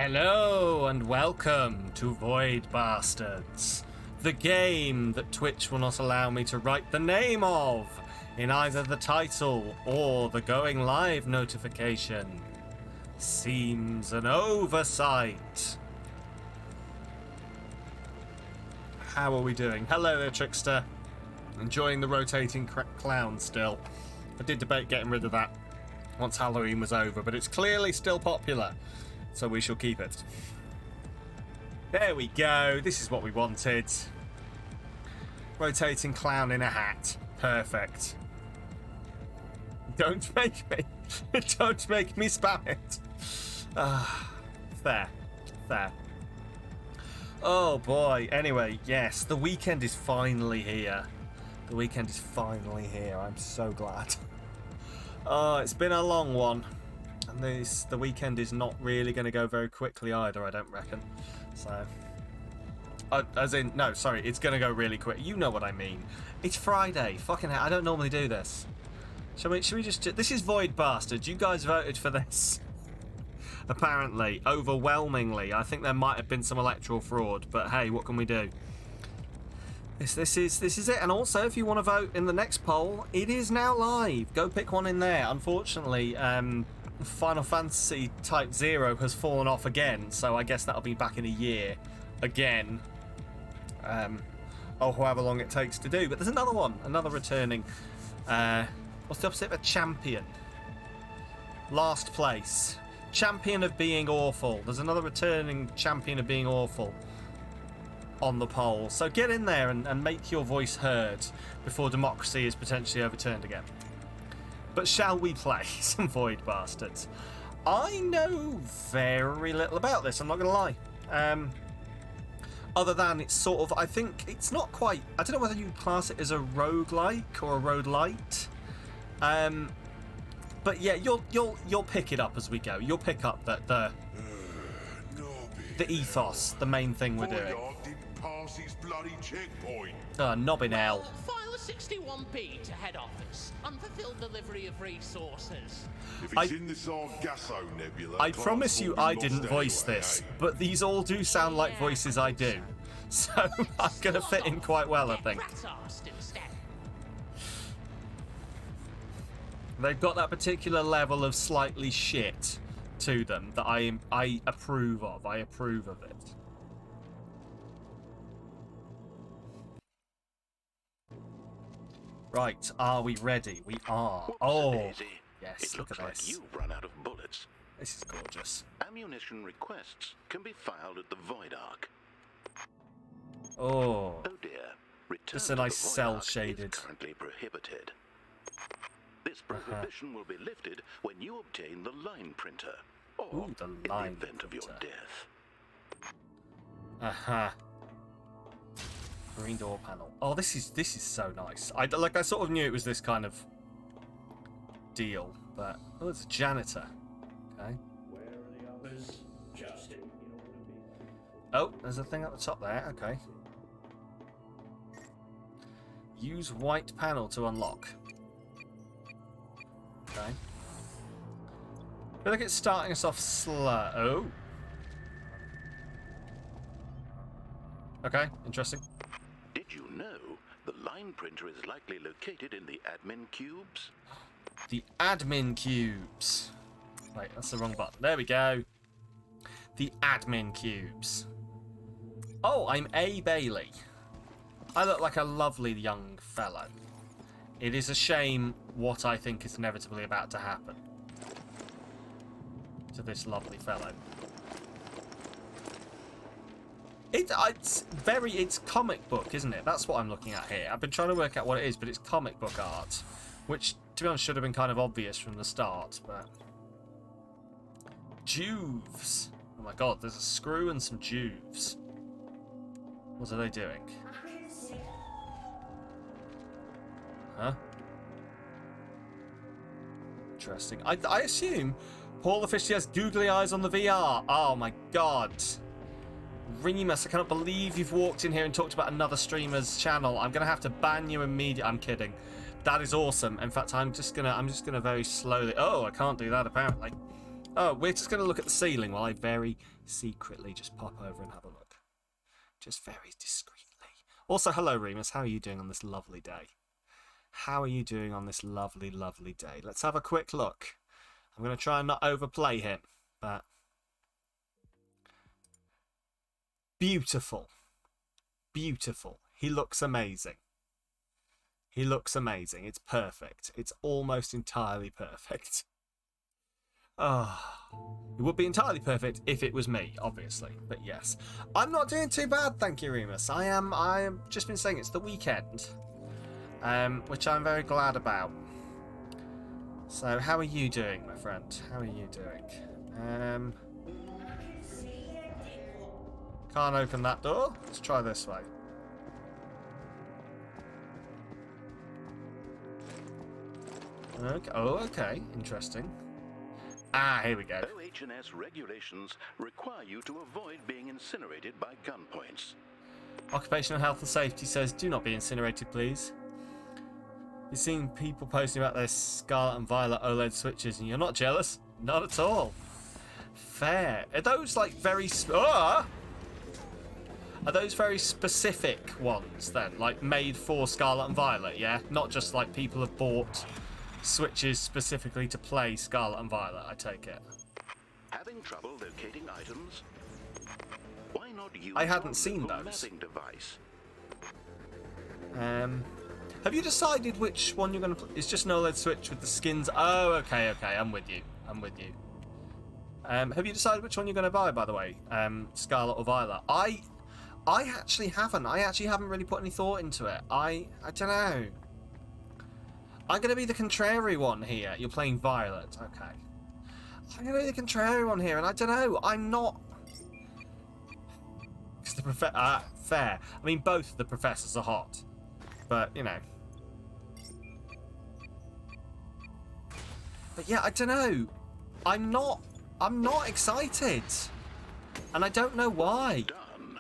Hello and welcome to Void Bastards, the game that Twitch will not allow me to write the name of in either the title or the going live notification. Seems an oversight. How are we doing? Hello there, Trickster. Enjoying the rotating clown still. I did debate getting rid of that once Halloween was over, but it's clearly still popular. So we shall keep it. There we go. This is what we wanted. Rotating clown in a hat. Perfect. Don't make me. Don't make me spam it. Fair. Fair. Oh boy. Anyway, yes, the weekend is finally here. The weekend is finally here. I'm so glad. Oh, it's been a long one. And the weekend is not really going to go very quickly either, I don't reckon. So, as in, no, sorry, it's going to go really quick. You know what I mean. It's Friday. Fucking hell, I don't normally do this. Should we just... This is Void Bastards. You guys voted for this. Apparently, overwhelmingly. I think there might have been some electoral fraud, but hey, what can we do? This is it. And also, if you want to vote in the next poll, it is now live. Go pick one in there. Unfortunately, Final Fantasy Type 0 has fallen off again, so I guess that'll be back in a year again. Or however long it takes to do. But there's another one, another returning. What's the opposite of a champion? Last place. Champion of being awful. There's another returning champion of being awful on the poll. So get in there and make your voice heard before democracy is potentially overturned again. But shall we play some Void Bastards? I know very little about this, I'm not going to lie. Other than it's sort of, I think it's not quite, I don't know whether you'd class it as a roguelike or a roguelite. But yeah, you'll pick it up as we go. You'll pick up the ethos, the main thing we're doing. Nobbin L. File a 61p to head office. Unfulfilled delivery of resources. If it's in the Sargasso Nebula, I promise you I didn't voice this, but these all do sound like voices I do. So I'm going to fit in quite well, I think. They've got that particular level of slightly shit to them that I approve of. I approve of it. Right, are we ready? We are. Oh, yes, look at this. You've run out of bullets. This is gorgeous. Ammunition requests can be filed at the Void Ark. Oh. Oh dear. Return just a nice cell-shaded. Currently prohibited. This prohibition will be lifted when you obtain the line printer, or the in the line event of your printer. death. Aha. Green door panel. Oh, this is so nice. I sort of knew it was this kind of deal, but oh, it's a janitor. Okay. Where are the others? Just in Oh, there's a thing at the top there. Okay. Use white panel to unlock. Okay. I feel like it's starting us off slow. Oh. Okay, interesting. Did you know the line printer is likely located in the admin cubes? The admin cubes. Wait, that's the wrong button. There we go. The admin cubes. Oh, I'm A. Bailey. I look like a lovely young fellow. It is a shame what I think is inevitably about to happen to this lovely fellow. It's comic book, isn't it? That's what I'm looking at here. I've been trying to work out what it is, but it's comic book art, which, to be honest, should have been kind of obvious from the start, but... Juves. Oh my god, there's a screw and some juves. What are they doing? Huh? Interesting. I assume Paul officially has googly eyes on the VR. Oh my god. Remus, I cannot believe you've walked in here and talked about another streamer's channel. I'm gonna have to ban you immediately. I'm kidding. That is awesome. In fact, I'm just gonna very slowly. Oh, I can't do that apparently. Oh, we're just going to look at the ceiling while I very secretly just pop over and have a look. Just very discreetly. Also, hello, Remus. How are you doing on this lovely day? How are you doing on this lovely, lovely day? Let's have a quick look. I'm going to try and not overplay him, but... Beautiful. Beautiful. He looks amazing. He looks amazing. It's perfect. It's almost entirely perfect. It would be entirely perfect if it was me, obviously. But yes, I'm not doing too bad, thank you, Remus. I am just been saying it's the weekend, which I'm very glad about. So, how are you doing, my friend? How are you doing? Can't open that door. Let's try this way. Okay. Oh, okay. Interesting. Ah, here we go. OH&S regulations require you to avoid being incinerated by gunpoints. Occupational Health and Safety says, do not be incinerated, please. You've seen people posting about their Scarlet and Violet OLED switches and you're not jealous? Not at all. Fair. Are those like very... Are those very specific ones then? Like made for Scarlet and Violet, yeah? Not just like people have bought switches specifically to play Scarlet and Violet, I take it. Having trouble locating items? Why not use I hadn't seen those. mapping device? Have you decided which one you're going to... It's just an OLED switch with the skins... Oh, okay, I'm with you. Have you decided which one you're going to buy, by the way? Scarlet or Violet? I actually haven't. I actually haven't really put any thought into it. I don't know. I'm going to be the contrary one here. You're playing Violet. Okay. I'm going to be the contrary one here, and I don't know. I'm not... Because the fair. I mean, both the professors are hot. But, you know. But yeah, I don't know. I'm not excited. And I don't know why. Done.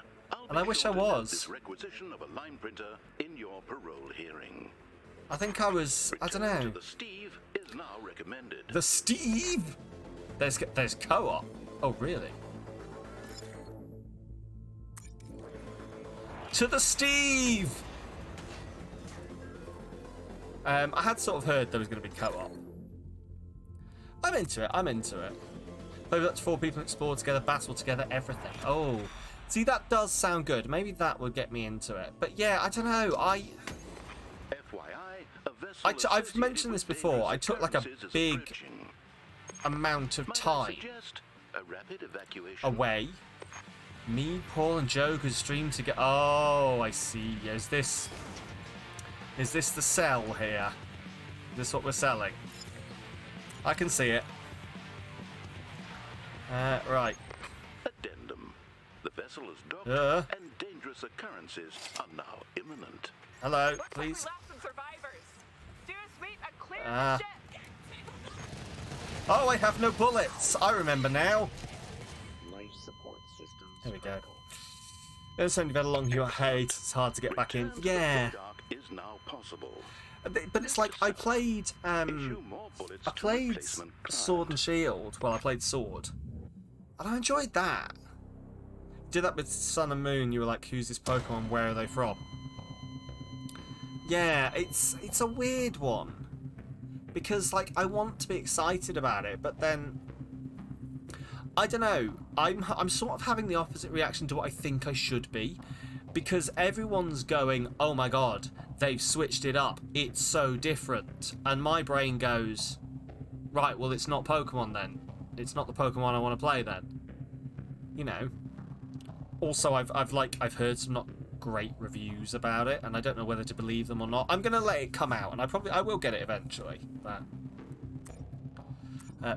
And I wish I was. This requisition of a line printer in your parole hearing. I think I was... I don't Return know. to the Steve is now recommended. The Steve? There's co-op. Oh, really? To the Steve! I had sort of heard there was going to be co-op. I'm into it. Play with up to 4 people, explore together, battle together, everything. Oh, see, that does sound good. Maybe that would get me into it. But yeah, I don't know. FYI, a vessel I've mentioned this before. I took like a occurrences is big approaching. amount of Might I time suggest a rapid evacuation? away. Me, Paul, and Joe could stream together. Oh, I see. Is this the sell here? Is this what we're selling? I can see it. Right. Addendum. The vessel is docked and dangerous occurrences are now imminent. Hello, Looks please. like we lost some survivors. Stew Sweet, a clear ship. Oh, I have no bullets. I remember now. Life support systems. There we go. There's only been a long you hate. It's hard to get back in. Return to the Yeah. dock is now possible. But it's like I played Issue more bullets I to played replacement client. Sword and Shield. Well, I played Sword. And I enjoyed that. Did that with Sun and Moon. You were like, who's this Pokemon? Where are they from? Yeah, it's a weird one. Because, like, I want to be excited about it, but then... I don't know. I'm sort of having the opposite reaction to what I think I should be. Because everyone's going, oh my god, they've switched it up. It's so different. And my brain goes, right, well, it's not Pokemon then. It's not the Pokemon I want to play then. You know. Also, I've heard some not great reviews about it, and I don't know whether to believe them or not. I'm gonna let it come out, and I will get it eventually. But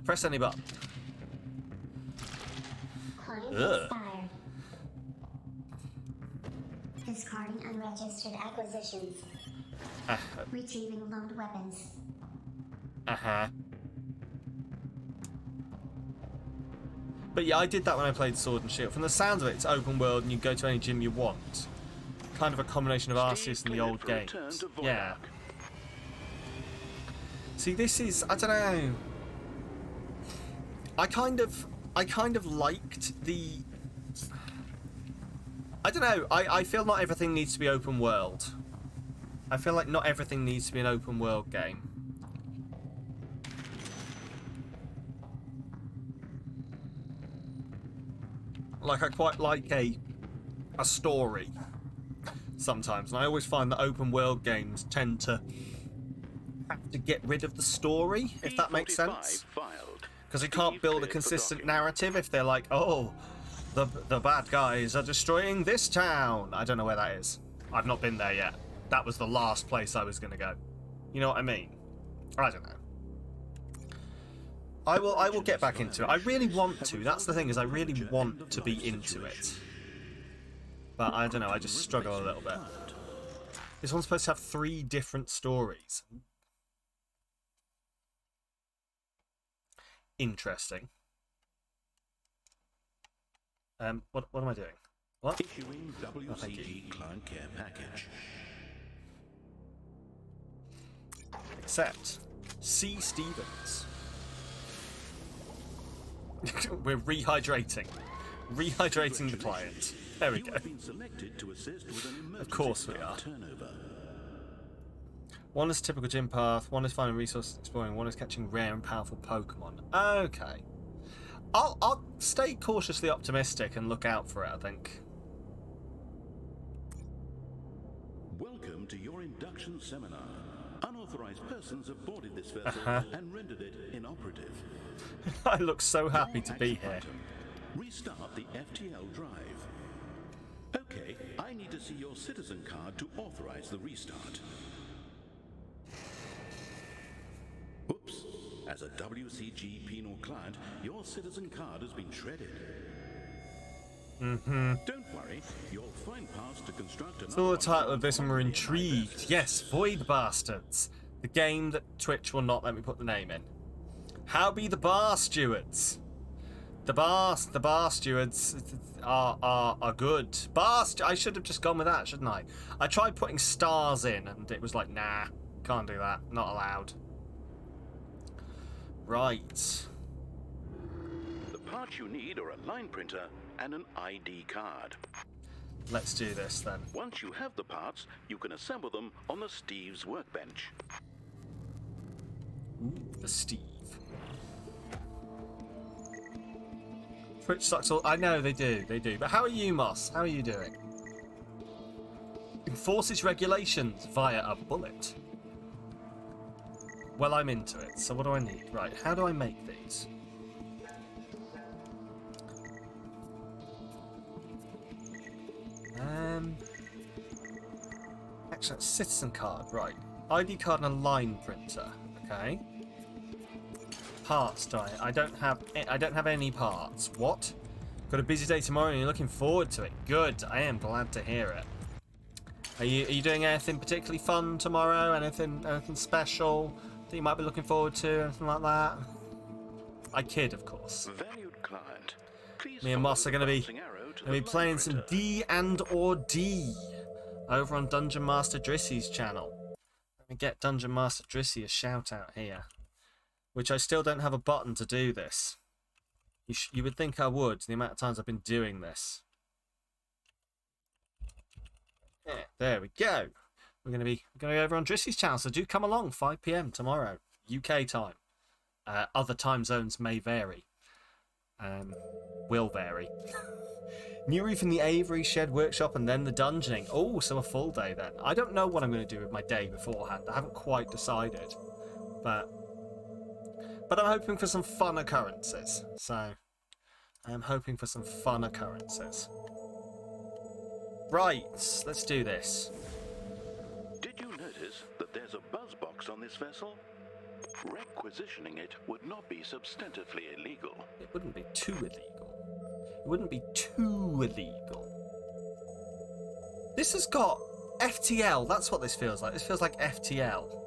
press any button. Client Ugh. expired. Discarding unregistered acquisitions. Retrieving loaned weapons. But yeah, I did that when I played Sword and Shield. From the sounds of it, it's open world and you go to any gym you want. Kind of a combination of Arceus and the old cleared for games. return to Yeah. Voidark. See, this is... I don't know. I kind of liked the... I don't know, I feel not everything needs to be open world. I feel like not everything needs to be an open world game. Like, I quite like a story sometimes, and I always find that open world games tend to have to get rid of the story, if that makes sense. Because you can't build a consistent narrative if they're like, oh, the bad guys are destroying this town. I don't know where that is. I've not been there yet. That was the last place I was going to go. You know what I mean? I don't know. I will get back into it. I really want to. That's the thing, is I really want to be into it. But I don't know, I just struggle a little bit. This one's supposed to have 3 different stories. Interesting. What am I doing? What? Issuing WCG client care package. Accept. C. Stevens. We're rehydrating. Rehydrating the client. There we go. Of course we are. One is typical gym path, one is finding resources exploring, one is catching rare and powerful Pokemon. Okay. I'll stay cautiously optimistic and look out for it, I think. Welcome to your induction seminar. Unauthorized persons have boarded this vessel and rendered it inoperative. I look so happy to be here. Restart the FTL drive. Okay, I need to see your citizen card to authorize the restart. Oops. As a WCG penal client, your citizen card has been shredded. Don't worry, you'll find paths to construct another. Saw the title of this and we're intrigued. Yes, Void Bastards. The game that Twitch will not let me put the name in. How be the bar stewards? The bar stewards are good. I should have just gone with that, shouldn't I? I tried putting stars in and it was like, nah, can't do that. Not allowed. Right. The parts you need are a line printer and an ID card. Let's do this then. Once you have the parts, you can assemble them on the Steve's workbench. Ooh, the Steve. Twitch sucks all. I know they do. But how are you, Moss? How are you doing? Enforces regulations via a bullet. Well, I'm into it. So what do I need? Right, how do I make these? Actually, citizen card. Right, ID card and a line printer. Okay. Parts diet. I don't have any parts. What? Got a busy day tomorrow and you're looking forward to it. Good. I am glad to hear it. Are you doing anything particularly fun tomorrow? Anything special that you might be looking forward to? Anything like that? I kid, of course. Valued client, Me and Moss are going to be playing some D&/D over on Dungeon Master Drissy's channel. Let me get Dungeon Master Drissy a shout out here. Which I still don't have a button to do this. You would think I would, the amount of times I've been doing this. Yeah, there we go. We're gonna go over on Drissy's channel, so do come along. 5 PM tomorrow, UK time. Other time zones may vary. Will vary. New roof in the Avery Shed Workshop and then the dungeoning. Oh, so a full day then. I don't know what I'm going to do with my day beforehand. I haven't quite decided, but I'm hoping for some fun occurrences. So, I am hoping for some fun occurrences. Right, let's do this. Did you notice that there's a buzz box on this vessel? Requisitioning it would not be substantively illegal. It wouldn't be too illegal. It wouldn't be too illegal. This has got FTL. That's what this feels like. This feels like FTL.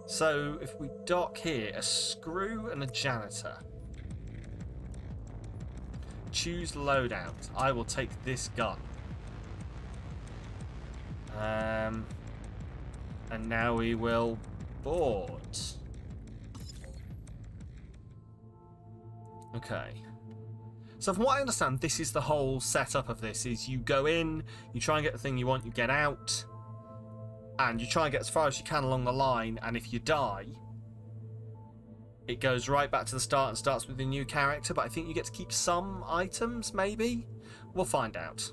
So, if we dock here, a screw and a janitor. Choose loadout. I will take this gun. And now we will board. Okay. So from what I understand, this is the whole setup of this, is you go in, you try and get the thing you want, you get out, and you try and get as far as you can along the line, and if you die, it goes right back to the start and starts with a new character, but I think you get to keep some items, maybe? We'll find out.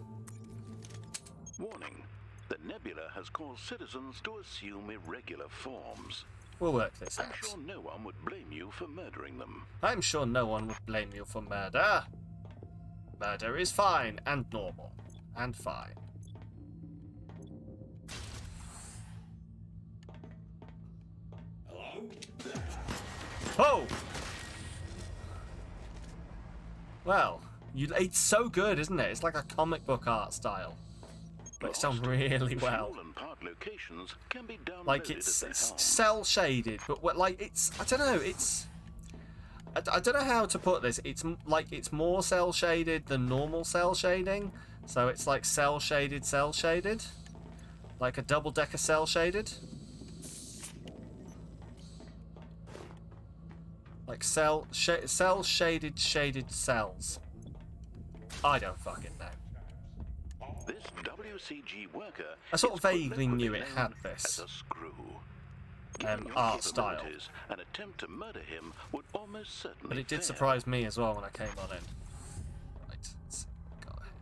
Warning. The nebula has caused citizens to assume irregular forms. We'll work this I'm out. sure no one would blame you for murdering them. I'm sure no one would blame you for murder. Murder is fine and normal and fine. Oh! Well, it's so good, isn't it? It's like a comic book art style. But it's done really well. Fuel and part locations can be downloaded Like, it's at their home. cell shaded, but like it's, I don't know, it's, I don't know how to put this. It's like it's more cell shaded than normal cell shading, so it's like cell shaded, like a double decker cell shaded, like cell shaded cells. I don't fucking know. This WCG worker I sort of is vaguely knew it colloquially had known this as a screw. Given your art style. capabilities, an attempt to murder him would almost certainly But it did fail. surprise me as well when I came on in. Right, let's go ahead.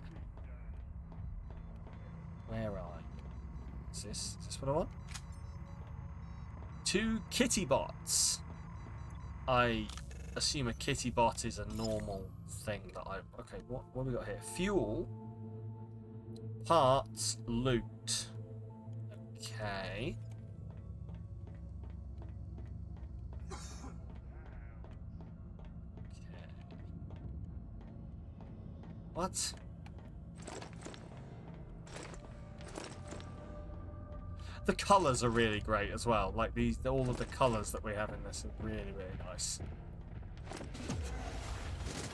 Where are I? Is this what I want? 2 kitty bots. I assume a kitty bot is a normal thing that I... Okay, what have we got here? Fuel. Parts. Loot. Okay. What? The colours are really great as well. Like all of the colours that we have in this are really, really nice.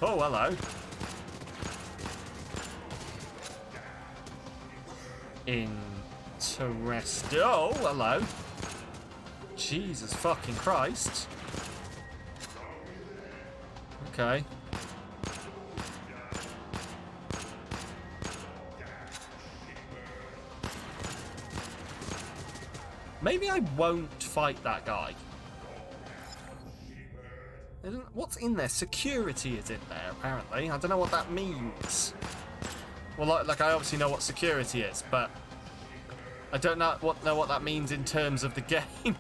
Oh, hello. Interesting. Oh, hello. Jesus fucking Christ. Okay. Maybe I won't fight that guy. What's in there? Security is in there, apparently. I don't know what that means. Well, like I obviously know what security is, but I don't know what that means in terms of the game.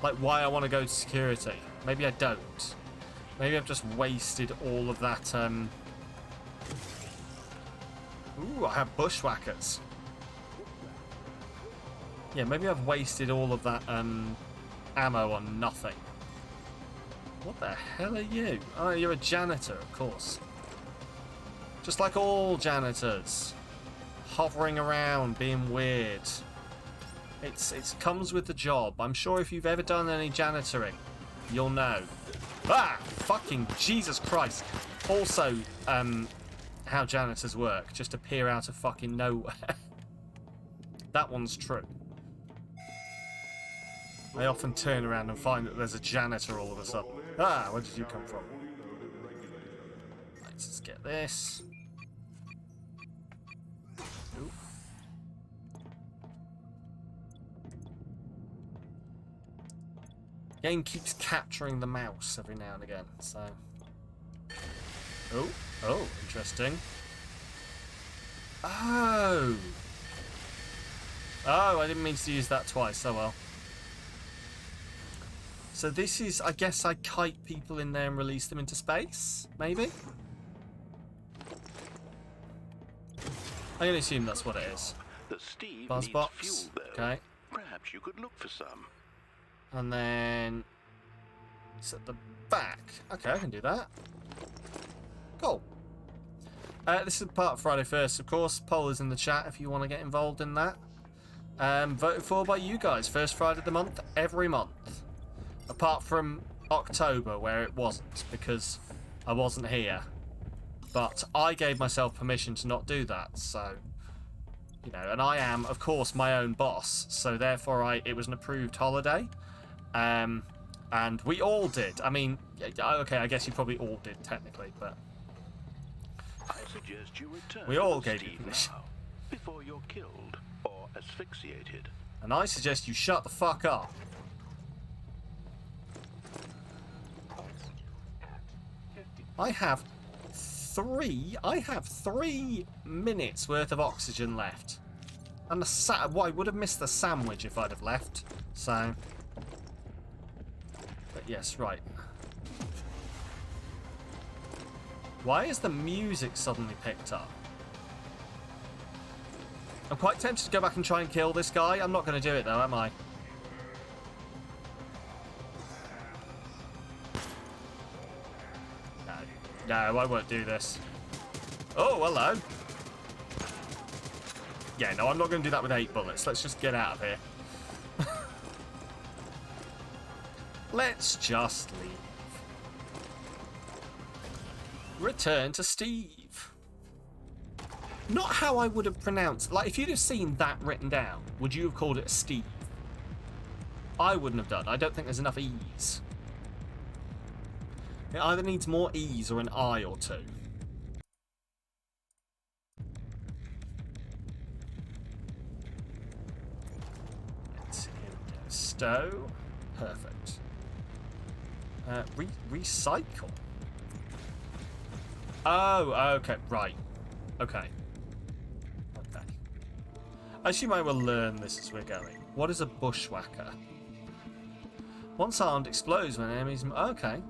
Like why I want to go to security. Maybe I don't. Maybe I've just wasted all of that. Ooh, I have bushwhackers. Yeah, maybe I've wasted all of that ammo on nothing. What the hell are you? Oh, you're a janitor, of course. Just like all janitors. Hovering around, being weird. It comes with the job. I'm sure if you've ever done any janitoring, you'll know. Ah! Fucking Jesus Christ. Also, how janitors work. Just appear out of fucking nowhere. That one's true. I often turn around and find that there's a janitor all of a sudden. Ah, where did you come from? Let's get this. Ooh. Game keeps capturing the mouse every now and again, so... Oh, interesting. Oh! Oh, I didn't mean to use that twice, oh well. So this is, I guess I kite people in there and release them into space? Maybe? I'm going to assume that's what it is. The Steve Buzz needs box. fuel, though. Okay. Perhaps you could look for some. And then... it's at the back. Okay, I can do that. Cool. This is part of Friday First, of course. Poll is in the chat if you want to get involved in that. Voted for by you guys. First Friday of the month, every month. Apart from October, where it wasn't, because I wasn't here. But I gave myself permission to not do that, so... you know, and I am, of course, my own boss, so therefore it was an approved holiday. And we all did. I mean, Yeah, okay, I guess you probably all did, technically, but... I suggest you return We all to gave Steve you permission. now, before you're killed or asphyxiated. And I suggest you shut the fuck up. I have 3 minutes worth of oxygen left. And well, I would have missed the sandwich if I'd have left. So... But yes, right. Why is the music suddenly picked up? I'm quite tempted to go back and try and kill this guy. I'm not going to do it though, am I? No, I won't do this. Oh, hello. Yeah, no, I'm not going to do that with 8 bullets. Let's just get out of here. Let's just leave. Return to Steve. Not how I would have pronounced... Like, if you'd have seen that written down, would you have called it a Steve? I wouldn't have done. I don't think there's enough E's. It either needs more E's or an I or two. Let's see, here we go. Stow. Perfect. Recycle. Oh, okay, right. Okay. Okay. I assume I will learn this as we're going. What is a bushwhacker? Once armed, explodes when enemies... Okay.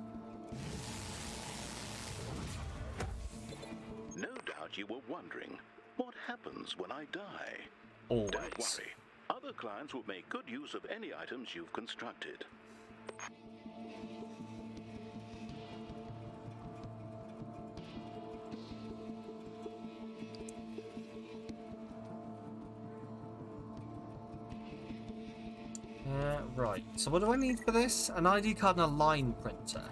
No doubt you were wondering, what happens when I die? Always. Don't worry. Other clients will make good use of any items you've constructed. Right. So what do I need for this? An ID card and a line printer.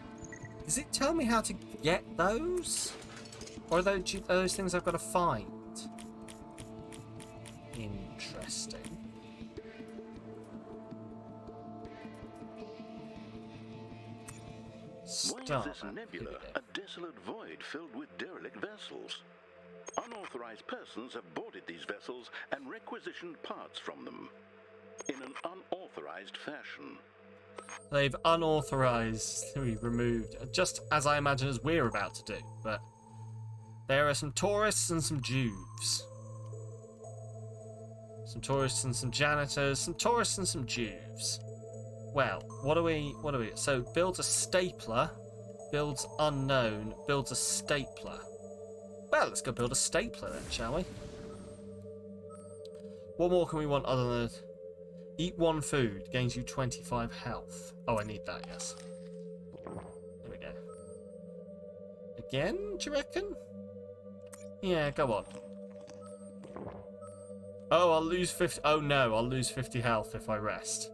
Does it tell me how to get those? Or are those things I've got to find? Interesting. Why is this nebula a desolate void filled with derelict vessels? Unauthorized persons have boarded these vessels and requisitioned parts from them in an unauthorized fashion. They've unauthorizedly removed, just as I imagine as we're about to do, but there are some tourists and some Jews. Some tourists and some janitors, some tourists and some Jews. Well, what do we, so builds a stapler, builds unknown, builds a stapler. Well, let's go build a stapler then, shall we? What more can we want other than... Eat 1 food, gains you 25 health. Oh, I need that, yes. There we go. Again, do you reckon? Yeah, go on. Oh, I'll lose 50... Oh, no, I'll lose 50 health if I rest.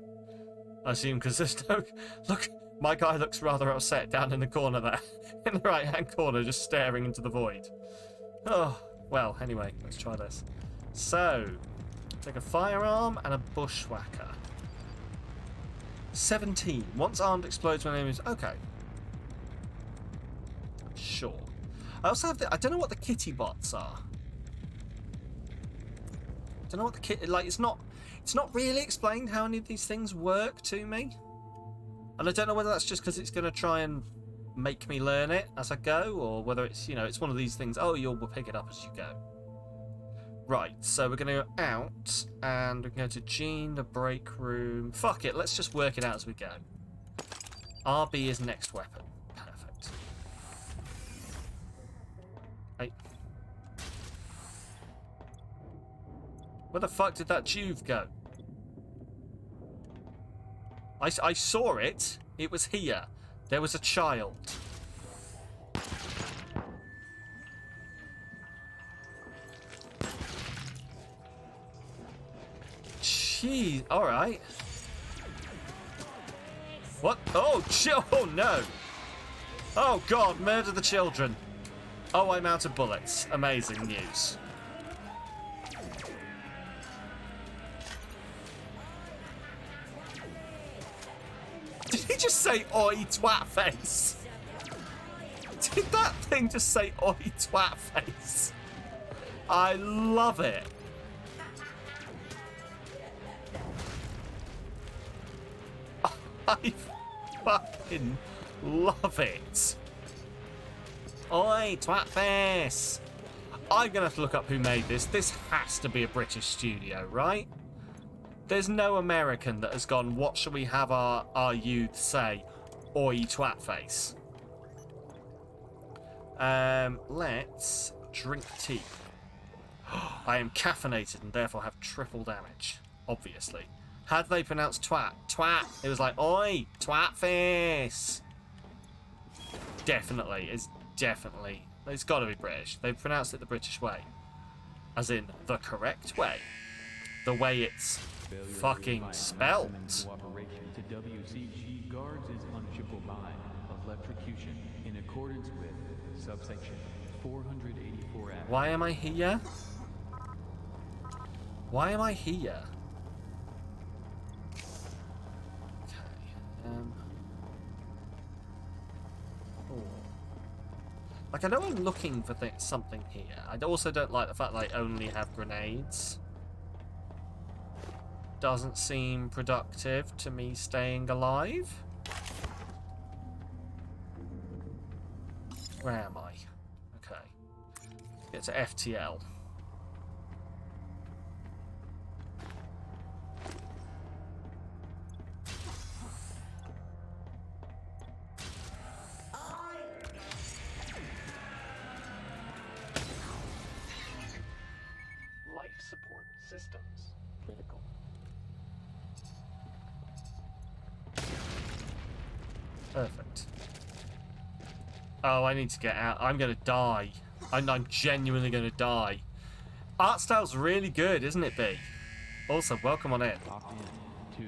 I assume because there's no... Look, my guy looks rather upset down in the corner there. In the right-hand corner, just staring into the void. Oh, well, anyway, let's try this. So... Take a firearm and a bushwhacker. 17. Once armed, explodes when enemies... Okay. Sure. I also have the... I don't know what the kitty bots are. I don't know what the kit... Like, it's not really explained how any of these things work to me. And I don't know whether that's just because it's going to try and make me learn it as I go, or whether it's, you know, it's one of these things, oh, we'll pick it up as you go. Right, so we're going to go out, and we can go to Gene, the break room. Fuck it, let's just work it out as we go. RB is next weapon. Perfect. Hey. Where the fuck did that Juve go? I saw it. It was here. There was a child. Jeez, alright. What? Oh, oh no. Oh god, murder the children. Oh, I'm out of bullets. Amazing news. Did he just say, oi, twat face? Did that thing just say oi twat face? I love it. I fucking love it. Oi twat face. I'm gonna have to look up who made this. This has to be a British studio, right? There's no American that has gone, what shall we have our youth say? Oi twat face. Let's drink tea. I am caffeinated and therefore have triple damage. Obviously. How do they pronounce twat? Twat. It was like, oi, twat face. Definitely. It's definitely. It's got to be British. They've pronounced it the British way. As in, the correct way. The way it's fucking spelt. Cooperation to WCG guards is punishable by electrocution in accordance with subsection 484 Act. Why am I here? Why am I here? Okay. Oh. Like, I know I'm looking for something here. I also don't like the fact that I only have grenades. Doesn't seem productive to me staying alive. Where am I? Okay. Get to FTL. Life support systems critical. Perfect. Oh, I need to get out. I'm going to die. I'm genuinely going to die. Art style's really good, isn't it, B? Also, welcome on in. Opt in to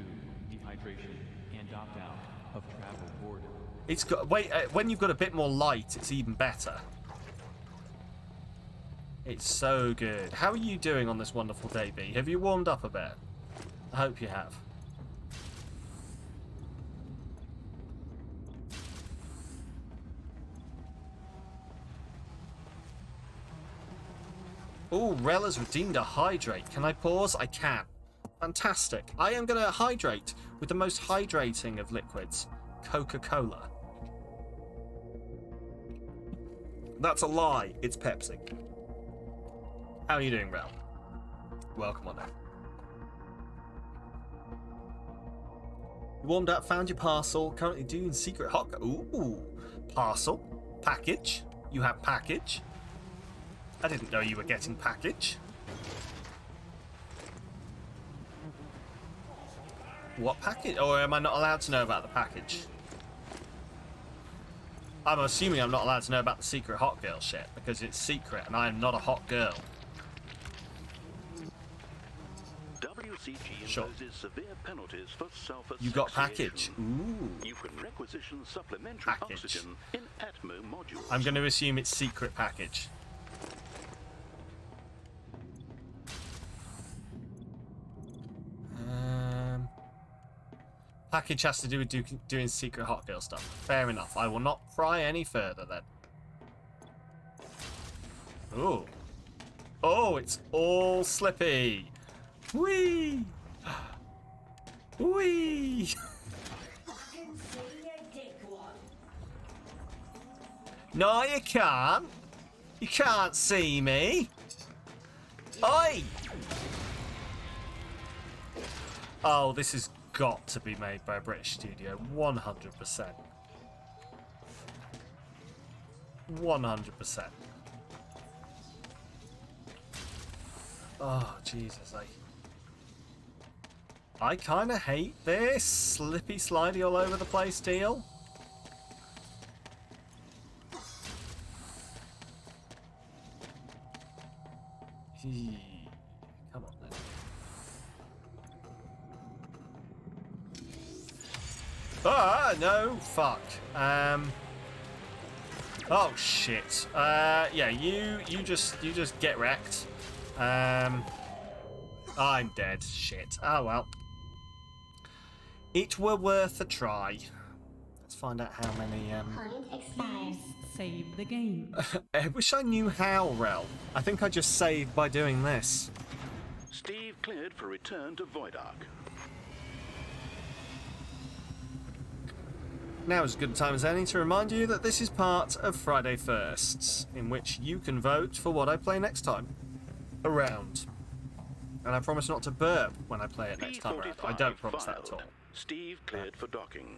dehydration and opt out of travel boredom. It's got when you've got a bit more light, it's even better. It's so good. How are you doing on this wonderful day, B? Have you warmed up a bit? I hope you have. Oh, Rel has redeemed a hydrate. Can I pause? I can. Fantastic. I am going to hydrate with the most hydrating of liquids, Coca-Cola. That's a lie. It's Pepsi. How are you doing, Rel? Welcome on in. You warmed up, found your parcel, currently doing secret hot... Ooh, parcel, package. You have package. I didn't know you were getting package. What package? Or am I not allowed to know about the package? I'm assuming I'm not allowed to know about the secret hot girl shit because it's secret and I am not a hot girl. WCG Sure. imposes severe penalties for self-asphyxiation. You got package. Ooh. You can requisition supplementary Package. oxygen in Atmo modules. I'm going to assume it's secret package. Package has to do with doing secret hot girl stuff. Fair enough. I will not pry any further then. Oh. Oh, it's all slippy. Whee! Whee! No, you can't. You can't see me. Oi! Oh, this has got to be made by a British studio. 100%. 100%. Oh, Jesus, I kind of hate this slippy, slidey all over the place deal. Come on then. Ah, no, fuck. Oh shit. Yeah, you just get wrecked. I'm dead. Shit. Oh well. It were worth a try. That's find out how many. Client expired. Save the game. I wish I knew how, Rel. I think I just saved by doing this. Steve cleared for return to Void Ark. Now is as good a time as any to remind you that this is part of Friday Firsts, in which you can vote for what I play next time around. And I promise not to burp when I play it next time around. I don't promise that at all. Steve cleared for docking.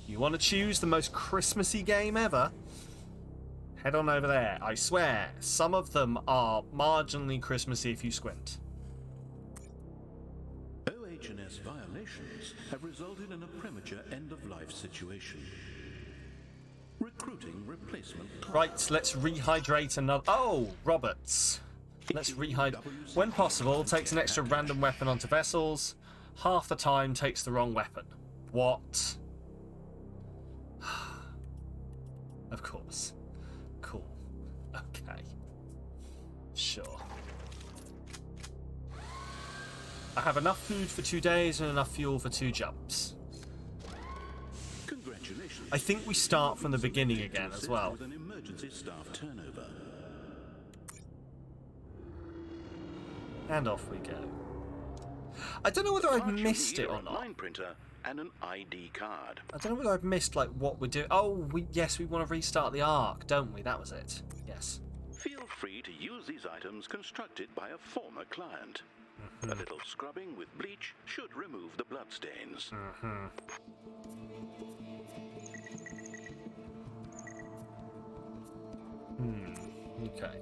You want to choose the most Christmassy game ever? Head on over there. I swear, some of them are marginally Christmassy if you squint. OH&S violations have resulted in a premature end-of-life situation. Recruiting replacement. Right, let's rehydrate another... Oh, Roberts. Let's rehydrate. When possible, takes an extra random weapon onto vessels. Half the time takes the wrong weapon. What? Of course. Cool. Okay. Sure. I have enough food for 2 days and enough fuel for 2 jumps. Congratulations. I think we start from the beginning again as well. With an emergency staff turnover. And off we go. I don't know whether I've missed it or not. Line printer and an ID card. I don't know whether I've missed like what we're doing. Oh, yes, we want to restart the Ark, don't we? That was it. Yes. Feel free to use these items constructed by a former client. A little scrubbing with bleach should remove the bloodstains. Okay.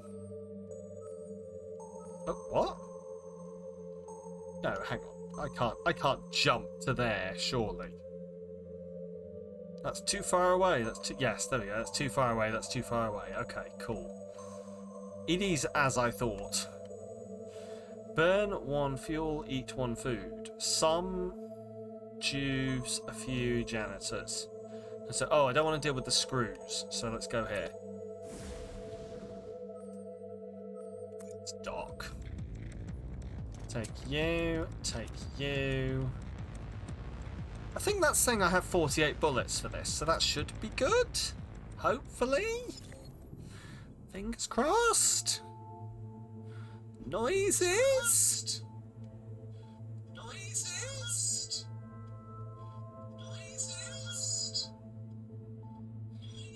Oh, what? No, hang on. I can't jump to there, surely. That's too far away. Yes, there we go. That's too far away. That's too far away. Okay, cool. It is as I thought. Burn 1 fuel, eat 1 food. Some tubes, a few janitors. And so, oh, I don't want to deal with the screws, so let's go here. It's dock. Take you, take you. I think that's saying I have 48 bullets for this, so that should be good. Hopefully. Fingers crossed. Noises. Noises. Noises.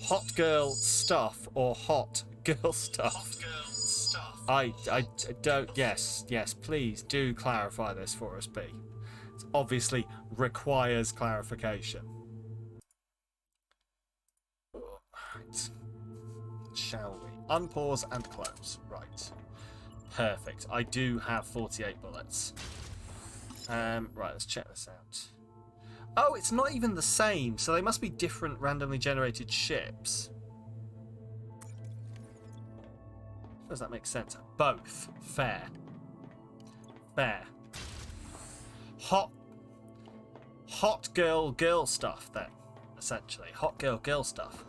Hot girl stuff or hot girl stuff? Hot girl stuff. I don't. Yes, please do clarify this for us, B. It obviously requires clarification. Right. Shall we? Unpause and close. Right. Perfect. I do have 48 bullets. Right, let's check this out. Oh, it's not even the same, so they must be different randomly generated ships. Does that make sense? Both. Fair. Fair. Hot girl stuff then, essentially. Hot girl stuff.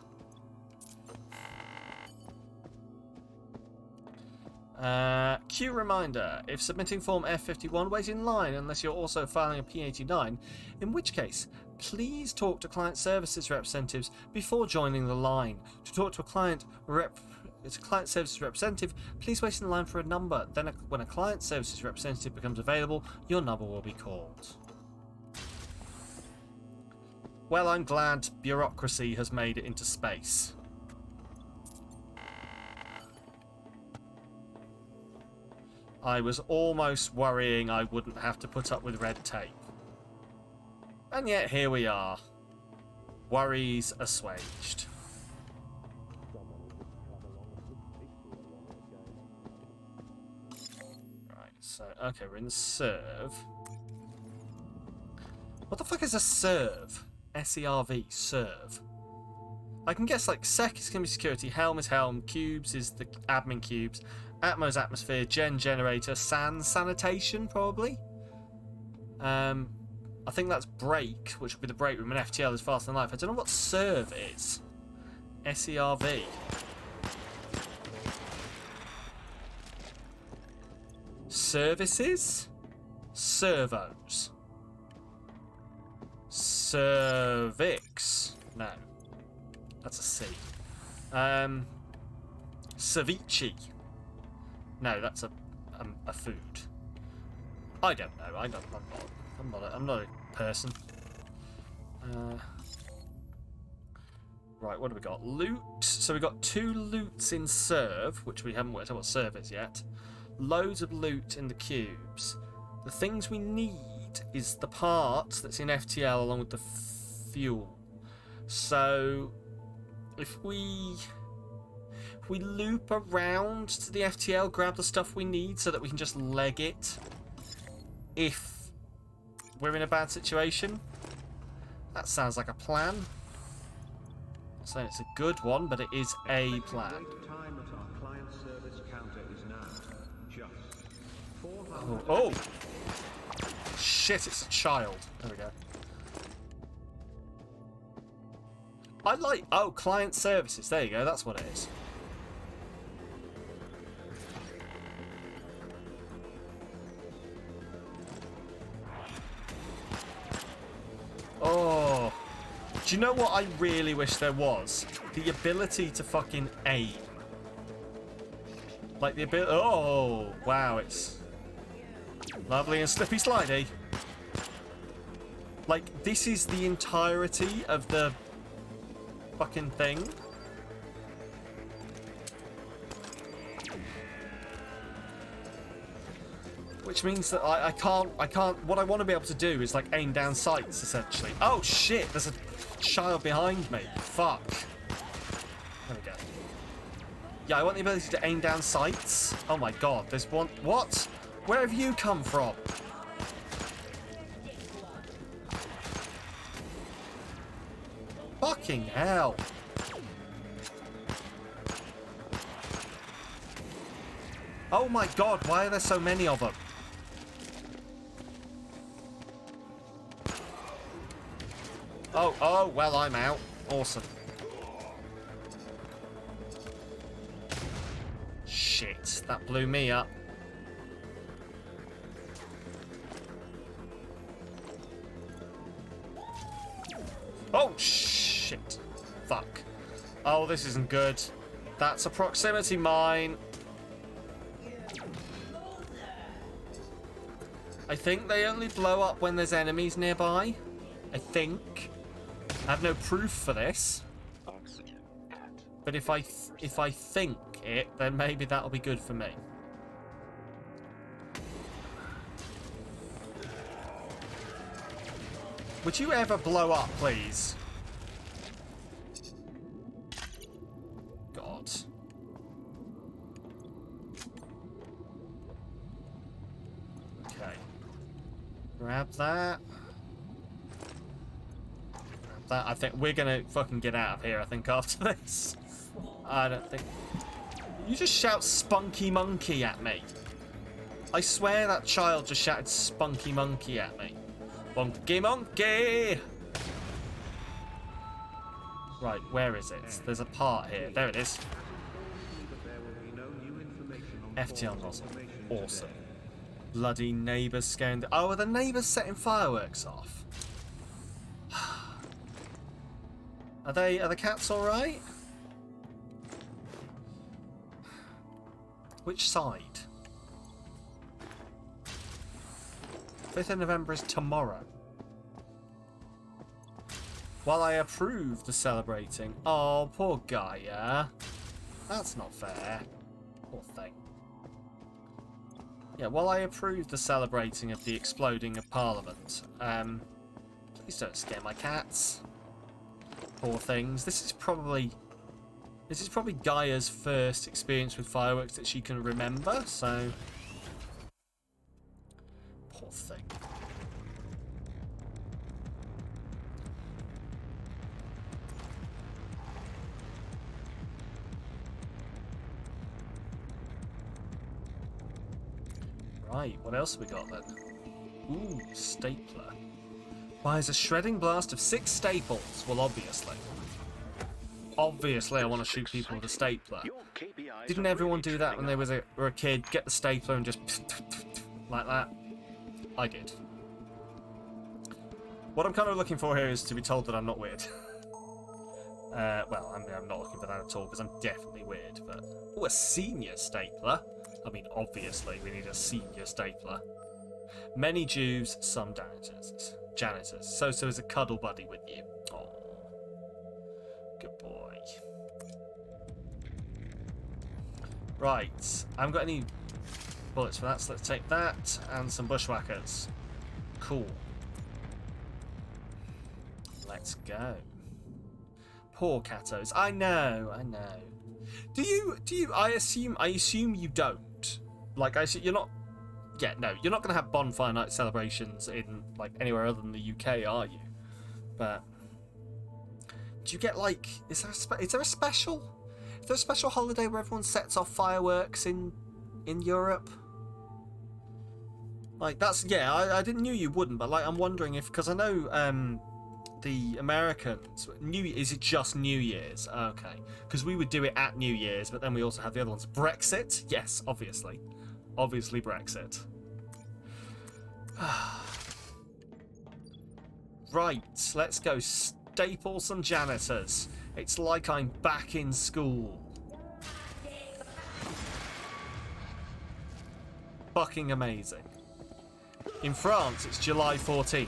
Cue reminder. If submitting form F51, wait in line unless you're also filing a P89, in which case, please talk to client services representatives before joining the line. To talk to a client services representative, please wait in line for a number. Then when a client services representative becomes available, your number will be called. Well, I'm glad bureaucracy has made it into space. I was almost worrying I wouldn't have to put up with red tape. And yet here we are. Worries assuaged. Right, so, okay, we're in serve. What the fuck is a serve? S-E-R-V, serve. I can guess like sec is going to be security, helm is helm, cubes is the admin cubes, Atmo's atmosphere, generator, sanitation probably. I think that's break, which would be the break room, and FTL is faster than life. I don't know what serve is. S-E-R-V. Services? Servos. Cervix. No. That's a C. Ceviche. No, that's a food. I don't know. I'm not a person. Right, what do we got? Loot. So we got 2 loots in serve, which we haven't worked out what serve is yet. Loads of loot in the cubes. The things we need is the parts that's in FTL along with the fuel. So if we loop around to the FTL, grab the stuff we need so that we can just leg it if we're in a bad situation. That sounds like a plan. I'm not saying it's a good one, but it is a plan. Time at our client service counter is now just 400. Oh! Shit, it's a child. There we go. I like... Oh, client services. There you go. That's what it is. Oh. Do you know what I really wish there was? The ability to fucking aim. Like the ability... Oh, wow. It's lovely and slippy slidey. Like, this is the entirety of the fucking thing. Which means that I can't, what I want to be able to do is, like, aim down sights, essentially. Oh, shit, there's a child behind me. Fuck. There we go. Yeah, I want the ability to aim down sights. Oh my god, there's one... What? Where have you come from? Fucking hell. Oh my god, why are there so many of them? Oh, well, I'm out. Awesome. Shit, that blew me up. Oh, shit. Fuck. Oh, this isn't good. That's a proximity mine. I think they only blow up when there's enemies nearby. I think. I have no proof for this. But if I think it, then maybe that'll be good for me. Would you ever blow up, please? God. Okay. Grab that. Grab that. I think we're gonna fucking get out of here, I think, after this. I don't think... You just shout Spunky Monkey at me. I swear that child just shouted Spunky Monkey at me. Monkey Monkey! Right, where is it? There's a part here. There it is. FTL nozzle. Awesome. Bloody neighbours scaring the... Oh, are the neighbours setting fireworks off? Are the cats alright? Which side? 5th of November is tomorrow. While I approve the celebrating... Oh, poor Gaia. That's not fair. Poor thing. Yeah, while I approve the celebrating of the exploding of Parliament, please don't scare my cats. Poor things. This is probably Gaia's first experience with fireworks that she can remember, so... Poor thing. Right, what else have we got then? Ooh, stapler. Buys a shredding blast of 6 staples. Well, obviously. Obviously, I want to shoot people with a stapler. Didn't everyone do that when they were a kid? Get the stapler and just... like that? I did. What I'm kind of looking for here is to be told that I'm not weird. Well, I mean, I'm not looking for that at all because I'm definitely weird, but... Oh, a senior stapler. I mean, obviously, we need a senior stapler. Many Jews, some janitors. So is a cuddle buddy with you. Oh, good boy. Right, I haven't got any bullets for that, so let's take that and some bushwhackers. Cool. Let's go. Poor catos. I know. Do you? I assume you don't. Like, you're not. Yeah, no, you're not going to have bonfire night celebrations in like anywhere other than the UK, are you? But do you get like? Is there a special holiday where everyone sets off fireworks in Europe? Like that's I didn't knew you wouldn't, but like I'm wondering if because I know the Americans is it just New Year's? Okay, because we would do it at New Year's, but then we also have the other ones. Brexit, yes, obviously Brexit. Right, let's go staple some janitors. It's like I'm back in school. Fucking amazing. In France, it's July 14th.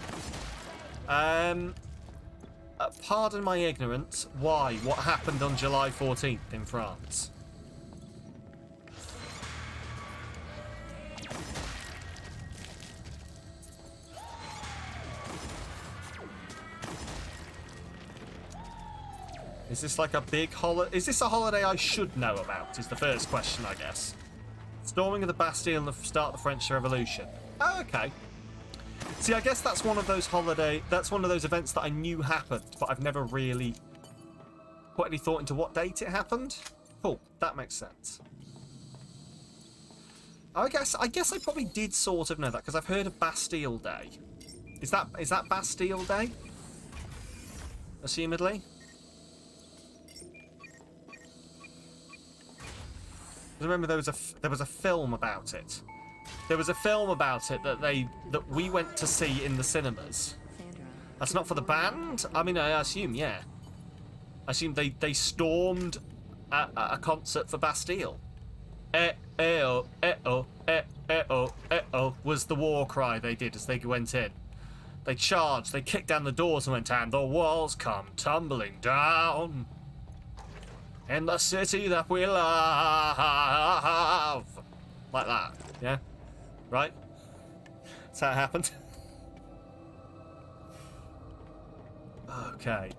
Pardon my ignorance. Why? What happened on July 14th in France? Is this like a big holiday? Is this a holiday I should know about? Is the first question, I guess. Storming of the Bastille and the start of the French Revolution. Oh, okay. See, I guess that's one of those that's one of those events that I knew happened, but I've never really put any thought into what date it happened. Cool, that makes sense. I guess I probably did sort of know that because I've heard of Bastille Day. Is that Bastille Day? Assumedly. I remember there was a film about it. There was a film about it that we went to see in the cinemas. That's not for the band? I mean, I assume, yeah. I assume they stormed a concert for Bastille. Eh-oh, eh-oh, eh-oh, eh-oh was the war cry they did as they went in. They charged, they kicked down the doors and went, and the walls come tumbling down. In the city that we love. Like that, yeah? Right? That's how it happened. Okay.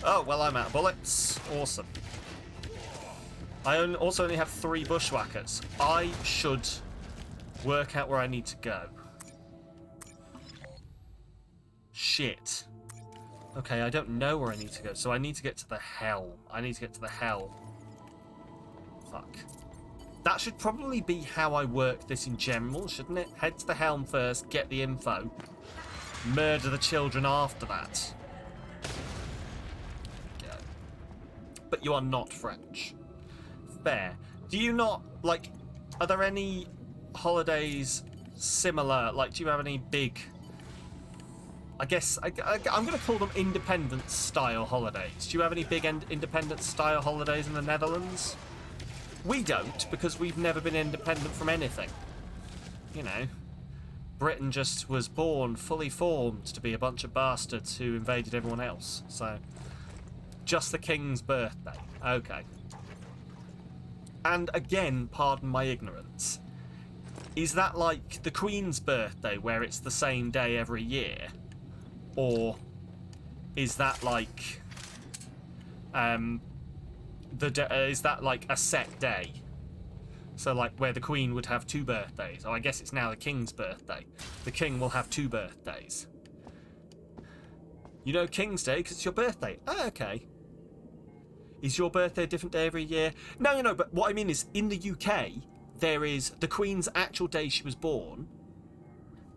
Oh, well, I'm out of bullets. Awesome. I also only have 3 bushwhackers. I should work out where I need to go. Shit. Okay, I don't know where I need to go, so I need to get to the helm. Fuck. That should probably be how I work this in general, shouldn't it? Head to the helm first, get the info. Murder the children after that. Go. But you are not French. Fair. Do you not, like, are there any holidays similar? Like, do you have any big... I guess I'm going to call them independence-style holidays. Do you have any big independence-style holidays in the Netherlands? We don't, because we've never been independent from anything. You know, Britain just was born fully formed to be a bunch of bastards who invaded everyone else. So, just the King's birthday. Okay. And again, pardon my ignorance. Is that like the Queen's birthday, where it's the same day every year? Or is that like is that like a set day? So like where the Queen would have 2 birthdays. Oh, I guess it's now the King's birthday. The King will have 2 birthdays. You know King's Day because it's your birthday. Oh, okay. Is your birthday a different day every year? No, but what I mean is in the UK there is the Queen's actual day she was born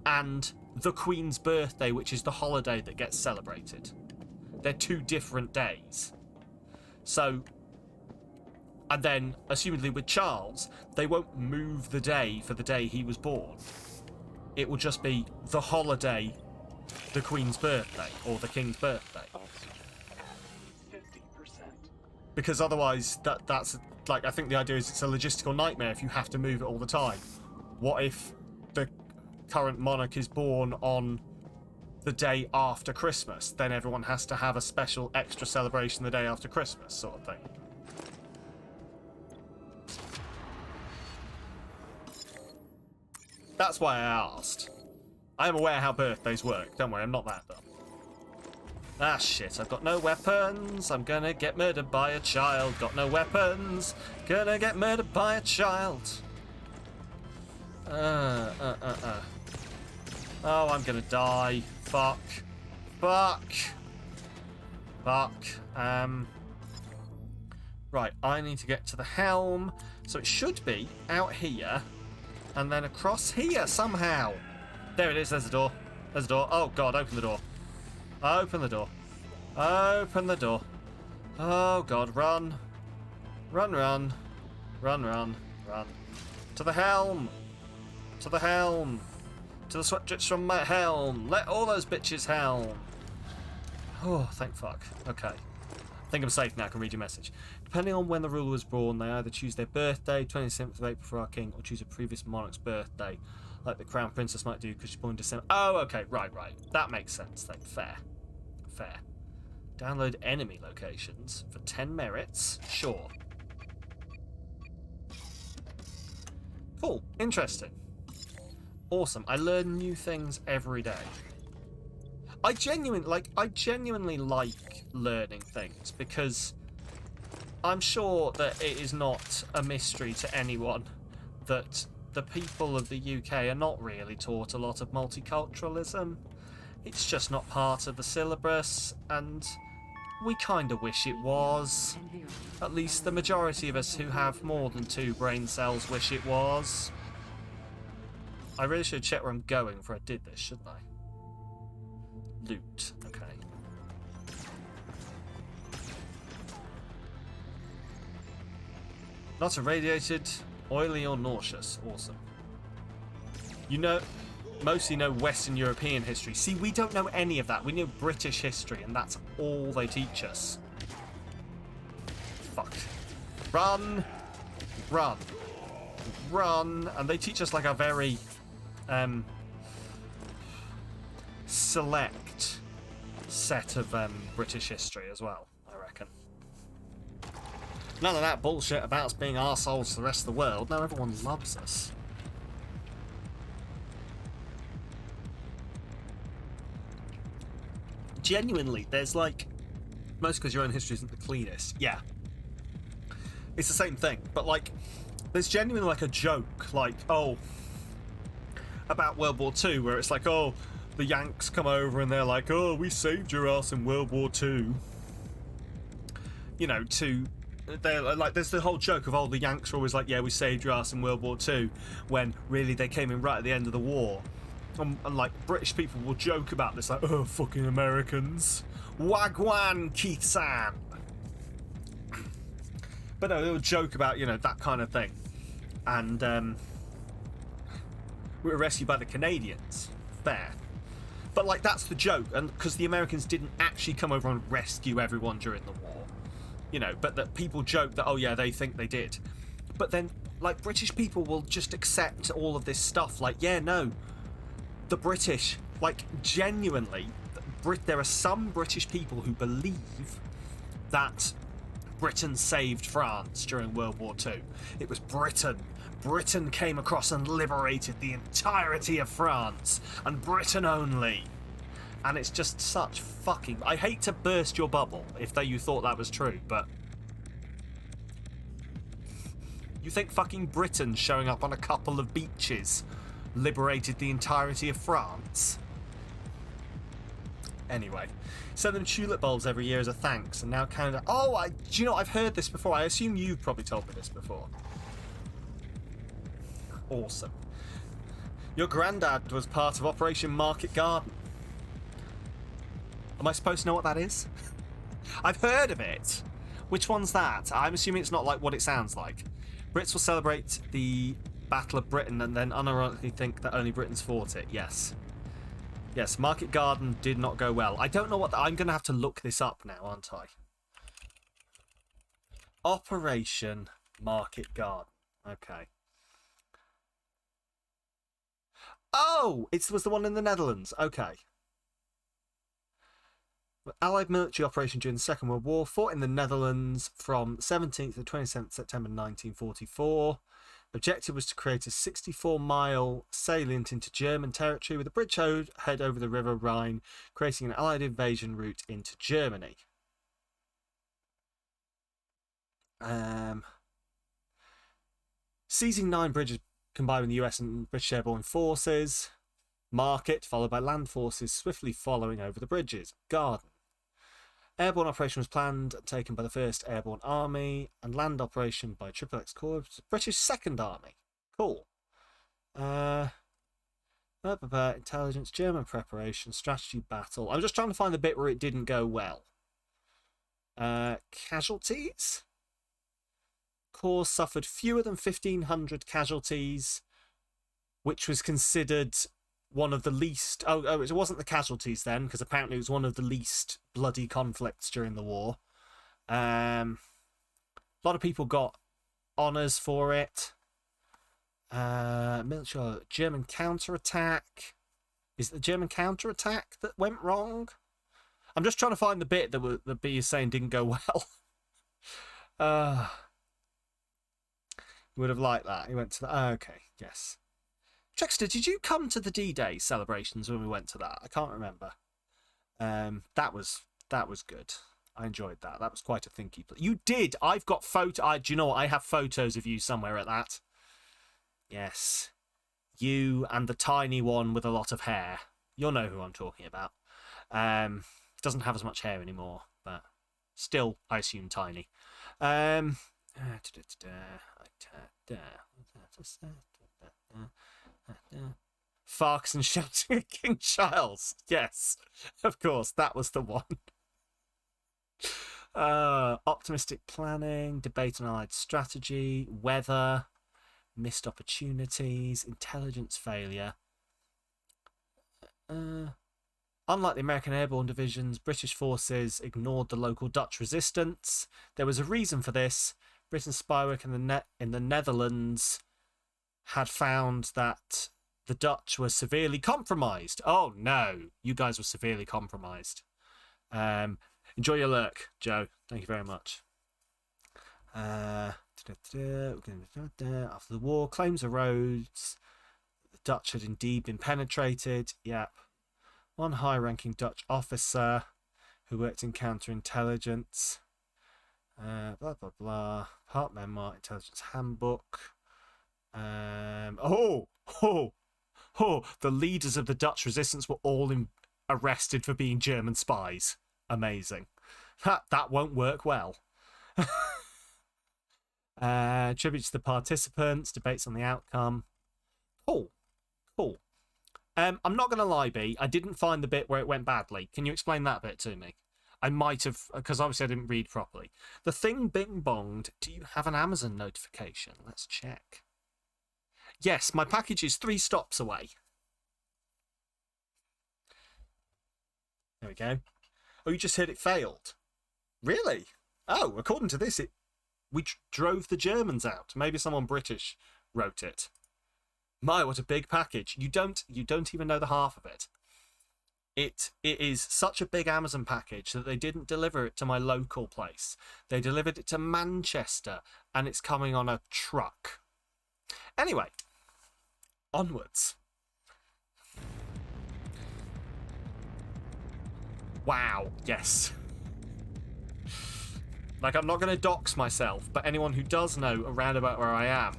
and the Queen's birthday, which is the holiday that gets celebrated. They're 2 different days. So, and then, assumedly with Charles, they won't move the day for the day he was born. It will just be the holiday the Queen's birthday or the King's birthday. Oxygen. 50%. Because otherwise, that's like, I think the idea is it's a logistical nightmare if you have to move it all the time. What if the current monarch is born on the day after Christmas? Then everyone has to have a special extra celebration the day after Christmas, sort of thing. That's why I asked. I am aware how birthdays work. Don't worry, I'm not that dumb. Ah, shit, I've got no weapons. I'm gonna get murdered by a child. Got no weapons. Gonna get murdered by a child. Oh, I'm gonna die. Fuck. Fuck. Fuck. Right, I need to get to the helm. So it should be out here. And then across here somehow. There it is, there's the door. There's the door. Oh god, open the door. Open the door. Open the door. Oh god, run. Run, run. Run, run. Run. To the helm. To the helm. To the sweat drips from my helm. Let all those bitches helm. Oh, thank fuck. Okay. I think I'm safe now, I can read your message. Depending on when the ruler was born, they either choose their birthday, 27th of April for our king, or choose a previous monarch's birthday, like the crown princess might do because she's born in December. Oh, okay, right. That makes sense then. Fair. Download enemy locations for 10 merits. Sure. Cool. Interesting. Awesome. I learn new things every day. I genuinely like learning things because I'm sure that it is not a mystery to anyone that the people of the UK are not really taught a lot of multiculturalism. It's just not part of the syllabus, and we kind of wish it was. At least the majority of us who have more than 2 brain cells wish it was. I really should check where I'm going before I did this, shouldn't I? Loot. Okay. Not irradiated, oily or nauseous. Awesome. You know, mostly know Western European history. See, we don't know any of that. We know British history, and that's all they teach us. Fuck. Run! Run. Run! And they teach us like a very select set of British history as well, I reckon. None of that bullshit about us being arseholes to the rest of the world. No, everyone loves us. Genuinely, there's like... Most because your own history isn't the cleanest. Yeah. It's the same thing, but like... There's genuinely like a joke, like, oh... About World War II, where it's like, oh... The Yanks come over and they're like, oh, we saved your ass in World War II. You know, they're like, there's the whole joke of, oh, the Yanks are always like, yeah, we saved your ass in World War II, when really they came in right at the end of the war. And like, British people will joke about this, like, oh, fucking Americans. Wagwan, Keith-san. But no, they'll joke about, you know, that kind of thing. And we were rescued by the Canadians. Fair. But like, that's the joke, and because the Americans didn't actually come over and rescue everyone during the war. You know, but that people joke that, oh yeah, they think they did. But then, like, British people will just accept all of this stuff, like, yeah, no. The British, like, genuinely, there are some British people who believe that Britain saved France during World War II. It was Britain. Britain came across and liberated the entirety of France, and Britain only. And it's just such fucking... I hate to burst your bubble if you thought that was true, but... You think fucking Britain showing up on a couple of beaches liberated the entirety of France? Anyway, send them tulip bulbs every year as a thanks, and now Canada... Oh, do you know, I've heard this before. I assume you've probably told me this before. Awesome. Your granddad was part of Operation Market Garden. Am I supposed to know what that is? I've heard of it. Which one's that? I'm assuming it's not like what it sounds like. Brits will celebrate the Battle of Britain and then unironically think that only Britain's fought it. Yes. Yes, Market Garden did not go well. I don't know what... I'm going to have to look this up now, aren't I? Operation Market Garden. Okay. Oh! It was the one in the Netherlands. Okay. Allied military operation during the Second World War, fought in the Netherlands from 17th to 27th September 1944. Objective was to create a 64-mile salient into German territory with a bridgehead over the River Rhine, creating an Allied invasion route into Germany. Seizing 9 bridges combined with the US and British airborne forces. Market, followed by land forces swiftly following over the bridges. Garden. Airborne operation was planned and taken by the 1st Airborne Army, and land operation by XXX Corps, British 2nd Army. Cool. Intelligence, German preparation, strategy, battle. I'm just trying to find the bit where it didn't go well. Casualties? Corps suffered fewer than 1,500 casualties, which was considered one of the least... Oh, it wasn't the casualties then, because apparently it was one of the least bloody conflicts during the war. A lot of people got honours for it. Military German counterattack. Is it the German counterattack that went wrong? I'm just trying to find the bit that B is saying didn't go well. Would have liked that. He went to the... okay, yes. Trickster, did you come to the D-Day celebrations when we went to that? I can't remember. That was good. I enjoyed that. That was quite a thinky. You did. I've got photo. Do you know what? I have photos of you somewhere at that. Yes, you and the tiny one with a lot of hair. You'll know who I'm talking about. Doesn't have as much hair anymore, but still, I assume tiny. Farks and shouting at King Charles. Yes, of course, that was the one. Optimistic planning, debate on allied strategy, weather, missed opportunities, intelligence failure. Unlike the American airborne divisions, British forces ignored the local Dutch resistance. There was a reason for this. Britain's spy work in the Netherlands had found that the Dutch were severely compromised. Oh no, you guys were severely compromised. Enjoy your lurk, Joe. Thank you very much. After the war, claims arose. The Dutch had indeed been penetrated. Yep. One high-ranking Dutch officer who worked in counterintelligence. Blah, blah, blah. Part memoir, intelligence handbook. The leaders of the Dutch resistance were all arrested for being German spies. Amazing. That won't work well. Tributes to the participants, debates on the outcome. Cool. I'm not going to lie, B. I didn't find the bit where it went badly. Can you explain that bit to me? I might have, because obviously I didn't read properly. The thing bing-bonged. Do you have an Amazon notification? Let's check. Yes, my package is 3 stops away. There we go. Oh, you just heard it failed. Really? Oh, according to this, we drove the Germans out. Maybe someone British wrote it. My, what a big package. You don't even know the half of it. It is such a big Amazon package that they didn't deliver it to my local place. They delivered it to Manchester, and it's coming on a truck. Anyway, onwards. Wow, yes. Like, I'm not going to dox myself, but anyone who does know around about where I am,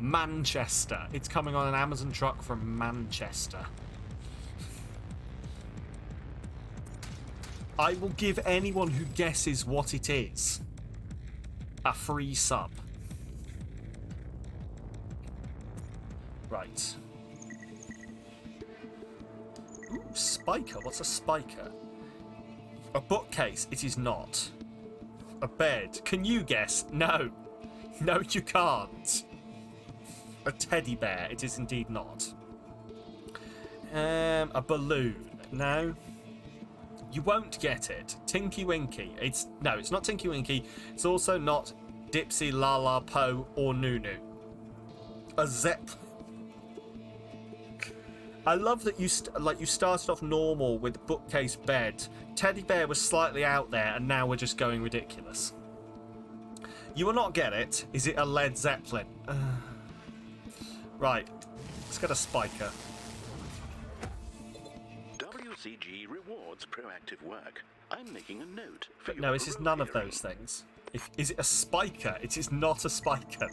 Manchester. It's coming on an Amazon truck from Manchester. I will give anyone who guesses what it is a free sub. Right. Ooh, spiker. What's a spiker? A bookcase. It is not. A bed. Can you guess? No. No, you can't. A teddy bear. It is indeed not. A balloon. No. You won't get it. Tinky Winky. It's not Tinky Winky. It's also not Dipsy, Lala, Po, or Nunu. A Zeppelin. I love that you started off normal with bookcase bed. Teddy bear was slightly out there, and now we're just going ridiculous. You will not get it. Is it a Led Zeppelin? Right. Let's get a spiker. WCG rewards proactive work. I'm making a note for No, this is none of those things. Is it a spiker? It is not a spiker,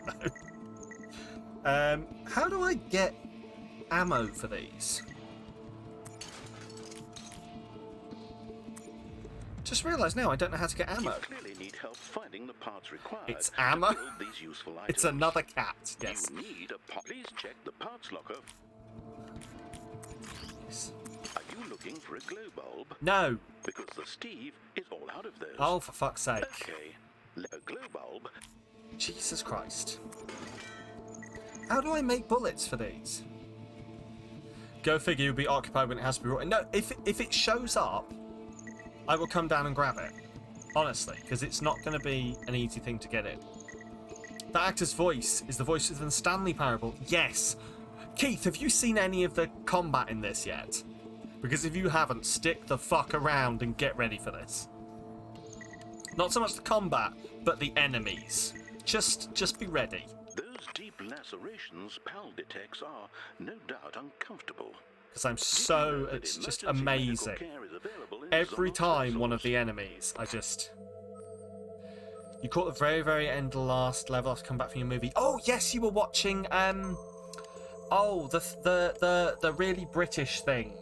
no. How do I get ammo for these? Just realised now I don't know how to get ammo. You clearly need help finding the parts required. It's ammo? to build these useful items. It's another cat, yes. You need a part. Please check the parts locker. Yes. Are you looking for a glow bulb? No. Because the Steve is all out of those. Oh, for fuck's sake. Okay. A glow bulb. Jesus Christ. How do I make bullets for these? Go figure, you'll be occupied when it has to be brought in. No, if it shows up, I will come down and grab it. Honestly, because it's not going to be an easy thing to get in. The actor's voice is the voice of the Stanley Parable. Yes. Keith, have you seen any of the combat in this yet? Because if you haven't, stick the fuck around and get ready for this. Not so much the combat, but the enemies. Just be ready. Those deep lacerations Pal detects are, no doubt, uncomfortable. Because it's just amazing. Every time one of the enemies, You caught the very, very end of the last level after come back from your movie. Oh yes, you were watching the really British thing.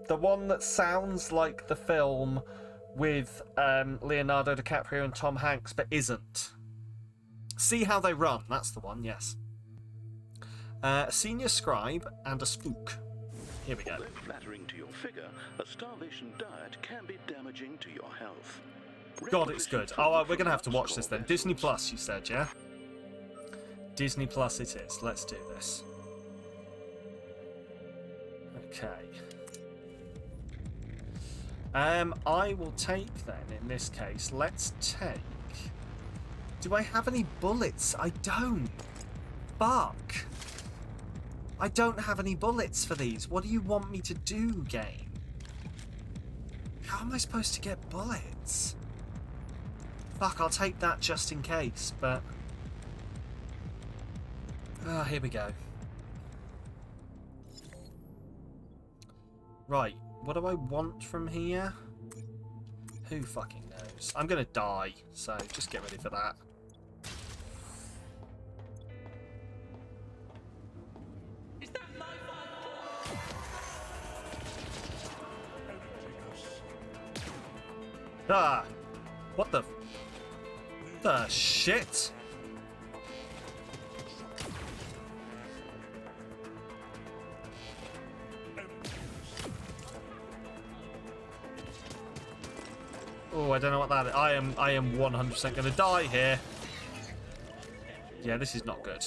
The one that sounds like the film with Leonardo DiCaprio and Tom Hanks, but isn't. See How They Run. That's the one. Yes. A senior scribe and a spook. Here we go. Although flattering to your figure, a starvation diet can be damaging to your health. God, it's good. Oh, we're gonna have to watch this then. Disney Plus, you said, yeah? Disney Plus it is. Let's do this. Okay. I will take then, in this case, let's take... Do I have any bullets? I don't. Fuck. I don't have any bullets for these. What do you want me to do, game? How am I supposed to get bullets? Fuck, I'll take that just in case, but... Ah, here we go. Right, what do I want from here? Who fucking knows? I'm gonna die, so just get ready for that. Is that my fault? Ah! What the... The shit? Oh, I don't know what that is. I am 100% going to die here. Yeah, this is not good.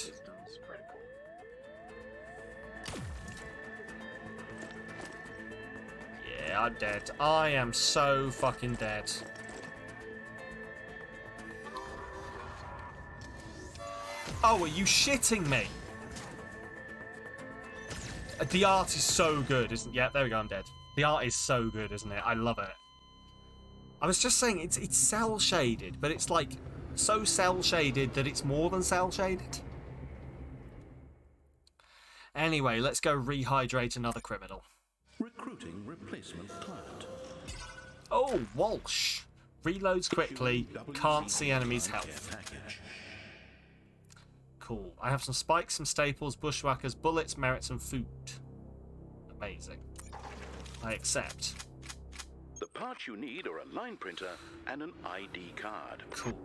Yeah, I'm dead. I am so fucking dead. Oh, are you shitting me? The art is so good, isn't it? Yeah, there we go, I'm dead. The art is so good, isn't it? I love it. I was just saying, it's cel-shaded, but it's like so cel-shaded that it's more than cel-shaded. Anyway, let's go rehydrate another criminal. Recruiting replacement client. Oh, Walsh. Reloads quickly, can't see enemies' health. Cool. I have some spikes, some staples, bushwhackers, bullets, merits, and food. Amazing. I accept. The parts you need are a line printer and an ID card. Cool.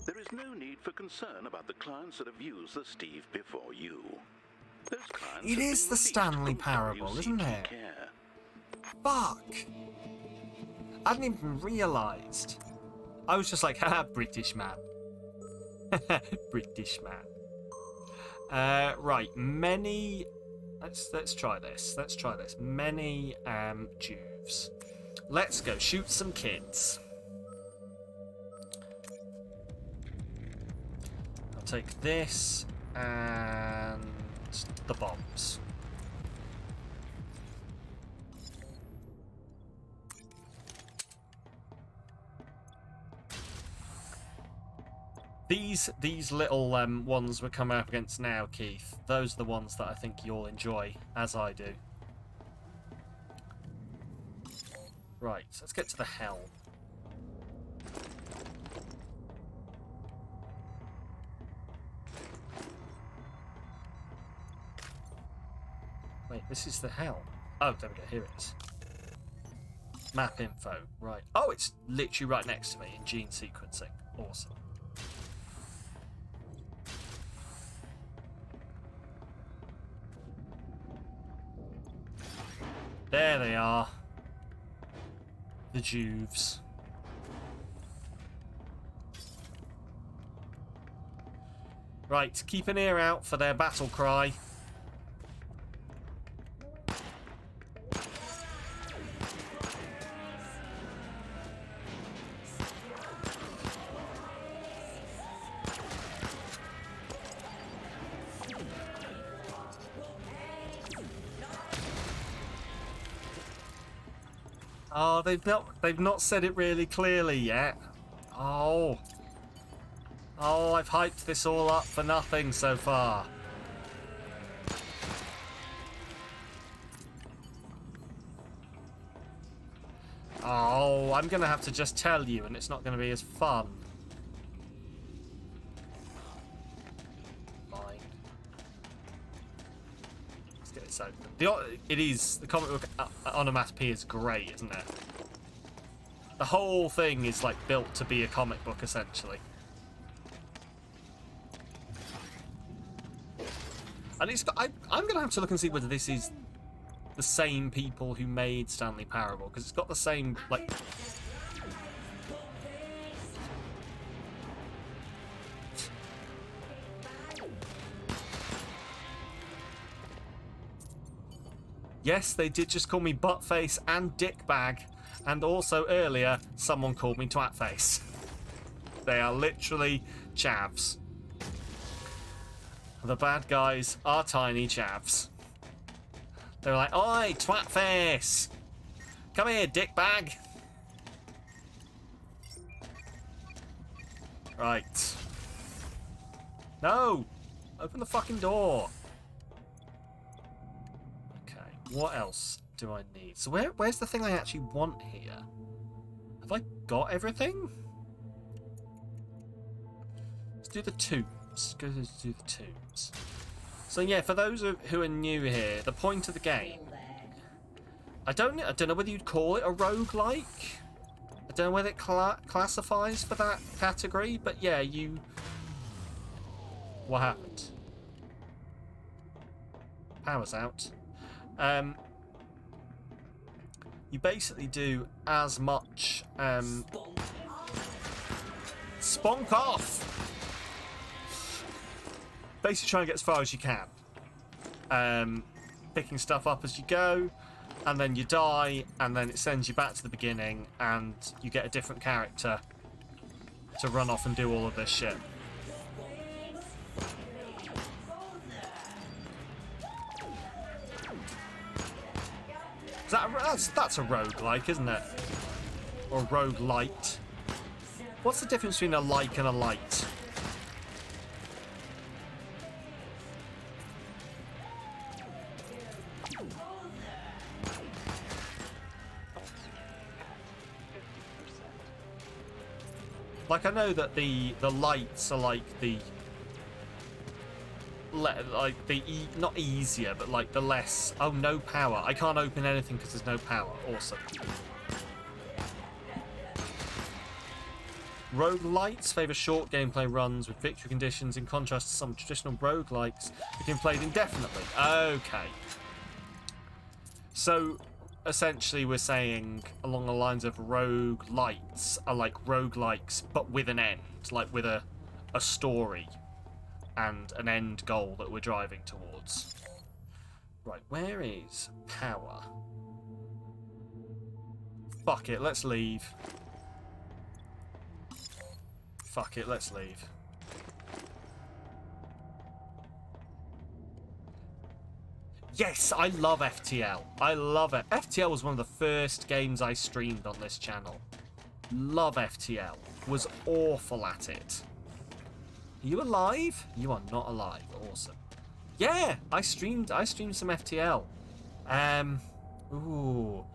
There is no need for concern about the clients that have used the Steve before you. Those clients It is the Stanley Parable, isn't it? Care. Fuck! I hadn't even realised. I was just like, haha, British man. British man. Right, many. Let's try this. Let's try this. Many Juves. Let's go shoot some kids. I'll take this and the bombs. These little ones we're coming up against now, Keith, those are the ones that I think you'll enjoy, as I do. Right, so let's get to the helm. Wait, this is the helm. Oh, there we go, here it is. Map info, right. Oh, it's literally right next to me in gene sequencing. Awesome. There they are. The Juves. Right, keep an ear out for their battle cry. Oh, they've not said it really clearly yet. Oh. Oh, I've hyped this all up for nothing so far. Oh, I'm gonna have to just tell you, and it's not gonna be as fun. Fine. Let's get this open. The comic book onomatopoeia is great, isn't it? The whole thing is like built to be a comic book, essentially. And I'm gonna have to look and see whether this is the same people who made Stanley Parable, because it's got the same like. Yes, they did just call me buttface and dickbag, and also earlier someone called me twatface. They are literally chavs. The bad guys are tiny chavs. They're like, "Oi, twatface! Come here, dickbag!" Right. No! Open the fucking door! What else do I need? So where's the thing I actually want here? Have I got everything? Let's do the tombs. Go do the tombs. So yeah, for those who are new here, the point of the game, I don't know whether you'd call it a roguelike. I don't know whether it classifies for that category, but yeah, what happened? Power's out. You basically do as much spunk off. Basically trying to get as far as you can. Picking stuff up as you go, and then you die, and then it sends you back to the beginning, and you get a different character to run off and do all of this shit. That's a roguelike, isn't it? Or a roguelite. What's the difference between a like and a light? Like, I know that the lights are like the not easier, but like the less. Oh, no power. I can't open anything because there's no power. Awesome. Roguelites favour short gameplay runs with victory conditions, in contrast to some traditional roguelikes which can be played indefinitely. Okay. So essentially we're saying along the lines of roguelites are like roguelikes but with an end, like with a story. and an end goal that we're driving towards. Right, where is power? Fuck it, let's leave. Fuck it, let's leave. Yes, I love FTL. I love it. FTL was one of the first games I streamed on this channel. Love FTL. Was awful at it. Are you alive? You are not alive. Awesome. Yeah, I streamed some FTL. Ooh.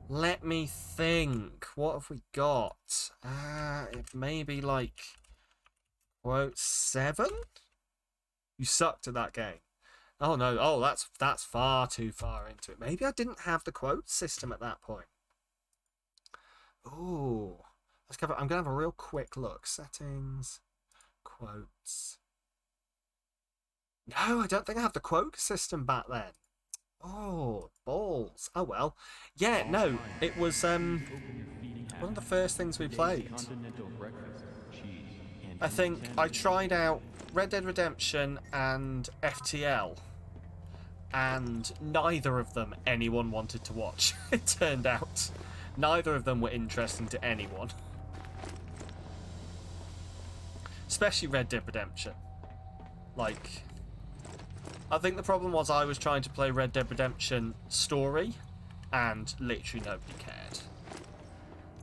Let me think. What have we got? It may be like quote 7? You sucked at that game. Oh no, oh that's far too far into it. Maybe I didn't have the quote system at that point. Ooh. I'm gonna have a real quick look. Settings, quotes. No, I don't think I have the quote system back then. Oh, balls. Oh well. Yeah, no, it was one of the first things we played. I think I tried out Red Dead Redemption and FTL, and neither of them anyone wanted to watch. It turned out neither of them were interesting to anyone, especially Red Dead Redemption. Like, I think the problem was I was trying to play Red Dead Redemption story, and literally nobody cared.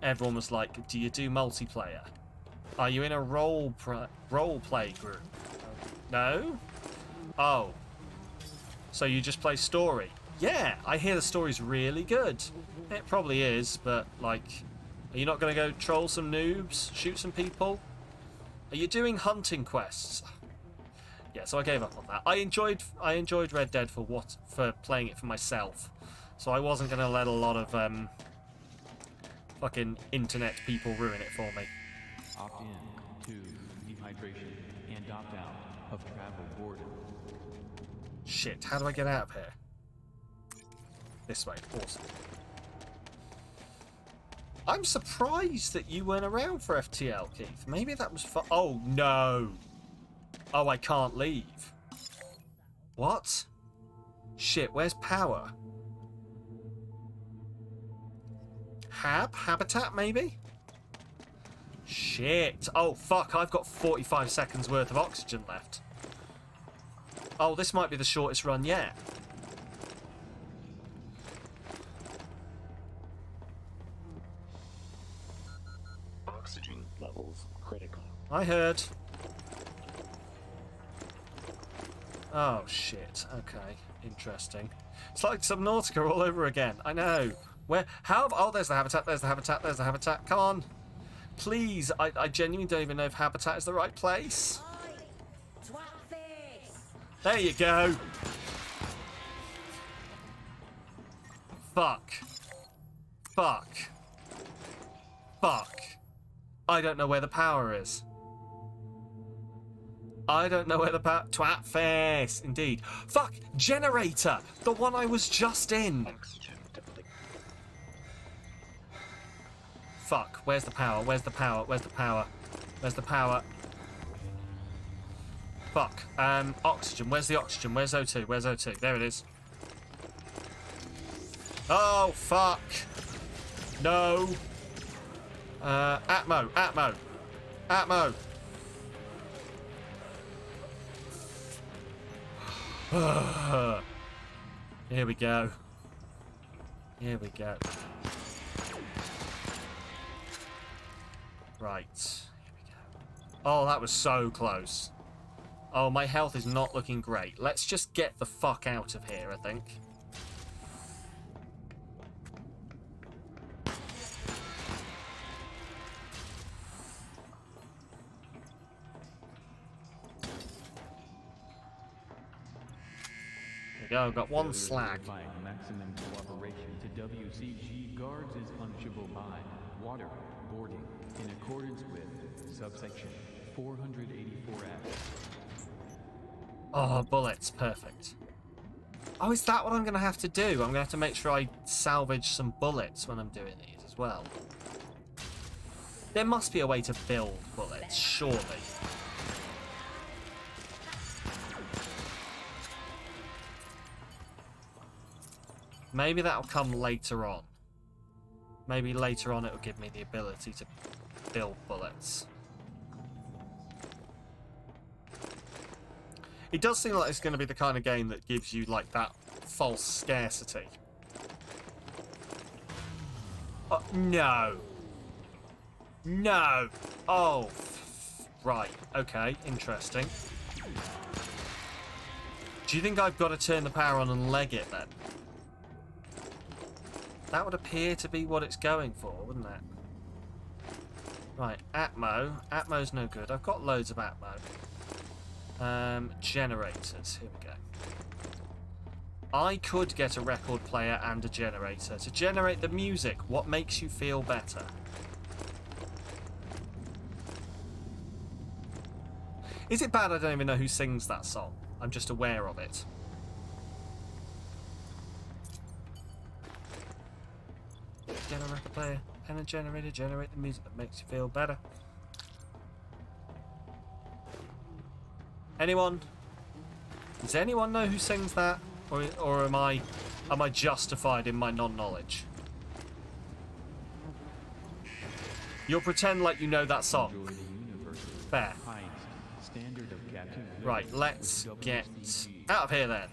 Everyone was like, do you do multiplayer? Are you in a role play group? No? Oh. So you just play story? Yeah, I hear the story's really good. It probably is, but, like, are you not going to go troll some noobs? Shoot some people? Are you doing hunting quests? Yeah, so I gave up on that. I enjoyed Red Dead for playing it for myself. So I wasn't going to let a lot of fucking internet people ruin it for me. Opt in to dehydration and opt out of travel boredom. Shit, how do I get out of here? This way, awesome. I'm surprised that you weren't around for FTL, Keith. Maybe that was for... Oh, no. Oh, I can't leave. What? Shit, where's power? Habitat, maybe? Shit. Oh, fuck, I've got 45 seconds worth of oxygen left. Oh, this might be the shortest run yet. Oxygen levels critical. I heard. Oh, shit. Okay. Interesting. It's like Subnautica all over again. I know. Where? How? Oh, there's the habitat. There's the habitat. There's the habitat. Come on. Please. I genuinely don't even know if habitat is the right place. There you go. Fuck. Fuck. Fuck. I don't know where the power is. I don't know where the power... Twat face. Indeed. Fuck. Generator. The one I was just in. Fuck. Where's the power? Where's the power? Where's the power? Where's the power? Fuck. Oxygen. Where's the oxygen? Where's O2? Where's O2? There it is. Oh, fuck. No. Atmo. Atmo. Atmo. Here we go. Here we go. Right. Here we go. Oh, that was so close. Oh, my health is not looking great. Let's just get the fuck out of here, I think. There we go, I've got one slag. Maximum cooperation to WCG guards is punishable by water boarding in accordance with subsection 484F. Oh, bullets. Perfect. Oh, is that what I'm going to have to do? I'm going to have to make sure I salvage some bullets when I'm doing these as well. There must be a way to build bullets, surely. Maybe that'll come later on. Maybe later on it'll give me the ability to build bullets. It does seem like it's going to be the kind of game that gives you, like, that false scarcity. No. No. Oh. Right. Okay. Interesting. Do you think I've got to turn the power on and leg it, then? That would appear to be what it's going for, wouldn't it? Right. Atmo. Atmo's no good. I've got loads of Atmo. Generators. Here we go. I could get a record player and a generator to generate the music. What makes you feel better? Is it bad I don't even know who sings that song? I'm just aware of it. Get a record player and a generator. Generate the music that makes you feel better. Anyone? Does anyone know who sings that? Or am I justified in my non-knowledge? You'll pretend like you know that song. Fair. Right, let's get out of here then.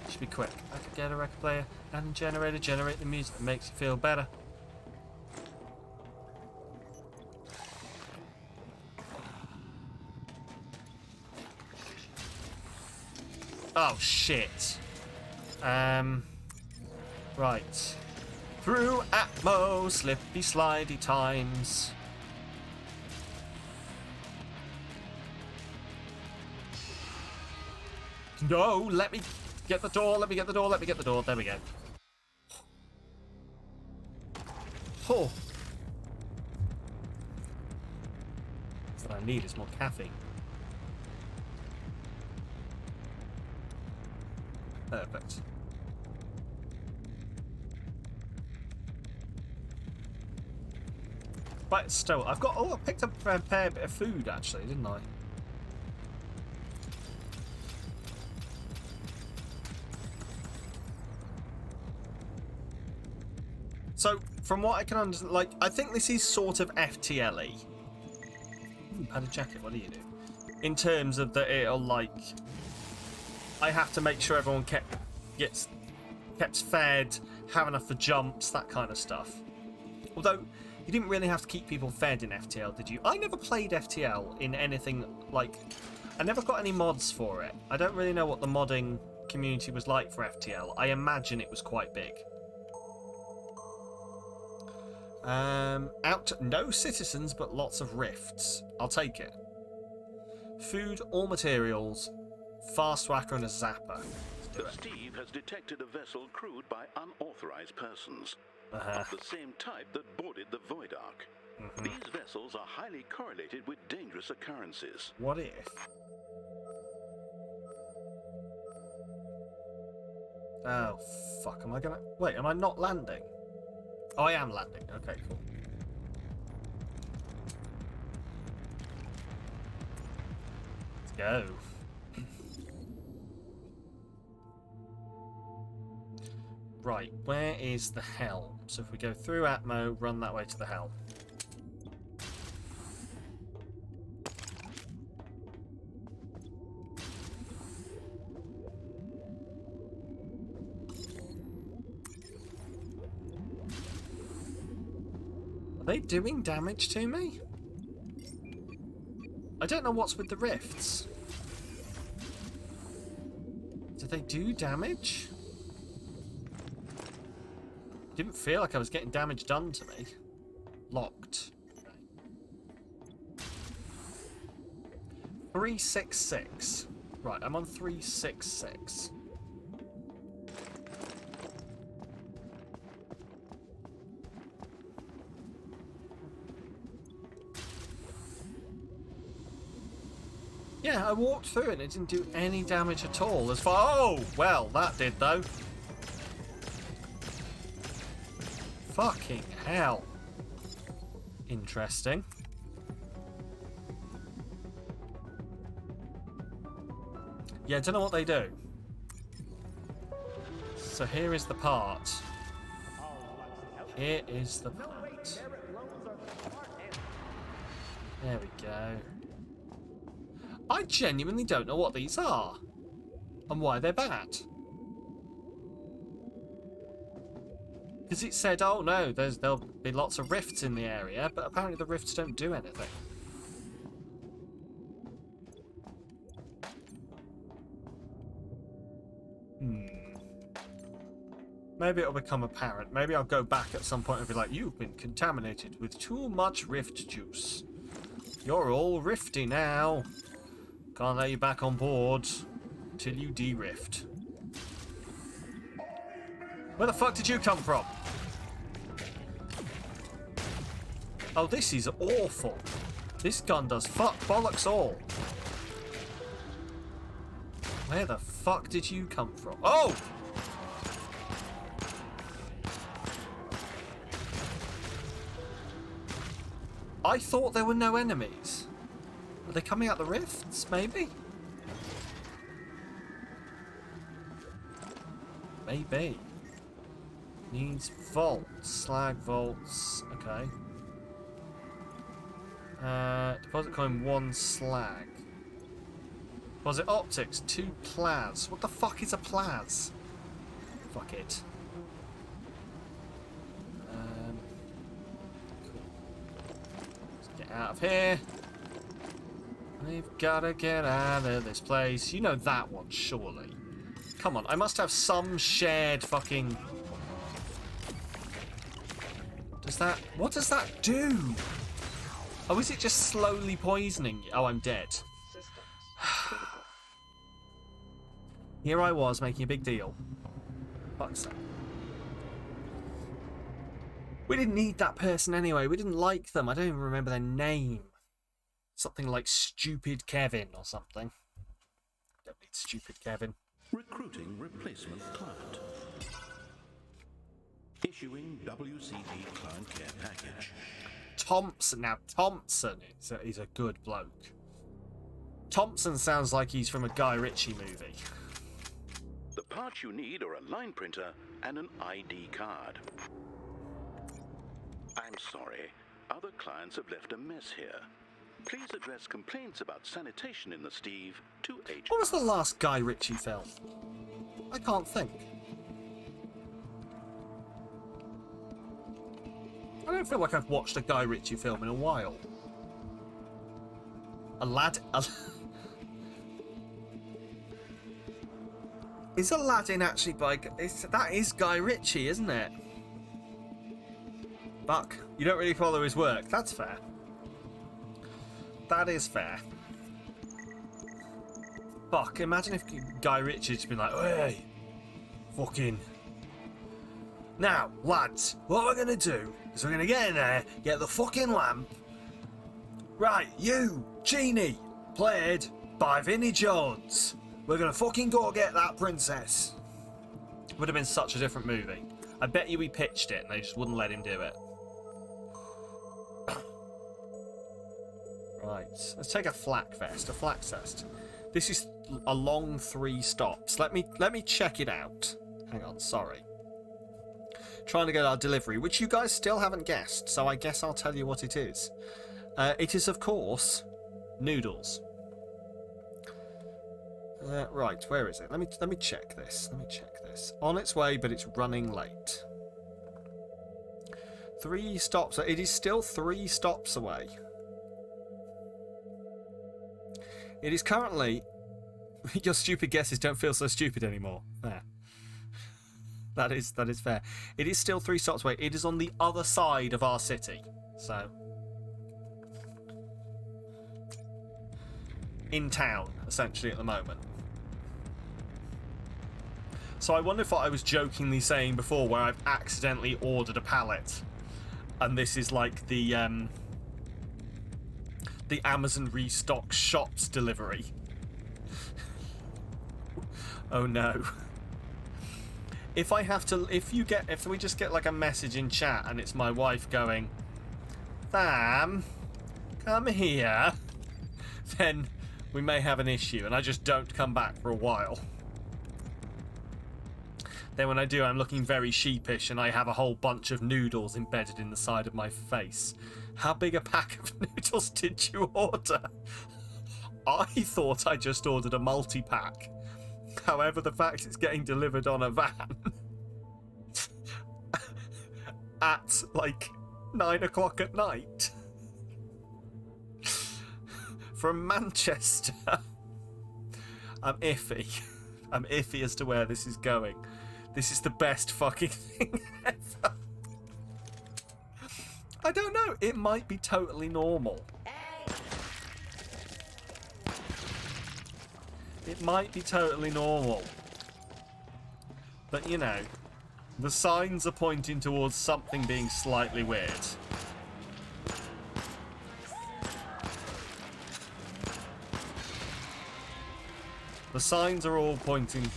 Should be quick. I could get a record player and a generator. Generate the music that makes you feel better. Oh, shit. Right. Through Atmo, slippy slidey times. No, let me get the door, let me get the door, let me get the door. There we go. Oh. What I need is more caffeine. Perfect. Right, still, I've got... Oh, I picked up a fair bit of food, actually, didn't I? So, from what I can understand, like, I think this is sort of FTL-y. Padded jacket, what do you do? In terms of that it'll, like... I have to make sure everyone gets kept fed, have enough for jumps, that kind of stuff. Although, you didn't really have to keep people fed in FTL, did you? I never played FTL in anything like... I never got any mods for it. I don't really know what the modding community was like for FTL. I imagine it was quite big. No citizens, but lots of rifts. I'll take it. Food, all materials, fast whacker and a zapper. Steve has detected a vessel crewed by unauthorized persons. Of the same type that boarded the Void Ark. These vessels are highly correlated with dangerous occurrences. What if? Oh, fuck. Am I gonna... Wait, am I not landing? Oh, I am landing. Okay, cool. Let's go. Right, where is the helm? So if we go through Atmo, run that way to the helm. Are they doing damage to me? I don't know what's with the rifts. Do they do damage? Didn't feel like I was getting damage done to me. Locked. 366. Right, I'm on 366. Yeah, I walked through it and it didn't do any damage at all. As far... Oh! Well, that did, though. Fucking hell. Interesting. Yeah, I don't know what they do. So here is the part. Here is the part. There we go. I genuinely don't know what these are. And why they're bad. Because it said, oh no, there'll be lots of rifts in the area, but apparently the rifts don't do anything. Maybe it'll become apparent. Maybe I'll go back at some point and be like, you've been contaminated with too much rift juice. You're all rifty now. Can't let you back on board until you de-rift. Where the fuck did you come from? Oh, this is awful. This gun does fuck bollocks all. Where the fuck did you come from? Oh! I thought there were no enemies. Are they coming out the rifts, maybe? Maybe. Needs vaults. Slag vaults. Okay. Deposit coin 1 slag. Deposit optics 2 plaz. What the fuck is a plaz? Fuck it. Out of here. We've got to get out of this place. You know that one, surely. Come on, I must have some shared fucking... Does that... What does that do? Oh, is it just slowly poisoning you? Oh, I'm dead. Here I was making a big deal. Fuck's sake. We didn't need that person anyway. We didn't like them. I don't even remember their name. Something like Stupid Kevin or something. Don't need Stupid Kevin. Recruiting replacement client. Issuing WCG client care package. Thompson. Now, Thompson is a good bloke. Thompson sounds like he's from a Guy Ritchie movie. The parts you need are a line printer and an ID card. I'm sorry, other clients have left a mess here. Please address complaints about sanitation in the Steve to HR. What was the last Guy Ritchie film? I can't think. I don't feel like I've watched a Guy Ritchie film in a while. Is Aladdin actually by... that is Guy Ritchie, isn't it? Fuck. You don't really follow his work. That's fair. That is fair. Fuck. Imagine if Guy Ritchie had been like, hey, fucking... Now, lads, what we're going to do is we're going to get in there, get the fucking lamp. Right, you, Genie, played by Vinnie Jones. We're going to fucking go get that princess. Would have been such a different movie. I bet you he pitched it and they just wouldn't let him do it. Right, let's take a flak vest. A flak vest. This is a long 3 stops. Let me check it out. Hang on, sorry. Trying to get our delivery, which you guys still haven't guessed, so I guess I'll tell you what it is. It is, of course, noodles. Right, where is it? Let me check this. Let me check this. On its way, but it's running late. 3 stops. It is still 3 stops away. It is currently... Your stupid guesses don't feel so stupid anymore. There. That is fair. It is still 3 stops away. It is on the other side of our city. So... in town, essentially, at the moment. So I wonder if what I was jokingly saying before, where I've accidentally ordered a pallet, and this is like the Amazon restock shops delivery. Oh no. If we just get like a message in chat and it's my wife going, Sam, come here, then we may have an issue and I just don't come back for a while. Then when I do, I'm looking very sheepish and I have a whole bunch of noodles embedded in the side of my face. How big a pack of noodles did you order? I thought I just ordered a multi-pack. However, the fact it's getting delivered on a van at like 9 o'clock at night from Manchester. I'm iffy. I'm iffy as to where this is going. This is the best fucking thing ever. I don't know. It might be totally normal. It might be totally normal. But, you know, the signs are pointing towards something being slightly weird. The signs are all pointing...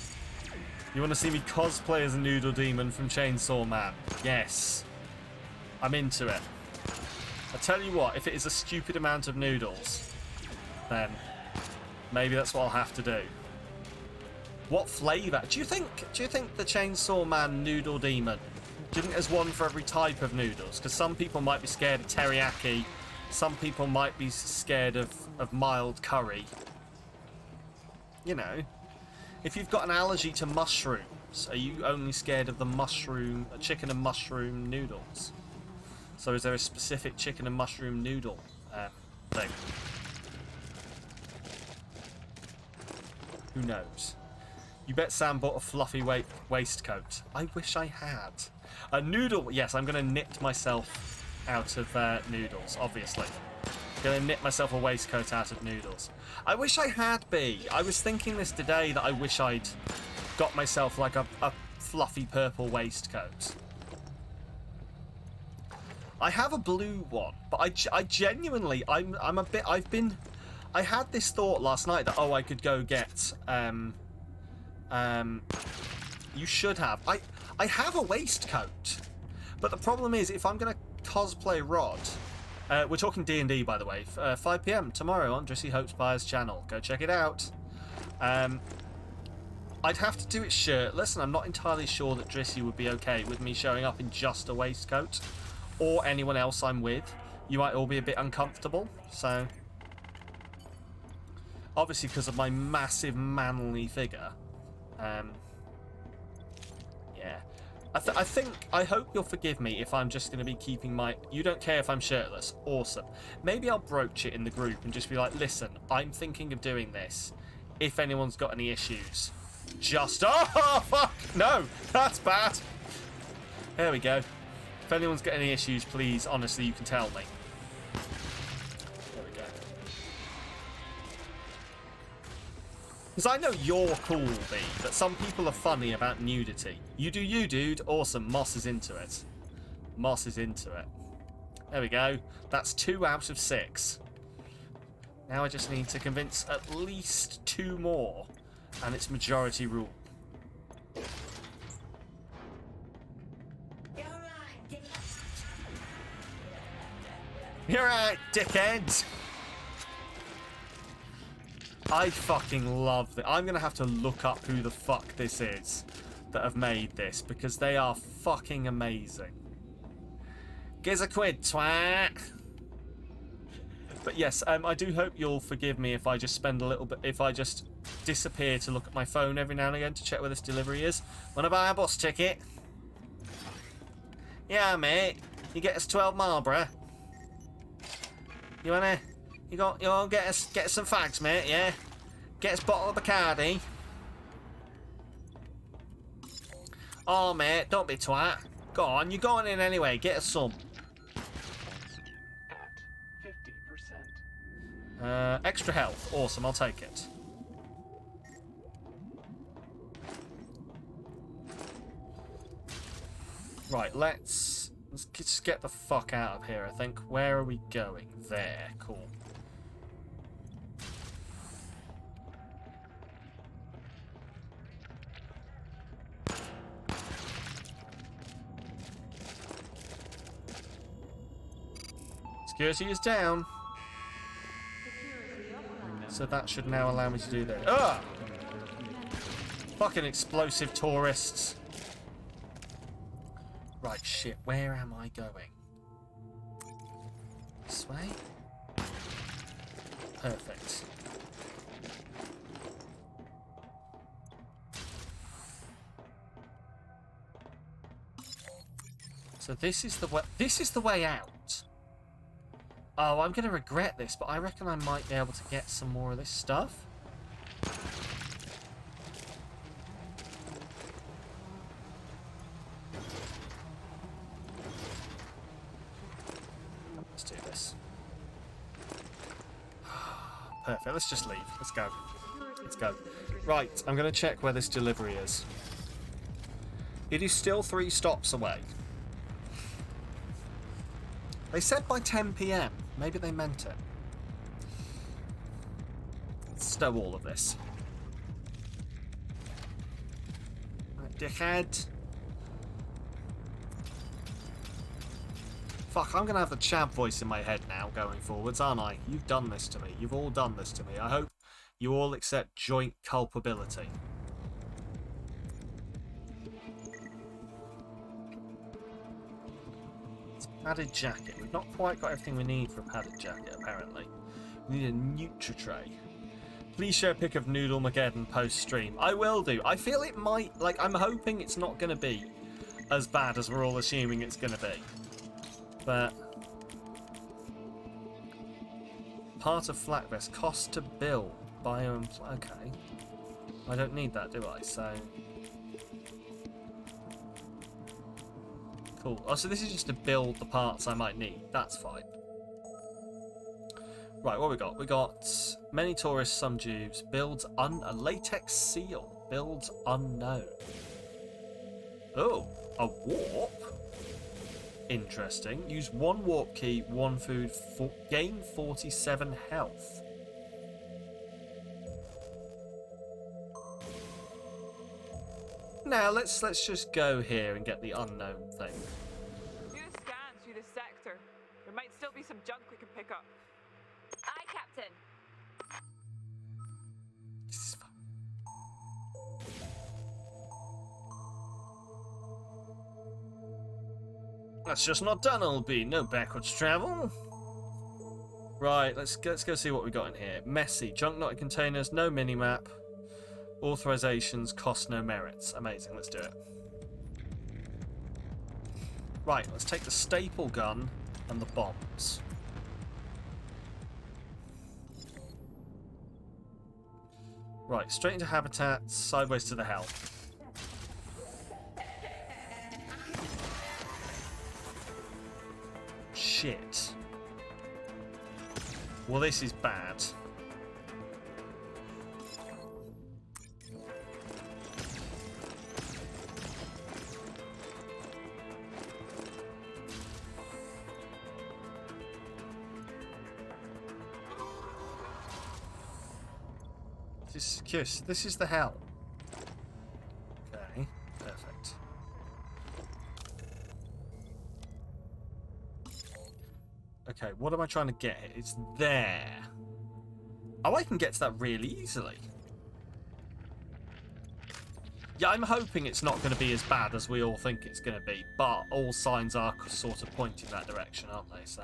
You want to see me cosplay as a Noodle Demon from Chainsaw Man? Yes. I'm into it. I tell you what, if it is a stupid amount of noodles, then maybe that's what I'll have to do. What flavour? Do you think the Chainsaw Man Noodle Demon, do you think there's one for every type of noodles? Because some people might be scared of teriyaki, some people might be scared of mild curry. You know, if you've got an allergy to mushrooms, are you only scared of the chicken and mushroom noodles? So is there a specific chicken and mushroom noodle thing? Who knows? You bet Sam bought a fluffy waistcoat. I wish I had. A noodle... Yes, I'm going to knit myself out of noodles, obviously. Going to knit myself a waistcoat out of noodles. I wish I had, B. I was thinking this today that I wish I'd got myself like a fluffy purple waistcoat. I have a blue one, but I genuinely... I'm a bit... I had this thought last night that, oh, I could go get... you should have. I have a waistcoat. But the problem is, if I'm going to cosplay Rod... we're talking D&D, by the way. 5 PM tomorrow on Drissy Hope Spire's channel. Go check it out. I'd have to do it shirtless, and I'm not entirely sure that Drissy would be okay with me showing up in just a waistcoat. Or anyone else I'm with. You might all be a bit uncomfortable, so... Obviously, because of my massive manly figure. Yeah. I hope you'll forgive me if I'm just going to be keeping my... You don't care if I'm shirtless. Awesome. Maybe I'll broach it in the group and just be like, listen, I'm thinking of doing this. If anyone's got any issues. Just... Oh, fuck! No! That's bad! There we go. If anyone's got any issues, please, honestly, you can tell me. There we go. Because I know you're cool, B, but some people are funny about nudity. You do you, dude. Awesome. Moss is into it. Moss is into it. There we go. That's 2 out of 6. Now I just need to convince at least 2 more. And it's majority rule. You're right, dickheads! I fucking love this. I'm going to have to look up who the fuck this is that have made this, because they are fucking amazing. Gives a quid, twat! But yes, I do hope you'll forgive me if I just spend a little bit... If I just disappear to look at my phone every now and again to check where this delivery is. Wanna buy a bus ticket? Yeah, mate. You get us 12 Marlborough. You wanna get us some fags, mate, yeah? Get us a bottle of Bacardi. Oh, mate, don't be twat. Go on, you're going in anyway. Get us some. At 50%. Extra health. Awesome, I'll take it. Right, let's just get the fuck out of here, I think. Where are we going? There, cool. Security is down. So that should now allow me to do that. Ah! Fucking explosive tourists. Right, shit. Where am I going? This way? Perfect. So this is the way. This is the way out. Oh, I'm gonna regret this, but I reckon I might be able to get some more of this stuff. Let's do this. Perfect. Let's just leave. Let's go. Let's go. Right, I'm gonna check where this delivery is. It is still 3 stops away. They said by 10 PM. Maybe they meant it. Let's stow all of this. Right, dickhead. Fuck, I'm gonna have the champ voice in my head now going forwards, aren't I? You've done this to me. You've all done this to me. I hope you all accept joint culpability. Padded jacket. We've not quite got everything we need for a padded jacket, apparently. We need a Nutri-Tray. Please share a pic of Noodle Mageddon post-stream. I will do. I feel it might... Like, I'm hoping it's not going to be as bad as we're all assuming it's going to be. But... Part of flat vest. Cost to build. Bio... Okay. I don't need that, do I? So... Cool. Oh, so this is just to build the parts I might need. That's fine. Right, what we got? We got many tourists, some Jews. Builds a latex seal. Builds unknown. Oh, a warp. Interesting. Use 1 warp key, 1 food, gain 47 health. Now let's just go here and get the unknown thing. Do a scan through the sector. There might still be some junk we can pick up. Aye, Captain. That's just not done, LB. No backwards travel. Right, let's go see what we got in here. Messy. Junk not in containers. No minimap. Authorizations. Cost no merits. Amazing. Let's do it. Right, let's take the staple gun and the bombs. Right, straight into habitat, sideways to the hell. Shit. Well, this is bad. This is the hell. Okay, perfect. Okay, what am I trying to get here? It's there. Oh, I can get to that really easily. Yeah, I'm hoping it's not going to be as bad as we all think it's going to be, but all signs are sort of pointing that direction, aren't they? So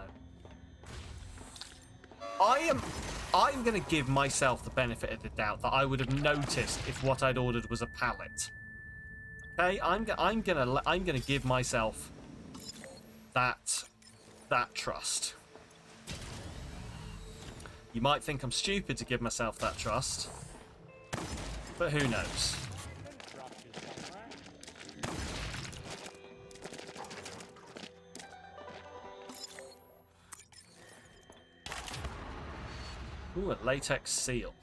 I'm going to give myself the benefit of the doubt that I would have noticed if what I'd ordered was a pallet. Okay, I'm gonna give myself that trust. You might think I'm stupid to give myself that trust, but who knows? Ooh, a latex seal.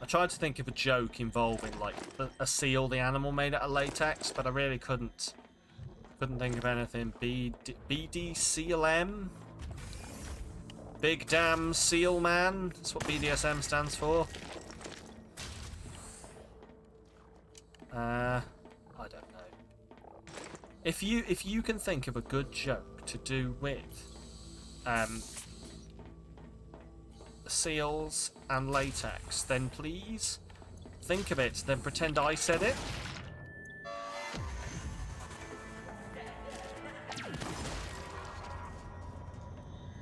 I tried to think of a joke involving, like, a seal, the animal made out of latex, but I really couldn't think of anything. BDCLM? Big Damn Seal Man? That's what BDSM stands for. I don't know. If you can think of a good joke to do with a seals and latex, then please think of it, then pretend I said it.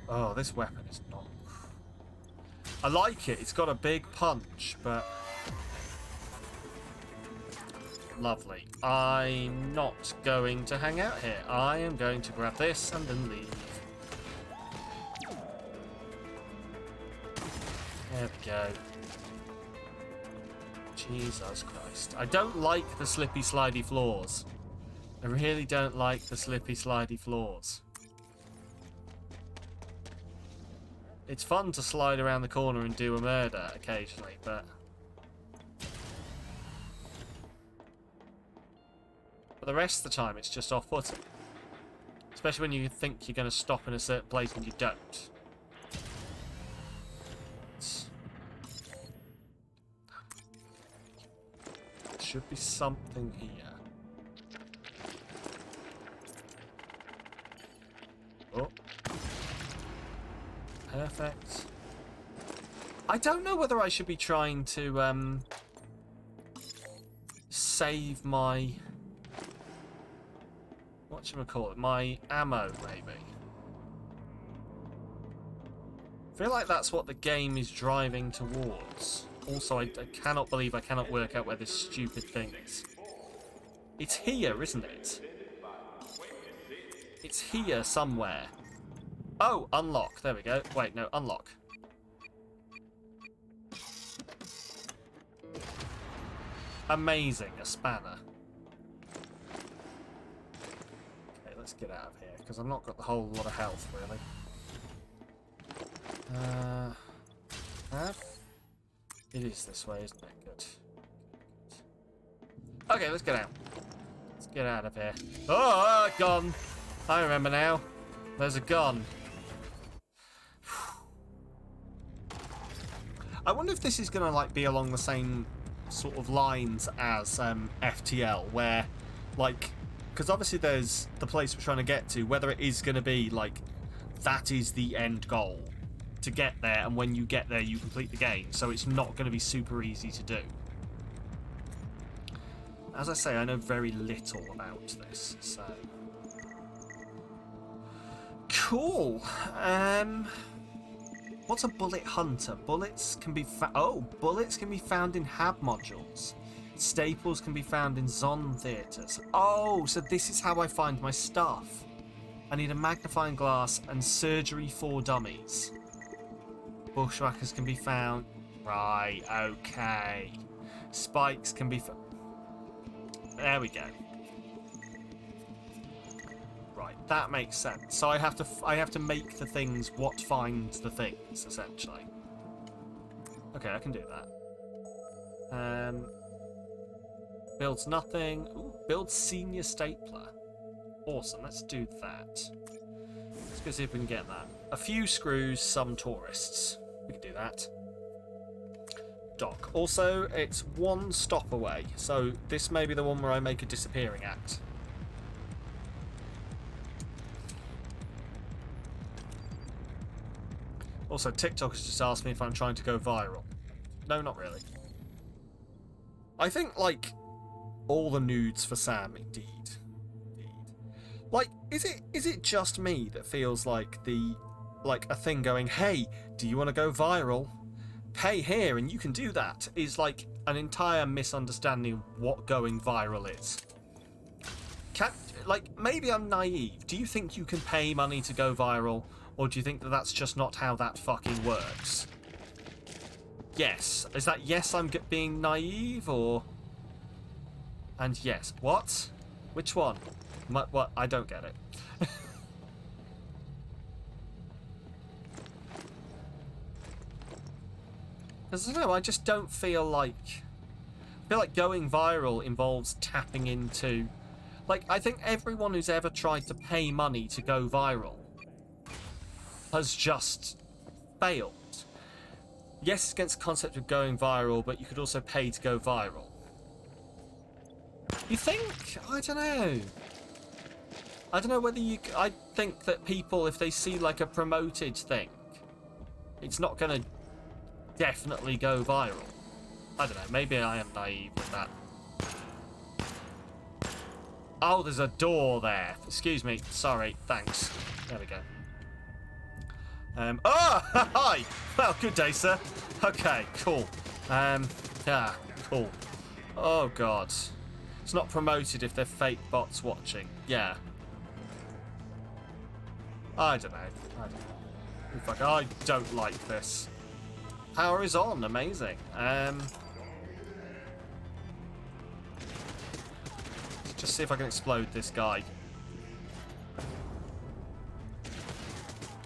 Oh, this weapon is not... I like it. It's got a big punch, but... Lovely. I'm not going to hang out here. I am going to grab this and then leave. There we go. Jesus Christ. I don't like the slippy slidey floors. I really don't like the slippy slidey floors. It's fun to slide around the corner and do a murder occasionally, but... But the rest of the time, it's just off-putting. Especially when you think you're going to stop in a certain place and you don't. There should be something here. Oh. Perfect. I don't know whether I should be trying to save my... whatchamacallit? My ammo, maybe. I feel like that's what the game is driving towards. Also, I cannot believe I cannot work out where this stupid thing is. It's here, isn't it? It's here somewhere. Oh, unlock. There we go. Wait, no, unlock. Amazing, a spanner. Okay, let's get out of here, because I've not got the whole lot of health, really. It is this way, isn't it? Good. Okay, let's get out. Let's get out of here. Oh, gun! I remember now. There's a gun. I wonder if this is going to like be along the same sort of lines as FTL, where like, because obviously there's the place we're trying to get to, whether it is going to be like that is the end goal to get there, and when you get there you complete the game, so it's not going to be super easy to do. As I say, I know very little about this, so cool. What's a bullet hunter? Bullets can be bullets can be found in hab modules. Staples can be found in Zon theaters. Oh, so this is how I find my stuff. I need a magnifying glass and surgery for dummies. Bushwhackers can be found. Right, okay. Spikes can be found. There we go. Right, that makes sense. So I have to make the things what finds the things, essentially. Okay, I can do that. Builds nothing. Ooh, builds senior stapler. Awesome, let's do that. Let's go see if we can get that. A few screws, some tourists. We can do that. Dock. Also, it's one stop away, so this may be the one where I make a disappearing act. Also, TikTok has just asked me if I'm trying to go viral. No, not really. I think, like, all the nudes for Sam, indeed. Like, is it just me that feels like a thing going, hey, do you want to go viral? Pay here and you can do that, is like an entire misunderstanding of what going viral is. Maybe I'm naive. Do you think you can pay money to go viral? Or do you think that that's just not how that fucking works? Yes. Is that yes, I'm being naive, or... And yes. What? Which one? What? I don't get it. I don't know, I just don't feel like... I feel like going viral involves tapping into... Like, I think everyone who's ever tried to pay money to go viral has just failed. Yes, it's against the concept of going viral, but you could also pay to go viral. You think? I don't know. I don't know whether you... I think that people, if they see, like, a promoted thing, it's not going to definitely go viral. I don't know, maybe I am naive with that. Oh, there's a door there. Excuse me. Sorry. Thanks. There we go. Oh, hi! Well, good day, sir. Okay, cool. Yeah, cool. Oh, God. It's not promoted if they're fake bots watching. Yeah. I don't know. In fact, I don't like this. Power is on. Amazing. Just see if I can explode this guy.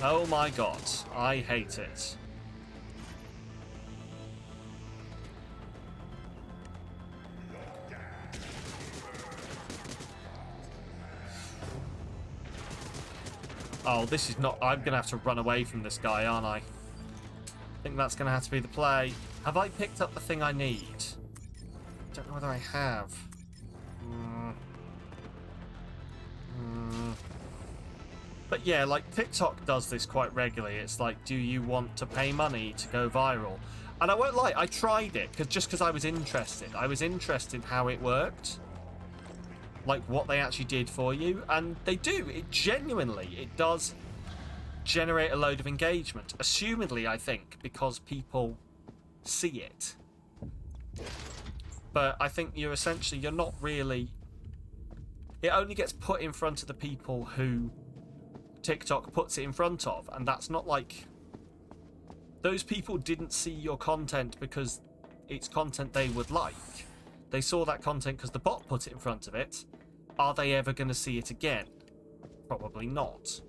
Oh my god, I hate it. Oh, this is not... I'm going to have to run away from this guy, aren't I? I think that's going to have to be the play. Have I picked up the thing I need? Don't know whether I have. But yeah, like, TikTok does this quite regularly. It's like, do you want to pay money to go viral? And I won't lie, I tried it just because I was interested. I was interested in how it worked. Like, what they actually did for you. And they do. It genuinely, it does generate a load of engagement. Assumedly, I think, because people see it. But I think you're not really... It only gets put in front of the people who TikTok puts it in front of, and that's not like... Those people didn't see your content because it's content they would like. They saw that content because the bot put it in front of it. Are they ever going to see it again? Probably not.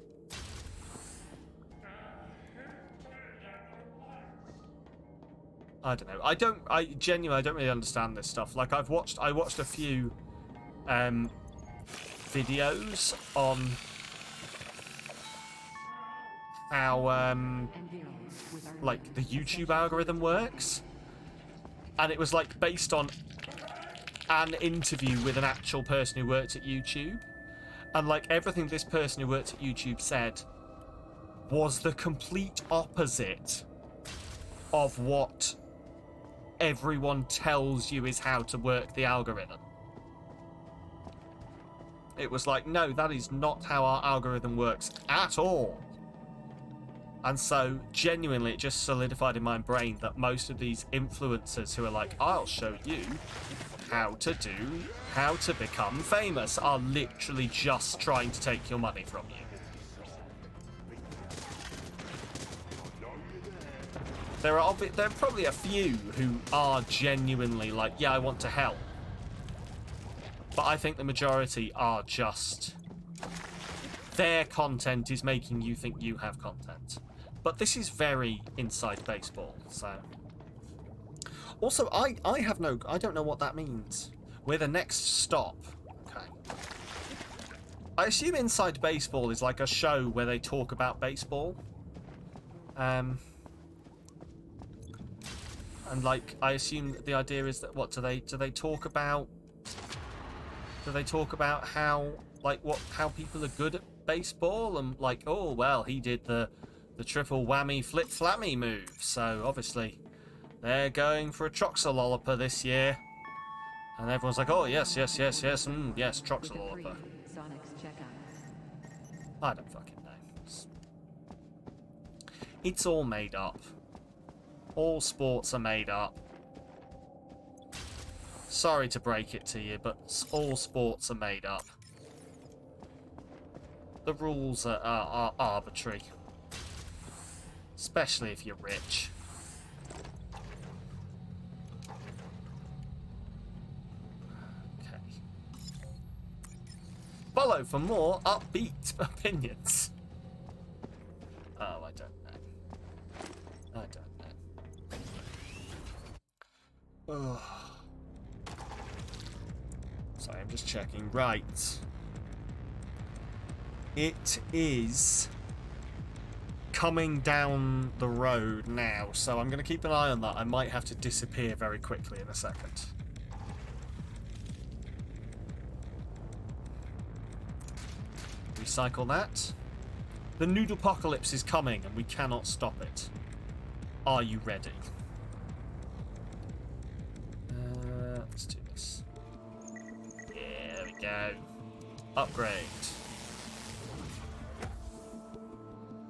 I don't know. I genuinely don't really understand this stuff. Like, I watched a few videos on how like the YouTube algorithm works, and it was like based on an interview with an actual person who worked at YouTube, and like everything this person who worked at YouTube said was the complete opposite of what everyone tells you is how to work the algorithm. It was like, no, that is not how our algorithm works at all. And so, genuinely, it just solidified in my brain that most of these influencers who are like, I'll show you how to become famous, are literally just trying to take your money from you. There are probably a few who are genuinely like, yeah, I want to help. But I think the majority are just... Their content is making you think you have content. But this is very inside baseball, so... Also, I don't know what that means. We're the next stop. Okay. I assume Inside Baseball is like a show where they talk about baseball. And like, I assume the idea is that, what, do they talk about... Do they talk about how, like, how people are good at baseball? And like, oh, well, he did the triple whammy flip flammy move, so obviously they're going for a Troxaloloper this year. And everyone's like, oh, yes, yes, Troxaloloper. I don't fucking know. It's all made up. All sports are made up. Sorry to break it to you, but all sports are made up. The rules are arbitrary. Especially if you're rich. Okay. Follow for more upbeat opinions. Oh, I don't know. I don't know. Oh. Sorry, I'm just checking. Right. It is coming down the road now, so I'm going to keep an eye on that. I might have to disappear very quickly in a second. Recycle that. The noodle apocalypse is coming and we cannot stop it. Are you ready? Let's do this. Yeah, there we go. Upgrade.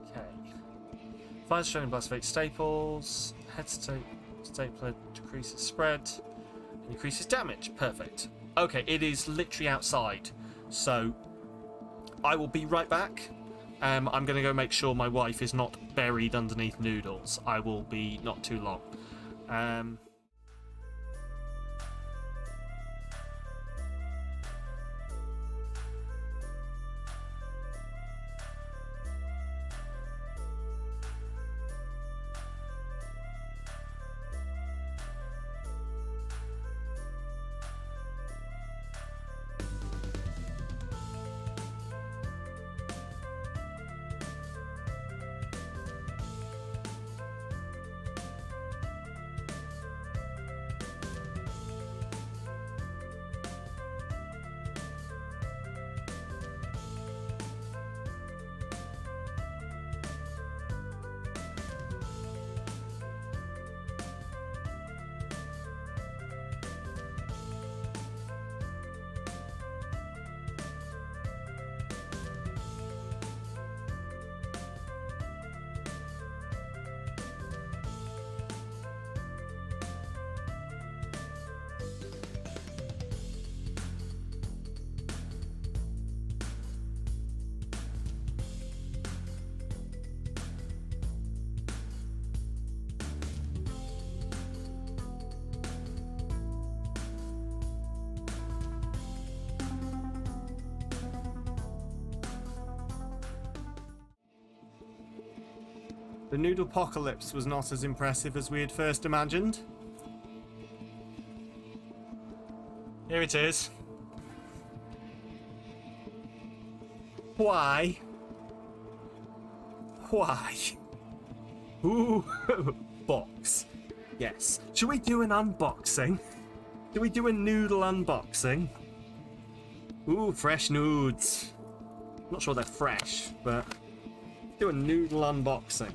Okay. Firestone plus 8 staples. Head stapler decreases spread. And increases damage. Perfect. Okay, it is literally outside. So I will be right back. I'm going to go make sure my wife is not buried underneath noodles. I will be not too long. The noodle apocalypse was not as impressive as we had first imagined. Here it is. Why? Why? Ooh, box. Yes. Should we do an unboxing? Do we do a noodle unboxing? Ooh, fresh nudes. Not sure they're fresh, but do a noodle unboxing.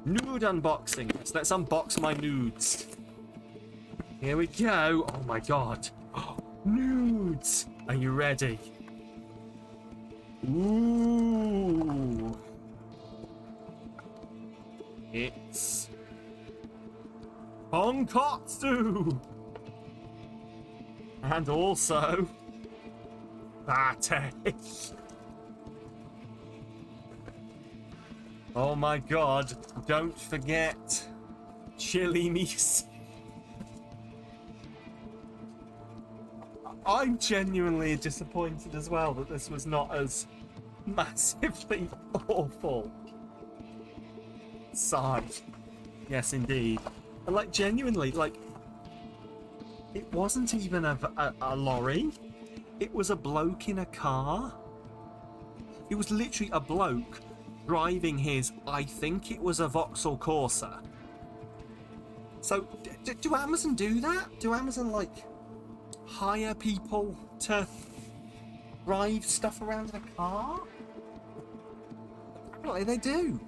Nude unboxing. Yes, let's unbox my nudes. Here we go. Oh my god. Nudes. Are you ready? Ooh. It's tonkatsu. And also pate. Oh my god, don't forget chili miso. I'm genuinely disappointed as well that this was not as massively awful. Sigh. Yes, indeed. And like, genuinely, like, it wasn't even a lorry. It was a bloke in a car. It was literally a bloke driving his, I think it was a Vauxhall Corsa. So, do Amazon do that? Do Amazon, like, hire people to drive stuff around in a car? Apparently they do.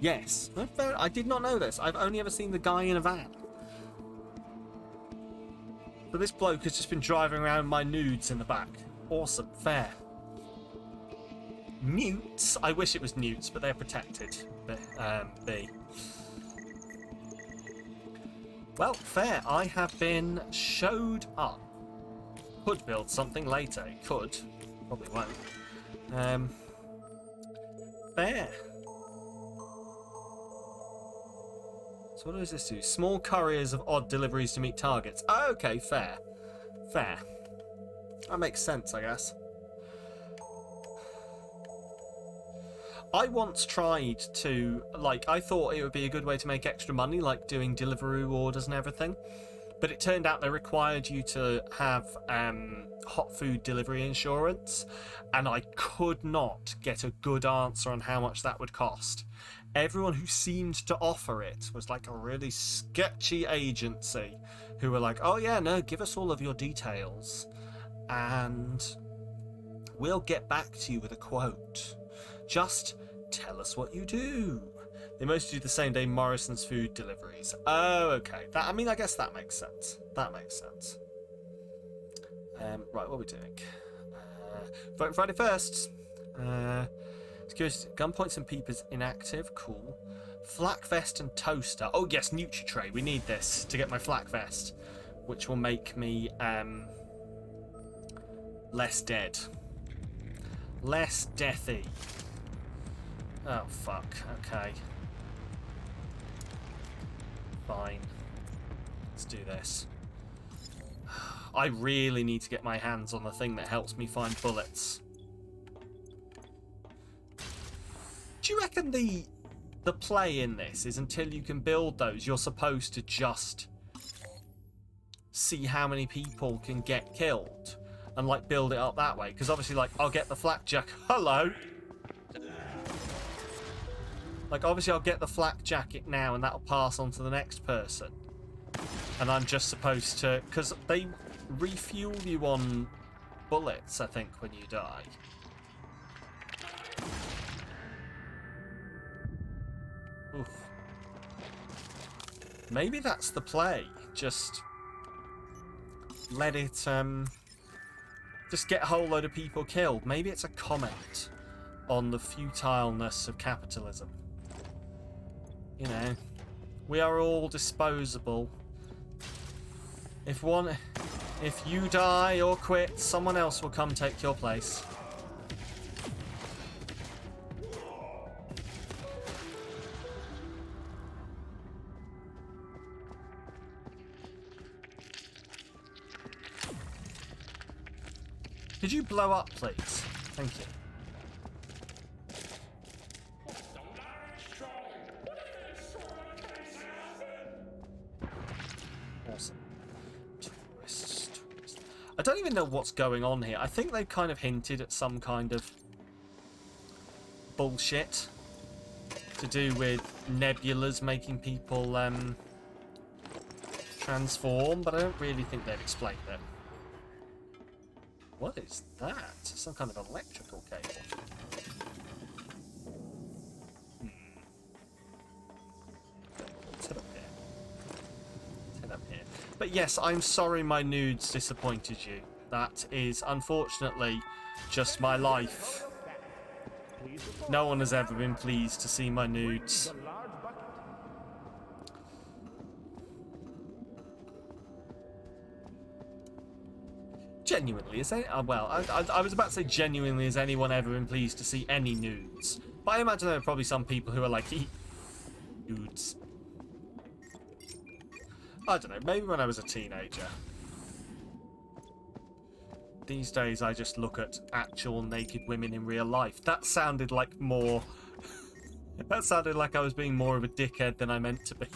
Yes. I did not know this. I've only ever seen the guy in a van. So this bloke has just been driving around my nudes in the back. Awesome. Fair. Newts? I wish it was newts, but they're protected. B. Well, fair. I have been showed up. Could build something later. Could. Probably won't. Fair. So what does this do? Small couriers of odd deliveries to meet targets. Oh, okay, fair. Fair. That makes sense, I guess. I once tried to, like, I thought it would be a good way to make extra money, like doing Deliveroo orders and everything. But it turned out they required you to have hot food delivery insurance. And I could not get a good answer on how much that would cost. Everyone who seemed to offer it was like a really sketchy agency who were like, oh yeah, no, give us all of your details and we'll get back to you with a quote. Just tell us what you do. They mostly do the same day Morrison's food deliveries. Oh, okay. That, I mean, I guess that makes sense. That makes sense. Right, what are we doing? Voting Friday first. Security, gunpoints and peepers inactive. Cool. Flak vest and toaster. Oh yes, Nutri-Tray. We need this to get my flak vest, which will make me less dead, less deathy. Oh fuck. Okay. Fine. Let's do this. I really need to get my hands on the thing that helps me find bullets. Do you reckon the play in this is until you can build those, you're supposed to just see how many people can get killed and like build it up that way? Because obviously, like, I'll get the flak jacket. Hello. Like, obviously, I'll get the flak jacket now, and that'll pass on to the next person. And I'm just supposed to, because they refuel you on bullets, I think, when you die. Oof. Maybe that's the play. Just let it, just get a whole load of people killed. Maybe it's a comment on the futileness of capitalism. You know, we are all disposable. If you die or quit, someone else will come take your place. Could you blow up, please? Thank you. Awesome. Tourists. I don't even know what's going on here. I think they've kind of hinted at some kind of bullshit to do with nebulas making people transform, but I don't really think they've explained it. What is that? Some kind of electrical cable. Let's head up here. Let's head up here. But yes, I'm sorry my nudes disappointed you. That is unfortunately just my life. No one has ever been pleased to see my nudes. Genuinely, is any, well, I was about to say genuinely, has anyone ever been pleased to see any nudes? But I imagine there are probably some people who are like, nudes. I don't know, maybe when I was a teenager. These days I just look at actual naked women in real life. That sounded like more... that sounded like I was being more of a dickhead than I meant to be.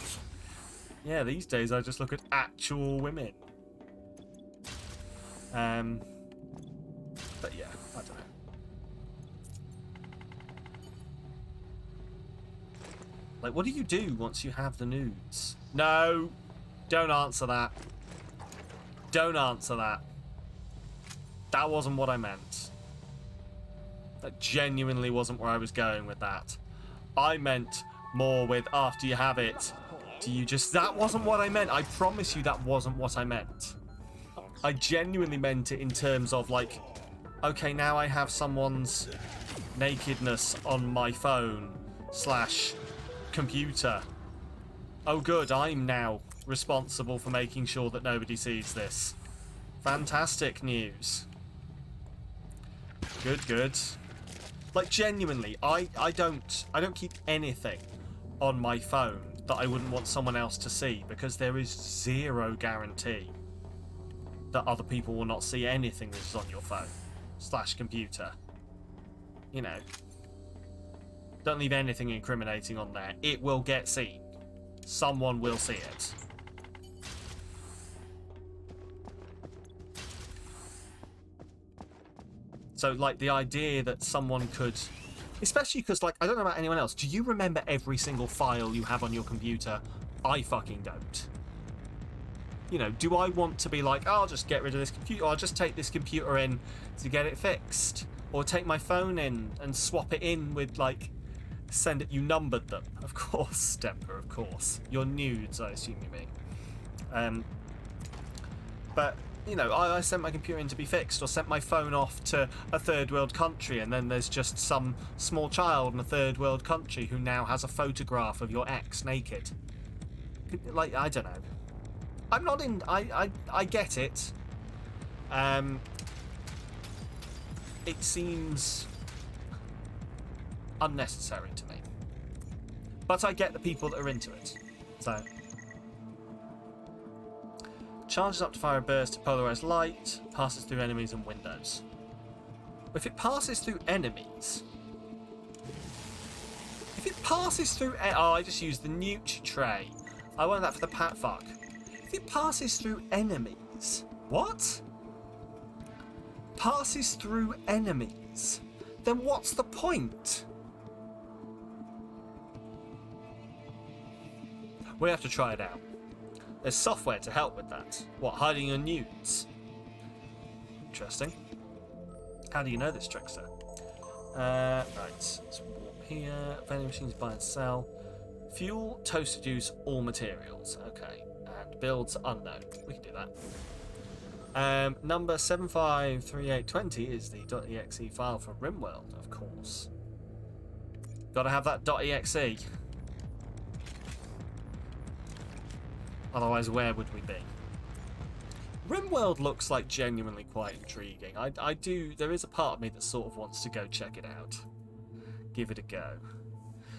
Yeah, these days I just look at actual women. But yeah, I don't know. Like, what do you do once you have the nudes? No! Don't answer that. Don't answer that. That wasn't what I meant. That genuinely wasn't where I was going with that. I meant more with after you have it, do you just... That wasn't what I meant. I promise you that wasn't what I meant. I genuinely meant it in terms of, like, okay, now I have someone's nakedness on my phone / computer. Oh good, I'm now responsible for making sure that nobody sees this. Fantastic news. Good, good. Like, genuinely, I don't keep anything on my phone that I wouldn't want someone else to see, because there is zero guarantee that other people will not see anything that is on your phone / computer. You know, don't leave anything incriminating on there. It will get seen. Someone will see it. So, like, the idea that someone could... Especially because, like, I don't know about anyone else. Do you remember every single file you have on your computer? I fucking don't. You know, do I want to be like, oh, I'll just get rid of this computer, or I'll just take this computer in to get it fixed, or take my phone in and swap it in with, like, to send it. You numbered them, of course, Stemper, of course. Your nudes, I assume you mean. But you know, I sent my computer in to be fixed, or sent my phone off to a third world country, and then there's just some small child in a third world country who now has a photograph of your ex naked. Like, I don't know. I'm not in. I get it. It seems unnecessary to me, but I get the people that are into it. So. Charges up to fire a burst of polarized light, passes through enemies and windows. If it passes through enemies... If it passes through... Oh, I just used the newt tray. I wanted that for the fuck. If it passes through enemies... What? Passes through enemies? Then what's the point? We have to try it out. There's software to help with that. What, hiding your nudes? Interesting. How do you know this, trickster? Right, let's warp here. Vending machines buy and sell. Fuel, toaster juice, all materials. Okay. And builds unknown. We can do that. Number 753820 is the .exe file for RimWorld, of course. Gotta have that .exe. Otherwise, where would we be? RimWorld looks like genuinely quite intriguing. I do. There is a part of me that sort of wants to go check it out. Give it a go.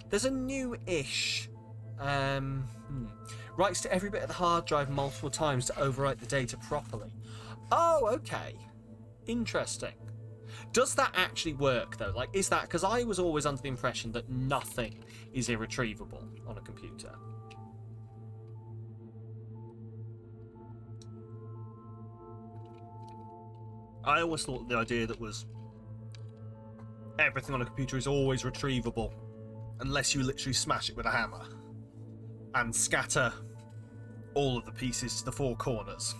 There's a new-ish... writes to every bit of the hard drive multiple times to overwrite the data properly. Oh, okay. Interesting. Does that actually work, though? Like, is that... Because I was always under the impression that nothing is irretrievable on a computer. I always thought the idea that was everything on a computer is always retrievable unless you literally smash it with a hammer and scatter all of the pieces to the four corners.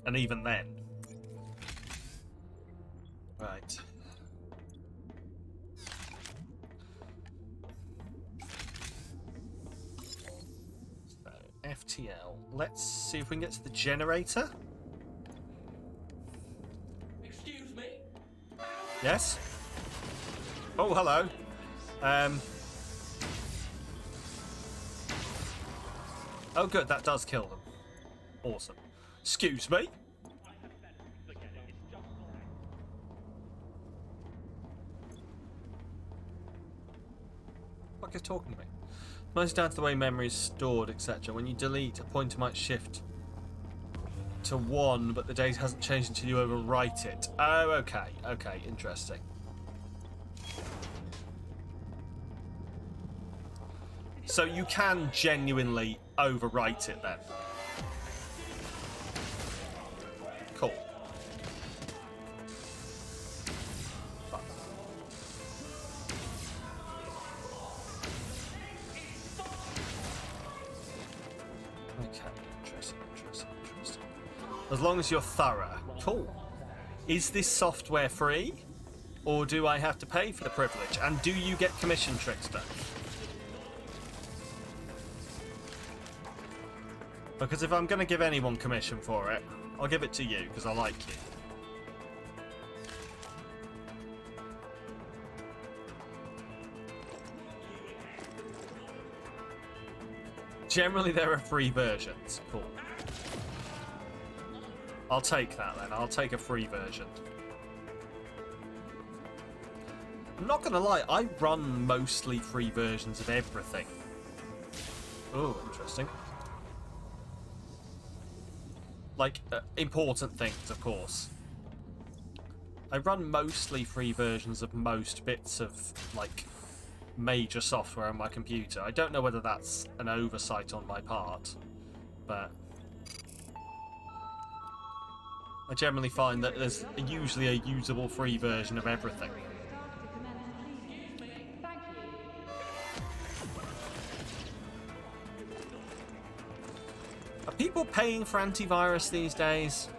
And even then. Right. So, FTL. Let's see if we can get to the generator. Yes? Oh, hello. Oh, good, that does kill them. Awesome. Excuse me? What is talking to me? Mostly down to the way memory is stored, etc. When you delete, a pointer might shift to 1, but the data hasn't changed until you overwrite it. Oh, okay. Okay, interesting. So you can genuinely overwrite it then. Cool. Okay, interesting. As long as you're thorough. Cool. Is this software free? Or do I have to pay for the privilege? And do you get commission, Trickster? Because if I'm going to give anyone commission for it, I'll give it to you, because I like you. Generally, there are free versions. Cool. I'll take that then. I'll take a free version. I'm not going to lie, I run mostly free versions of everything. Oh, interesting. Like, important things, of course. I run mostly free versions of most bits of, like, major software on my computer. I don't know whether that's an oversight on my part, but I generally find that there's usually a usable free version of everything. Are people paying for antivirus these days?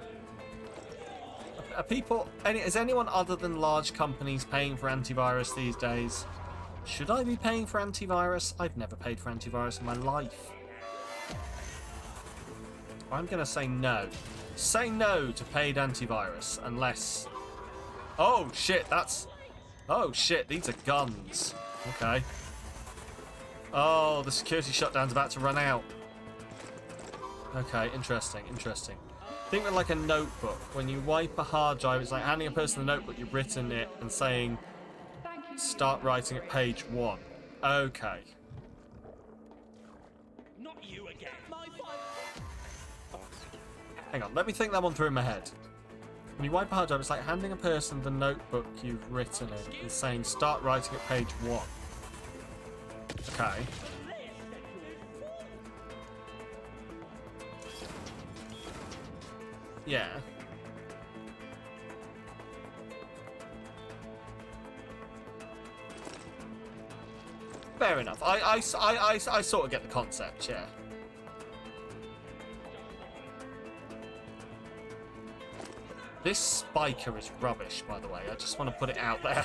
Are people... Is anyone other than large companies paying for antivirus these days? Should I be paying for antivirus? I've never paid for antivirus in my life. I'm going to say no. Say no to paid antivirus unless... Oh, shit, that's... Oh, shit, these are guns. Okay. Oh, the security shutdown's about to run out. Okay, interesting, interesting. Think of it like a notebook. When you wipe a hard drive, it's like handing a person a notebook, you've written it, and saying, start writing at page 1. Okay. Not you again. Hang on, let me think that one through in my head. When you wipe a hard drive, it's like handing a person the notebook you've written in and saying, start writing at page 1. Okay. Yeah. Fair enough. I sort of get the concept, yeah. This spiker is rubbish, by the way. I just want to put it out there.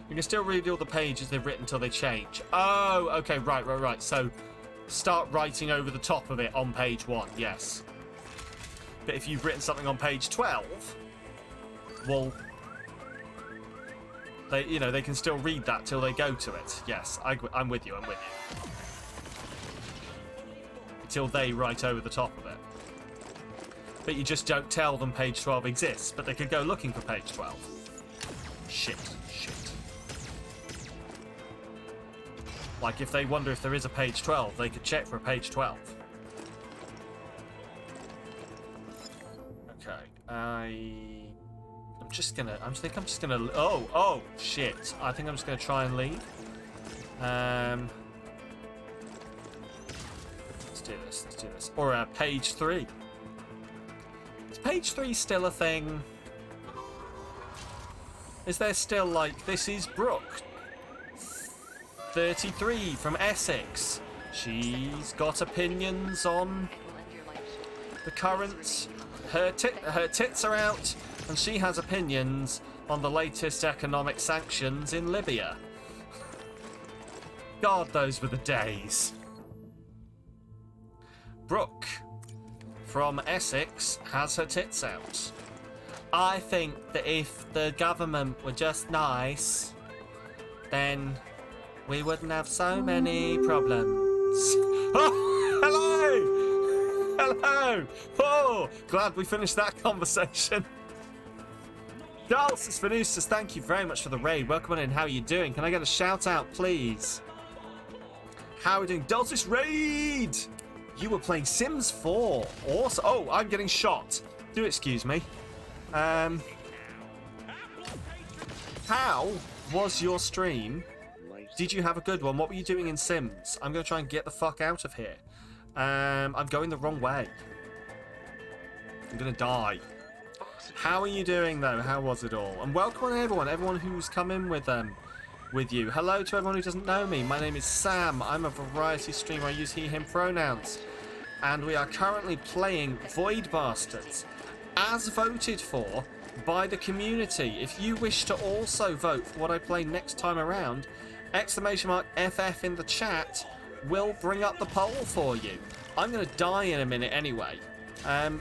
You can still read all the pages they've written until they change. Oh, okay, right. So, start writing over the top of it on page 1, yes. But if you've written something on page 12, well, they can still read that till they go to it. Yes, I'm with you. Until they write over the top of it. But you just don't tell them page 12 exists, but they could go looking for page 12. Shit. Like, if they wonder if there is a page 12, they could check for a page 12. Okay, I think I'm just gonna... Oh, shit. I think I'm just gonna try and leave. Let's do this. Or page 3. Is page 3 still a thing? Is there still, like, this is Brooke, 33, from Essex. She's got opinions on the current... Her tits are out, and she has opinions on the latest economic sanctions in Libya. God, those were the days. Brooke, from Essex, has her tits out. I think that if the government were just nice, then we wouldn't have so many problems. Oh, hello! Oh, glad we finished that conversation. Dulcis Venustus, thank you very much for the raid. Welcome on in. How are you doing? Can I get a shout out, please? How are we doing? Dulcis raid! You were playing Sims 4. Awesome. Oh, I'm getting shot. Do excuse me. How was your stream? Did you have a good one? What were you doing in Sims? I'm going to try and get the fuck out of here. I'm going the wrong way. I'm going to die. How are you doing, though? How was it all? And welcome on everyone who's come in with you. Hello to everyone who doesn't know me. My name is Sam. I'm a variety streamer. I use he, him pronouns. And we are currently playing Void Bastards, as voted for by the community. If you wish to also vote for what I play next time around, !FF in the chat will bring up the poll for you. I'm going to die in a minute anyway.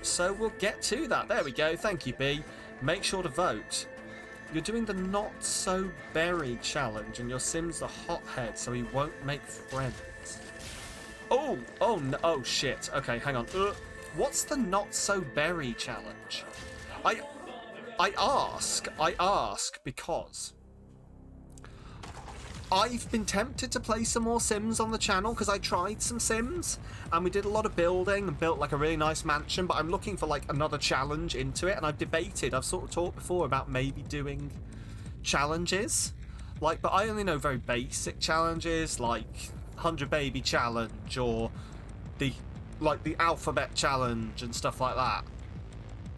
So we'll get to that. There we go. Thank you, B. Make sure to vote. You're doing the Not So Berry challenge, and your Sim's a hothead, so he won't make friends. Oh no, oh shit. Okay, hang on. What's the Not So Berry challenge? I ask because I've been tempted to play some more Sims on the channel because I tried some Sims and we did a lot of building and built like a really nice mansion, but I'm looking for like another challenge into it, and I've sort of talked before about maybe doing challenges, like, but I only know very basic challenges like 100 baby challenge or the alphabet challenge and stuff like that,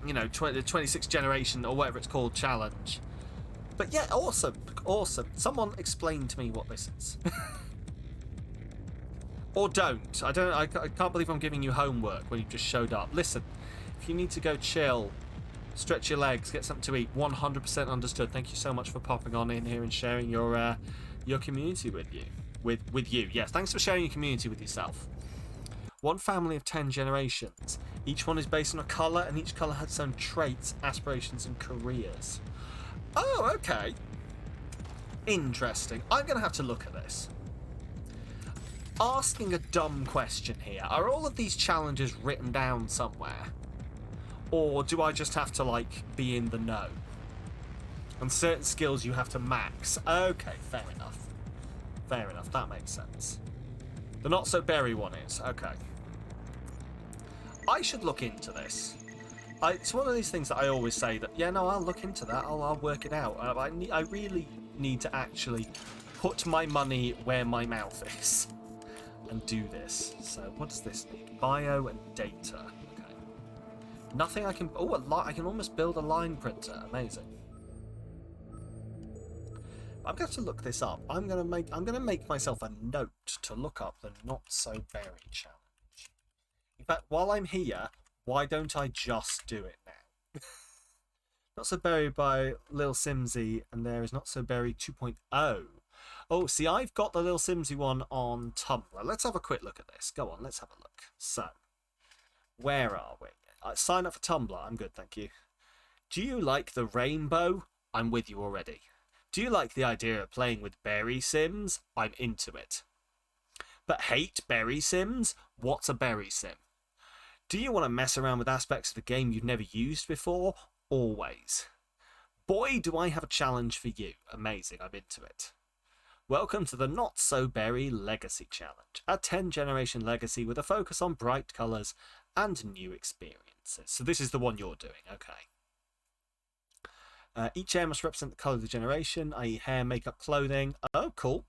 you know, 26th generation or whatever it's called challenge. But yeah, awesome. Someone explain to me what this is. Or don't. I can't believe I'm giving you homework when you just showed up. Listen, if you need to go chill, Stretch your legs, get something to eat. 100% understood. Thank you so much for popping on in here and sharing your community with you. With you, yes. Thanks for sharing your community with yourself. One family of 10 generations. Each one is based on a colour, and each colour has its own traits, aspirations, and careers. Oh, okay. Interesting. I'm going to have to look at this. Asking a dumb question here. Are all of these challenges written down somewhere? Or do I just have to, like, be in the know? And certain skills you have to max. Okay, fair enough. Fair enough, that makes sense. The not-so-berry one is. Okay. I should look into this. It's one of these things that I always say that, yeah, no, I'll look into that. I'll work it out. I really need to actually put my money where my mouth is and do this. So, what does this need? Bio and data. Okay. Nothing I can... Oh, I can almost build a line printer. Amazing. I'm going to have to look this up. I'm going to make myself a note to look up the Not So Berry challenge. In fact, while I'm here, why don't I just do it now? Not So Berry by Lil Simsy, and there is Not So Berry 2.0. Oh, see, I've got the Lil Simsy one on Tumblr. Let's have a quick look at this. Go on, let's have a look. So, where are we? Sign up for Tumblr. I'm good, thank you. Do you like the rainbow? I'm with you already. Do you like the idea of playing with berry sims? I'm into it. But hate berry sims? What's a berry sim? Do you want to mess around with aspects of the game you've never used before? Always. Boy, do I have a challenge for you. Amazing, I'm into it. Welcome to the Not So Berry Legacy Challenge, a 10-generation legacy with a focus on bright colours and new experiences. So this is the one you're doing, okay. Each hair must represent the colour of the generation, i.e. hair, makeup, clothing. Oh, cool.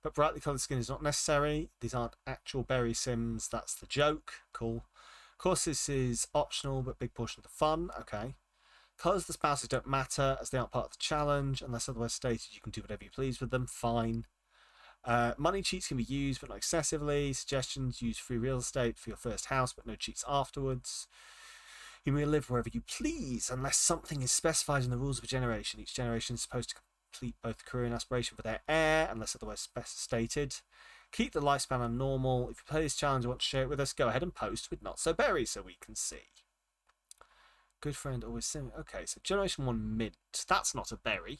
But brightly coloured skin is not necessary. These aren't actual berry sims. That's the joke. Cool. Of course, this is optional, but big portion of the fun. Okay. Colours of the spouses don't matter, as they aren't part of the challenge. Unless otherwise stated, you can do whatever you please with them. Fine. Money cheats can be used, but not excessively. Suggestions: use free real estate for your first house, but no cheats afterwards. You may live wherever you please, unless something is specified in the rules of a generation. Each generation is supposed to complete both career and aspiration for their heir, unless otherwise stated. Keep the lifespan on normal. If you play this challenge and want to share it with us, go ahead and post with Not So Berry so we can see. Good friend, always similar. Okay, so Generation 1 mint. That's not a berry.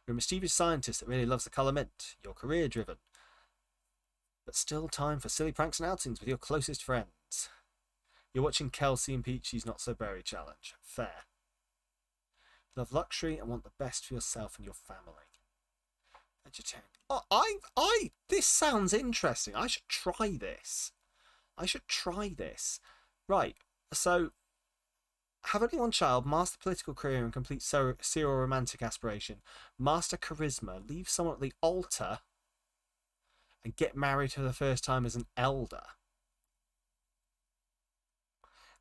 You're a mischievous scientist that really loves the colour mint. You're career driven. But still time for silly pranks and outings with your closest friends. You're watching Kelsey and Peachy's Not So Berry challenge. Fair. You love luxury and want the best for yourself and your family. Vegetarian. Oh, this sounds interesting. I should try this. Right, so have only one child, master political career and complete serial romantic aspiration, master charisma, leave someone at the altar, and get married for the first time as an elder.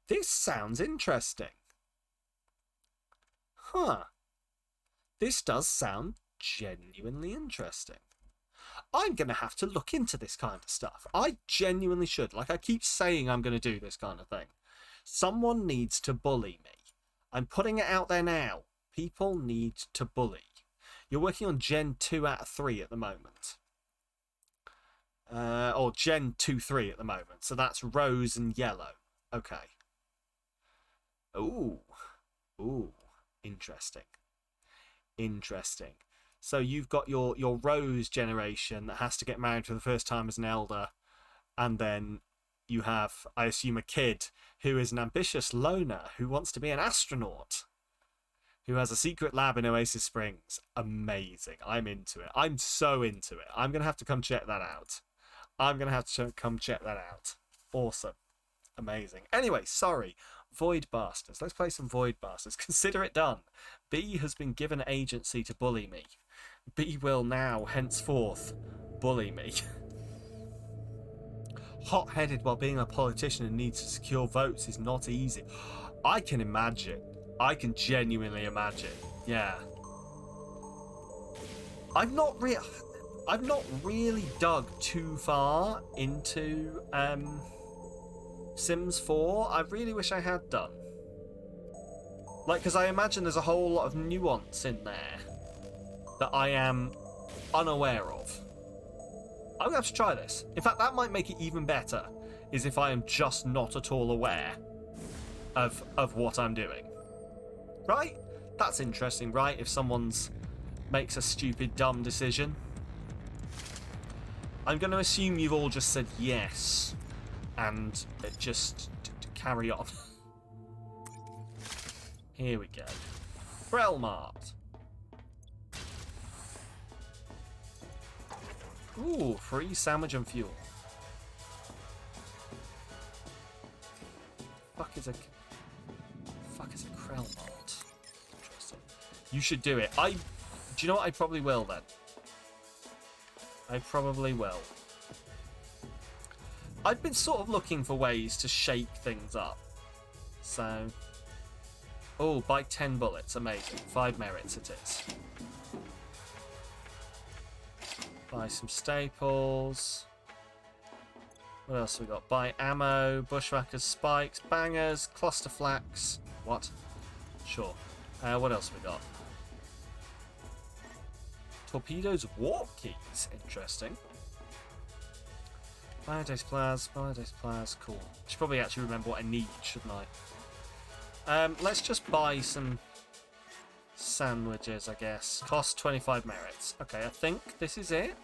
This sounds interesting. Huh. This does sound genuinely interesting. I'm going to have to look into this kind of stuff. I genuinely should. Like, I keep saying I'm going to do this kind of thing. Someone needs to bully me. I'm putting it out there now. People need to bully. You're working on Gen 2 out of 3 at the moment. Or Gen 2-3 at the moment. So that's rose and yellow. Okay. Ooh. Interesting. So you've got your rose generation that has to get married for the first time as an elder, and then you have, I assume, a kid who is an ambitious loner who wants to be an astronaut, who has a secret lab in Oasis Springs. Amazing. I'm into it. I'm so into it. I'm going to have to come check that out. Awesome. Amazing. Anyway, sorry. Void Bastards. Let's play some Void Bastards. Consider it done. B has been given agency to bully me. B will now, henceforth, bully me. Hot-headed while being a politician and needs to secure votes is not easy. I can imagine. I can genuinely imagine. Yeah. I've not really dug too far into Sims 4. I really wish I had done. Like, because I imagine there's a whole lot of nuance in there that I am unaware of. I'm going to have to try this. In fact, that might make it even better, is if I am just not at all aware of what I'm doing. Right? That's interesting, right? If someone's makes a stupid, dumb decision. I'm going to assume you've all just said yes and just carry on. Here we go. Brelmart. Ooh, free sandwich and fuel. Fuck is a Krellmart? Interesting. You should do it. Do you know what? I probably will then. I probably will. I've been sort of looking for ways to shake things up. So, oh, buy 10 bullets. Amazing. 5 merits it is. Buy some staples. What else have we got? Buy ammo, bushwhackers, spikes, bangers, cluster flax. What? Sure. What else have we got? Torpedoes, warp keys. Interesting. Biodase plas, cool. I should probably actually remember what I need, shouldn't I? Let's just buy some sandwiches, I guess. Cost 25 merits. Okay, I think this is it.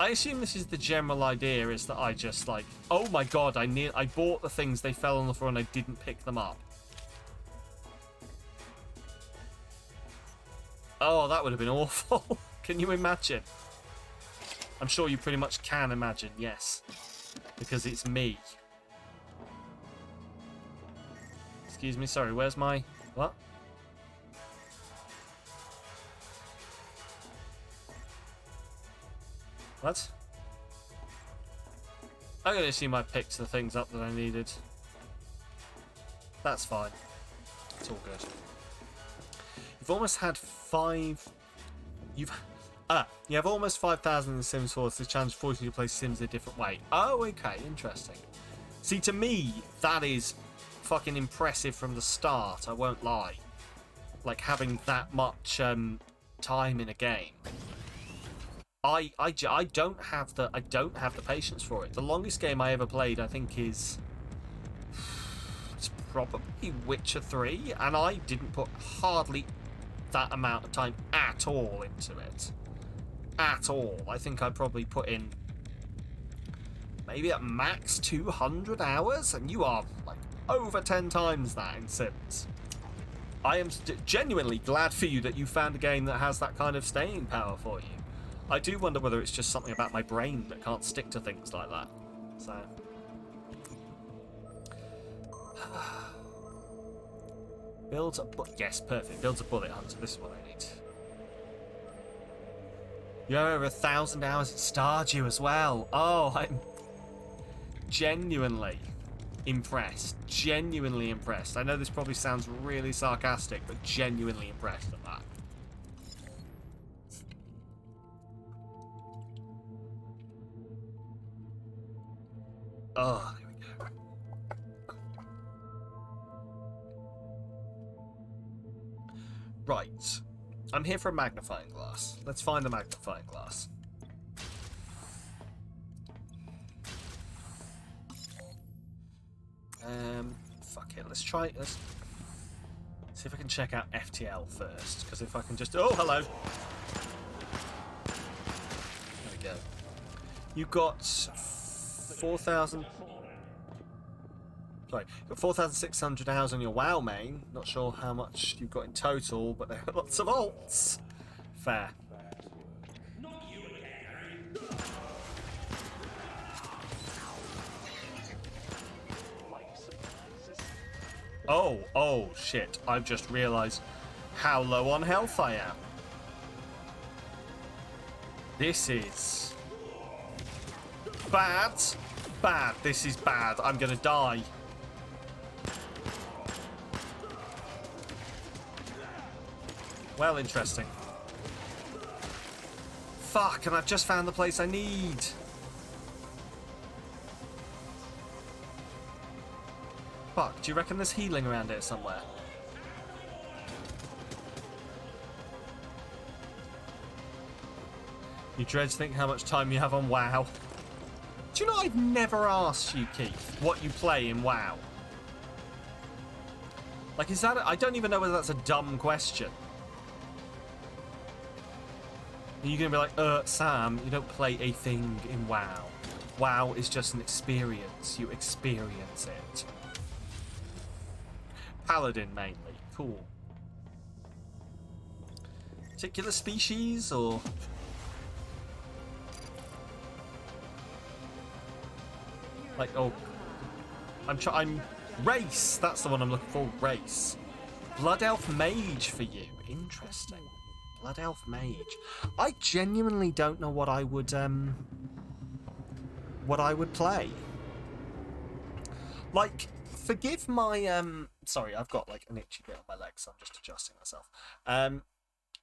I assume this is the general idea, is that I just like, oh my god, I bought the things, they fell on the floor and I didn't pick them up. Oh, that would have been awful. Can you imagine? I'm sure you pretty much can imagine, yes. Because it's me. Excuse me, sorry, where's my... What? What? I'm going to assume I picked the things up that I needed. That's fine. It's all good. You've almost had 5... You have almost 5,000 in Sims 4, so the challenge forces you to play Sims a different way. Oh, okay, interesting. See, to me, that is fucking impressive from the start, I won't lie. Like, having that much time in a game. I don't have the patience for it. The longest game I ever played, I think, is... It's probably Witcher 3, and I didn't put hardly that amount of time at all into it. At all. I think I probably put in maybe at max 200 hours, and you are like over 10 times that in Sims. I am genuinely glad for you that you found a game that has that kind of staying power for you. I do wonder whether it's just something about my brain that can't stick to things like that. So... Builds a... Yes, perfect. Builds a bullet hunter. This is what I need. You have over 1,000 hours at Stardew as well. Oh, I'm genuinely impressed. Genuinely impressed. I know this probably sounds really sarcastic, but genuinely impressed at that. Oh, there we go. Right. I'm here for a magnifying glass. Let's find the magnifying glass. Fuck it. Let's see if I can check out FTL first. Because if I can just... Oh, hello! There we go. You got 4,000... Sorry, you've got 4,600 hours on your WoW main. Not sure how much you've got in total, but there are lots of alts. Fair. Oh, shit. I've just realised how low on health I am. This is... bad. Bad. This is bad. I'm gonna die. Well, interesting. Fuck, and I've just found the place I need. Fuck, do you reckon there's healing around here somewhere? You dread to think how much time you have on WoW. Do you know I've never asked you, Keith, what you play in WoW? Like, is that... I don't even know whether that's a dumb question. Are you going to be like, Sam, you don't play a thing in WoW. WoW is just an experience. You experience it. Paladin, mainly. Cool. Particular species, or... Like, oh... I'm... Race! That's the one I'm looking for. Race. Blood Elf Mage for you. Interesting. Blood Elf Mage. I genuinely don't know what I would play. Like, forgive my sorry, I've got like an itchy bit on my leg, so I'm just adjusting myself.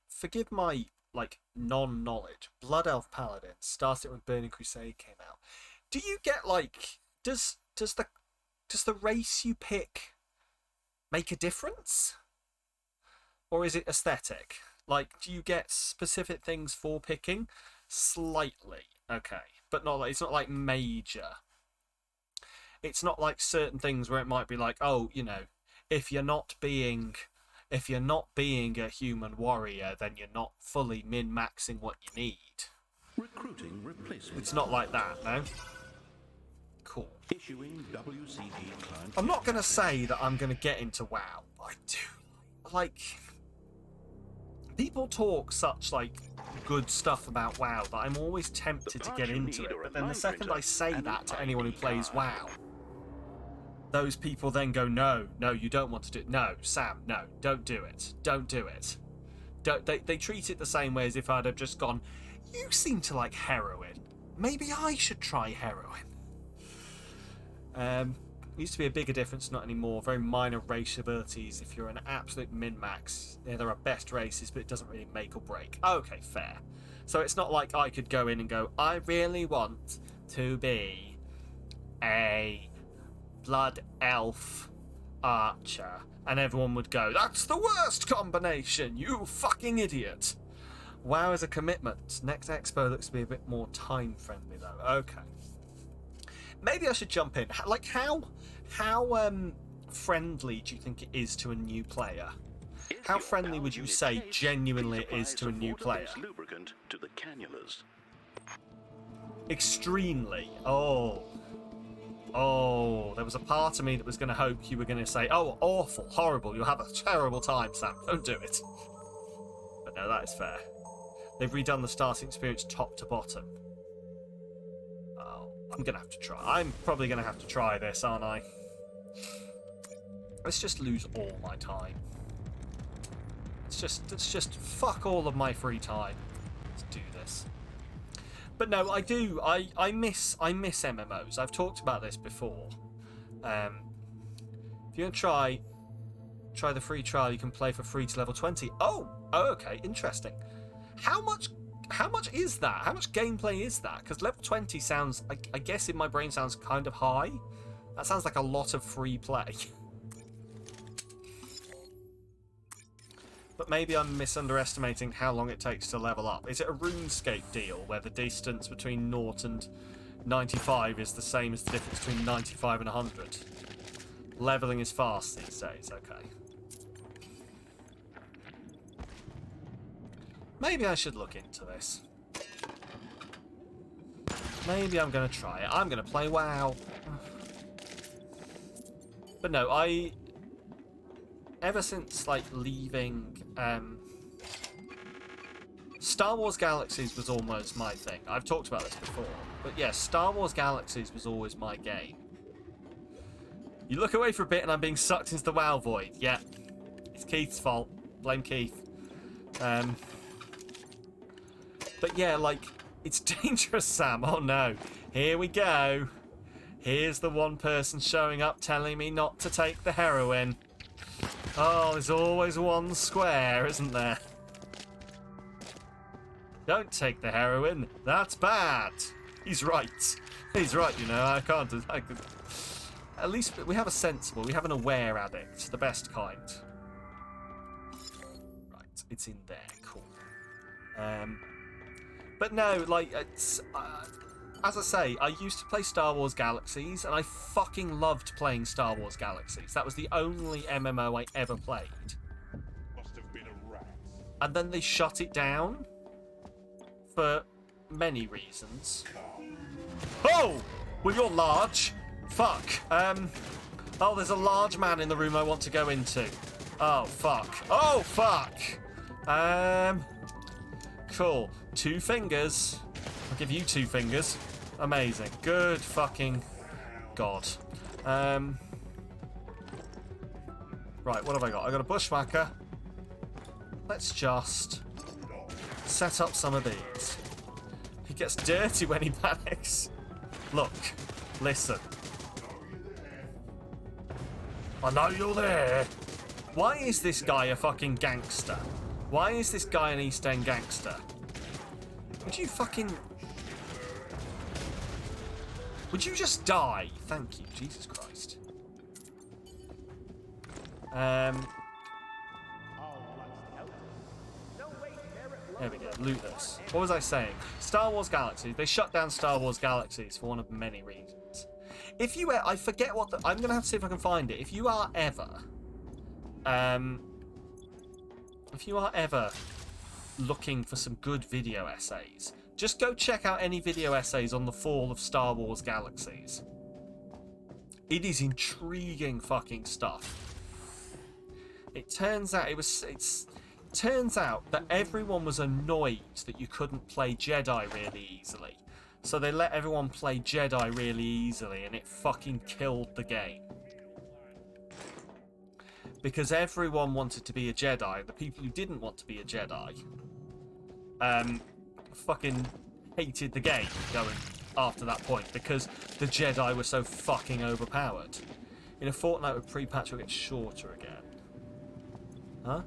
Forgive my like non-knowledge. Blood Elf Paladin started when Burning Crusade came out. Do you get like does the race you pick make a difference? Or is it aesthetic? Like, do you get specific things for picking? Slightly. Okay. But not like, it's not like major. It's not like certain things where it might be like, oh, you know, if you're not being a human warrior, then you're not fully min-maxing what you need. Recruiting replacement. It's not like that, no? Cool. Issuing WCG client. I'm not going to say that I'm going to get into WoW. I do. Like, people talk such, like, good stuff about WoW that I'm always tempted to get into it. But then the second I say that to anyone who plays WoW, those people then go, no, you don't want to do it. No, Sam, no, don't do it. Don't do it. They treat it the same way as if I'd have just gone, you seem to like heroin. Maybe I should try heroin. Used to be a bigger difference, not anymore. Very minor race abilities. If you're an absolute min-max, yeah, there are best races, but it doesn't really make or break. Okay, fair. So it's not like I could go in and go, I really want to be a blood elf archer, and everyone would go, that's the worst combination, you fucking idiot. WoW is a commitment. Next expo looks to be a bit more time friendly though. Okay. Maybe I should jump in. Like, how friendly do you think it is to a new player? How friendly would you say genuinely it is to a new player? Lubricant to the cannulas. Extremely. Oh, there was a part of me that was going to hope you were going to say, oh, awful, horrible, you'll have a terrible time, Sam. Don't do it. But no, that is fair. They've redone the starting experience top to bottom. I'm going to have to try. I'm probably going to have to try this, aren't I? Let's just lose all my time. Let's just fuck all of my free time. Let's do this. But no, I do. I miss MMOs. I've talked about this before. If you're going to try the free trial, you can play for free to level 20. Oh, okay, interesting. How much is that? How much gameplay is that? Because level 20 sounds, I guess in my brain sounds kind of high. That sounds like a lot of free play. But maybe I'm misunderestimating how long it takes to level up. Is it a RuneScape deal where the distance between 0 and 95 is the same as the difference between 95 and 100? Leveling is fast these days, okay. Maybe I should look into this. Maybe I'm going to try it. I'm going to play WoW. But no, ever since, like, leaving... Star Wars Galaxies was almost my thing. I've talked about this before. But yeah, Star Wars Galaxies was always my game. You look away for a bit and I'm being sucked into the WoW void. Yeah. It's Keith's fault. Blame Keith. But yeah, like, it's dangerous, Sam. Oh no. Here we go. Here's the one person showing up telling me not to take the heroin. Oh, there's always one square, isn't there? Don't take the heroin. That's bad. He's right. He's right, you know. I can't... At least we have a sensible, we have an aware addict. The best kind. Right, it's in there. Cool. But no, like, it's... as I say, I used to play Star Wars Galaxies, and I fucking loved playing Star Wars Galaxies. That was the only MMO I ever played. Must have been a rat. And then they shut it down for many reasons. Oh! Well, you're large. Fuck. Oh, there's a large man in the room I want to go into. Oh, fuck. Oh, fuck! Cool. 2 fingers. I'll give you 2 fingers. Amazing. Good fucking God. Right, what have I got? I got a bushwhacker. Let's just set up some of these. He gets dirty when he panics. Look. Listen. I know you're there. Why is this guy a fucking gangster? Why is this guy an East End gangster? Would you fucking... Would you just die? Thank you, Jesus Christ. There we go, loot this. What was I saying? Star Wars Galaxies. They shut down Star Wars Galaxies for one of many reasons. If you... I forget what the... I'm going to have to see if I can find it. If you are ever... looking for some good video essays, just go check out any video essays on the fall of Star Wars Galaxies. It is intriguing fucking stuff. It turns out turns out that everyone was annoyed that you couldn't play Jedi really easily. So they let everyone play Jedi really easily, and it fucking killed the game. Because everyone wanted to be a Jedi. The people who didn't want to be a Jedi fucking hated the game going after that point, because the Jedi were so fucking overpowered. In a fortnight with pre-patch, it'll get shorter again. Huh?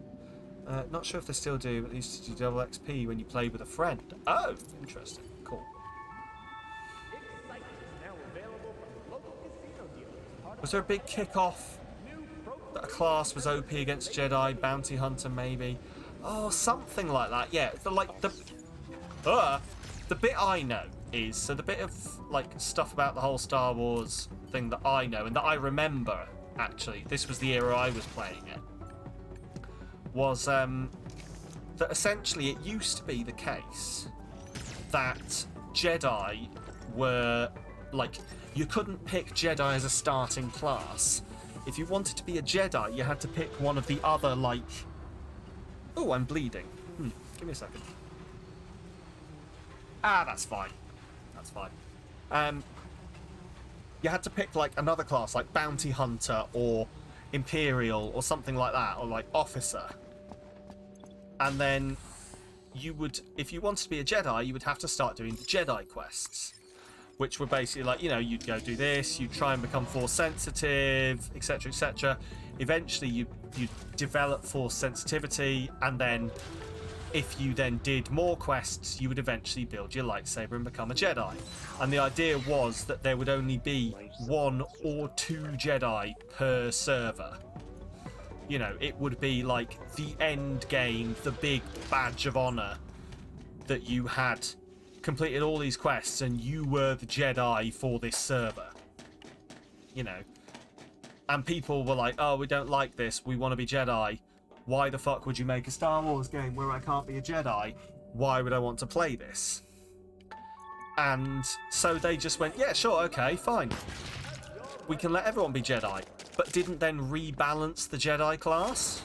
Not sure if they still do, but they used to do double XP when you played with a friend. Oh, interesting. Cool. Was there a big kick-off that a class was OP against Jedi, Bounty Hunter maybe? Oh, something like that. Yeah, the bit I know is, so the bit of like stuff about the whole Star Wars thing that I know and that I remember, actually, this was the era I was playing it, was that essentially it used to be the case that Jedi were like, you couldn't pick Jedi as a starting class. If you wanted to be a Jedi, you had to pick one of the other, like... Oh, I'm bleeding. Give me a second. Ah, that's fine. That's fine. You had to pick, like, another class, like Bounty Hunter or Imperial or something like that, or, like, Officer. And then you would... If you wanted to be a Jedi, you would have to start doing the Jedi quests, which were basically like, you know, you'd go do this, you'd try and become Force sensitive, etc., etc. Eventually, you develop Force sensitivity, and then if you then did more quests, you would eventually build your lightsaber and become a Jedi. And the idea was that there would only be 1 or 2 Jedi per server. You know, it would be like the end game, the big badge of honor that you had completed all these quests and you were the Jedi for this server, you know. And people were like, oh, we don't like this, we want to be Jedi. Why the fuck would you make a Star Wars game where I can't be a Jedi? Why would I want to play this? And so they just went, yeah, sure, okay, fine, we can let everyone be Jedi, but didn't then rebalance the Jedi class.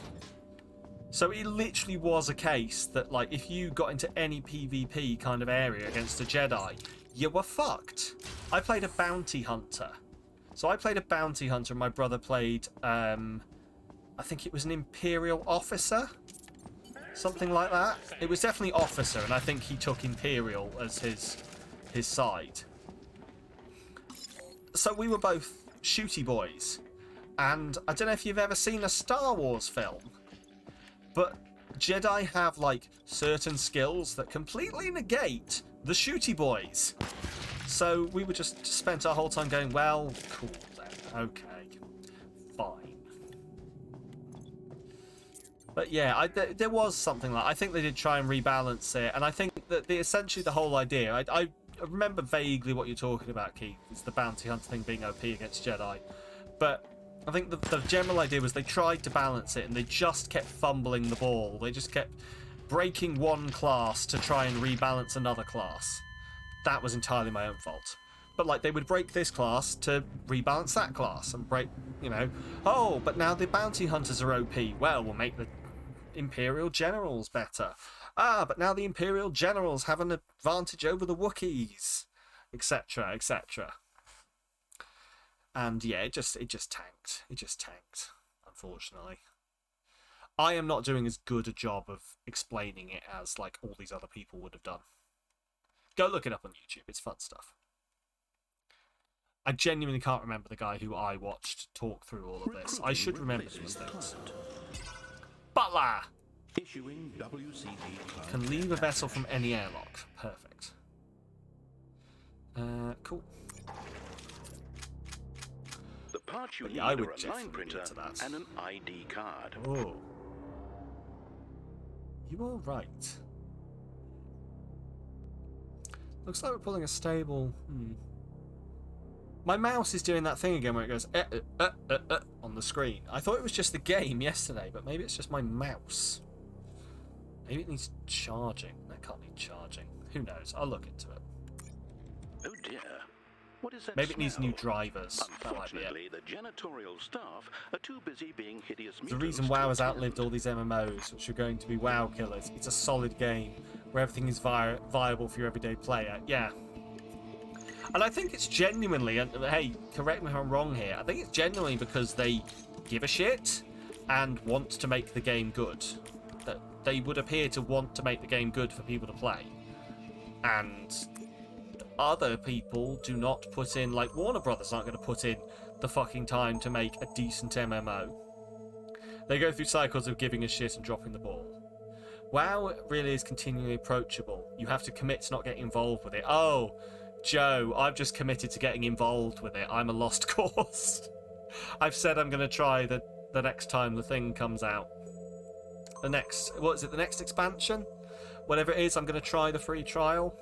So it literally was a case that, like, if you got into any PvP kind of area against a Jedi, you were fucked. I played a bounty hunter. So I played a bounty hunter and my brother played, I think it was an Imperial officer? Something like that. It was definitely officer, and I think he took Imperial as his side. So we were both shooty boys. And I don't know if you've ever seen a Star Wars film, but Jedi have, like, certain skills that completely negate the shooty boys. So we were just spent our whole time going, well, cool then, okay, fine. But yeah, there was something like... I think they did try and rebalance it, and I think that essentially the whole idea... I remember vaguely what you're talking about, Keith. It's the bounty hunter thing being OP against Jedi. But I think the general idea was they tried to balance it, and they just kept fumbling the ball. They just kept breaking one class to try and rebalance another class. That was entirely my own fault. But, like, they would break this class to rebalance that class and break, you know, oh, but now the bounty hunters are OP. Well, we'll make the Imperial generals better. Ah, but now the Imperial generals have an advantage over the Wookiees, etc., etc. And yeah, it just tanked. It just tanked, unfortunately. I am not doing as good a job of explaining it as, like, all these other people would have done. Go look it up on YouTube. It's fun stuff. I genuinely can't remember the guy who I watched talk through all of this. I should remember these things. Butler! Issuing WCG Can leave a vessel from any airlock. Perfect. Cool. The parts you need I are would a line definitely printer get to that. and an ID card. Oh. You are right. Looks like we're pulling a stable... My mouse is doing that thing again where it goes on the screen. I thought it was just the game yesterday, but maybe it's just my mouse. Maybe it needs charging. That can't need charging. Who knows? I'll look into it. Oh dear. What is that Maybe it needs smell? new drivers. That might be it. Unfortunately, the janitorial staff are too busy being hideous The reason WoW has outlived all these MMOs, which are going to be WoW killers, it's a solid game where everything is viable for your everyday player. Yeah. And I think it's genuinely, and hey, correct me if I'm wrong here, I think it's genuinely because they give a shit and want to make the game good. That they would appear to want to make the game good for people to play. And other people do not put in, like Warner Brothers aren't going to put in the fucking time to make a decent MMO. They go through cycles of giving a shit and dropping the ball. WoW really is continually approachable. You have to commit to not getting involved with it. Oh, Joe, I've just committed to getting involved with it. I'm a lost cause. I've said I'm going to try the next time the thing comes out. The next, what is it, the next expansion? Whatever it is, I'm going to try the free trial.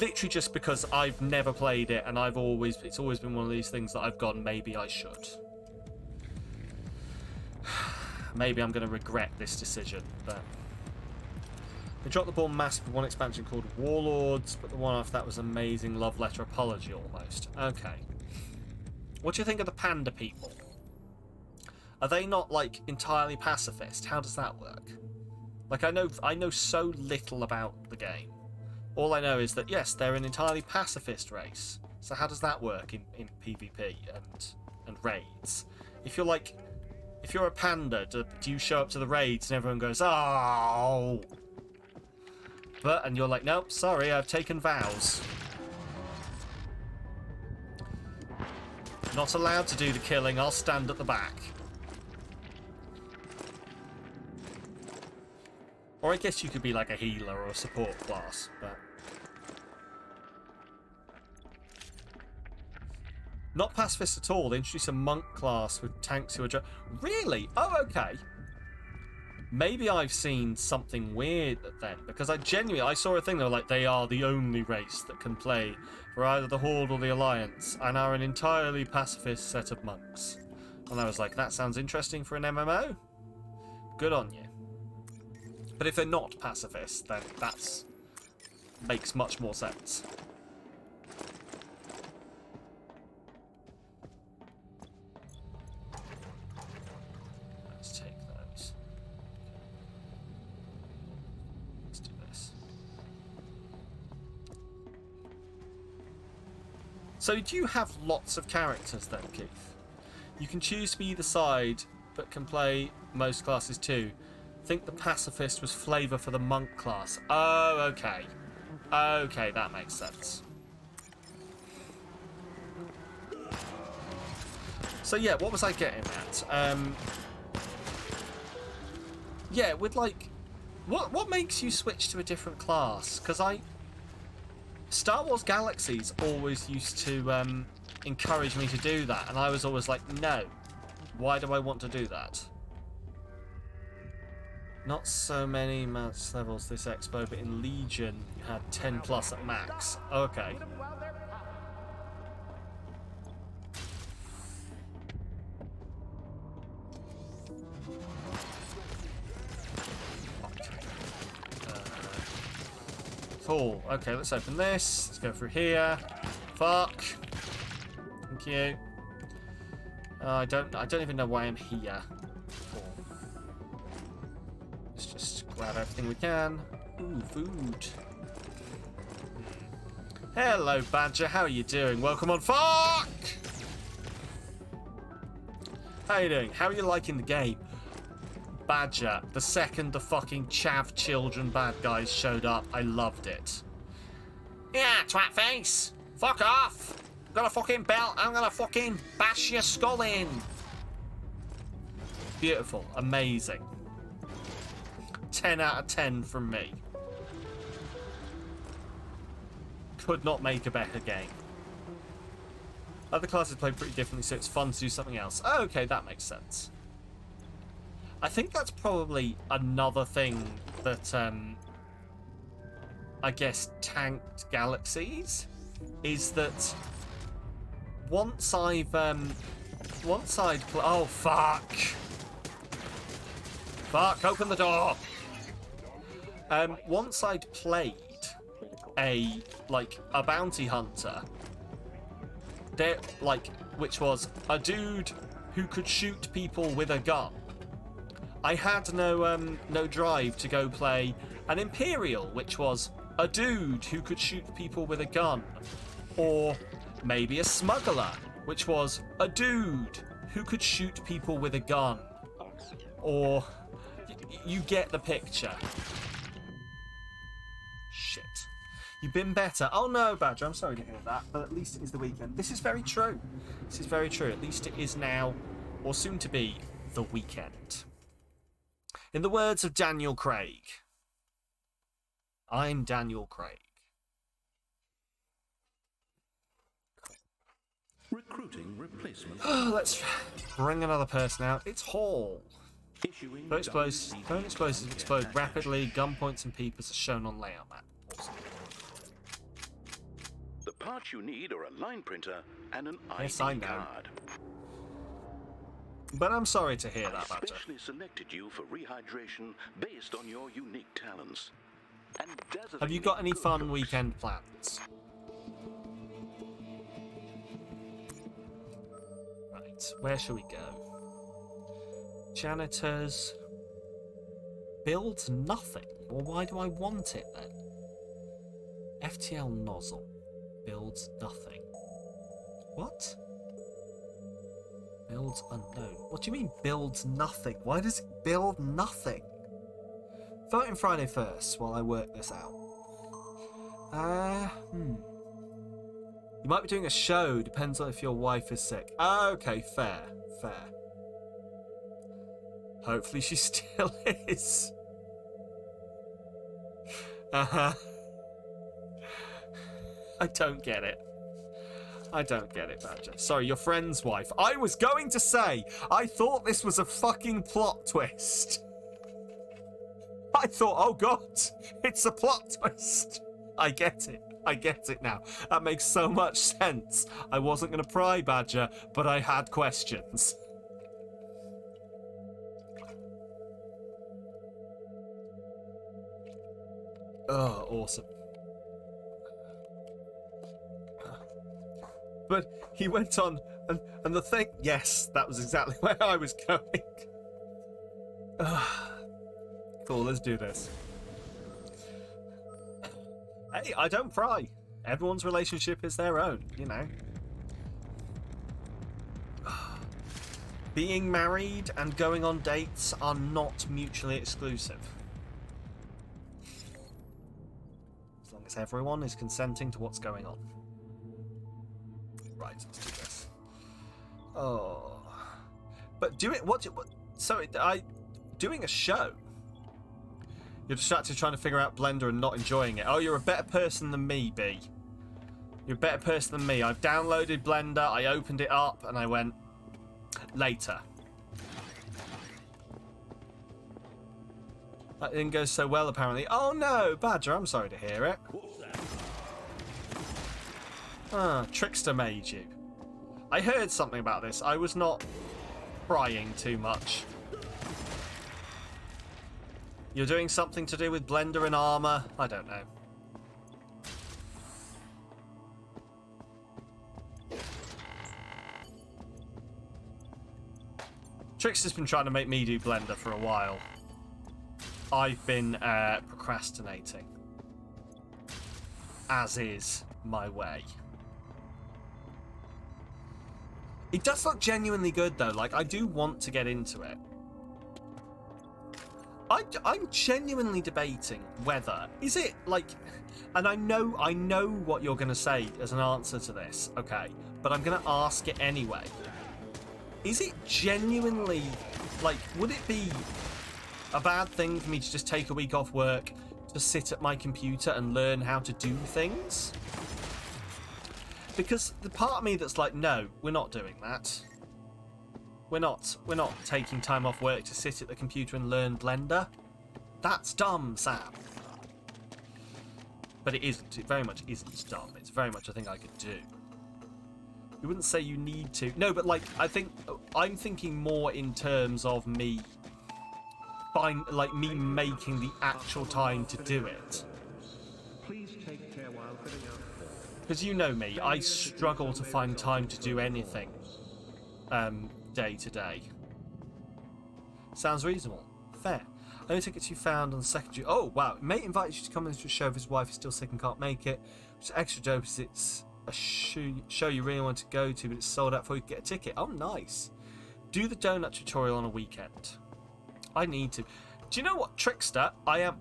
Literally just because I've never played it and it's always been one of these things that I've gone, maybe I should. Maybe I'm going to regret this decision, but... They dropped the ball massive with one expansion called Warlords, but the one after that was amazing love letter apology almost. Okay. What do you think of the panda people? Are they not, like, entirely pacifist? How does that work? Like, I know so little about the game. All I know is that, yes, they're an entirely pacifist race. So how does that work in PvP and raids? If you're a panda, do you show up to the raids and everyone goes, oh... And you're like, nope, sorry, I've taken vows. Not allowed to do the killing, I'll stand at the back. Or I guess you could be like a healer or a support class, but... Not pacifist at all, they introduced a monk class with tanks who are... Really? Oh, okay. Maybe I've seen something weird then, because I saw a thing that like they are the only race that can play for either the Horde or the Alliance, and are an entirely pacifist set of monks. And I was like, that sounds interesting for an MMO. Good on you. But if they're not pacifist, then that's makes much more sense. So do you have lots of characters then, Keith? You can choose to be either side, but can play most classes too. I think the pacifist was flavour for the monk class. Oh, okay. Okay, that makes sense. So yeah, what was I getting at? Yeah, with like... What makes you switch to a different class? Because Star Wars Galaxies always used to encourage me to do that, and I was always like, no. Why do I want to do that? Not so many match levels this expo, but in Legion you had 10 plus at max. Okay. Cool. Okay, let's open this. Let's go through here. Fuck. Thank you. I don't even know why I'm here. Cool. Let's just grab everything we can. Ooh, food. Hello, Badger. How are you doing? Welcome on. Fuck! How are you doing? How are you liking the game? Badger, the second the fucking chav children bad guys showed up, I loved it. Yeah, twat face! Fuck off! I'm gonna fucking belt, I'm gonna fucking bash your skull in! Beautiful, amazing. 10 out of 10 from me. Could not make a better game. Other classes play pretty differently, so it's fun to do something else. Oh, okay, that makes sense. I think that's probably another thing that, I guess, tanked Galaxies, is that once I'd, oh, fuck! Fuck, open the door! Once I'd played a bounty hunter, which was a dude who could shoot people with a gun, I had no drive to go play an Imperial, which was a dude who could shoot people with a gun. Or maybe a Smuggler, which was a dude who could shoot people with a gun. Or... you get the picture. Shit. You've been better. Oh no, Badger, I'm sorry to hear that, but at least it is the weekend. This is very true. This is very true. At least it is now, or soon to be, the weekend. In the words of Daniel Craig, I'm Daniel Craig. Recruiting replacement. Let's bring another person out. It's Hall. Don't explosives explode rapidly. Gun points and peepers are shown on layout map. Awesome. The parts you need are a line printer and an Yes, ID I know. card. But I'm sorry to hear that, I Badger. specially selected you for rehydration based on your unique talents. And Have you got any fun weekend plans? Right, where shall we go? Janitors. Builds nothing. Well, why do I want it then? FTL nozzle. Builds nothing. What? Builds unknown. What do you mean builds nothing? Why does it build nothing? Voting Friday first while I work this out. You might be doing a show. Depends on if your wife is sick. Okay, fair. Hopefully she still is. I don't get it. I don't get it, Badger. Sorry, your friend's wife. I was going to say, I thought this was a fucking plot twist. I thought, oh god, it's a plot twist. I get it. I get it now. That makes so much sense. I wasn't going to pry, Badger, but I had questions. Oh, awesome. But he went on, and the thing... Yes, that was exactly where I was going. Cool, let's do this. Hey, I don't pry. Everyone's relationship is their own, you know. Being married and going on dates are not mutually exclusive. As long as everyone is consenting to what's going on. Right, let's do this. Oh, but do it. Doing a show. You're distracted trying to figure out Blender and not enjoying it. Oh, you're a better person than me, B. You're a better person than me. I've downloaded Blender. I opened it up and I went later. That didn't go so well, apparently. Oh no, Badger, I'm sorry to hear it. Ah, Trickster made you. I heard something about this. I was not prying too much. You're doing something to do with Blender and armor? I don't know. Trickster's been trying to make me do Blender for a while. I've been procrastinating. As is my way. It does look genuinely good, though. Like, I do want to get into it. I'm genuinely debating whether... Is it, like... And I know what you're going to say as an answer to this, okay? But I'm going to ask it anyway. Is it genuinely... Like, would it be a bad thing for me to just take a week off work to sit at my computer and learn how to do things? Because the part of me that's like, no, we're not doing that. We're not taking time off work to sit at the computer and learn Blender. That's dumb, Sam. But it isn't. It very much isn't dumb. It's very much a thing I could do. You wouldn't say you need to. No, but like, I'm thinking more in terms of me making the actual time to do it. Please take care while filling out the form. Because you know me, I struggle to find time to do anything day to day. Sounds reasonable. Fair. Only tickets you found on the secondary. Oh, wow. Mate invited you to come into a show if his wife is still sick and can't make it. Which is extra dope as it's a show you really want to go to, but it's sold out before you get a ticket. Oh, nice. Do the donut tutorial on a weekend. I need to. Do you know what, Trickster? I'm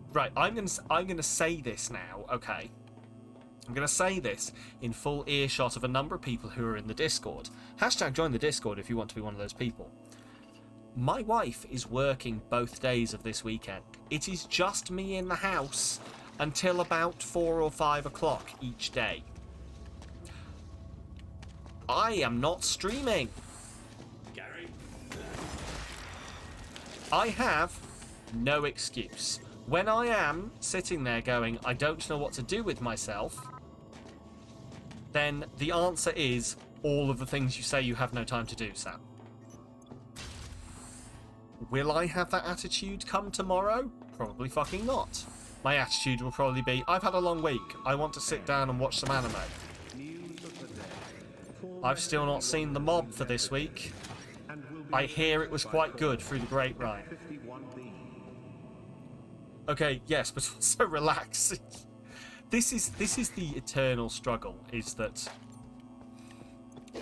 gonna say this now, okay? I'm going to say this in full earshot of a number of people who are in the Discord. Hashtag join the Discord if you want to be one of those people. My wife is working both days of this weekend. It is just me in the house until about 4 or 5 o'clock each day. I am not streaming. Gary. I have no excuse. When I am sitting there going, I don't know what to do with myself, then the answer is all of the things you say you have no time to do, Sam. Will I have that attitude come tomorrow? Probably fucking not. My attitude will probably be, I've had a long week. I want to sit down and watch some anime. I've still not seen The Mob for this week. I hear it was quite good through the grapevine. Okay, yes, but also relax. This is the eternal struggle, is that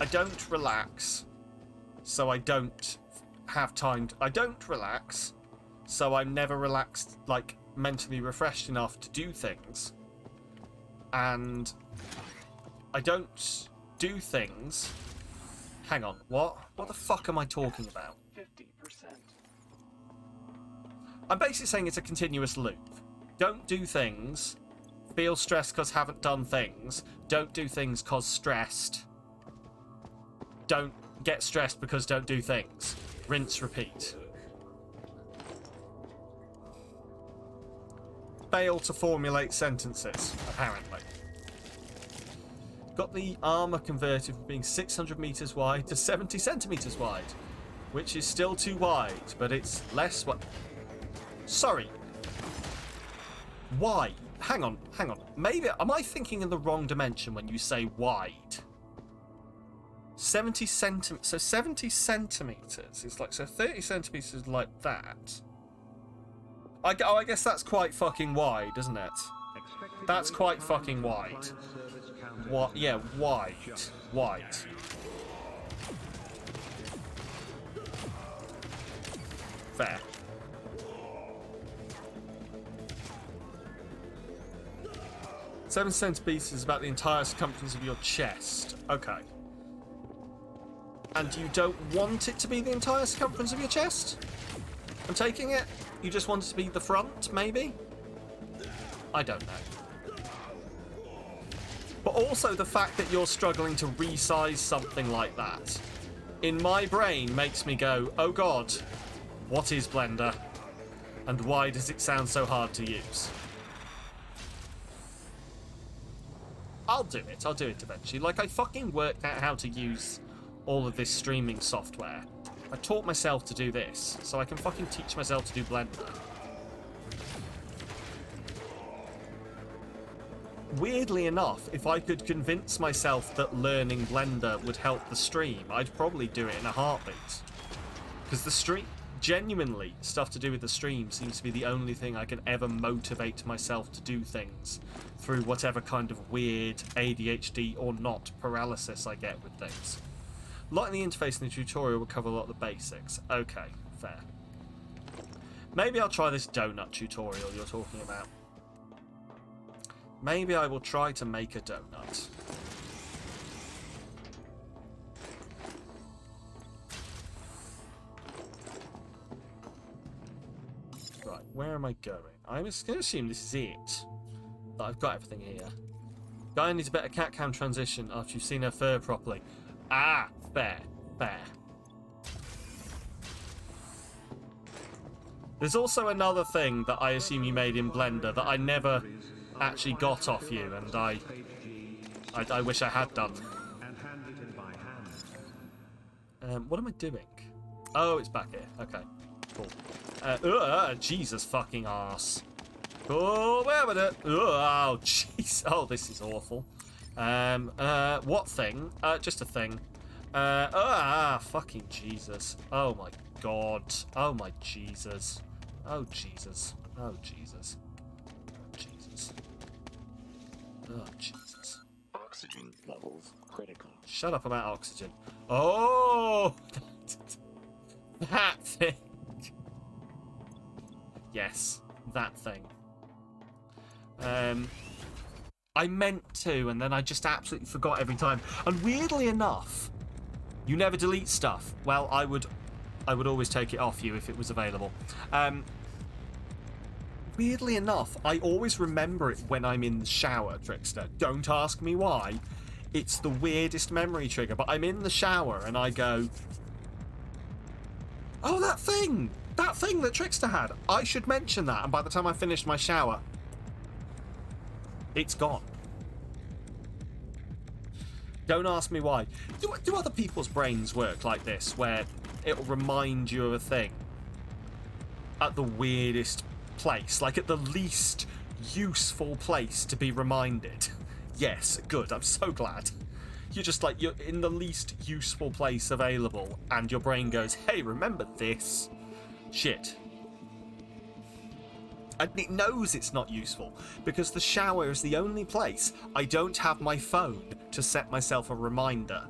I don't relax, so I don't have time I don't relax, so I'm never relaxed, like, mentally refreshed enough to do things. And I don't do things. Hang on, what? What the fuck am I talking about? 50%. I'm basically saying it's a continuous loop. Don't do things. Feel stressed because haven't done things. Don't do things because stressed. Don't get stressed because don't do things. Rinse, repeat. Fail to formulate sentences, apparently. Got the armor converted from being 600 meters wide to 70 centimeters wide, which is still too wide, but it's less what. Sorry. Why? Hang on. Maybe, am I thinking in the wrong dimension when you say wide? 70 centimeters. So 70 centimeters is like, so 30 centimeters like that. I guess that's quite fucking wide, isn't it? That's quite fucking wide. What? Yeah, wide. Wide. Fair. Seven centimeters is about the entire circumference of your chest. Okay. And you don't want it to be the entire circumference of your chest? I'm taking it? You just want it to be the front, maybe? I don't know. But also the fact that you're struggling to resize something like that, in my brain makes me go, oh god, what is Blender? And why does it sound so hard to use? I'll do it. I'll do it eventually. Like, I fucking worked out how to use all of this streaming software. I taught myself to do this, so I can fucking teach myself to do Blender. Weirdly enough, if I could convince myself that learning Blender would help the stream, I'd probably do it in a heartbeat. Because the stream, genuinely, stuff to do with the stream seems to be the only thing I can ever motivate myself to do things through whatever kind of weird ADHD or not paralysis I get with things. Lighting the interface in the tutorial will cover a lot of the basics. Okay, fair. Maybe I'll try this donut tutorial you're talking about. Maybe I will try to make a donut. Right, where am I going? I'm just going to assume this is it. That I've got everything here. Guy needs a better cat cam transition after you've seen her fur properly. Ah, fair, fair. There's also another thing that I assume you made in Blender that I never actually got off you, and I wish I had done. What am I doing? Oh, it's back here. Okay, cool. Jesus fucking arse. Oh, where was it? Oh, jeez. Oh, this is awful. What thing? Just a thing. Fucking Jesus. Oh my God. Oh my Jesus. Oh Jesus. Oh Jesus. Oh Jesus. Oh Jesus. Oxygen levels critical. Shut up about oxygen. Oh! That thing. Yes, that thing. I meant to, and then I just absolutely forgot every time. And weirdly enough, you never delete stuff. Well, I would always take it off you if it was available. Weirdly enough, I always remember it when I'm in the shower, Trickster. Don't ask me why. It's the weirdest memory trigger, but I'm in the shower and I go, oh, that thing that Trickster had. I should mention that. And by the time I finished my shower, it's gone. Don't ask me why. Do other people's brains work like this, where it'll remind you of a thing at the weirdest place, like at the least useful place to be reminded? Yes, good. I'm so glad. You're just like, you're in the least useful place available, and your brain goes, hey, remember this? Shit. And it knows it's not useful, because the shower is the only place I don't have my phone to set myself a reminder.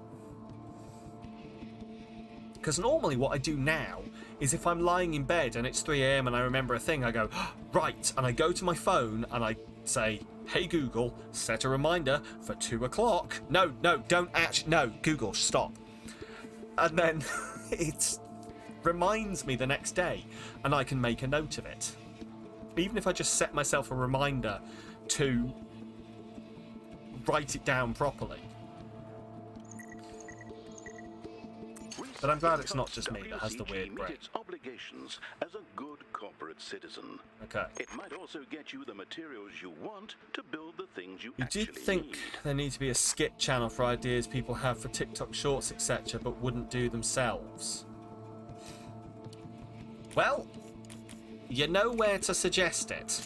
Because normally what I do now is if I'm lying in bed and it's 3 AM and I remember a thing, I go, right, and I go to my phone and I say, hey Google, set a reminder for 2 o'clock. No, don't actually, no, Google, stop. And then it reminds me the next day and I can make a note of it. Even if I just set myself a reminder to write it down properly. But I'm glad it's not just me that has the weird brain. Its obligations as a good corporate citizen. Okay. It might also get you the materials you want to build the things you You actually did think need. there needs to be a skit channel for ideas people have for TikTok shorts, etc., but wouldn't do themselves. Well, you know where to suggest it.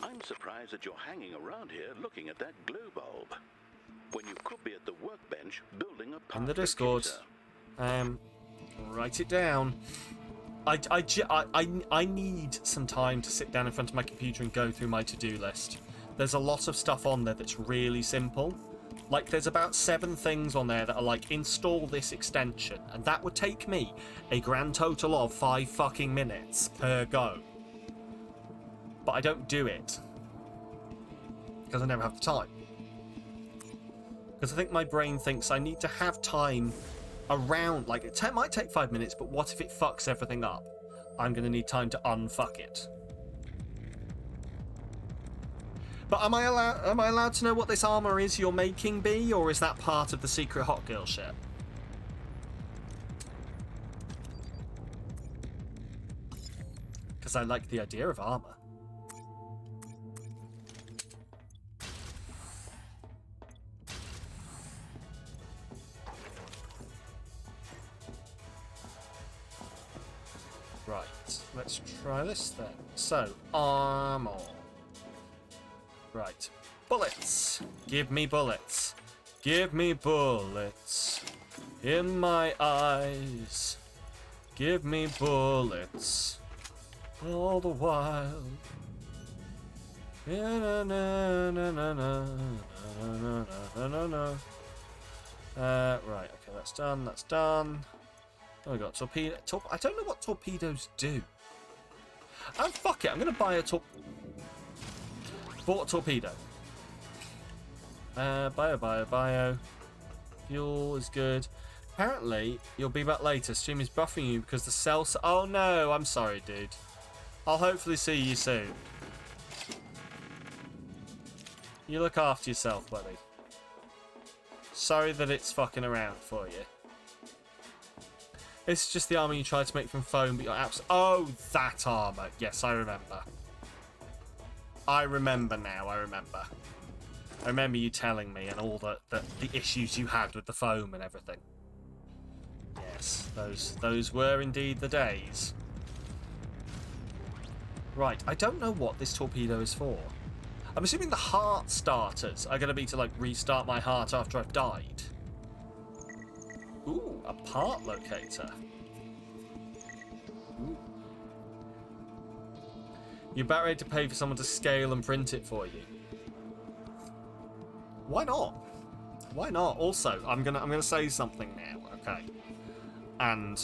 I'm surprised that you're hanging around here looking at that glow bulb, when you could be at the workbench building a part In the Discord. locator. Write it down. I need some time to sit down in front of my computer and go through my to-do list. There's a lot of stuff on there that's really simple. Like, there's about 7 things on there that are like, install this extension, and that would take me a grand total of 5 fucking minutes per go. But I don't do it. Because I never have the time. Because I think my brain thinks I need to have time around, like, it might take 5 minutes, but what if it fucks everything up? I'm going to need time to unfuck it. But am I allowed to know what this armor is you're making, B, or is that part of the secret hot girl shit? Because because I like the idea of armor. Right, let's try this then. So, armor. Right, bullets. Give me bullets. Give me bullets in my eyes. Give me bullets all the while. Na, na, na, na, na, na, na, na, na. Right, okay, that's done, that's done. Oh, we got torpedo. I don't know what torpedoes do. Oh, fuck it, I'm going to buy a bought a torpedo. Bio. Fuel is good. Apparently, you'll be back later. Stream is buffering you because the cell... Oh no, I'm sorry, dude. I'll hopefully see you soon. You look after yourself, buddy. Sorry that it's fucking around for you. This is just the armor you tried to make from foam, but you're Oh, that armor. Yes, I remember. I remember now, I remember. I remember you telling me and all the issues you had with the foam and everything. Yes, those were indeed the days. Right, I don't know what this torpedo is for. I'm assuming the heart starters are going to be to, like, restart my heart after I've died. Ooh, a part locator. Ooh. You're about ready to pay for someone to scale and print it for you. Why not? Why not? Also, I'm gonna say something now, okay? And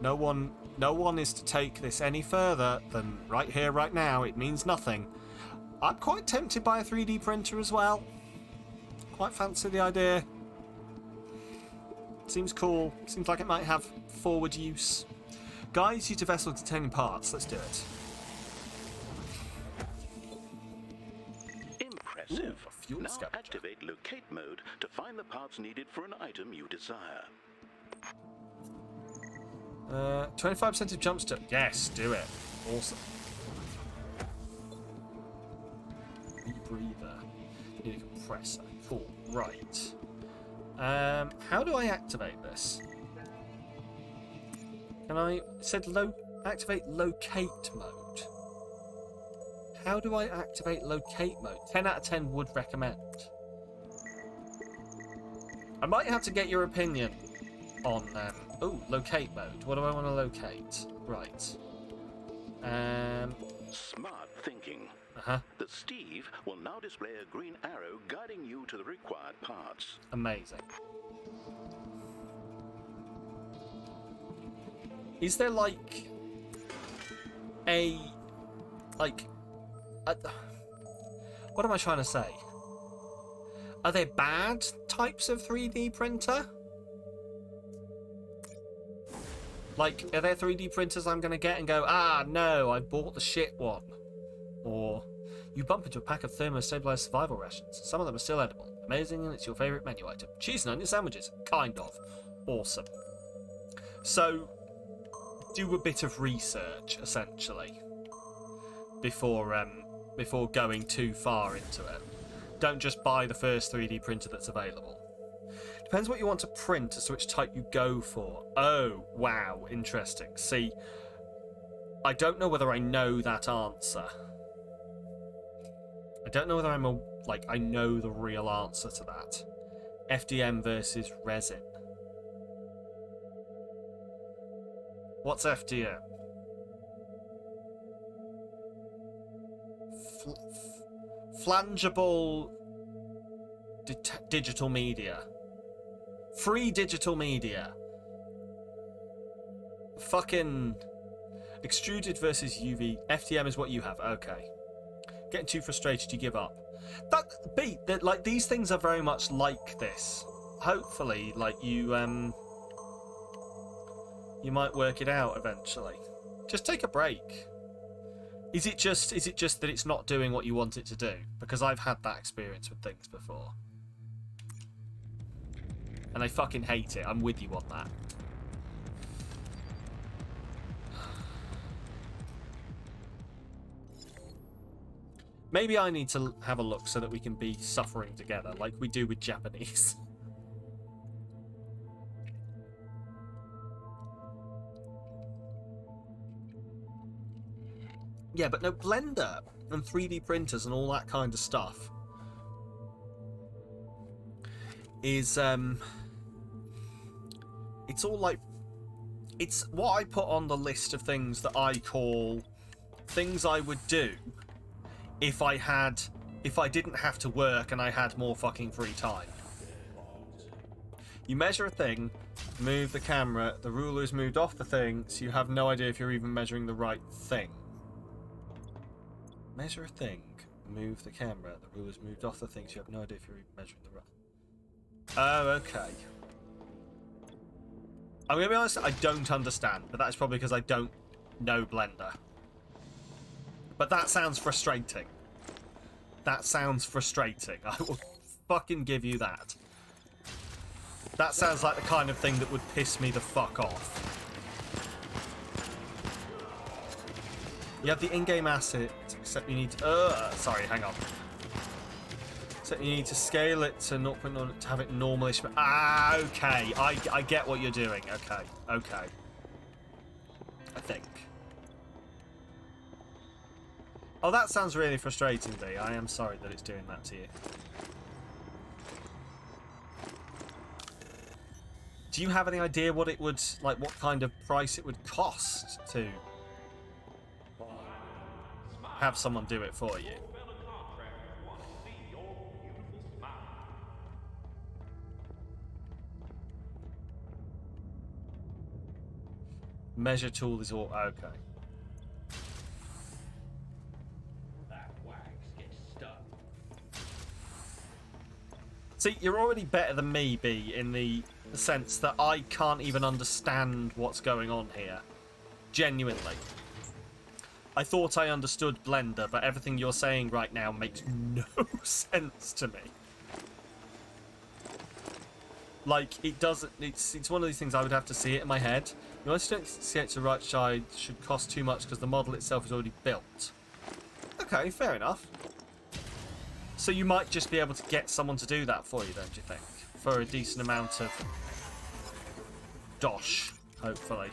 no one is to take this any further than right here, right now. It means nothing. I'm quite tempted by a 3D printer as well. Quite fancy the idea. Seems cool. Seems like it might have forward use. Guys, use a vessel containing parts. Let's do it. Impressive. Ooh, a fuel now scavenger. activate locate mode to find the parts needed for an item you desire. 25% of jumps to... Yes, do it. Awesome. Rebreather. Need a compressor. Cool. Right. How do I activate this? Can I... It said activate locate mode. How do I activate locate mode? 10 out of 10 would recommend. I might have to get your opinion on... oh, locate mode. What do I want to locate? Right. Smart thinking. Uh-huh. The Steve will now display a green arrow guiding you to the required parts. Amazing. Is there like a what am I trying to say? Are there bad types of 3D printer? Like, are there 3D printers I'm going to get and go, ah, no, I bought the shit one? Or you bump into a pack of thermostabilized survival rations. Some of them are still edible. Amazing, and it's your favourite menu item. Cheese and onion sandwiches. Kind of. Awesome. So, do a bit of research, essentially, before going too far into it. Don't just buy the first 3D printer that's available. Depends what you want to print as to which type you go for. Oh, wow, interesting. See, I don't know whether I know that answer. I don't know whether I know the real answer to that. FDM versus resin. What's FDM? Flangeable digital media. Free digital media. Fucking extruded versus UV. FDM is what you have. Okay. Getting too frustrated, you give up. Like, these things are very much like this. Hopefully, like, you might work it out eventually. Just take a break. Is it just that it's not doing what you want it to do? Because I've had that experience with things before. And I fucking hate it. I'm with you on that. Maybe I need to have a look so that we can be suffering together, like we do with Japanese. Yeah, but no, Blender and 3D printers and all that kind of stuff is, it's all like, it's what I put on the list of things that I call things I would do if I didn't have to work and I had more fucking free time. You measure a thing, move the camera, the ruler is moved off the thing, so you have no idea if you're even measuring the right thing. Measure a thing, move the camera, the ruler's moved off the thing, so you have no idea if you're even measuring the right... Oh, okay. I'm going to be honest, I don't understand, but that's probably because I don't know Blender. But that sounds frustrating. That sounds frustrating. I will fucking give you that. That sounds like the kind of thing that would piss me the fuck off. You have the in-game asset, except you need to... sorry, hang on. So you need to scale it to 0.0 to have it normalish. Ah, okay. I get what you're doing. Okay. Okay. I think. Oh, that sounds really frustrating, B. I am sorry that it's doing that to you. Do you have any idea what it would, like, what kind of price it would cost to have someone do it for you? Measure tool is all okay. See, you're already better than me, B, in the sense that I can't even understand what's going on here. Genuinely. I thought I understood Blender, but everything you're saying right now makes no sense to me. Like, it doesn't... It's one of these things I would have to see it in my head. You honestly don't see it to the right side should cost too much because the model itself is already built. Okay, fair enough. So you might just be able to get someone to do that for you, don't you think? For a decent amount of dosh, hopefully.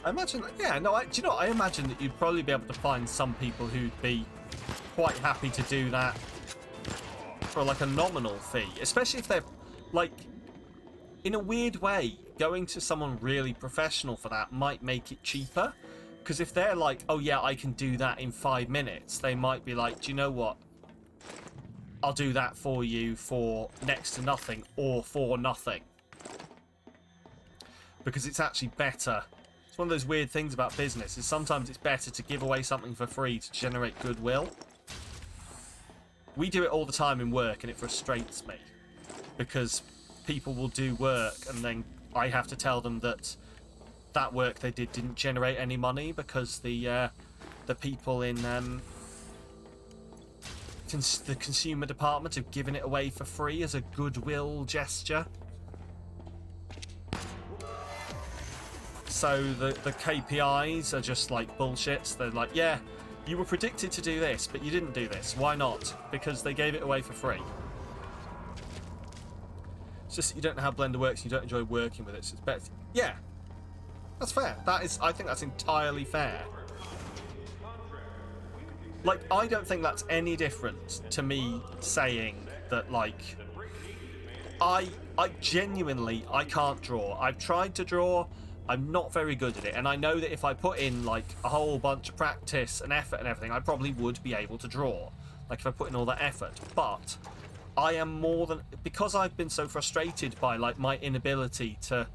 I imagine that, yeah, no, do you know what? I imagine that you'd probably be able to find some people who'd be quite happy to do that for like a nominal fee, especially if they're like, in a weird way, going to someone really professional for that might make it cheaper, because if they're like, oh yeah, I can do that in 5 minutes, they might be like, do you know what, I'll do that for you for next to nothing or for nothing, because it's actually better. It's one of those weird things about business, is sometimes it's better to give away something for free to generate goodwill. We do it all the time in work, and it frustrates me because people will do work and then I have to tell them that that work they did didn't generate any money because the people in the consumer department have given it away for free as a goodwill gesture. So the KPIs are just like bullshit. They're like, yeah, you were predicted to do this, but you didn't do this. Why not? Because they gave it away for free. It's just that you don't know how Blender works, you don't enjoy working with it, so it's better. Yeah, that's fair. That is, I think that's entirely fair. Like, I don't think that's any different to me saying that, like, I genuinely, I can't draw. I've tried to draw, I'm not very good at it, and I know that if I put in, like, a whole bunch of practice and effort and everything, I probably would be able to draw. Like, if I put in all that effort. But I am more than... Because I've been so frustrated by, like, my inability to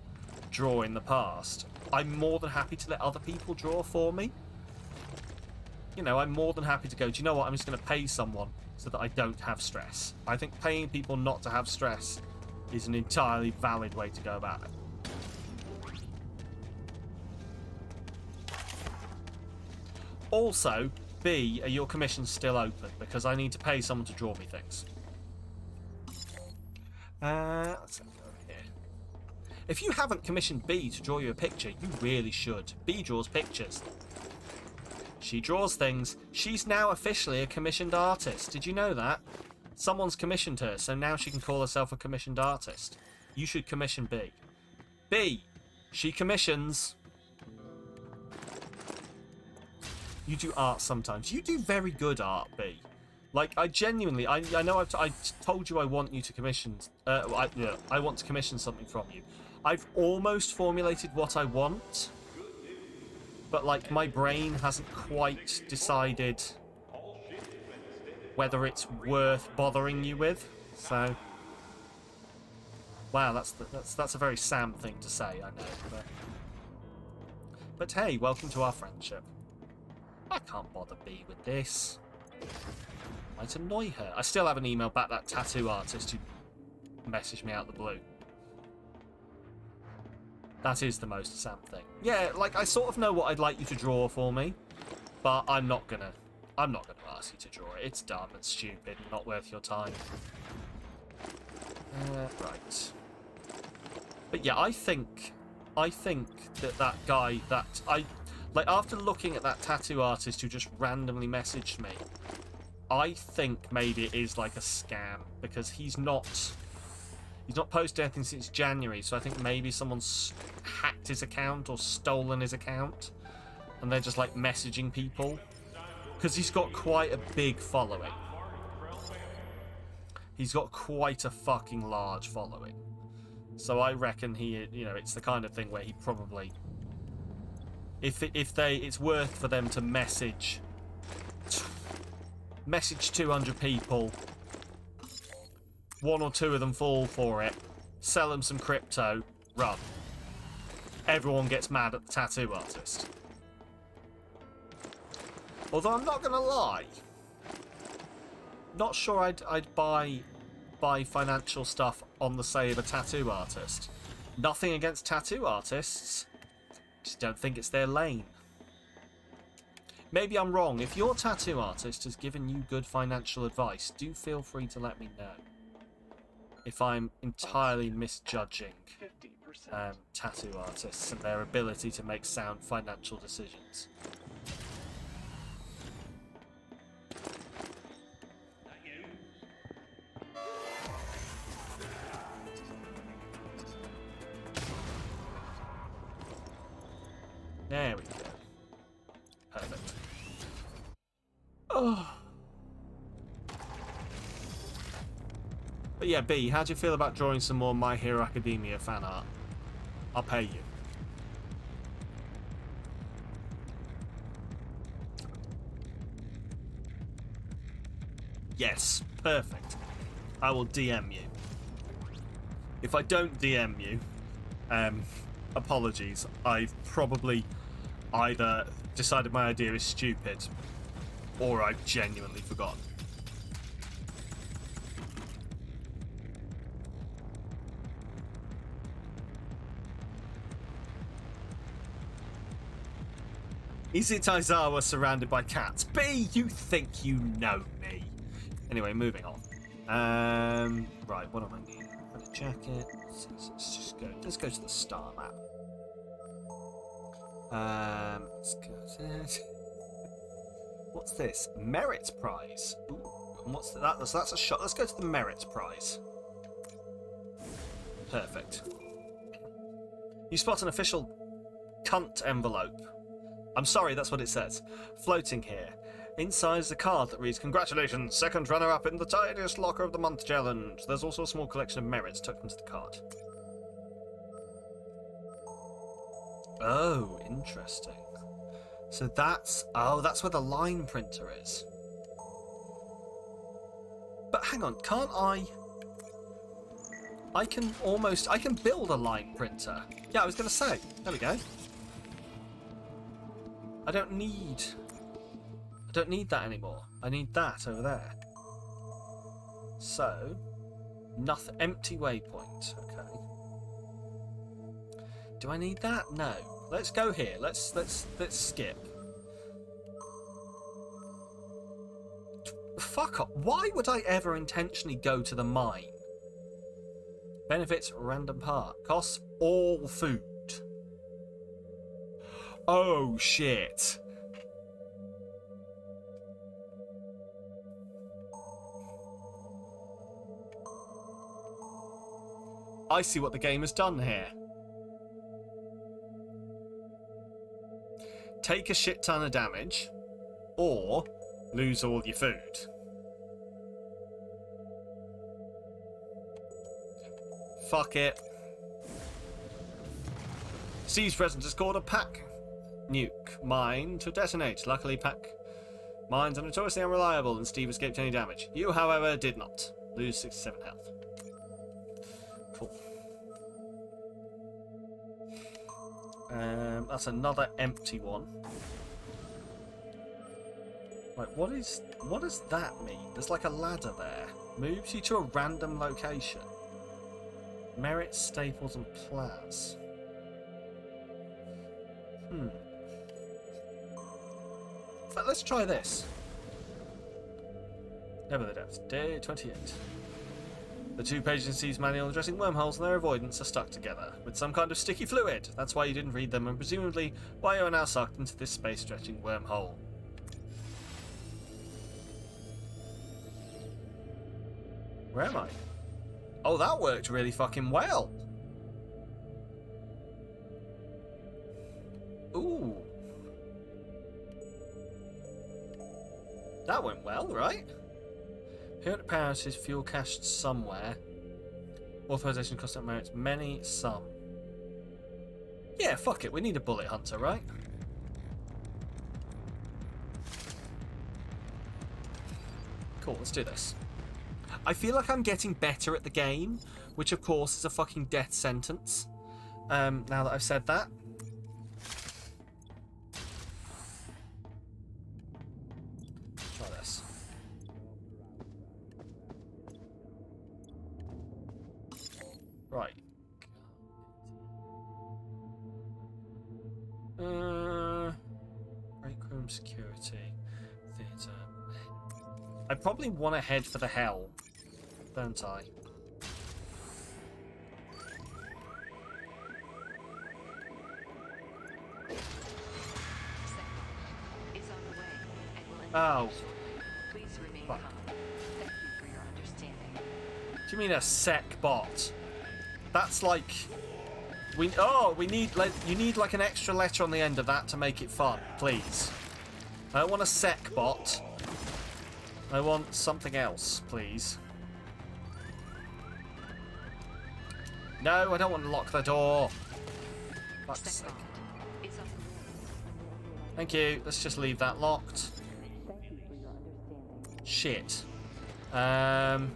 draw in the past, I'm more than happy to let other people draw for me. You know, I'm more than happy to go, do you know what, I'm just going to pay someone so that I don't have stress. I think paying people not to have stress is an entirely valid way to go about it. Also, B, are your commissions still open? Because I need to pay someone to draw me things. Let's go over here. If you haven't commissioned B to draw you a picture, you really should. B draws pictures. She draws things. She's now officially a commissioned artist. Did you know that? Someone's commissioned her, so now she can call herself a commissioned artist. You should commission B. B, she commissions. You do art sometimes. You do very good art, B. Like, I genuinely, I know I told you I want you to commission, I want to commission something from you. I've almost formulated what I want, but, like, my brain hasn't quite decided whether it's worth bothering you with, so... Wow, that's a very Sam thing to say, I know, but hey, welcome to our friendship. I can't bother B with this. Might annoy her. I still haven't emailed back that tattoo artist who messaged me out the blue. That is the most Sam thing. Yeah, like, I sort of know what I'd like you to draw for me, but I'm not gonna ask you to draw it. It's dumb and stupid and not worth your time. Right. But yeah, I think that guy that like, after looking at that tattoo artist who just randomly messaged me, I think maybe it is like a scam, because he's not posted anything since January, so I think maybe someone's hacked his account or stolen his account, and they're just like messaging people, because he's got quite a big following. He's got quite a fucking large following. So I reckon it's the kind of thing where he probably, it's worth for them to message 200 people, 1 or 2 of them fall for it, sell them some crypto, run. Everyone gets mad at the tattoo artist. Although I'm not gonna lie, not sure I'd buy financial stuff on the say of a tattoo artist. Nothing against tattoo artists, just don't think it's their lane. Maybe I'm wrong. If your tattoo artist has given you good financial advice, do feel free to let me know. If I'm entirely misjudging tattoo artists and their ability to make sound financial decisions. There we go. Perfect. Oh. But yeah, B, how do you feel about drawing some more My Hero Academia fan art? I'll pay you. Yes, perfect. I will DM you. If I don't DM you, apologies. I've probably either decided my idea is stupid, or I've genuinely forgotten. Is it Aizawa surrounded by cats? B, you think you know me. Anyway, moving on. Right, what am I needing? Got a jacket. Let's go to the star map. Let's go to... What's this? Merit prize. Ooh, and what's that? That's a shot. Let's go to the merit prize. Perfect. You spot an official cunt envelope. I'm sorry, that's what it says. Floating here. Inside is a card that reads, "Congratulations, second runner-up in the tidiest locker of the month challenge." There's also a small collection of merits tucked into the card. Oh, interesting. So that's where the line printer is. But hang on, can't I can build a line printer. Yeah, I was gonna say. There we go. I don't need that anymore. I need that over there. So, nothing. Empty waypoint. Okay. Do I need that? No. Let's go here. Let's skip. fuck off. Why would I ever intentionally go to the mine? Benefits, random part. Costs, all food. Oh, shit. I see what the game has done here. Take a shit ton of damage, or lose all your food. Fuck it. Steve's presence has caused a pack nuke mine to detonate. Luckily, pack mines are notoriously unreliable and Steve escaped any damage. You, however, did not. Lose 67 health. Cool. That's another empty one. Right, what does that mean? There's like a ladder there. Moves you to a random location. Merit, staples, and plats. In fact, let's try this. Never the depth. Day 28. The 2 pages in Steve's manual addressing wormholes and their avoidance are stuck together with some kind of sticky fluid. That's why you didn't read them, and presumably why you are now sucked into this space-stretching wormhole. Where am I? Oh, that worked really fucking well. Ooh. That went well, right? Here at the Paris is fuel cached somewhere. Authorization cost that merits many, some. Yeah, fuck it. We need a bullet hunter, right? Cool, let's do this. I feel like I'm getting better at the game, which of course is a fucking death sentence. Now that I've said that. Try this. Right. Break room security. Theatre. I probably want to head for the hell, don't I? Oh. Please remain calm. Thank you for your understanding. Do you mean a sec bot? That's like we need like you need like an extra letter on the end of that to make it fun, please. I don't want a sec bot. I want something else, please. No, I don't want to lock the door. Fuck's sake. Thank you. Let's just leave that locked. Shit. Let's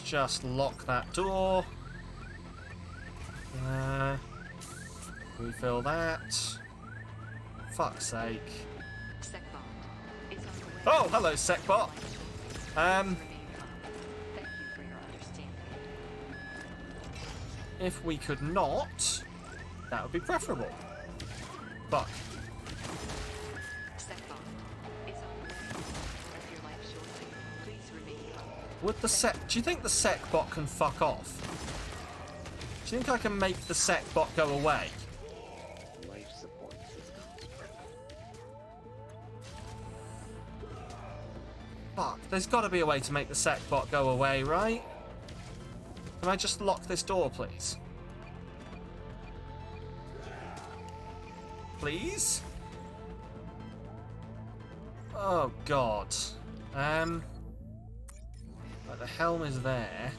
just lock that door. Refill that. Fuck's sake. Oh, hello, SecBot. If we could not, that would be preferable. Fuck. Would the sec? Do you think the SecBot can fuck off? Do you think I can make the SecBot go away? Life support systems. Fuck, there's got to be a way to make the SecBot go away, right? Can I just lock this door, please? Please? Oh, God. Right, the helm is there.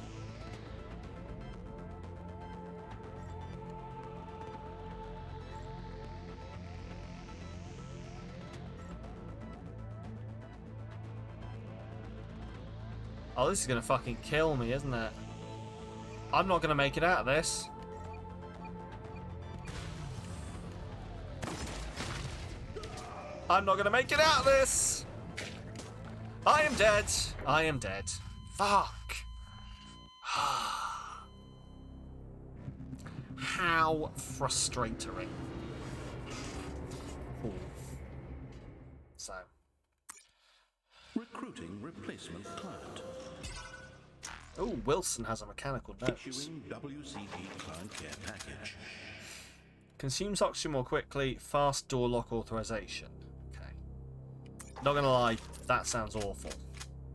Oh, this is gonna fucking kill me, isn't it? I'm not gonna make it out of this. I'm not gonna make it out of this! I am dead. I am dead. Fuck. How frustrating. Cool. So. Recruiting replacement client. Oh, Wilson has a mechanical nose. Issuing WCG client care package. Consumes oxygen more quickly. Fast door lock authorization. Okay. Not gonna lie, that sounds awful.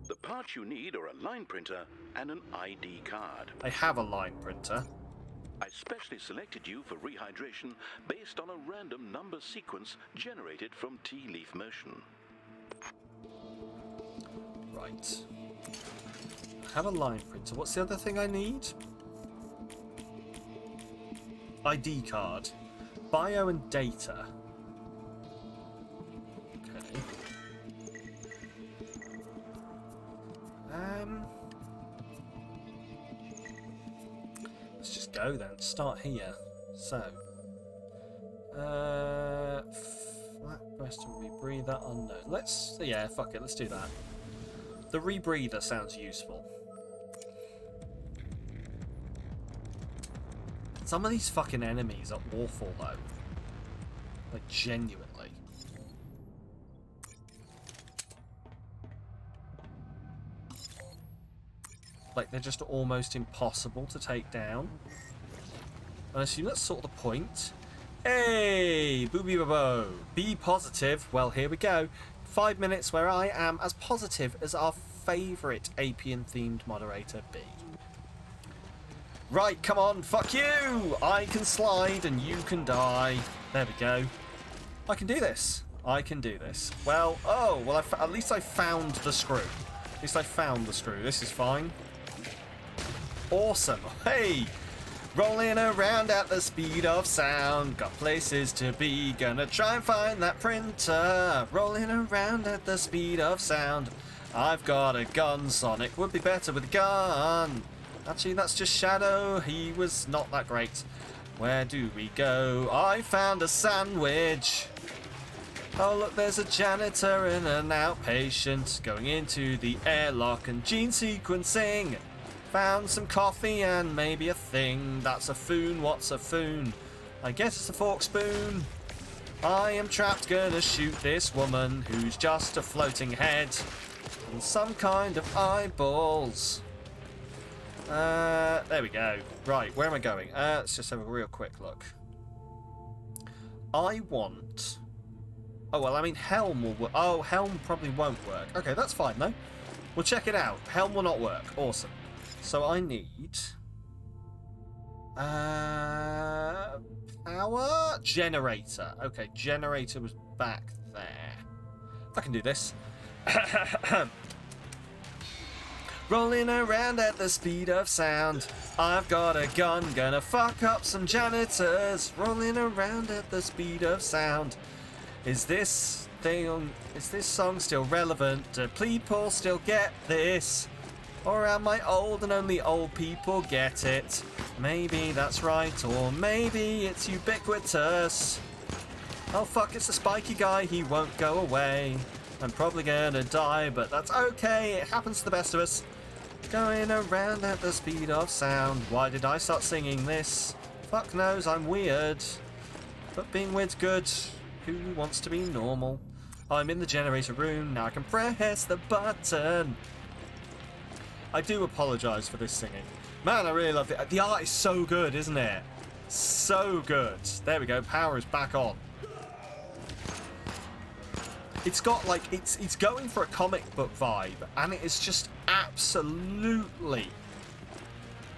The parts you need are a line printer and an ID card. I have a line printer. I specially selected you for rehydration based on a random number sequence generated from tea leaf motion. Right. I have a line printer. What's the other thing I need? ID card. Bio and data. Okay. Let's just go then. Start here. So. Flat breast and rebreather unknown. Yeah, fuck it. Let's do that. The rebreather sounds useful. Some of these fucking enemies are awful though. Like, genuinely. Like, they're just almost impossible to take down. And I assume that's sort of the point. Hey! Booby babo! Be positive. Well, here we go. 5 minutes where I am as positive as our favourite Apian-themed moderator, B. Right, come on, fuck you! I can slide and you can die. There we go. I can do this. I can do this. Well, oh, well, at least I found the screw. At least I found the screw. This is fine. Awesome. Hey! Rolling around at the speed of sound. Got places to be. Gonna try and find that printer. Rolling around at the speed of sound. I've got a gun. Sonic would be better with a gun. Actually, that's just Shadow. He was not that great. Where do we go? I found a sandwich. Oh, look, there's a janitor and an outpatient. Going into the airlock and gene sequencing. Found some coffee and maybe a thing. That's a foon. What's a foon? I guess it's a fork spoon. I am trapped, gonna shoot this woman who's just a floating head and some kind of eyeballs. There we go. Right, where am I going? Let's just have a real quick look. I want... Oh, well, I mean, Helm will work. Oh, Helm probably won't work. Okay, that's fine, though. We'll check it out. Helm will not work. Awesome. So I need... Power? Generator. Okay, generator was back there. I can do this. Rolling around at the speed of sound. I've got a gun, gonna fuck up some janitors. Rolling around at the speed of sound. Is this song still relevant? Do people still get this? Or am I old and only old people get it? Maybe that's right, or maybe it's ubiquitous. Oh fuck, it's a spiky guy, he won't go away. I'm probably gonna die, but that's okay, it happens to the best of us. Going around at the speed of sound. Why did I start singing this? Fuck knows, I'm weird. But being weird's good. Who wants to be normal? I'm in the generator room, now I can press the button. I do apologise for this singing. Man, I really love it. The art is so good, isn't it? So good. There we go, power is back on. It's got like, it's going for a comic book vibe, and it is just absolutely,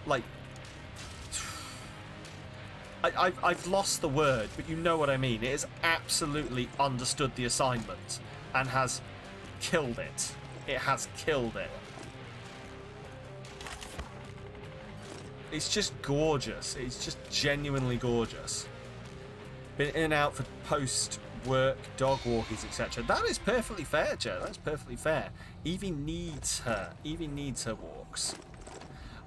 like, I've lost the word, but you know what I mean. It has absolutely understood the assignment and has killed it. It has killed it. It's just gorgeous. It's just genuinely gorgeous. Been in and out for post-work dog walkies, etc. That is perfectly fair, Joe. That's perfectly fair. Evie needs her. Evie needs her walks.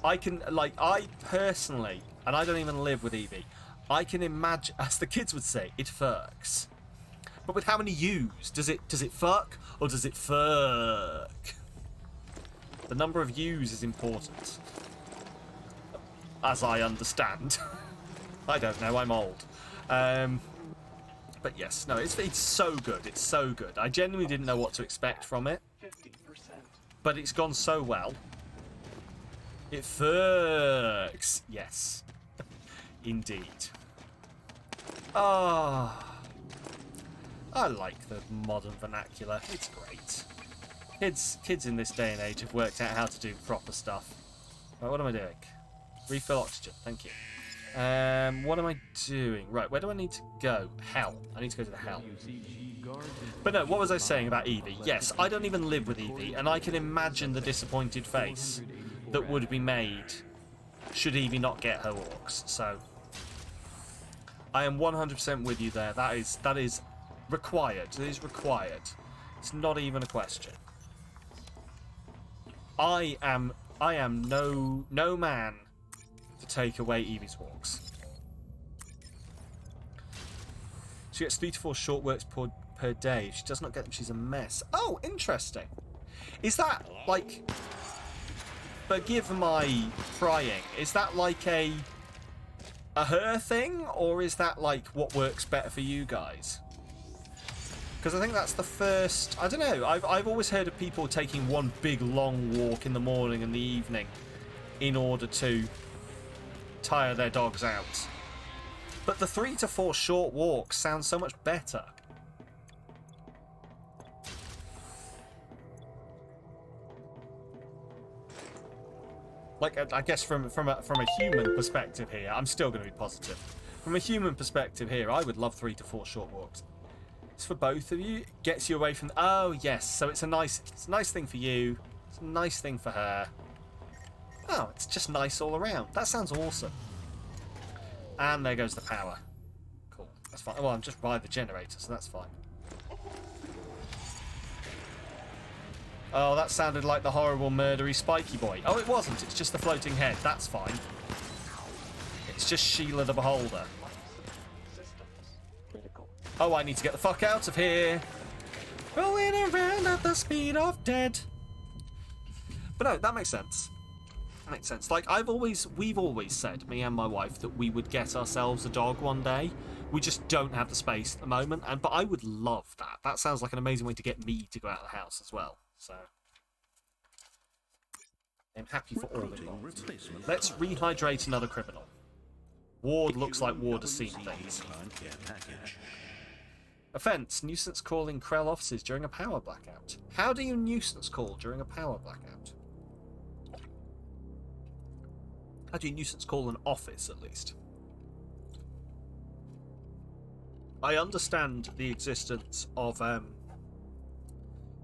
I can, like, I personally, and I don't even live with Evie, I can imagine, as the kids would say, it fucks. But with how many U's? Does it fuck or does it fuck? The number of U's is important. As I understand. I don't know, I'm old. But yes, no, it's so good. It's so good. I genuinely didn't know what to expect from it. 50%. But it's gone so well. It works. Yes. Indeed. Ah. I like the modern vernacular. It's great. Kids in this day and age have worked out how to do proper stuff. Right, what am I doing? Refill oxygen. Thank you. What am I doing? Right, where do I need to go? Hell. I need to go to the hell. But no, what was I saying about Evie? Yes, I don't even live with Evie, and I can imagine the disappointed face that would be made should Evie not get her orcs. So, I am 100% with you there. That is required. It is required. It's not even a question. I am no man to take away Evie's walks. She gets 3 to 4 short works per day. If she does not get them, she's a mess. Oh, interesting. Is that like... Forgive my prying. Is that like a her thing? Or is that like what works better for you guys? Because I think that's the first... I don't know. I've always heard of people taking one big long walk in the morning and the evening in order to tire their dogs out. But the 3 to 4 short walks sounds so much better. Like, I guess from a human perspective here, I'm still going to be positive. From a human perspective here, I would love 3 to 4 short walks. It's for both of you. Gets you away from... Oh, yes. So it's a nice thing for you. It's a nice thing for her. Oh, it's just nice all around. That sounds awesome. And there goes the power. Cool. That's fine. Well, I'm just by the generator, so that's fine. Oh, that sounded like the horrible murdery spiky boy. Oh, it wasn't. It's just the floating head. That's fine. It's just Sheila the Beholder. Oh, I need to get the fuck out of here. Rolling around at the speed of dead. But no, that makes sense. That makes sense. Like, we've always said, me and my wife, that we would get ourselves a dog one day. We just don't have the space at the moment. But I would love that. That sounds like an amazing way to get me to go out of the house as well. So, I'm happy for all involved. Let's rehydrate another criminal. Ward looks like Ward has seen things. Offence, nuisance calling Krell offices during a power blackout. How do you nuisance call during a power blackout? How do you nuisance call an office, at least? I understand the existence of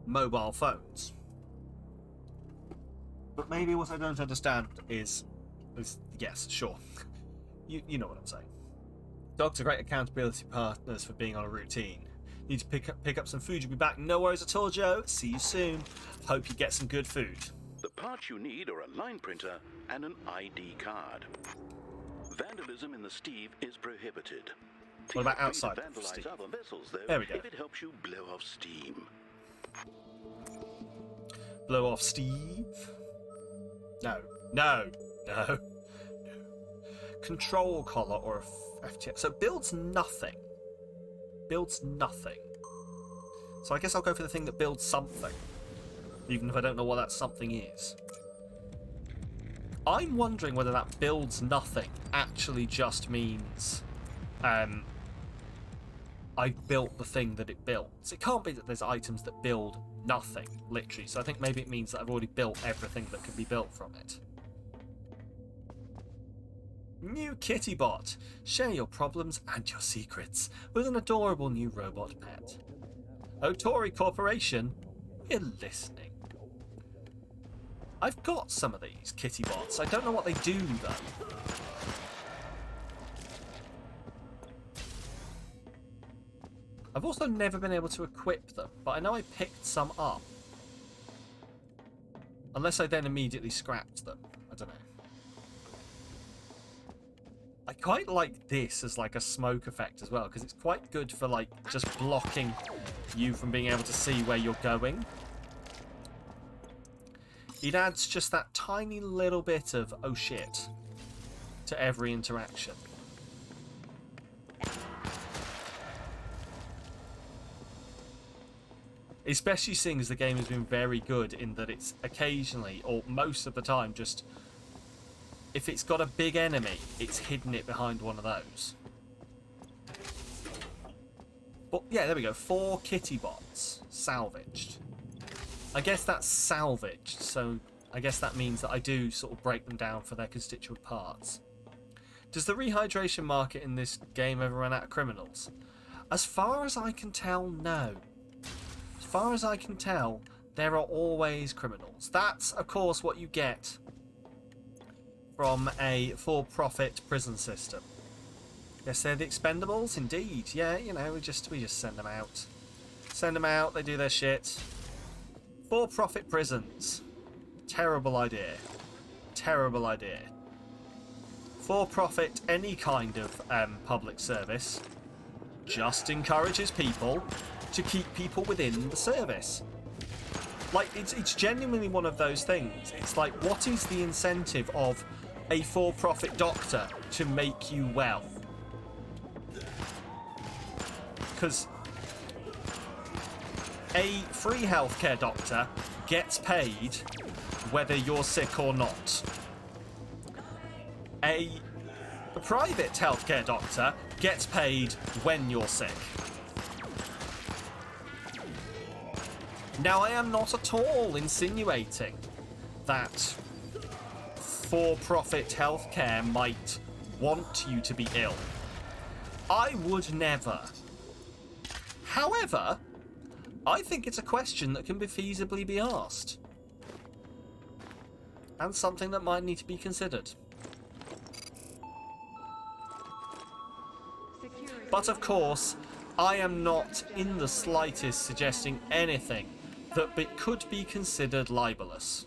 mobile phones. But maybe what I don't understand is yes, sure. You know what I'm saying. Dogs are great accountability partners for being on a routine. Need to pick up some food, you'll be back. No worries at all, Joe. See you soon. Hope you get some good food. The parts you need are a line printer and an ID card. Vandalism in the Steve is prohibited. What about outside Feel of free to Steve? vandalize other vessels, though, There we go. if it helps you blow off steam. Blow off Steve? No. No. No. No. Control collar or a FTX. So builds nothing. Builds nothing. So I guess I'll go for the thing that builds something. Even if I don't know what that something is. I'm wondering whether that builds nothing actually just means I built the thing that it builds. It can't be that there's items that build nothing, literally. So I think maybe it means that I've already built everything that can be built from it. New kitty bot. Share your problems and your secrets with an adorable new robot pet. Otori Corporation, we're listening. I've got some of these kitty bots. I don't know what they do though. I've also never been able to equip them, but I know I picked some up. Unless I then immediately scrapped them. I don't know. I quite like this as like a smoke effect as well, because it's quite good for like just blocking you from being able to see where you're going. It adds just that tiny little bit of oh shit to every interaction. Especially seeing as the game has been very good in that it's occasionally, or most of the time, just... If it's got a big enemy, it's hidden it behind one of those. But yeah, there we go. 4 kitty bots salvaged. I guess that's salvaged, so I guess that means that I do sort of break them down for their constituent parts. Does the rehydration market in this game ever run out of criminals? As far as I can tell, no. As far as I can tell, there are always criminals. That's, of course, what you get from a for-profit prison system. Yes, they're the expendables, indeed. Yeah, you know, we just send them out. Send them out, they do their shit. For-profit prisons. Terrible idea. Terrible idea. For-profit, any kind of public service, just encourages people to keep people within the service. Like, it's genuinely one of those things. It's like, what is the incentive of a for-profit doctor to make you well? Because a free healthcare doctor gets paid whether you're sick or not. A private healthcare doctor gets paid when you're sick. Now, I am not at all insinuating that for-profit healthcare might want you to be ill. I would never. However, I think it's a question that can be feasibly be asked. And something that might need to be considered. But of course, I am not in the slightest suggesting anything that could be considered libelous.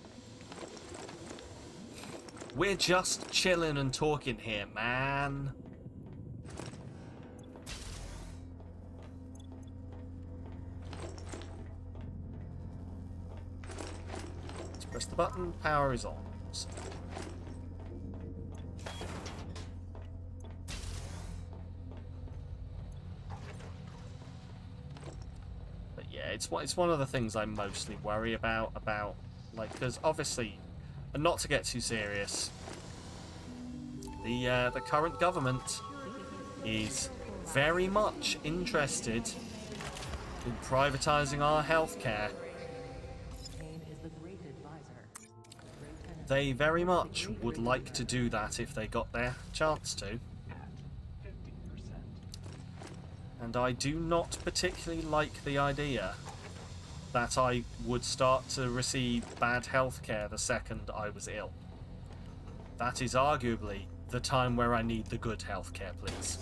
We're just chilling and talking here, man. Let's press the button, power is on. So. But yeah, it's one of the things I mostly worry about like, because obviously, and not to get too serious, the current government is very much interested in privatising our healthcare. They very much would like to do that if they got their chance to. And I do not particularly like the idea that I would start to receive bad healthcare the second I was ill. That is arguably the time where I need the good healthcare, please.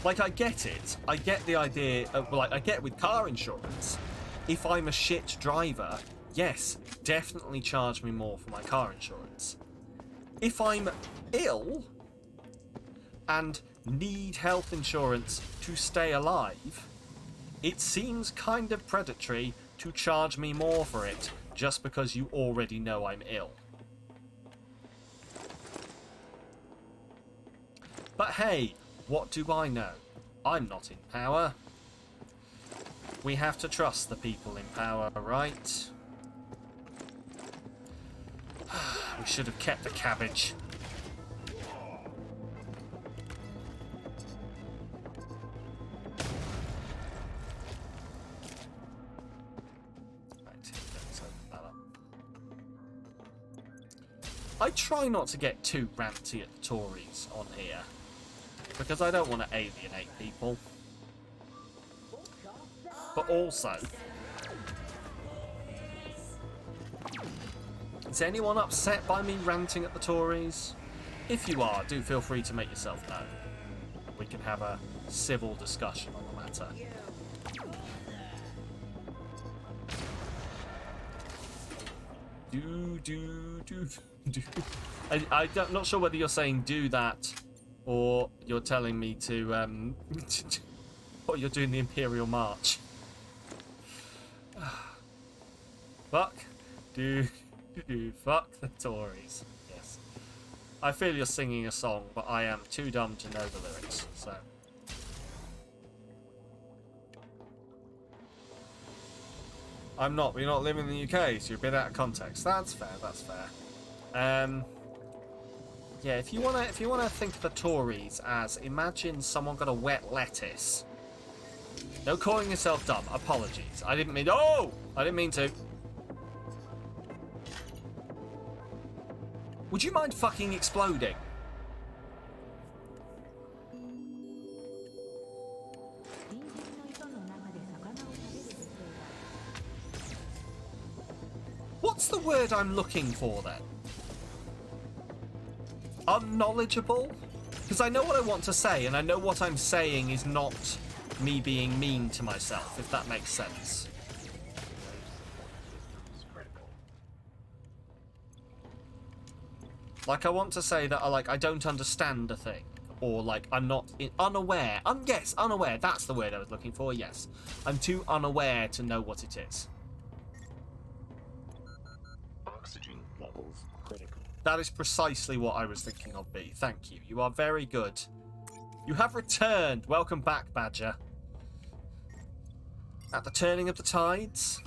Like, I get it. I get the idea of, like, I get with car insurance. If I'm a shit driver, yes, definitely charge me more for my car insurance. If I'm ill and need health insurance to stay alive, it seems kind of predatory to charge me more for it just because you already know I'm ill. But hey, what do I know? I'm not in power. We have to trust the people in power, right? We should have kept the cabbage. Right, let's open that up. I try not to get too ranty at the Tories on here, because I don't want to alienate people. But also, is anyone upset by me ranting at the Tories? If you are, do feel free to make yourself known. We can have a civil discussion on the matter. Do. I'm not sure whether you're saying do that, or you're telling me to, or you're doing the Imperial March. Fuck. Fuck the Tories. Yes. I feel you're singing a song, but I am too dumb to know the lyrics, so I'm not. We're not living in the UK, so you're a bit out of context. That's fair. That's fair. Yeah. If you wanna think of the Tories as, imagine someone got a wet lettuce. No calling yourself dumb. Apologies. I didn't mean. Oh, I didn't mean to. Would you mind fucking exploding? What's the word I'm looking for then? Unknowledgeable? Because I know what I want to say, and I know what I'm saying is not me being mean to myself, if that makes sense. Like, I want to say that I don't understand a thing, or like I'm not unaware. Yes, unaware. That's the word I was looking for. Yes, I'm too unaware to know what it is. Oxygen levels critical. That is precisely what I was thinking of, B. Thank you. You are very good. You have returned. Welcome back, Badger. At the turning of the tides.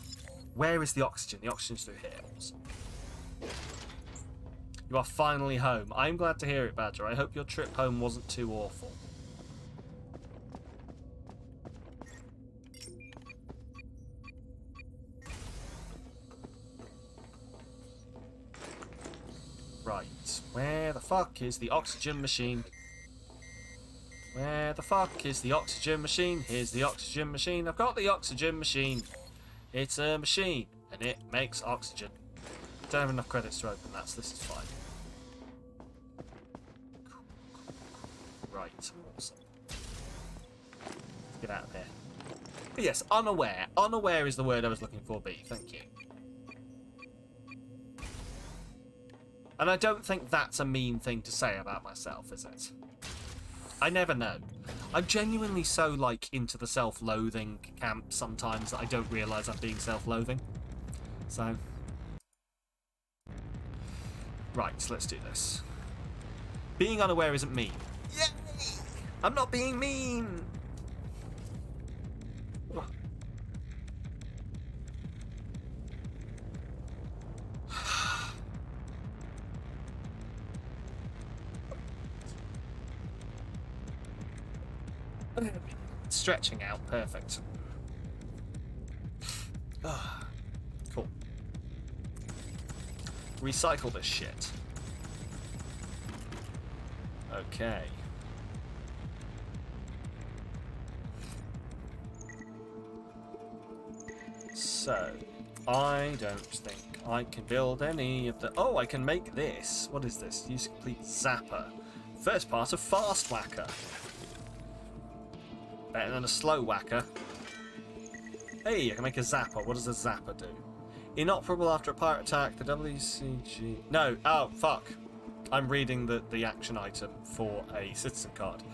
Where is the oxygen? The oxygen's through here. Awesome. You are finally home. I'm glad to hear it, Badger. I hope your trip home wasn't too awful. Right. Where the fuck is the oxygen machine? Where the fuck is the oxygen machine? Here's the oxygen machine. I've got the oxygen machine. It's a machine, and it makes oxygen. Don't have enough credits to open that, so this is fine. Right, awesome. Let's get out of here. But yes, unaware. Unaware is the word I was looking for, B. Thank you. And I don't think that's a mean thing to say about myself, is it? I never know. I'm genuinely so, like, into the self-loathing camp sometimes that I don't realise I'm being self-loathing. So... Right, so let's do this. Being unaware isn't mean. Yay! I'm not being mean! Stretching out, perfect. Cool. Recycle this shit. Okay. So, I don't think I can build any of the... Oh, I can make this. What is this? Use complete zapper. First part of fast whacker. Better than a slow whacker. Hey, I can make a zapper. What does a zapper do? Inoperable after a pirate attack. The WCG... No. Oh, fuck. I'm reading the action item for a citizen card.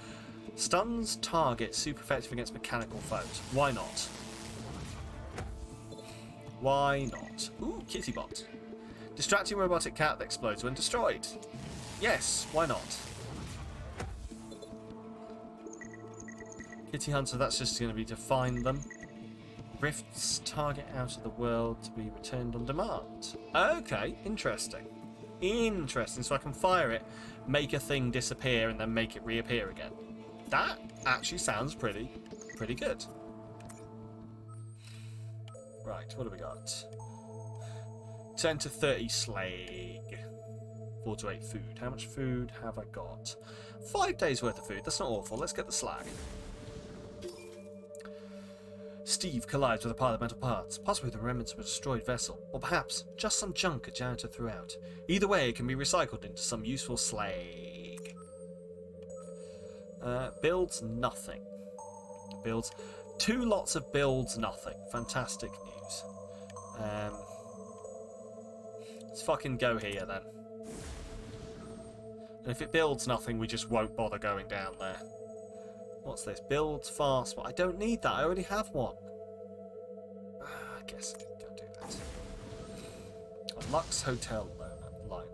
Stuns target super effective against mechanical foes. Why not? Why not? Ooh, kitty bot. Distracting robotic cat that explodes when destroyed. Yes, why not? Kitty hunter, that's just going to be to find them. Rifts target out of the world to be returned on demand. Okay, interesting. Interesting, so I can fire it, make a thing disappear, and then make it reappear again. That actually sounds pretty good. Right, what do we got? 10 to 30 slag. 4 to 8 food. How much food have I got? 5 days worth of food. That's not awful. Let's get the slag. Steve collides with a pile of metal parts, possibly the remnants of a destroyed vessel, or perhaps just some junk a janitor threw out. Either way, it can be recycled into some useful slag. Builds nothing. Builds 2 lots of builds nothing. Fantastic news. Let's fucking go here then. And if it builds nothing, we just won't bother going down there. What's this? Builds fast. Well, I don't need that. I already have one. I guess I can go do that. A Lux Hotel liner.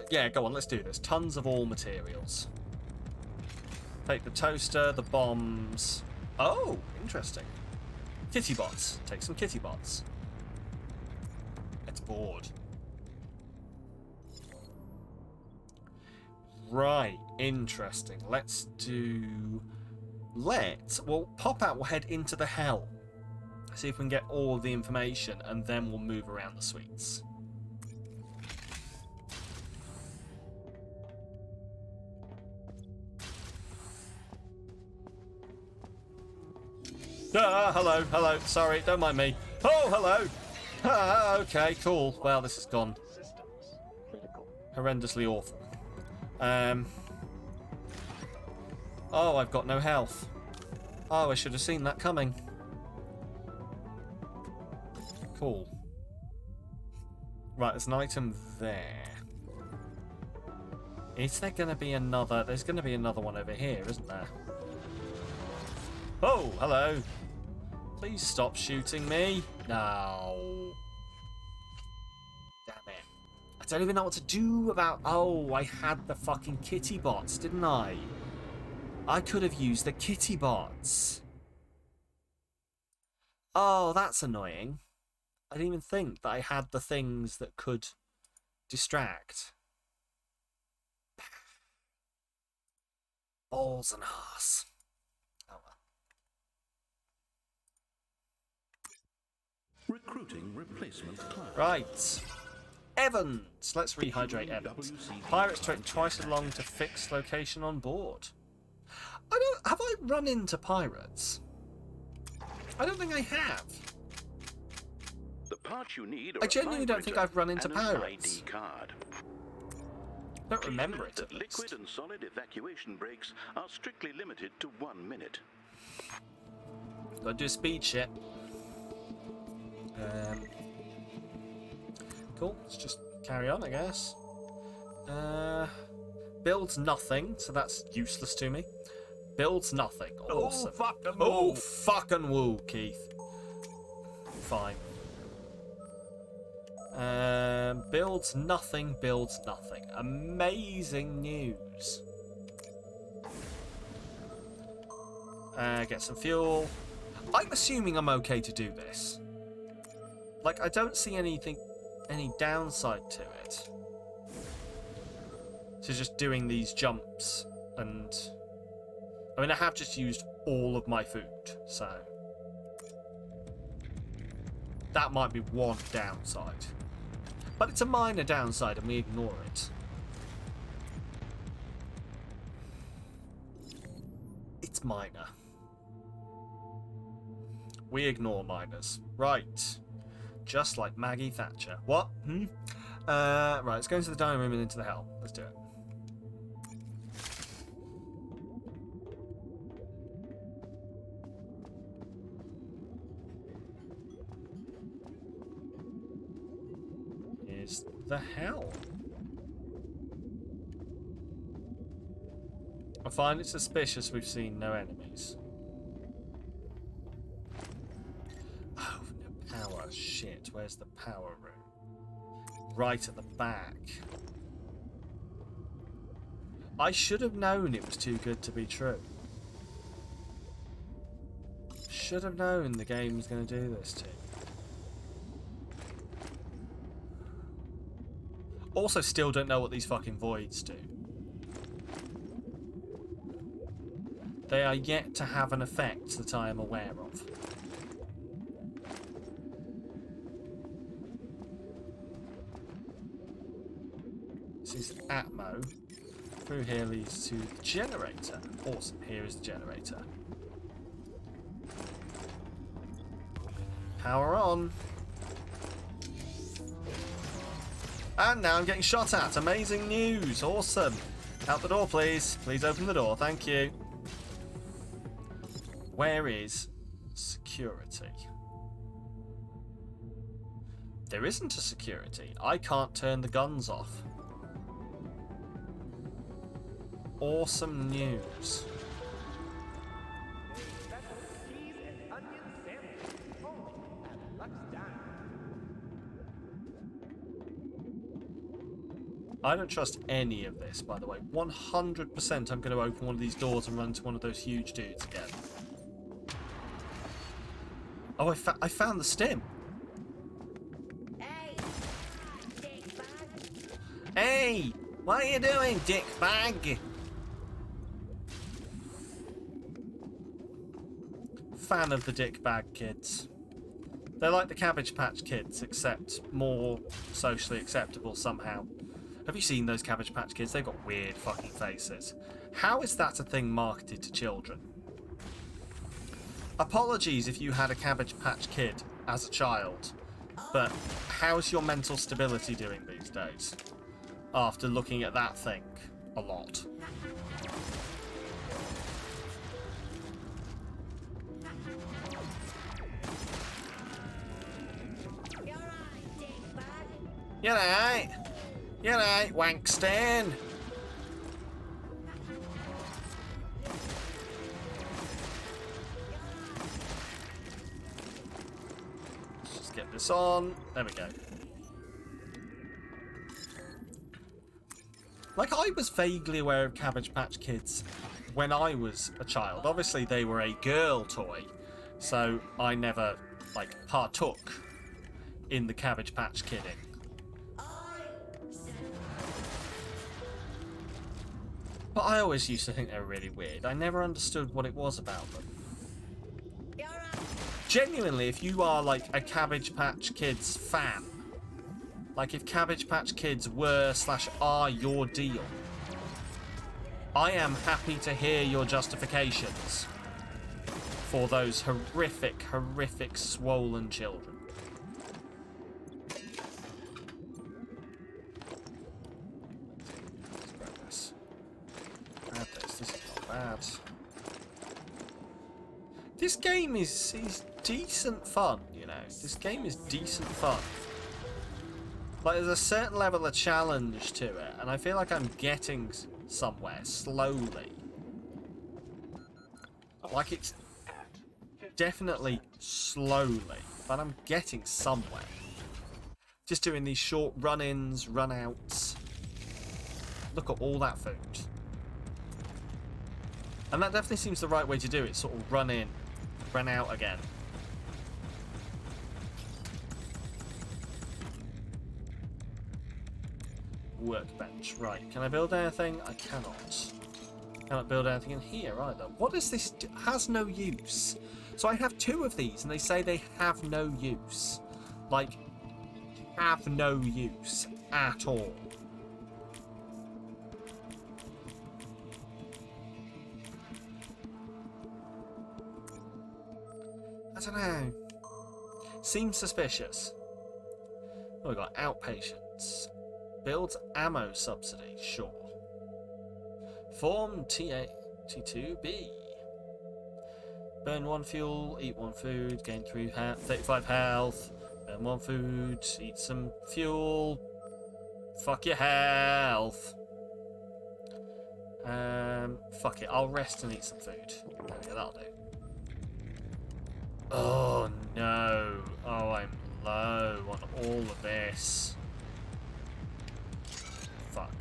Yeah, go on. Let's do this. Tons of all materials. Take the toaster, the bombs, Oh, interesting. Kitty bots. Take some kitty bots. It's bored. Right, interesting. We'll pop out, we'll head into the hell. See if we can get all the information, and then we'll move around the suites. Hello, sorry, don't mind me. Oh, hello! Ah, okay, cool. Well, this has gone Systems critical. horrendously awful. Oh, I've got no health. Oh, I should have seen that coming. Cool. Right, there's an item there. Is there going to be another... There's going to be another one over here, isn't there? Oh, hello. Please stop shooting me. No. Damn it. I don't even know what to do about... Oh, I had the fucking kitty bots, didn't I? I could have used the kitty bots. Oh, that's annoying. I didn't even think that I had the things that could distract. Balls and arse. Oh well. Recruiting replacement client. Right. Evans. Let's rehydrate Evans. Pirates take twice as long to fix location on board. Have I run into pirates? I don't think I have. The parts you need I genuinely don't think I've run into pirates. ID card. Don't remember it. That liquid and solid evacuation breaks are strictly limited to 1 minute. Gotta do speed shit. Cool. Let's just carry on, I guess. Builds nothing, so that's useless to me. Builds nothing. Awesome. Oh, fucking woo, Keith. Fine. Builds nothing, builds nothing. Amazing news. Get some fuel. I'm assuming I'm okay to do this. Like, I don't see any downside to it. So just doing these jumps and... I mean, I have just used all of my food, so... That might be one downside. But it's a minor downside and we ignore it. It's minor. We ignore minors. Right. Just like Maggie Thatcher. What? Right, let's go into the dining room and into the hell. Let's do it. Is the hell? I find it suspicious we've seen no enemies. Oh, no power. Shit, where's the power room? Right at the back. I should have known it was too good to be true. Should have known the game was going to do this to me. Also, still don't know what these fucking voids do. They are yet to have an effect that I am aware of. This is Atmo. Through here leads to the generator. Awesome, here is the generator. Power on. And now I'm getting shot at. Amazing news. Awesome. Out the door, please. Please open the door. Thank you. Where is security? There isn't a security. I can't turn the guns off. Awesome news. I don't trust any of this, by the way. 100% I'm going to open one of these doors and run into one of those huge dudes again. Oh, I found the stim. Hey, dick bag. Hey, what are you doing, dick bag? Fan of the dick bag kids. They're like the Cabbage Patch Kids, except more socially acceptable somehow. Have you seen those Cabbage Patch Kids? They've got weird fucking faces. How is that a thing marketed to children? Apologies if you had a Cabbage Patch Kid as a child, but how's your mental stability doing these days? After looking at that thing a lot. You're right. You're right, Wankston. Let's just get this on. There we go. Like, I was vaguely aware of Cabbage Patch Kids when I was a child. Obviously, they were a girl toy, so I never, like, partook in the Cabbage Patch Kidding. But I always used to think they were really weird. I never understood what it was about them. Genuinely, if you are like a Cabbage Patch Kids fan, like if Cabbage Patch Kids were / are your deal, I am happy to hear your justifications for those horrific, horrific swollen children. Bad. This game is decent fun, you know. This game is decent fun. Like, there's a certain level of challenge to it, and I feel like I'm getting somewhere slowly. Like, it's definitely slowly, but I'm getting somewhere. Just doing these short run-ins, run-outs. Look at all that food. And that definitely seems the right way to do it. Sort of run in, run out again. Workbench. Right. Can I build anything? I cannot. Cannot build anything in here either. What is this? Has no use. So I have 2 of these and they say they have no use. Like, have no use at all. I don't know. Seems suspicious. Oh, we got outpatients. Builds ammo subsidy. Sure. Form T2B. Burn 1 fuel, eat 1 food, gain 35 health. Burn 1 food, eat some fuel. Fuck your health. Fuck it. I'll rest and eat some food. There we go, that'll do. Oh no. Oh, I'm low on all of this. Fuck.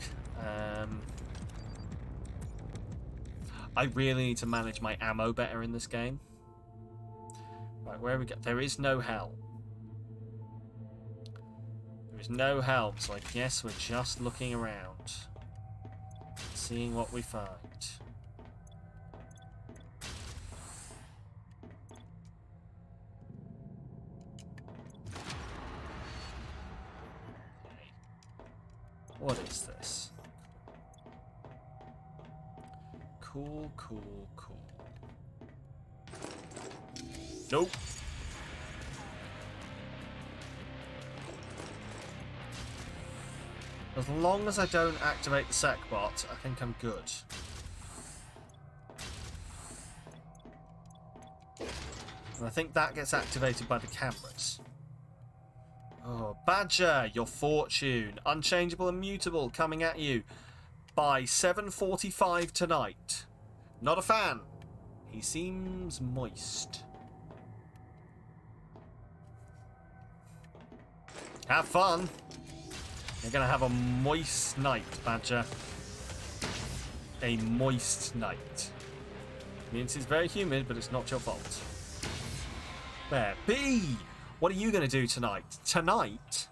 I really need to manage my ammo better in this game. Right, where we go? There is no helm. There is no helm, so I guess we're just looking around. Seeing what we find. What is this? Cool, cool, cool. Nope. As long as I don't activate the sec bot, I think I'm good. And I think that gets activated by the cameras. Oh, Badger, your fortune. Unchangeable and mutable coming at you by 7:45 tonight. Not a fan. He seems moist. Have fun. You're going to have a moist night, Badger. A moist night. Means it's very humid, but it's not your fault. There. B! What are you going to do tonight? Tonight?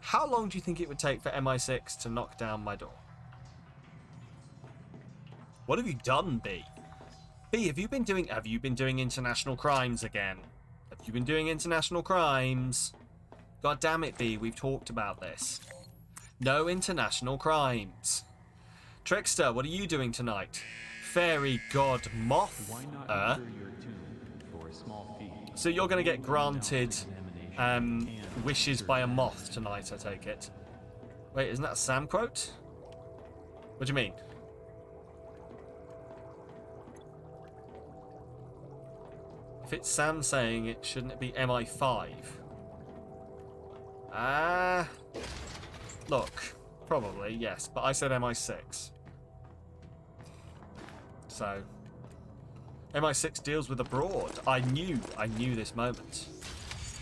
How long do you think it would take for MI6 to knock down my door? What have you done, B? B, have you been doing international crimes again? Have you been doing international crimes? God damn it, B, we've talked about this. No international crimes. Trickster, what are you doing tonight? Fairy God Moth? Why not enter your tomb for a small fee? So you're going to get granted wishes by a moth tonight, I take it. Wait, isn't that a Sam quote? What do you mean? If it's Sam saying it, shouldn't it be MI5? Look, probably, yes, but I said MI6. So, MI6 deals with abroad. I knew this moment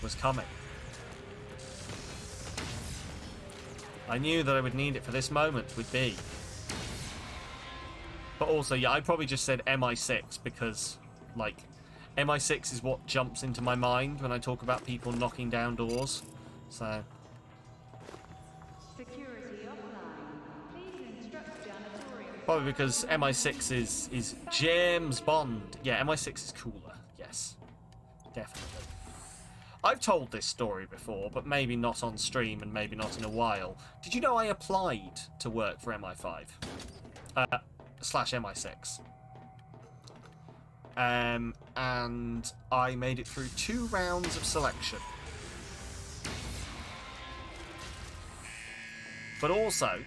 was coming. I knew that I would need it for this moment with B. But also, yeah, I probably just said MI6 because, like, MI6 is what jumps into my mind when I talk about people knocking down doors. So. Security offline. Please instruct janitorial. Probably because MI6 is James Bond. Yeah, MI6 is cooler. Yes. Definitely. I've told this story before, but maybe not on stream and maybe not in a while. Did you know I applied to work for MI5? / MI6. And I made it through 2 rounds of selection. But also,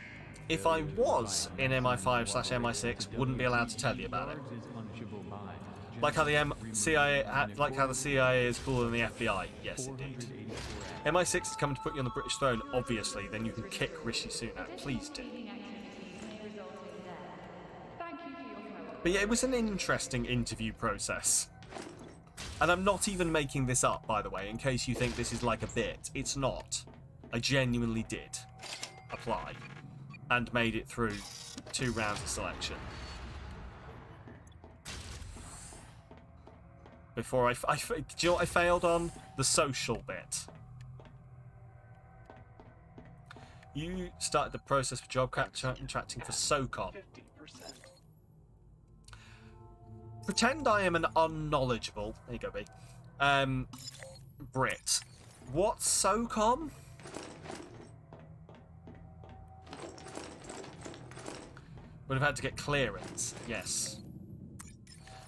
if I was in MI5 / MI6, wouldn't be allowed to tell you about it. Like how the CIA is cooler than the FBI. Yes, indeed. MI6 is coming to put you on the British throne, obviously. Then you can kick Rishi Sunak. Please do. But yeah, it was an interesting interview process. And I'm not even making this up, by the way, in case you think this is like a bit. It's not. I genuinely did apply and made it through 2 rounds of selection. Before do you know what I failed on? The social bit. You started the process for job contracting for SOCOM. 50%. Pretend I am an unknowledgeable, there you go, B, Brit. What's SOCOM? Would have had to get clearance, yes.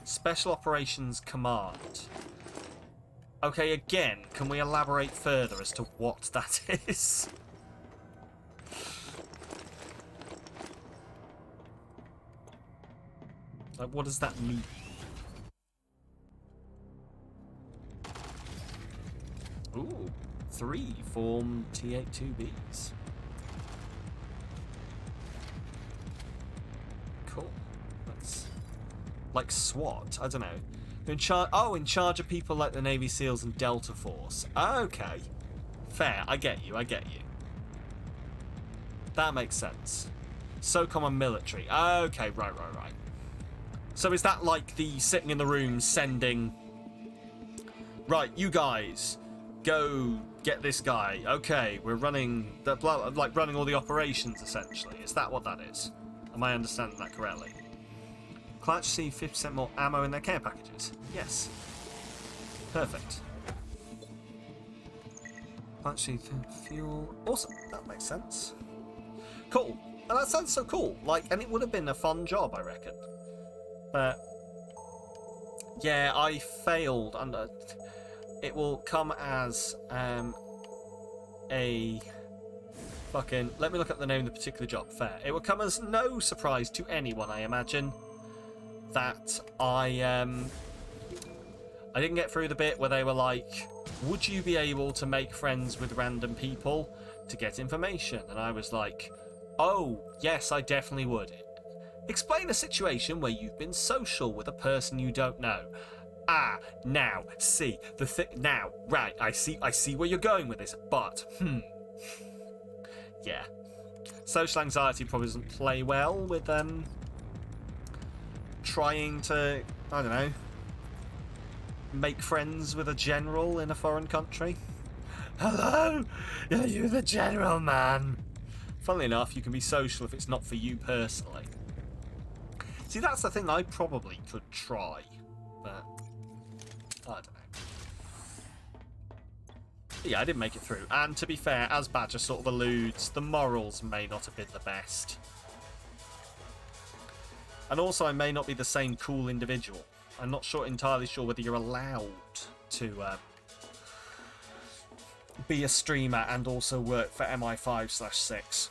Special Operations Command. Okay, again, can we elaborate further as to what that is? Like, what does that mean? Ooh, 3 form T82Bs. Cool. That's like SWAT. I don't know. In charge of people like the Navy SEALs and Delta Force. Okay, fair. I get you. That makes sense. SOCOM and military. Okay, right. So is that like the sitting in the room sending... Right, you guys, go get this guy. Okay, we're running... like running all the operations, essentially. Is that what that is? Am I understanding that correctly? Clients receive 50% more ammo in their care packages. Yes. Perfect. Clients receive fuel. Awesome. That makes sense. Cool. And that sounds so cool. Like, and it would have been a fun job, I reckon. But yeah, I failed under. It will come as a fucking. Let me look up the name of the particular job. Fair. It will come as no surprise to anyone, I imagine, that I didn't get through the bit where they were like, "Would you be able to make friends with random people to get information?" And I was like, "Oh, yes, I definitely would." Explain a situation where you've been social with a person you don't know. Now, see, now, right, I see where you're going with this, but, yeah. Social anxiety probably doesn't play well with, trying to, I don't know, make friends with a general in a foreign country. Hello, are you the general, man? Funnily enough, you can be social if it's not for you personally. See, that's the thing I probably could try, but I don't know. Yeah, I didn't make it through. And to be fair, as Badger sort of alludes, the morals may not have been the best. And also, I may not be the same cool individual. I'm not entirely sure whether you're allowed to be a streamer and also work for MI5/6.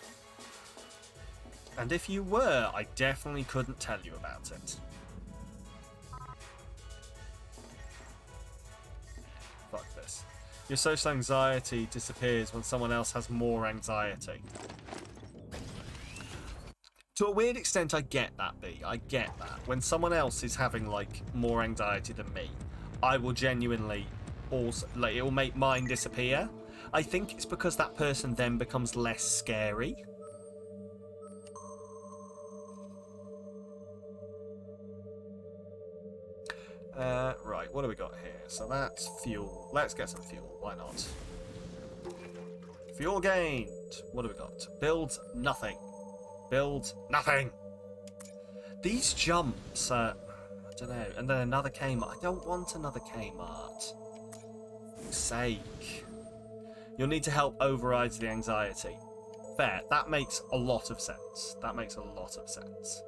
And if you were, I definitely couldn't tell you about it. Fuck this. Your social anxiety disappears when someone else has more anxiety. To a weird extent, I get that, B. I get that. When someone else is having, like, more anxiety than me, I will genuinely also... Like, it will make mine disappear. I think it's because that person then becomes less scary. Right, what do we got here? So that's fuel. Let's get some fuel. Why not? Fuel gained. What do we got? Builds nothing. Builds nothing. These jumps, I don't know. And then another Kmart. I don't want another Kmart. For fuck's sake. You'll need to help override the anxiety. Fair. That makes a lot of sense. That makes a lot of sense.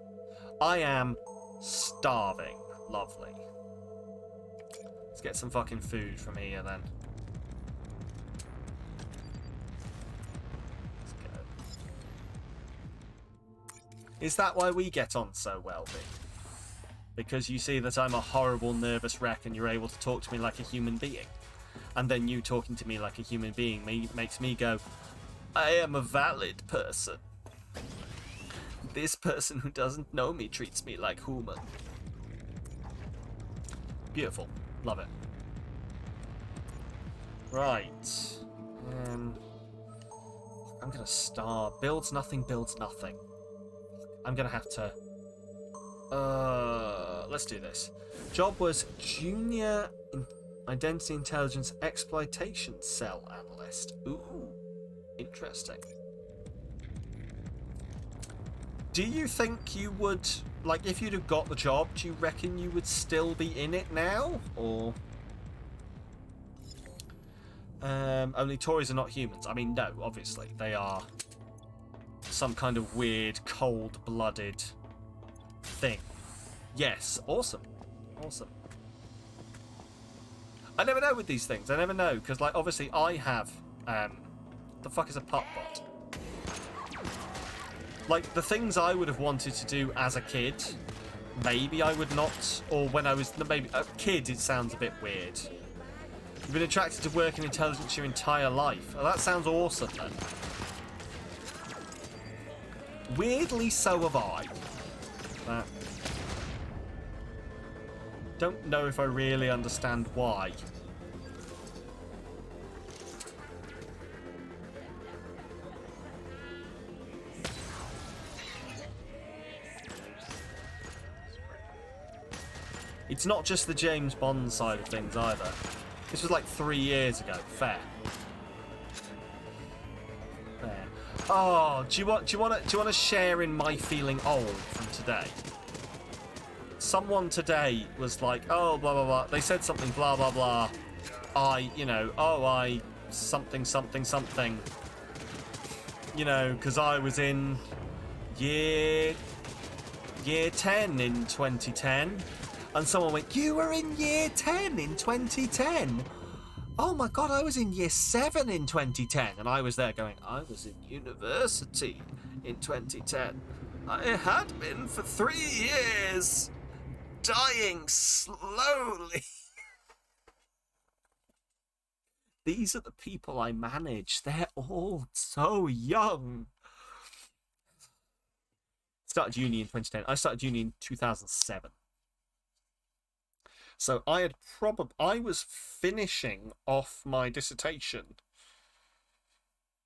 I am starving. Lovely. Let's get some fucking food from here then. Let's go. Is that why we get on so well, B? Because you see that I'm a horrible, nervous wreck and you're able to talk to me like a human being. And then you talking to me like a human being makes me go, I am a valid person. This person who doesn't know me treats me like human. Beautiful. Love it. Right. I'm gonna starve. Builds nothing, builds nothing. I'm gonna have to... let's do this. Job was Junior Identity Intelligence Exploitation Cell Analyst. Ooh. Interesting. Do you think you would... Like, if you'd have got the job, do you reckon you would still be in it now? Or... only Tories are not humans. I mean, no, obviously. They are some kind of weird, cold-blooded thing. Yes, awesome. Awesome. I never know with these things. I never know, because, like, obviously I have... the fuck is a putt bot? Like, the things I would have wanted to do as a kid, maybe I would not, or when I was, maybe, a kid, it sounds a bit weird. You've been attracted to work in intelligence your entire life. Oh, that sounds awesome, then. Weirdly, so have I. But don't know if I really understand why. It's not just the James Bond side of things either. This was like 3 years ago. Fair. Fair. Oh, do you want to share in my feeling old from today? Someone today was like, oh, blah blah blah. They said something, blah blah blah. I something something something. You know, because I was in year 10 in 2010. And someone went, you were in year 10 in 2010? Oh my god, I was in year 7 in 2010. And I was there going, I was in university in 2010. I had been for 3 years, dying slowly. These are the people I manage. They're all so young. Started uni in 2010. I started uni in 2007. So I was finishing off my dissertation,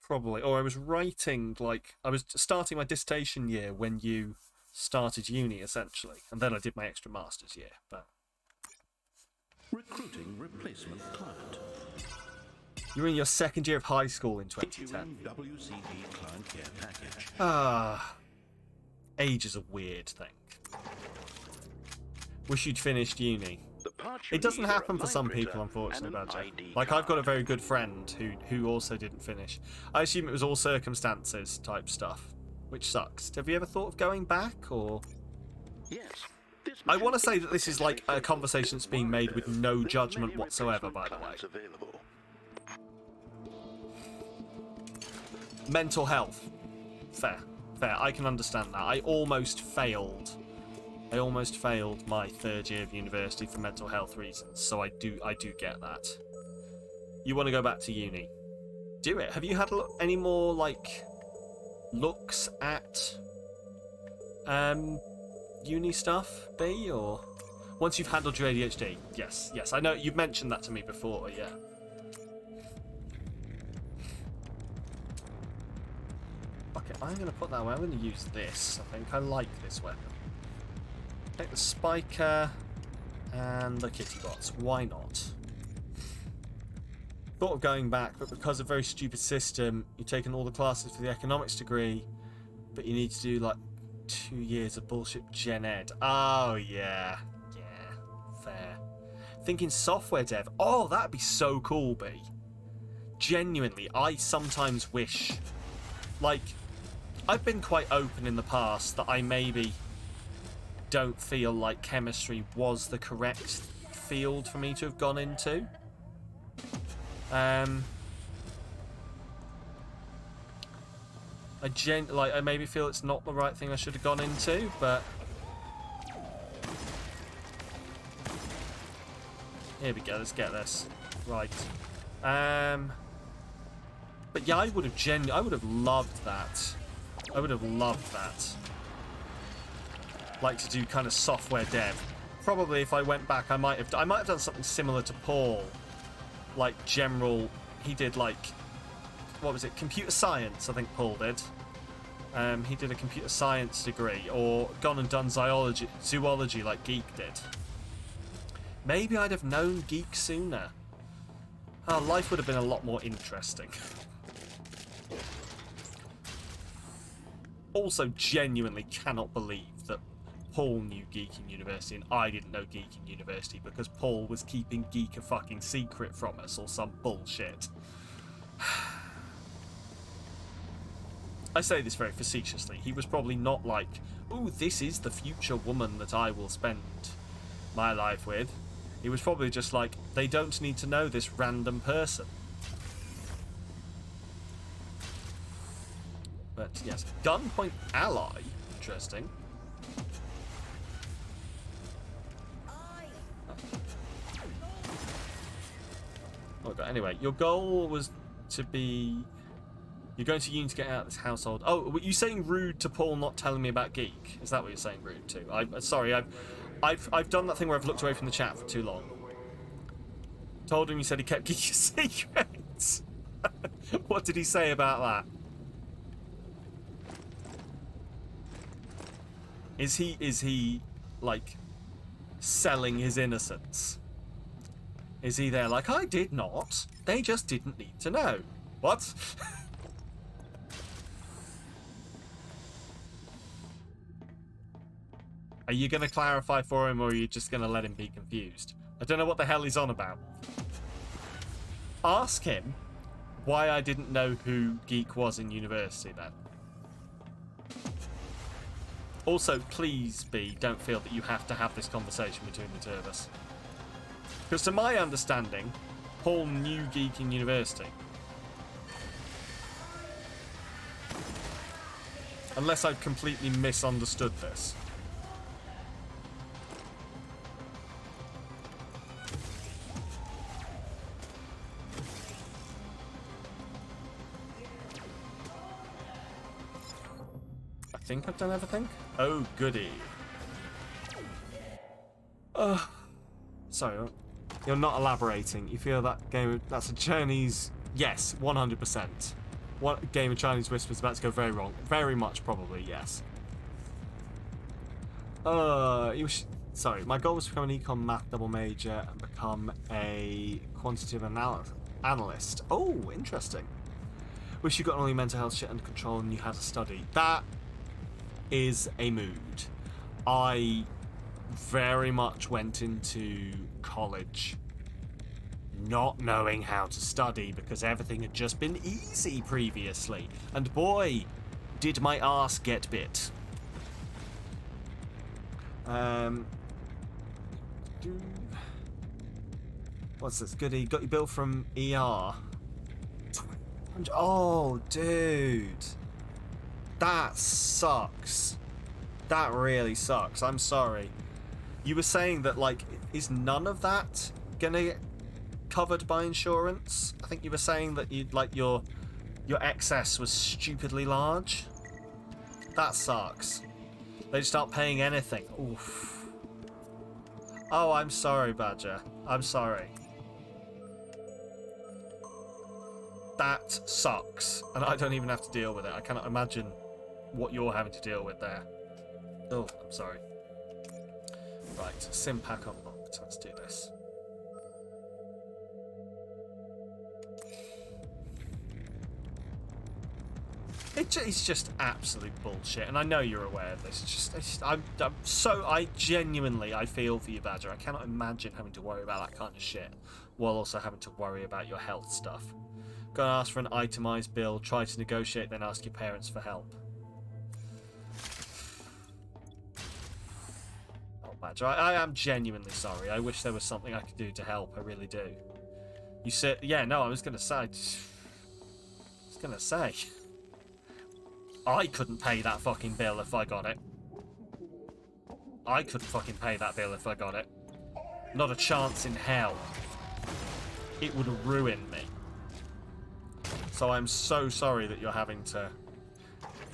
probably, or I was writing, like, I was starting my dissertation year when you started uni, essentially, and then I did my extra master's year, but Recruiting replacement client. You're in your second year of high school in 2010. WCG client care package. Age is a weird thing. Wish you'd finished uni. It doesn't happen for some people, unfortunately, Badger. Like, I've got a very good friend who also didn't finish. I assume it was all circumstances type stuff, which sucks. Have you ever thought of going back, or...? Yes. I want to say that this is like a conversation that's being made with no judgment whatsoever, by the way. Mental health. Fair. Fair. I can understand that. I almost failed my third year of university for mental health reasons, so I do get that. You want to go back to uni? Do it. Have you had any more, like, looks at uni stuff, B, or once you've handled your ADHD? Yes, I know you've mentioned that to me before, yeah. Okay, I'm going to put that away. I'm going to use this. I think I like this weapon. Take the spiker and the kitty bots. Why not? Thought of going back, but because of a very stupid system, you've taken all the classes for the economics degree, but you need to do like 2 years of bullshit gen ed. Oh yeah, fair. Thinking software dev. Oh, that'd be so cool, B. Genuinely, I sometimes wish, like, I've been quite open in the past that I maybe don't feel like chemistry was the correct field for me to have gone into. I maybe feel it's not the right thing I should have gone into, but here we go. Let's get this right. But yeah, I would have loved that. I would have loved that. Like to do kind of software dev. Probably if I went back, I might have done something similar to Paul. Like general, he did like, what was it? Computer science, I think Paul did. He did a computer science degree, or gone and done zoology like Geek did. Maybe I'd have known Geek sooner. Life would have been a lot more interesting. Also, genuinely cannot believe that Paul knew Geek in university and I didn't know Geek in university because Paul was keeping Geek a fucking secret from us or some bullshit. I say this very facetiously. He was probably not like, ooh, this is the future woman that I will spend my life with. He was probably just like, they don't need to know this random person. But yes, gunpoint ally. Interesting. Oh god. Anyway, your goal was to be. You're going to uni to get out of this household. Oh, were you saying rude to Paul not telling me about Geek? Is that what you're saying rude to? Sorry, I've done that thing where I've looked away from the chat for too long. Told him you said he kept Geek secrets. What did he say about that? Is he like selling his innocence? Is he there like, I did not. They just didn't need to know. What? Are you going to clarify for him, or are you just going to let him be confused? I don't know what the hell he's on about. Ask him why I didn't know who Geek was in university then. Also, please, B, don't feel that you have to have this conversation between the two of us. Because to my understanding, Paul knew Geek in university. Unless I've completely misunderstood this. I think I've done everything. Oh, goody. Sorry, you're not elaborating. You feel that game, that's a Chinese... Yes, 100%. What game of Chinese Whisper is about to go very wrong? Very much, probably, yes. Sorry, my goal was to become an econ math double major and become a quantitative analyst. Oh, interesting. Wish you got all your mental health shit under control and you had to study. That is a mood. I very much went into college not knowing how to study because everything had just been easy previously. And boy, did my arse get bit. What's this? Goodie. Got your bill from ER. Oh, dude. That sucks. That really sucks. I'm sorry. You were saying that, like, is none of that gonna get covered by insurance? I think you were saying that you'd, like, your excess was stupidly large. That sucks. They just aren't paying anything. Oof. Oh, I'm sorry, Badger. I'm sorry. That sucks. And I don't even have to deal with it. I cannot imagine what you're having to deal with there. Oh, I'm sorry. Right, sim pack unlocked. Let's do this. It's just absolute bullshit, and I know you're aware of this. I genuinely feel for you, Badger. I cannot imagine having to worry about that kind of shit while also having to worry about your health stuff. Go and ask for an itemised bill, try to negotiate, then ask your parents for help. Oh, Badger, I am genuinely sorry. I wish there was something I could do to help. I really do. You said, yeah, no, I was gonna say. I couldn't pay that fucking bill if I got it. I couldn't fucking pay that bill if I got it. Not a chance in hell. It would ruin me. So I'm so sorry that you're having to...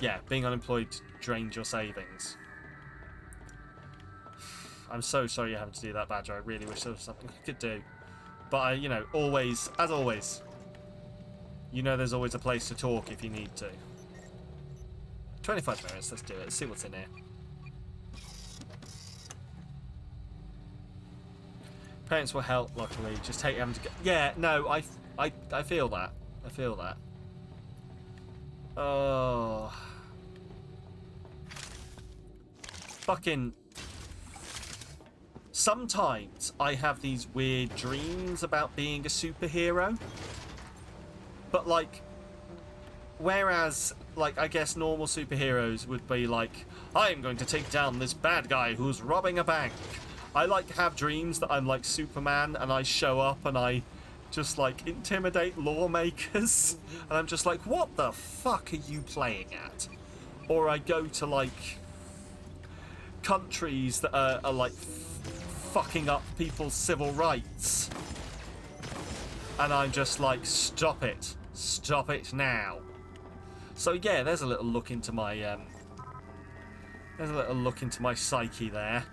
Yeah, being unemployed drained your savings. I'm so sorry you're having to do that, Badger. I really wish there was something I could do. But, you know, always, as always, you know there's always a place to talk if you need to. 25 minutes, let's do it. Let's see what's in here. Parents will help, luckily. Just take them to go. Yeah, no, I feel that. I feel that. Oh. Fucking. Sometimes I have these weird dreams about being a superhero. But, like, whereas, like, I guess normal superheroes would be like, I'm going to take down this bad guy who's robbing a bank. I, like, have dreams that I'm, like, Superman and I show up and I just, like, intimidate lawmakers. And I'm just like, what the fuck are you playing at? Or I go to, like, countries that are like, fucking up people's civil rights. And I'm just like, stop it. Stop it now. So yeah, there's a little look into my psyche there.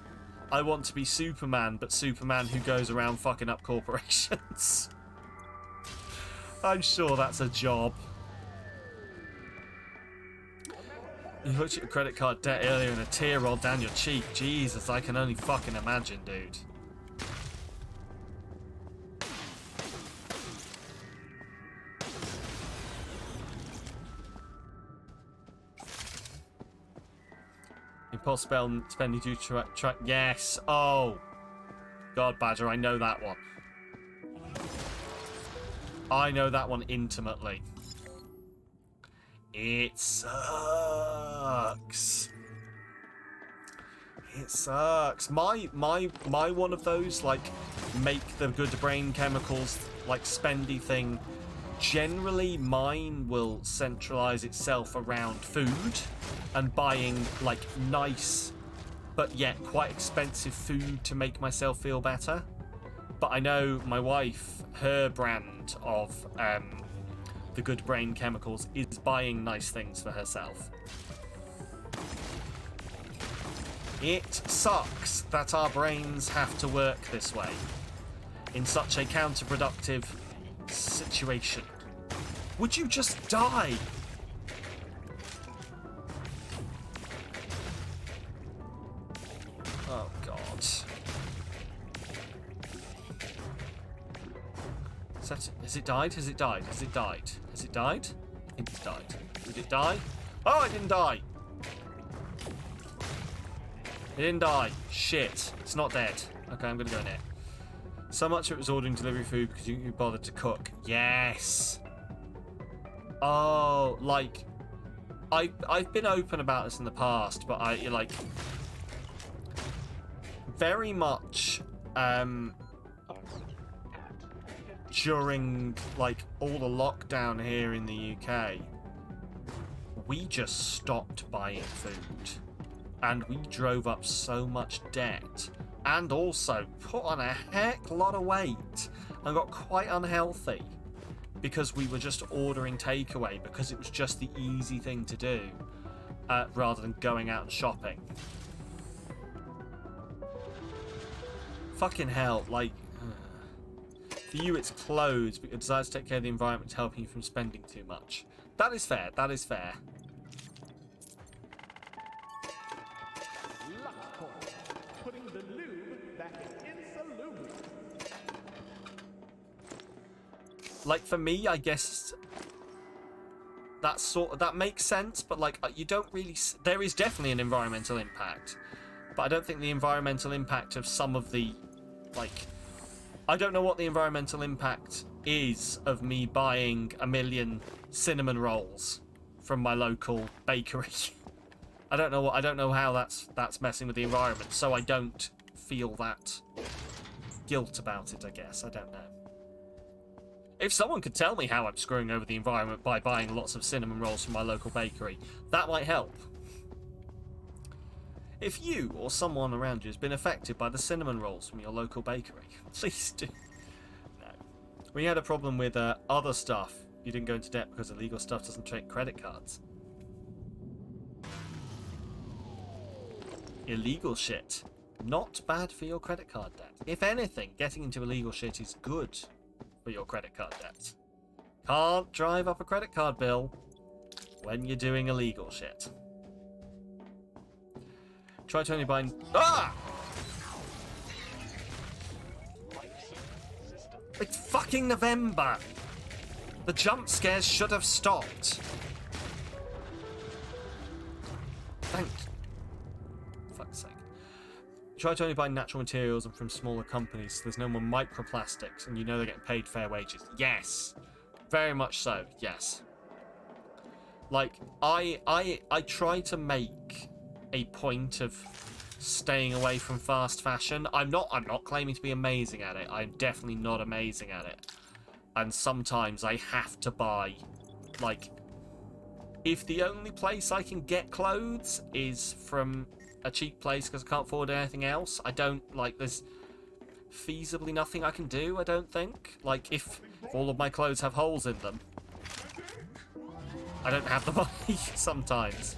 I want to be Superman, but Superman who goes around fucking up corporations. I'm sure that's a job. You looked at your credit card debt earlier and a tear rolled down your cheek. Jesus, I can only fucking imagine, dude. Impulse spending due to track. Yes. Oh. God, Badger, I know that one. I know that one intimately. It sucks. It sucks. My one of those, like, make the good brain chemicals, like, spendy thing. Generally, mine will centralize itself around food and buying, like, nice but yet quite expensive food to make myself feel better. But I know my wife, her brand of the good brain chemicals is buying nice things for herself. It sucks that our brains have to work this way in such a counterproductive situation. Would you just die? Oh God. not. Has it died? Has it died? Has it died? Has it died? I think it's died. Did it die? Oh, it didn't die! It didn't die. Shit. It's not dead. Okay, I'm gonna go in here. So much it was ordering delivery food because you bothered to cook. Yes! Oh, like... I've been open about this in the past, but like... Very much, during, like, all the lockdown here in the UK, we just stopped buying food. And we drove up so much debt. And also put on a heck lot of weight. And got quite unhealthy. Because we were just ordering takeaway. Because it was just the easy thing to do. Rather than going out and shopping. Fucking hell, like... For you, it's clothes, but your desire to take care of the environment is helping you from spending too much. That is fair, that is fair. Putting the lube back in insalubrious. Like, for me, I guess... that makes sense, but, like, you don't really... There is definitely an environmental impact. But I don't think the environmental impact of some of the... Like... I don't know what the environmental impact is of me buying 1 million cinnamon rolls from my local bakery. I don't know how that's messing with the environment, so I don't feel that guilt about it, I guess. I don't know. If someone could tell me how I'm screwing over the environment by buying lots of cinnamon rolls from my local bakery, that might help. If you or someone around you has been affected by the cinnamon rolls from your local bakery, please do. No. When you had a problem with other stuff, you didn't go into debt because illegal stuff doesn't take credit cards. Illegal shit. Not bad for your credit card debt. If anything, getting into illegal shit is good for your credit card debt. Can't drive up a credit card bill when you're doing illegal shit. Try to only buy... Ah! It's fucking November! The jump scares should have stopped. Thank you. Fuck's sake. Try to only buy natural materials and from smaller companies so there's no more microplastics and you know they're getting paid fair wages. Yes! Very much so, yes. Like, I try to make a point of staying away from fast fashion. I'm not claiming to be amazing at it. I'm definitely not amazing at it. And sometimes I have to buy, like, if the only place I can get clothes is from a cheap place because I can't afford anything else, I don't, like, there's feasibly nothing I can do, I don't think. Like, if all of my clothes have holes in them, I don't have the money sometimes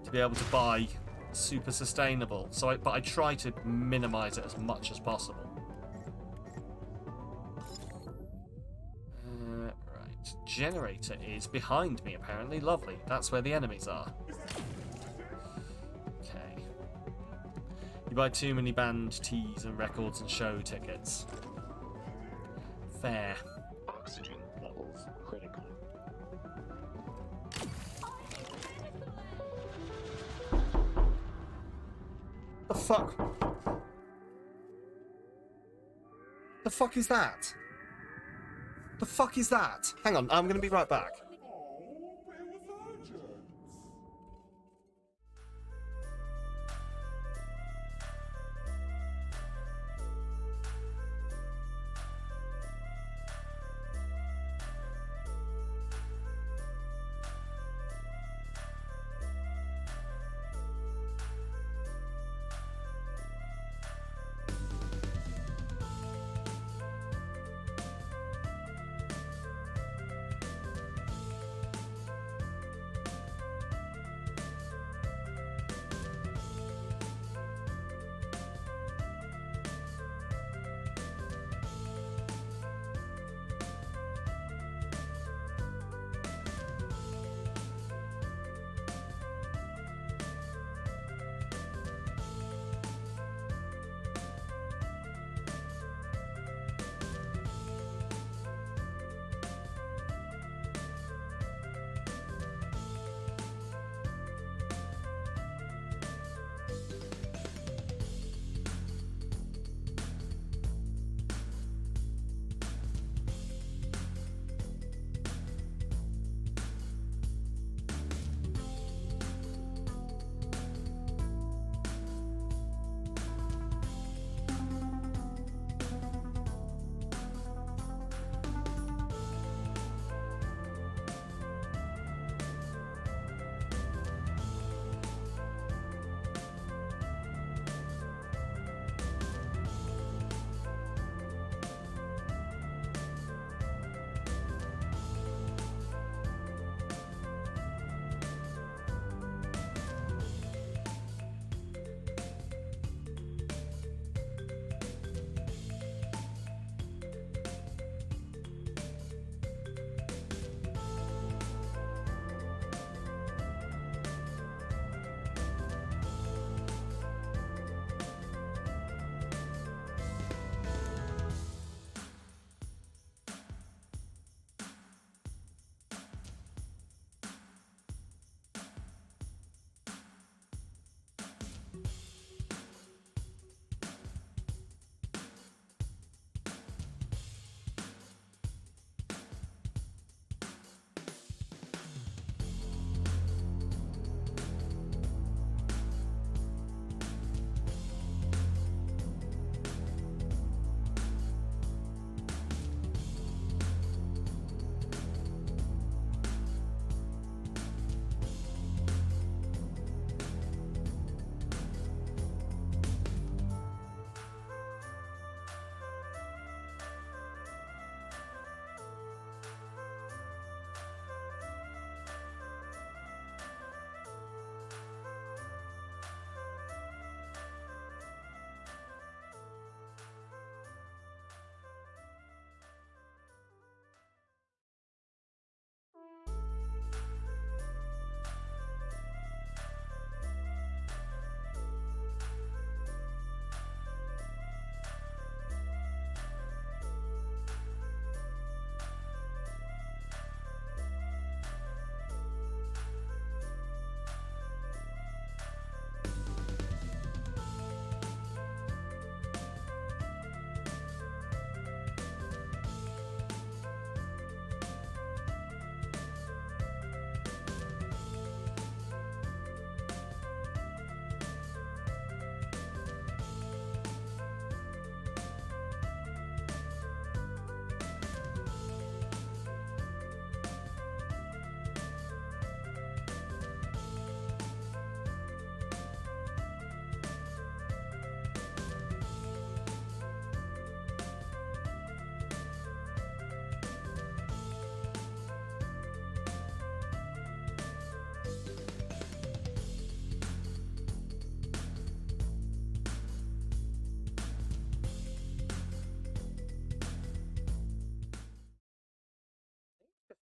to be able to buy super sustainable. So, but I try to minimize it as much as possible. Right, generator is behind me apparently. Lovely. That's where the enemies are. Okay. You buy too many band tees and records and show tickets. Fair. Oxygen levels critical. The fuck? The fuck is that? The fuck is that? Hang on, I'm gonna be right back.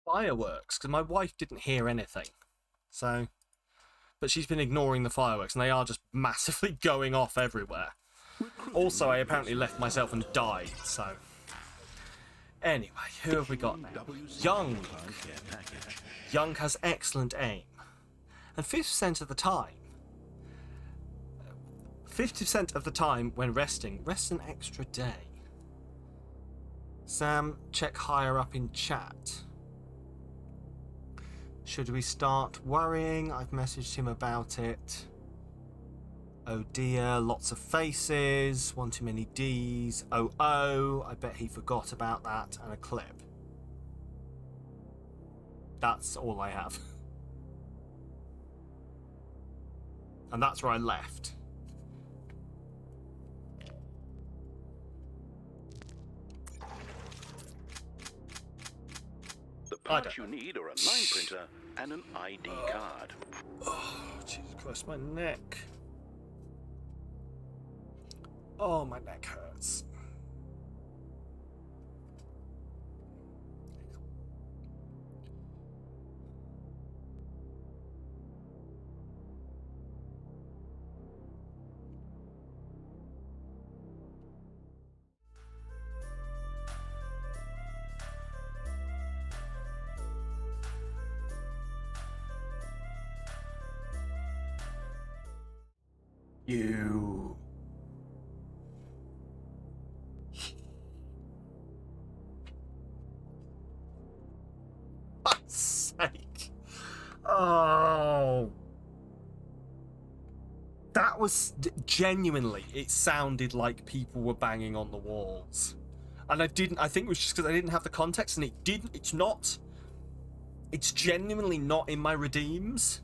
fireworks, because my wife didn't hear anything. So, but she's been ignoring the fireworks, and they are just massively going off everywhere. Also, I apparently left myself and died, so... Anyway, who have we got now? Young. Young has excellent aim. And 50% of the time... 50% of the time when resting, rests an extra day. Sam, check higher up in chat. Should we start worrying? I've messaged him about it. Oh dear, lots of faces, one too many Ds. Oh, I bet he forgot about that, and a clip. That's all I have. And that's where I left. The parts you need are a line printer and an ID card. Oh, Jesus Christ, my neck. Oh, my neck hurts. You. Fuck's sake. Oh. That was genuinely, it sounded like people were banging on the walls. And I think it was just because I didn't have the context, and it's genuinely not in my redeems.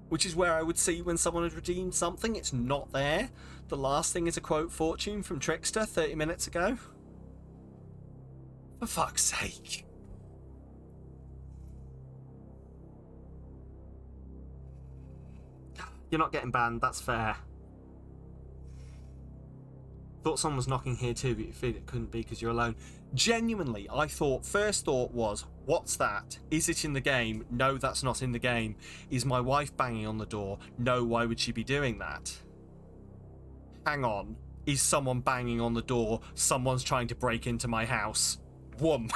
Which is where I would see when someone had redeemed something. It's not there. The last thing is a quote fortune from Trickster 30 minutes ago. For fuck's sake. You're not getting banned, that's fair. Thought someone was knocking here too, but you feel it couldn't be because you're alone. Genuinely, first thought was, what's that? Is it in the game? No, that's not in the game. Is my wife banging on the door? No, why would she be doing that? Hang on. Is someone banging on the door? Someone's trying to break into my house. Whoom.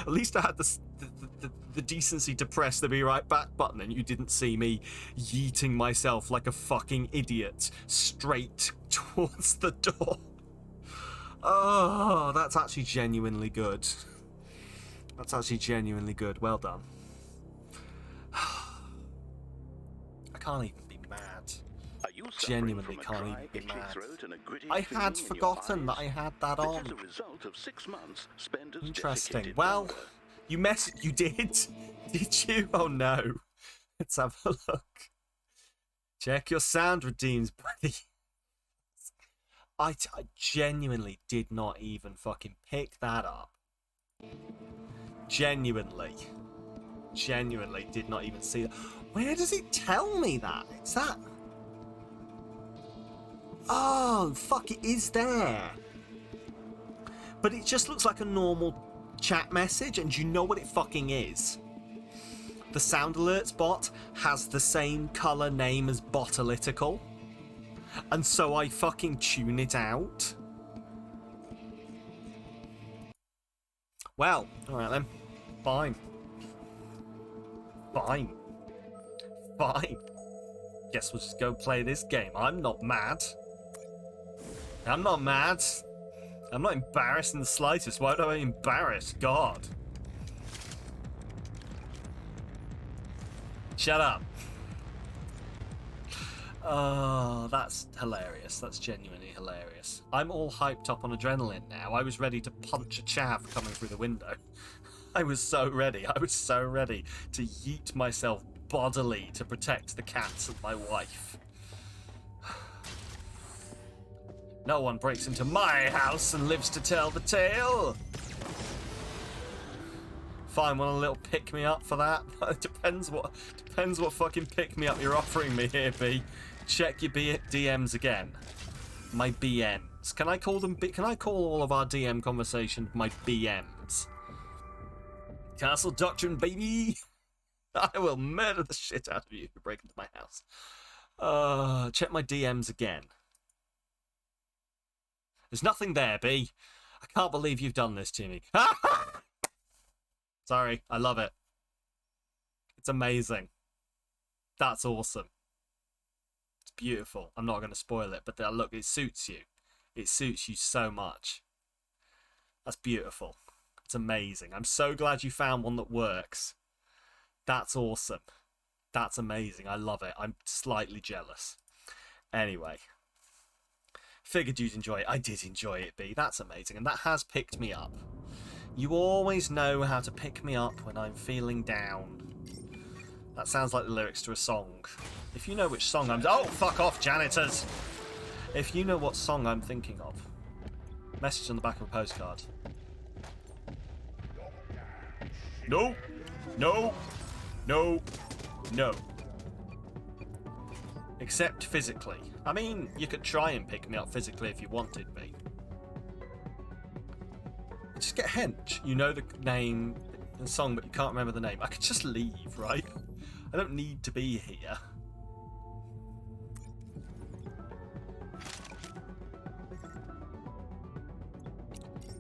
At least I had the decency to press the be right back button and you didn't see me yeeting myself like a fucking idiot straight towards the door. Oh, that's actually genuinely good. That's actually genuinely good. Well done. I can't even be mad. Genuinely can't even be mad. I had forgotten that I had that on. Interesting. Well, you did? Did you? Oh no. Let's have a look. Check your sound redeems, buddy. I genuinely did not even fucking pick that up. Genuinely did not even see that. Where does it tell me that? It's that... Oh, fuck, it is there. But it just looks like a normal chat message, and you know what it fucking is? The sound alerts bot has the same colour name as Botalytical. And so I fucking tune it out. Well, alright then. Fine. Guess we'll just go play this game. I'm not mad. I'm not embarrassed in the slightest. Why do I embarrass? God. Shut up. Oh, that's hilarious. That's genuinely hilarious. I'm all hyped up on adrenaline now. I was ready to punch a chav coming through the window. I was so ready. I was so ready to yeet myself bodily to protect the cats and my wife. No one breaks into my house and lives to tell the tale. Fine, want a little pick-me-up for that? Depends what fucking pick-me-up you're offering me here, B. Check your DMs again. My BMs. Can I call all of our DM conversations my BMs? Castle Doctrine, baby! I will murder the shit out of you if you break into my house. Check my DMs again. There's nothing there, B. I can't believe you've done this to me. Sorry, I love it. It's amazing. That's awesome. It's beautiful. I'm not going to spoil it, but look, it suits you. It suits you so much. That's beautiful. It's amazing. I'm so glad you found one that works. That's awesome. That's amazing. I love it. I'm slightly jealous. Anyway. Figured you'd enjoy it. I did enjoy it, B. That's amazing. And that has picked me up. You always know how to pick me up when I'm feeling down. That sounds like the lyrics to a song. If you know which song I'm... Oh, fuck off, janitors! If you know what song I'm thinking of. Message on the back of a postcard. No! No! No! No. Except physically. I mean, you could try and pick me up physically if you wanted me. Just get hench. You know the name and the song, but you can't remember the name. I could just leave, right? I don't need to be here.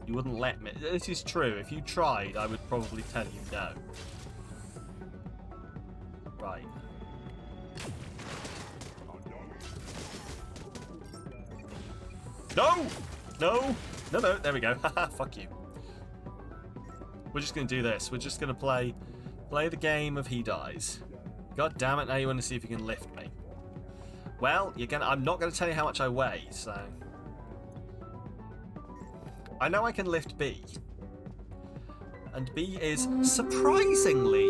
You wouldn't let me. This is true. If you tried, I would probably tell you no. Right. No! No! No, no. There we go. Haha, fuck you. We're just going to do this. We're just going to play the game of he dies. God damn it, now you want to see if you can lift me. Well, I'm not going to tell you how much I weigh, so... I know I can lift B. And B is surprisingly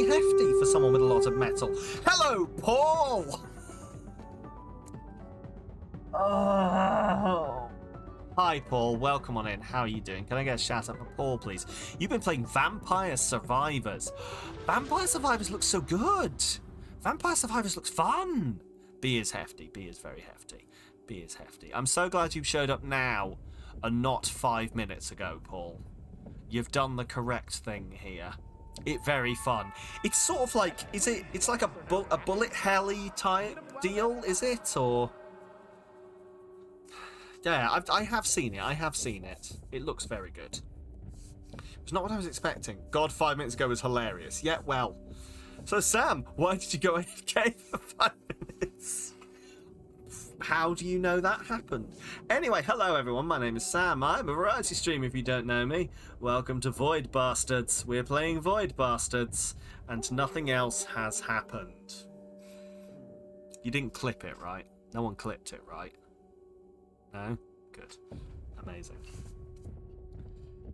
hefty for someone with a lot of metal. Hello, Paul! Oh. Hi, Paul. Welcome on in. How are you doing? Can I get a shout out for Paul, please? You've been playing Vampire Survivors. Vampire Survivors looks so good. Vampire Survivors looks fun. B is hefty. B is very hefty. B is hefty. I'm so glad you showed up now and not 5 minutes ago, Paul. You've done the correct thing here. It's very fun. It's sort of like, it's like a bullet heli type deal, is it? Or... Yeah, I have seen it. I have seen it. It looks very good. It's not what I was expecting. God, 5 minutes ago was hilarious. Yeah, well. So, Sam, why did you go AFK for 5 minutes? How do you know that happened? Anyway, hello everyone. My name is Sam. I'm a variety streamer if you don't know me. Welcome to Void Bastards. We're playing Void Bastards, and nothing else has happened. You didn't clip it, right? No one clipped it, right? No? Good. Amazing.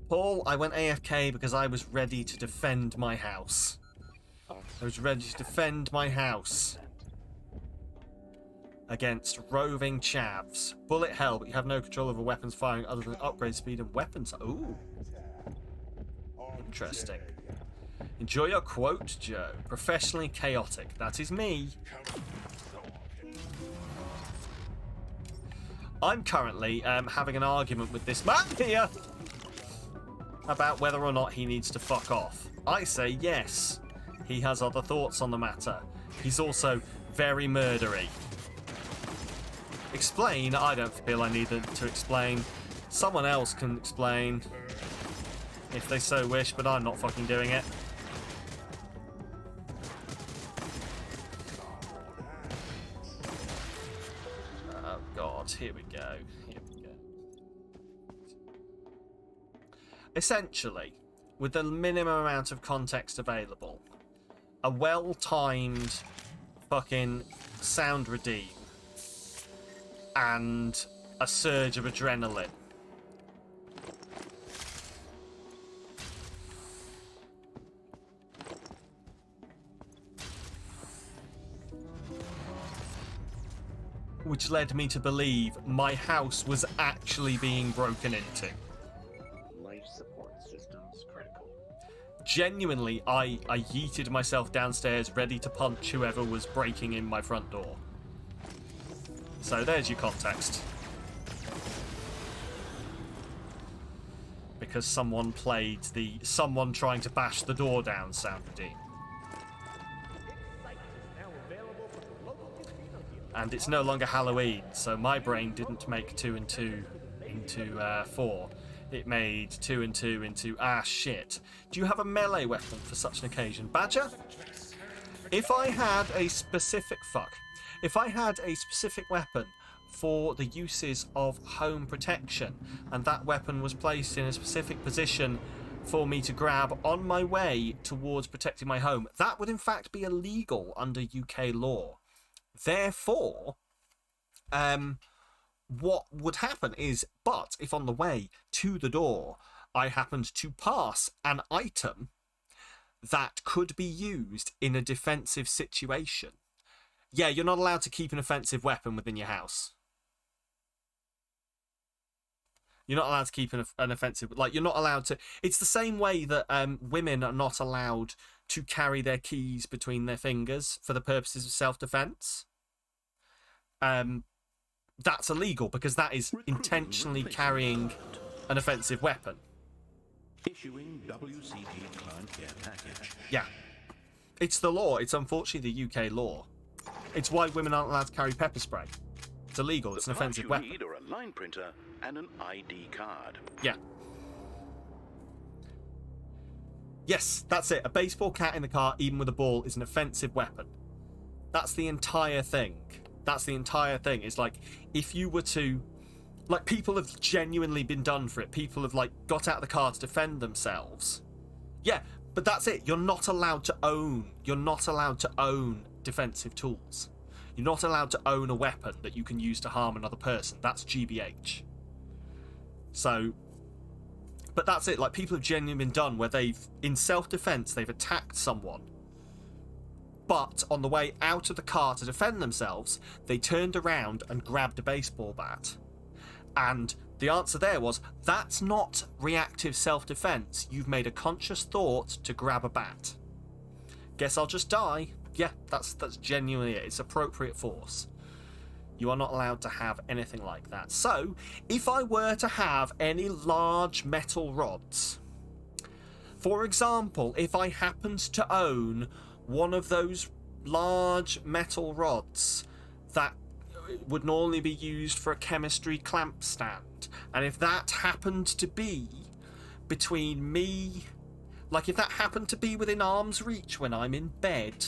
Paul, I went AFK because I was ready to defend my house. I was ready to defend my house against roving chavs. Bullet hell, but you have no control over weapons firing other than upgrade speed and weapons. Ooh. Interesting. Enjoy your quote, Joe. Professionally chaotic. That is me. I'm currently having an argument with this man here about whether or not he needs to fuck off. I say yes. He has other thoughts on the matter. He's also very murdery. Explain? I don't feel I need to explain. Someone else can explain if they so wish, but I'm not fucking doing it. Oh god, here we go. Here we go. Essentially, with the minimum amount of context available, a well-timed fucking sound redeem and a surge of adrenaline. Which led me to believe my house was actually being broken into. Life support systems critical. Genuinely, I yeeted myself downstairs ready to punch whoever was breaking in my front door. So there's your context. because someone played the someone trying to bash the door down sound routine. And it's no longer Halloween, so my brain didn't make 2 and 2 into 4. It made 2 and 2 into, shit. Do you have a melee weapon for such an occasion? Badger? If I had a specific weapon for the uses of home protection, and that weapon was placed in a specific position for me to grab on my way towards protecting my home, that would in fact be illegal under UK law. Therefore, what would happen is, but if on the way to the door I happened to pass an item that could be used in a defensive situation, yeah, you're not allowed to keep an offensive weapon within your house. You're not allowed to keep an offensive... Like, you're not allowed to... It's the same way that women are not allowed to carry their keys between their fingers for the purposes of self-defense. That's illegal because that is intentionally carrying an offensive weapon. Issuing WCG client care package. Yeah. It's the law. It's unfortunately the UK law. It's why women aren't allowed to carry pepper spray. It's illegal. It's an offensive weapon. The parts you need are a line printer and an ID card. Yeah. Yes, that's it. A baseball bat in the car, even with a ball, is an offensive weapon. That's the entire thing. That's the entire thing. It's like, if you were to... Like, people have genuinely been done for it. People have, like, got out of the car to defend themselves. Yeah, but that's it. You're not allowed to own... You're not allowed to own defensive tools. You're not allowed to own a weapon that you can use to harm another person. That's GBH. So... But that's it. Like, people have genuinely been done where they've, in self-defense, they've attacked someone. But on the way out of the car to defend themselves, they turned around and grabbed a baseball bat. And the answer there was, that's not reactive self-defense. You've made a conscious thought to grab a bat. Guess I'll just die. Yeah, that's genuinely it. It's appropriate force. You are not allowed to have anything like that. So, if I were to have any large metal rods, for example, if I happened to own one of those large metal rods that would normally be used for a chemistry clamp stand, and if that happened to be between me, like if that happened to be within arm's reach when I'm in bed,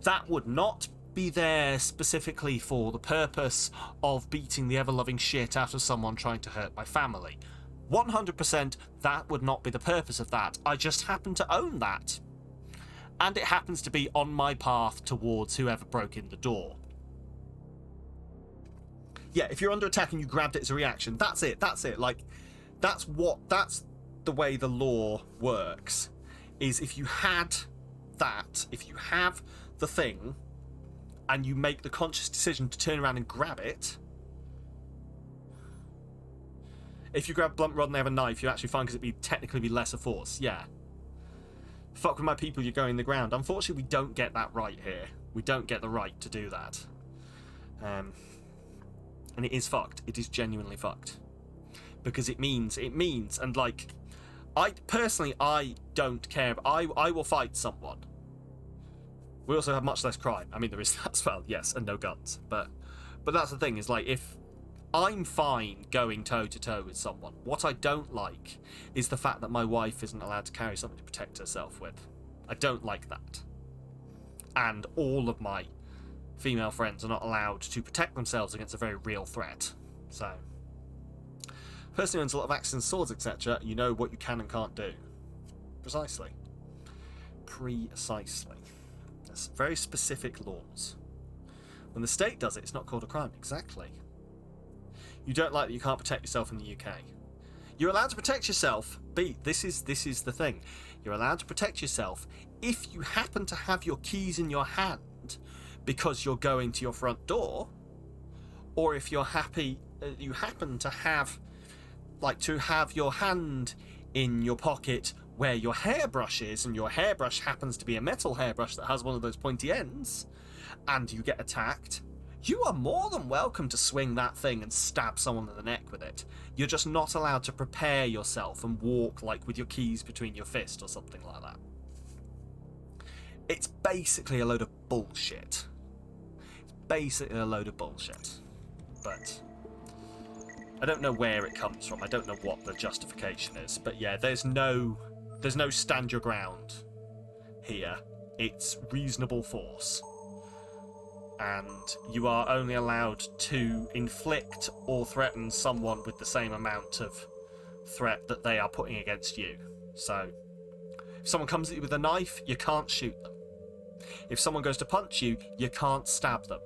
that would not be there specifically for the purpose of beating the ever-loving shit out of someone trying to hurt my family. 100% that would not be the purpose of that. I just happen to own that. And it happens to be on my path towards whoever broke in the door. Yeah, if you're under attack and you grabbed it as a reaction, that's it. Like, that's the way the law works. Is if you had that, if you have the thing, and you make the conscious decision to turn around and grab it. If you grab a blunt rod and they have a knife, you actually find because it'd technically be lesser force. Yeah. Fuck with my people, you're going the ground. Unfortunately, we don't get that right here. We don't get the right to do that. And it is fucked. It is genuinely fucked. Because it means, and like, I don't care. I will fight someone. We also have much less crime. I mean, there is that as well, yes, and no guns. But that's the thing, is like, if I'm fine going toe-to-toe with someone, what I don't like is the fact that my wife isn't allowed to carry something to protect herself with. I don't like that. And all of my female friends are not allowed to protect themselves against a very real threat. So, person who owns a lot of axes and swords, etc., you know what you can and can't do. Precisely. Very specific laws. When the state does it, it's not called a crime. Exactly. You don't like that you can't protect yourself in the UK. You're allowed to protect yourself. This is the thing. You're allowed to protect yourself if you happen to have your keys in your hand because you're going to your front door, or if you happen to have your hand in your pocket where your hairbrush is, and your hairbrush happens to be a metal hairbrush that has one of those pointy ends, and you get attacked, you are more than welcome to swing that thing and stab someone in the neck with it. You're just not allowed to prepare yourself and walk like with your keys between your fists or something like that. It's basically a load of bullshit. It's basically a load of bullshit. But I don't know where it comes from. I don't know what the justification is. But yeah, there's no stand your ground here. It's reasonable force. And you are only allowed to inflict or threaten someone with the same amount of threat that they are putting against you. So, if someone comes at you with a knife, you can't shoot them. If someone goes to punch you, you can't stab them.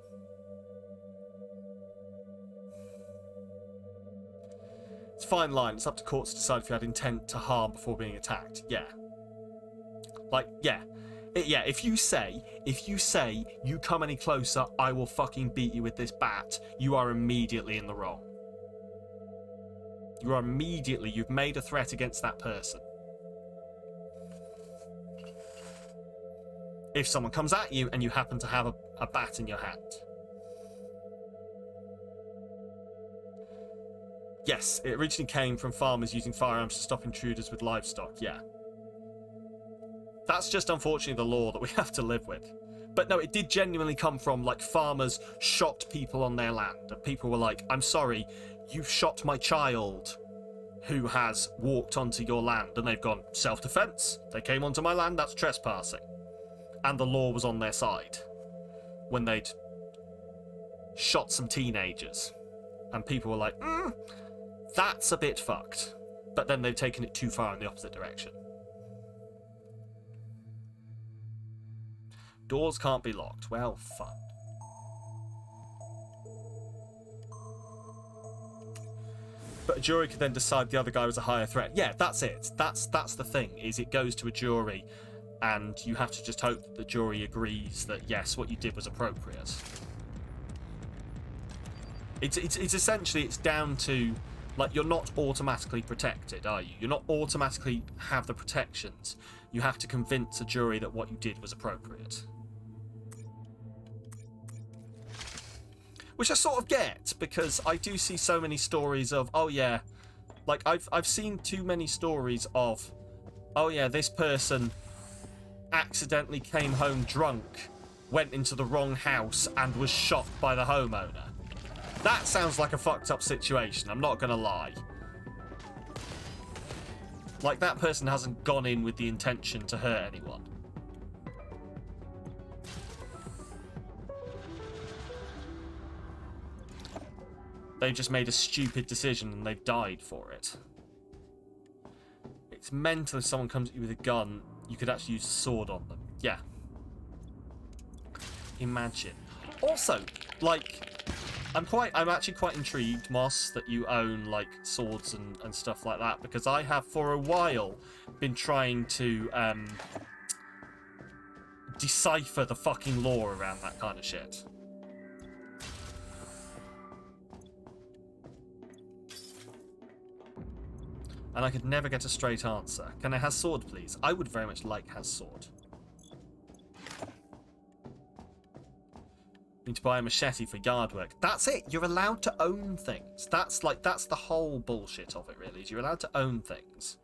It's a fine line. It's up to courts to decide if you had intent to harm before being attacked. Yeah. Like, yeah. Yeah, if you say, you come any closer, I will fucking beat you with this bat, you are immediately in the wrong. You've made a threat against that person. If someone comes at you and you happen to have a bat in your hand. Yes, it originally came from farmers using firearms to stop intruders with livestock, yeah. That's just unfortunately the law that we have to live with. But no, it did genuinely come from, like, farmers shot people on their land. And people were like, I'm sorry, you've shot my child who has walked onto your land. And they've gone, self-defense. They came onto my land, that's trespassing. And the law was on their side when they'd shot some teenagers. And people were like, that's a bit fucked. But then they've taken it too far in the opposite direction. Doors can't be locked. Well, fun. But a jury could then decide the other guy was a higher threat. Yeah, that's it. That's the thing, is it goes to a jury, and you have to just hope that the jury agrees that, yes, what you did was appropriate. It's essentially, it's down to, like, you're not automatically protected, are you? You're not automatically have the protections. You have to convince a jury that what you did was appropriate. Which I sort of get, because I do see so many stories of, oh yeah, like I've seen too many stories of, oh yeah, this person accidentally came home drunk, went into the wrong house and was shot by the homeowner. That sounds like a fucked up situation, I'm not gonna lie. Like, that person hasn't gone in with the intention to hurt anyone. They've just made a stupid decision and they've died for it. It's mental if someone comes at you with a gun, you could actually use a sword on them. Yeah. Imagine. Also, like, I'm actually quite intrigued, Moss, that you own, like, swords and stuff like that, because I have for a while been trying to decipher the fucking law around that kind of shit. And I could never get a straight answer. Can I have sword, please? I would very much like has sword. Need to buy a machete for yard work. That's it. You're allowed to own things. That's the whole bullshit of it, really. Is you're allowed to own things.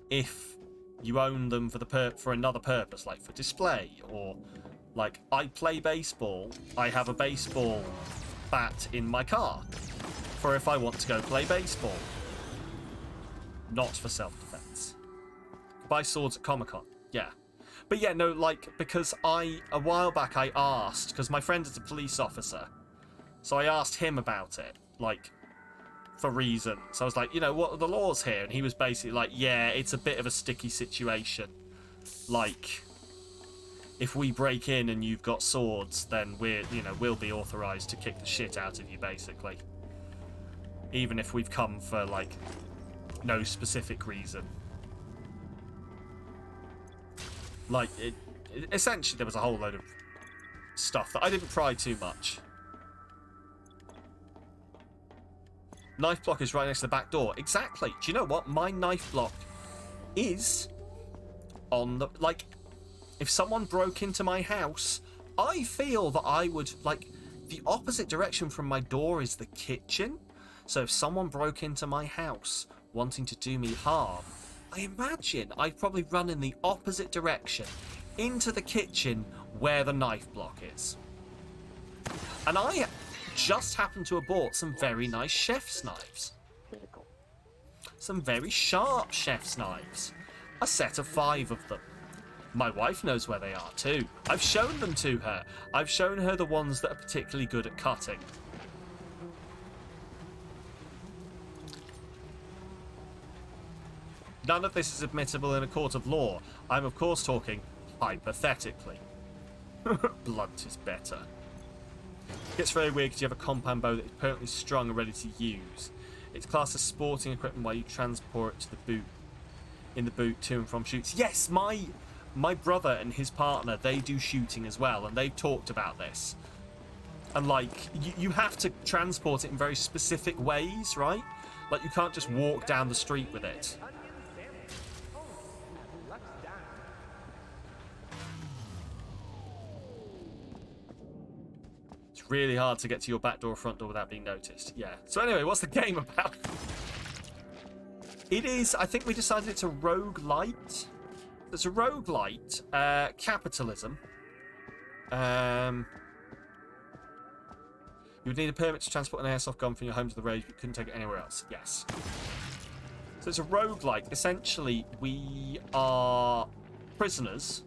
If you own them for another purpose, like for display, or like I play baseball, I have a baseball bat in my car for if I want to go play baseball, not for self-defense. Buy swords at Comic-Con, yeah. But yeah, no, like, because a while back I asked, because my friend is a police officer, so I asked him about it, like, for reasons. I was like, you know, what are the laws here? And he was basically like, yeah, it's a bit of a sticky situation. Like, if we break in and you've got swords, then we'll be authorized to kick the shit out of you, basically. Even if we've come for, like, no specific reason. Like, essentially there was a whole load of stuff that I didn't pry too much. Knife block is right next to the back door. Exactly. Do you know what? My knife block is on the... Like, if someone broke into my house, I feel that I would, like, the opposite direction from my door is the kitchen. So if someone broke into my house wanting to do me harm, I imagine I'd probably run in the opposite direction into the kitchen where the knife block is. And I just happened to have bought some very nice chef's knives. Critical. Some very sharp chef's knives. A set of 5 of them. My wife knows where they are too. I've shown them to her. I've shown her the ones that are particularly good at cutting. None of this is admissible in a court of law. I'm of course talking hypothetically. Blunt is better. Gets very weird because you have a compound bow that is permanently strung and ready to use. It's classed as sporting equipment while you transport it to the boot. In the boot to and from shoots. Yes, my brother and his partner, they do shooting as well, and they've talked about this. And like, you have to transport it in very specific ways, right? Like, you can't just walk down the street with it. It's really hard to get to your back door or front door without being noticed. Yeah. So anyway, what's the game about? It is, I think we decided it's a roguelite. It's a roguelite, capitalism. You would need a permit to transport an airsoft gun from your home to the rage, but couldn't take it anywhere else. Yes. So it's a roguelike. Essentially, we are prisoners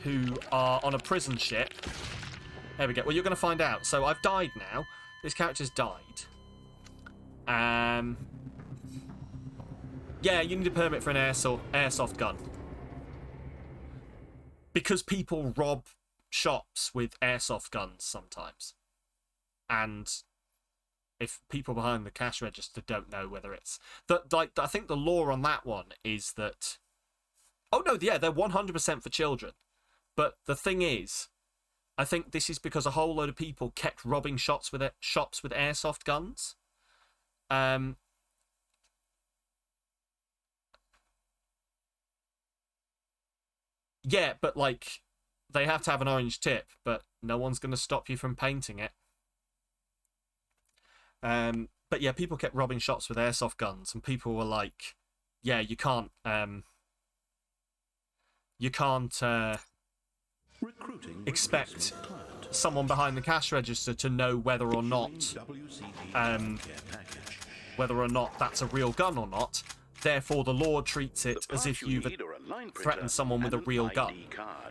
who are on a prison ship. There we go. Well, you're going to find out. So I've died now. This character's died. Yeah, you need a permit for an airsoft gun. Because people rob shops with airsoft guns sometimes. And if people behind the cash register don't know whether it's... Like, I think the law on that one is that... Oh, no, yeah, they're 100% for children. But the thing is, I think this is because a whole load of people kept robbing shops with airsoft guns. Yeah, but, like, they have to have an orange tip, but no one's going to stop you from painting it. But, yeah, people kept robbing shops with airsoft guns, and people were like, yeah, you can't expect someone behind the cash register to know whether or not that's a real gun or not. Therefore, the law treats it as if you've threatened someone with a real gun.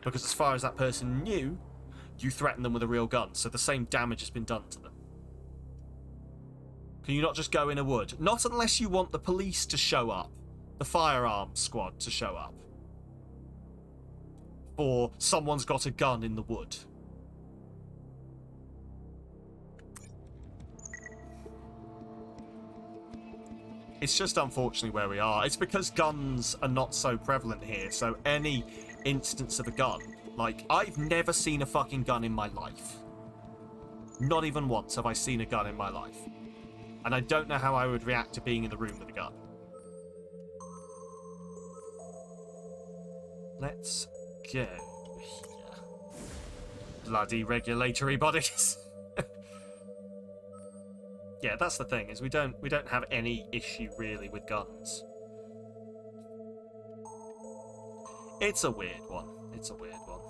Because as far as that person knew, you threatened them with a real gun. So the same damage has been done to them. Can you not just go in a wood? Not unless you want the police to show up. The firearms squad to show up. Or someone's got a gun in the wood. It's just unfortunately where we are. It's because guns are not so prevalent here, so any instance of a gun... Like, I've never seen a fucking gun in my life. Not even once have I seen a gun in my life. And I don't know how I would react to being in the room with a gun. Let's go here. Bloody regulatory bodies. Yeah, that's the thing, is we don't have any issue really with guns. It's a weird one. It's a weird one.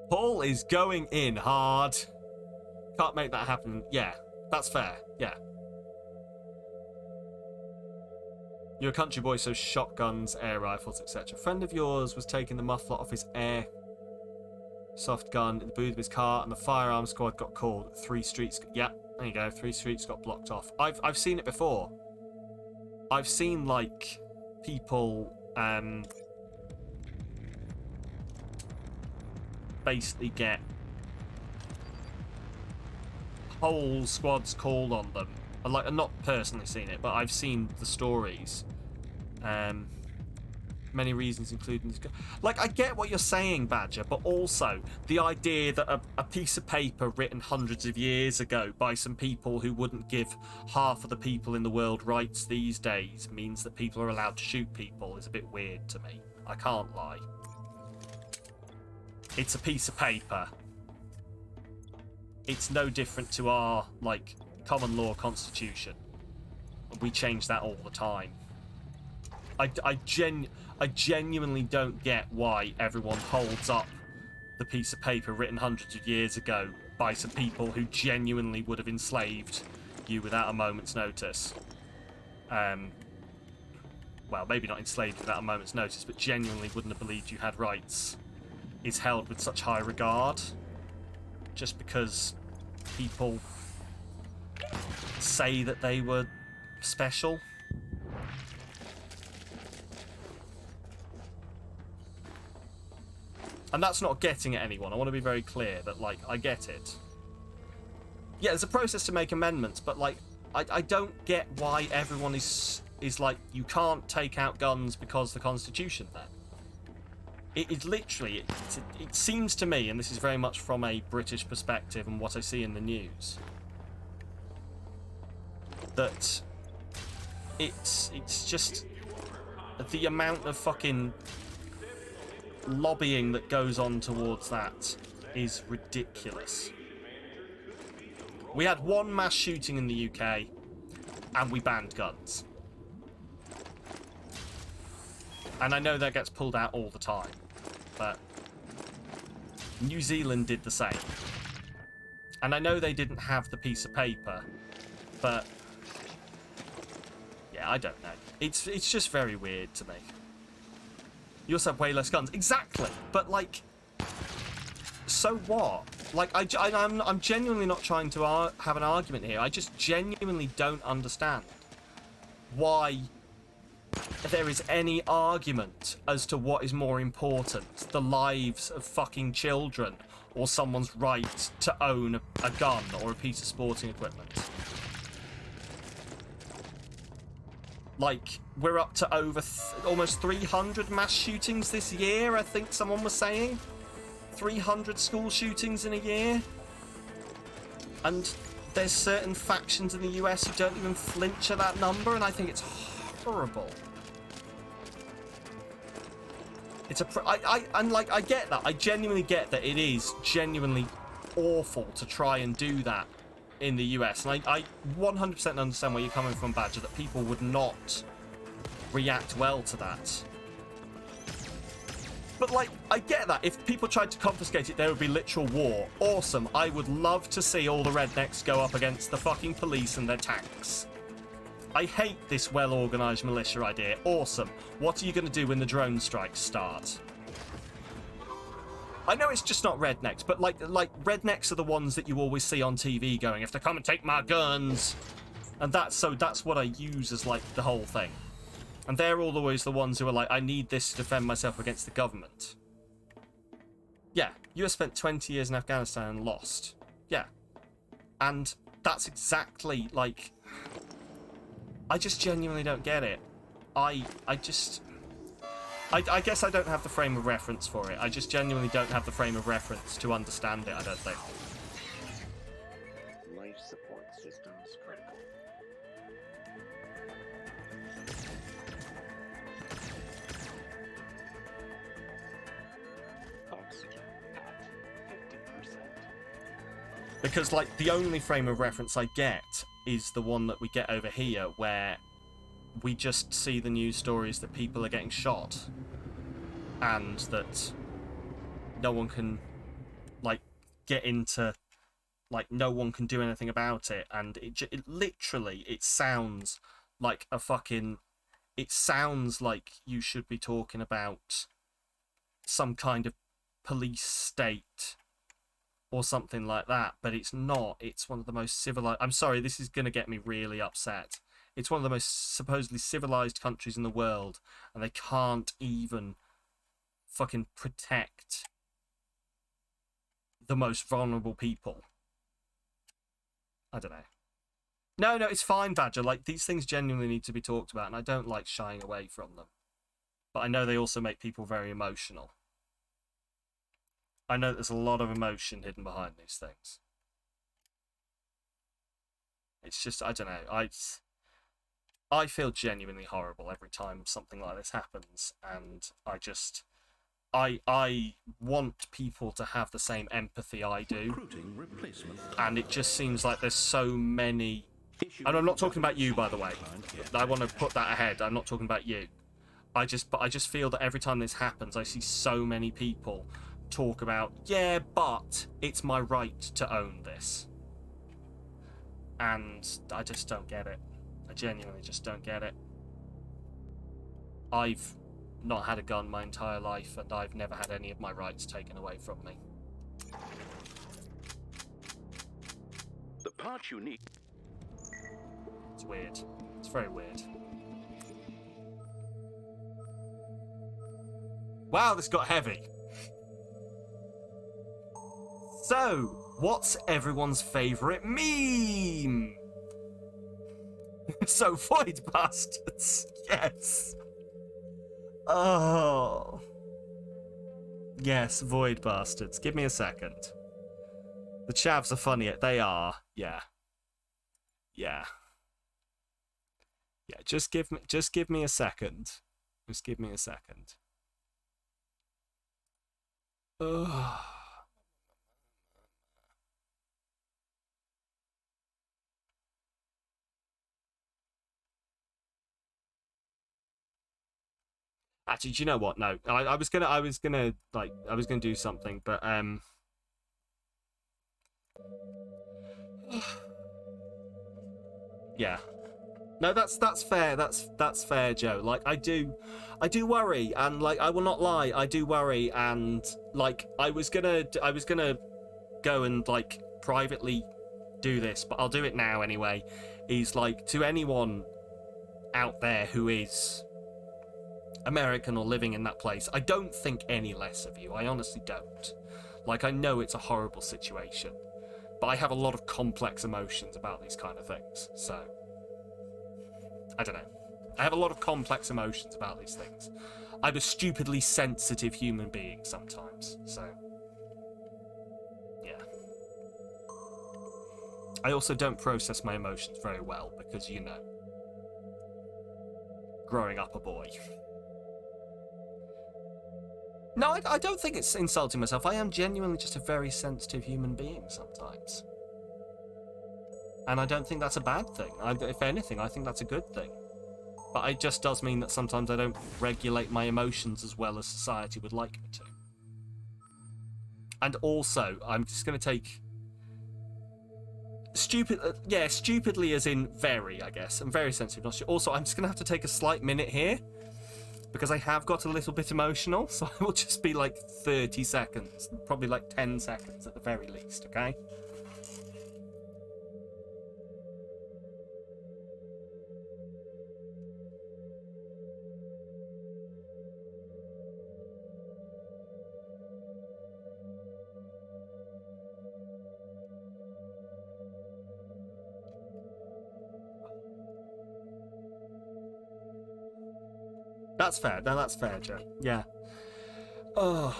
Paul is going in hard. Can't make that happen. Yeah, that's fair. Yeah. You're a country boy, so shotguns, air rifles, etc. A friend of yours was taking the muffler off his air soft gun in the boot of his car, and the firearms squad got called. 3 streets. Yeah, there you go. 3 streets got blocked off. I've seen it before. I've seen like people basically get whole squads called on them. Like, I've not personally seen it, but I've seen the stories. many reasons, including this. Like, I get what you're saying, Badger, but also the idea that a piece of paper written hundreds of years ago by some people who wouldn't give half of the people in the world rights these days means that people are allowed to shoot people is a bit weird to me. I can't lie. It's a piece of paper. It's no different to our, like, common law constitution. We change that all the time. I genuinely don't get why everyone holds up the piece of paper written hundreds of years ago by some people who genuinely would have enslaved you without a moment's notice. Well, maybe not enslaved without a moment's notice, but genuinely wouldn't have believed you had rights, is held with such high regard just because people say that they were special. And that's not getting at anyone. I want to be very clear that, like, I get it. Yeah, there's a process to make amendments, but, like, I don't get why everyone is like, you can't take out guns because the Constitution then. It is literally, it seems to me, and this is very much from a British perspective and what I see in the news, that it's just the amount of fucking lobbying that goes on towards that is ridiculous. We had one mass shooting in the UK and we banned guns. And I know that gets pulled out all the time, but New Zealand did the same. And I know they didn't have the piece of paper, but yeah, I don't know. It's just very weird to me. You also have way less guns. Exactly. But, like, so what? Like, I'm genuinely not trying to have an argument here. I just genuinely don't understand why there is any argument as to what is more important, the lives of fucking children or someone's right to own a gun or a piece of sporting equipment. Like, we're up to over almost 300 mass shootings this year, I think someone was saying. 300 school shootings in a year. And there's certain factions in the US who don't even flinch at that number, and I think it's horrible. It's I get that. I genuinely get that it is genuinely awful to try and do that in the US, and I 100% understand where you're coming from, Badger, that people would not react well to that. But, like, I get that. If people tried to confiscate it, there would be literal war. Awesome. I would love to see all the rednecks go up against the fucking police and their tanks. I hate this well-organised militia idea. Awesome. What are you going to do when the drone strikes start? I know it's just not rednecks, but like rednecks are the ones that you always see on TV going, "If they come and take my guns," and that's what I use as like the whole thing. And they're always the ones who are like, "I need this to defend myself against the government." Yeah, US spent 20 years in Afghanistan and lost. Yeah, and that's exactly like. I just genuinely don't get it. I guess I don't have the frame of reference for it. I just genuinely don't have the frame of reference to understand it, I don't think. Life support systems critical. Oxygen at 50%. Because, like, the only frame of reference I get is the one that we get over here, where we just see the news stories that people are getting shot and that no one can, like, get into, like, no one can do anything about it, and it literally, it sounds like a fucking, it sounds like you should be talking about some kind of police state or something like that, but it's not. It's one of the most civilized... I'm sorry, this is going to get me really upset. It's one of the most supposedly civilized countries in the world, and they can't even fucking protect the most vulnerable people. I don't know. No, it's fine, Badger. Like, these things genuinely need to be talked about, and I don't like shying away from them. But I know they also make people very emotional. I know there's a lot of emotion hidden behind these things. It's just, I don't know, I feel genuinely horrible every time something like this happens, and I want people to have the same empathy I do, and it just seems like there's so many, and I'm not talking about you, by the way, I want to put that ahead, I'm not talking about you, I just feel that every time this happens, I see so many people talk about, yeah, but it's my right to own this. And I just don't get it. I genuinely just don't get it. I've not had a gun my entire life, and I've never had any of my rights taken away from me. The part you need. It's weird. It's very weird. Wow, this got heavy. So, what's everyone's favourite meme? So, Void Bastards. Yes. Oh. Yes, Void Bastards. Give me a second. The chavs are funny. They are. Yeah. Yeah. Yeah, just give me a second. Just give me a second. Ugh. Actually, do you know what? No, I was gonna do something, but yeah, no, that's fair. That's fair, Joe. Like, I do worry, and like, I will not lie, I do worry, and like, I was gonna go and like privately do this, but I'll do it now anyway. Is like, to anyone out there who is American or living in that place, I don't think any less of you. I honestly don't. Like, I know it's a horrible situation, but I have a lot of complex emotions about these kind of things, so I don't know. I have a lot of complex emotions about these things. I'm a stupidly sensitive human being sometimes, so yeah. I also don't process my emotions very well because, you know, growing up a boy. No, I don't think it's insulting myself. I am genuinely just a very sensitive human being sometimes. And I don't think that's a bad thing. If anything, I think that's a good thing. But it just does mean that sometimes I don't regulate my emotions as well as society would like me to. And also, I'm just going to take... stupidly as in very, I guess. I'm very sensitive. Not sure. Also, I'm just going to have to take a slight minute here, because I have got a little bit emotional, so I will just be like 30 seconds, probably like 10 seconds at the very least, okay? That's fair. No, that's fair, Joe. Yeah. Oh,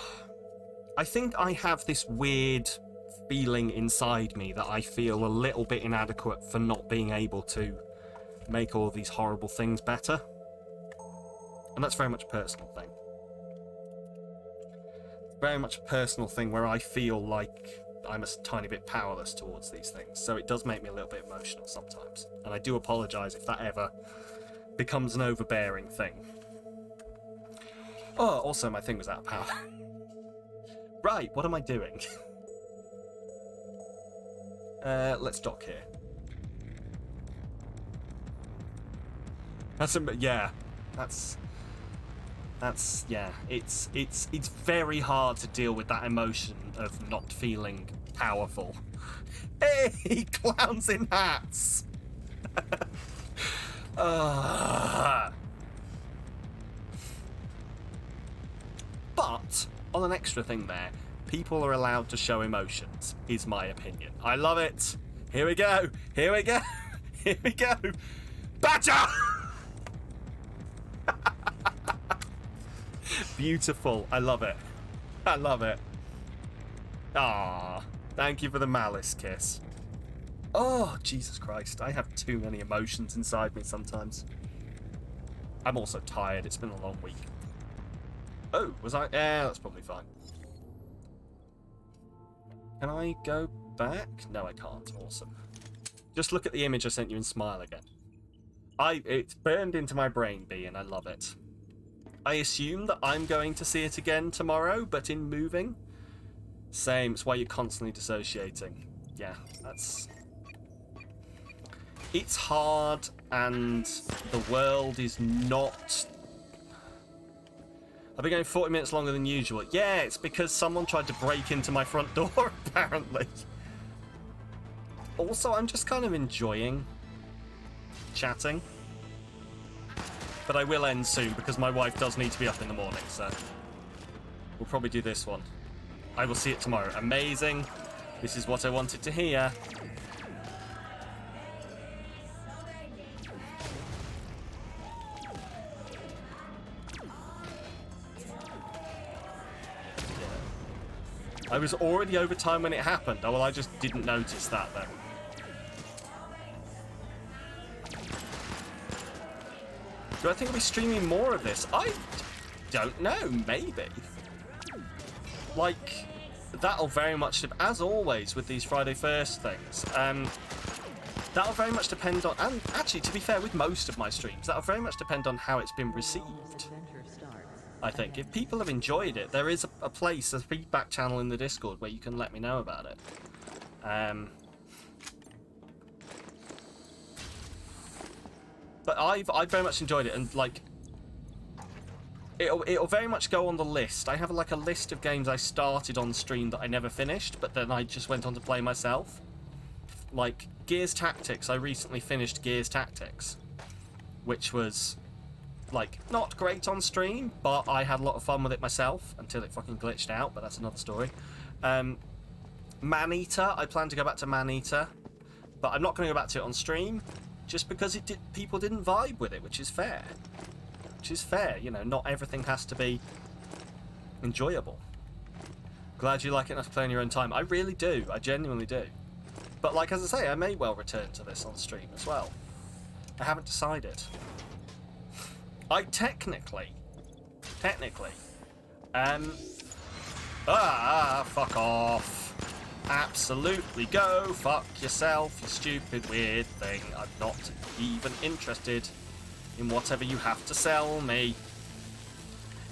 I think I have this weird feeling inside me that I feel a little bit inadequate for not being able to make all these horrible things better. And that's very much a personal thing. Very much a personal thing where I feel like I'm a tiny bit powerless towards these things. So it does make me a little bit emotional sometimes. And I do apologise if that ever becomes an overbearing thing. Oh, also my thing was out of power. Right, what am I doing? Let's dock here. It's very hard to deal with that emotion of not feeling powerful. Hey, clowns in hats. But, on an extra thing there, people are allowed to show emotions, is my opinion. I love it. Here we go. Here we go. Here we go. Badger! Beautiful. I love it. I love it. Ah, thank you for the malice kiss. Oh, Jesus Christ. I have too many emotions inside me sometimes. I'm also tired. It's been a long week. Oh, was I? Yeah, that's probably fine. Can I go back? No, I can't. Awesome. Just look at the image I sent you and smile again. It's burned into my brain, B, and I love it. I assume that I'm going to see it again tomorrow, but in moving. Same, it's why you're constantly dissociating. Yeah, that's... It's hard, and the world is not... I've been going 40 minutes longer than usual. Yeah, it's because someone tried to break into my front door, apparently. Also, I'm just kind of enjoying chatting. But I will end soon, because my wife does need to be up in the morning, so... We'll probably do this one. I will see it tomorrow. Amazing. This is what I wanted to hear. I was already over time when it happened. Oh, well, I just didn't notice that then. Do I think I'll be streaming more of this? I don't know. Maybe. Like, that'll very much, as always with these Friday First things, that'll very much depend on, and actually, to be fair, with most of my streams, that'll very much depend on how it's been received. I think. If people have enjoyed it, there is a place, a feedback channel in the Discord where you can let me know about it. But I've very much enjoyed it, and like, it'll very much go on the list. I have like a list of games I started on stream that I never finished, but then I just went on to play myself. Like Gears Tactics, I recently finished Gears Tactics, which was like not great on stream, but I had a lot of fun with it myself until it fucking glitched out, but that's another story. Maneater, I plan to go back to Maneater, but I'm not going to go back to it on stream just because people didn't vibe with it, which is fair. Which is fair, you know, not everything has to be enjoyable. Glad you like it enough to play on your own time. I really do, I genuinely do. But like, as I say, I may well return to this on stream as well. I haven't decided. I technically, fuck off. Absolutely go fuck yourself, you stupid weird thing. I'm not even interested in whatever you have to sell me.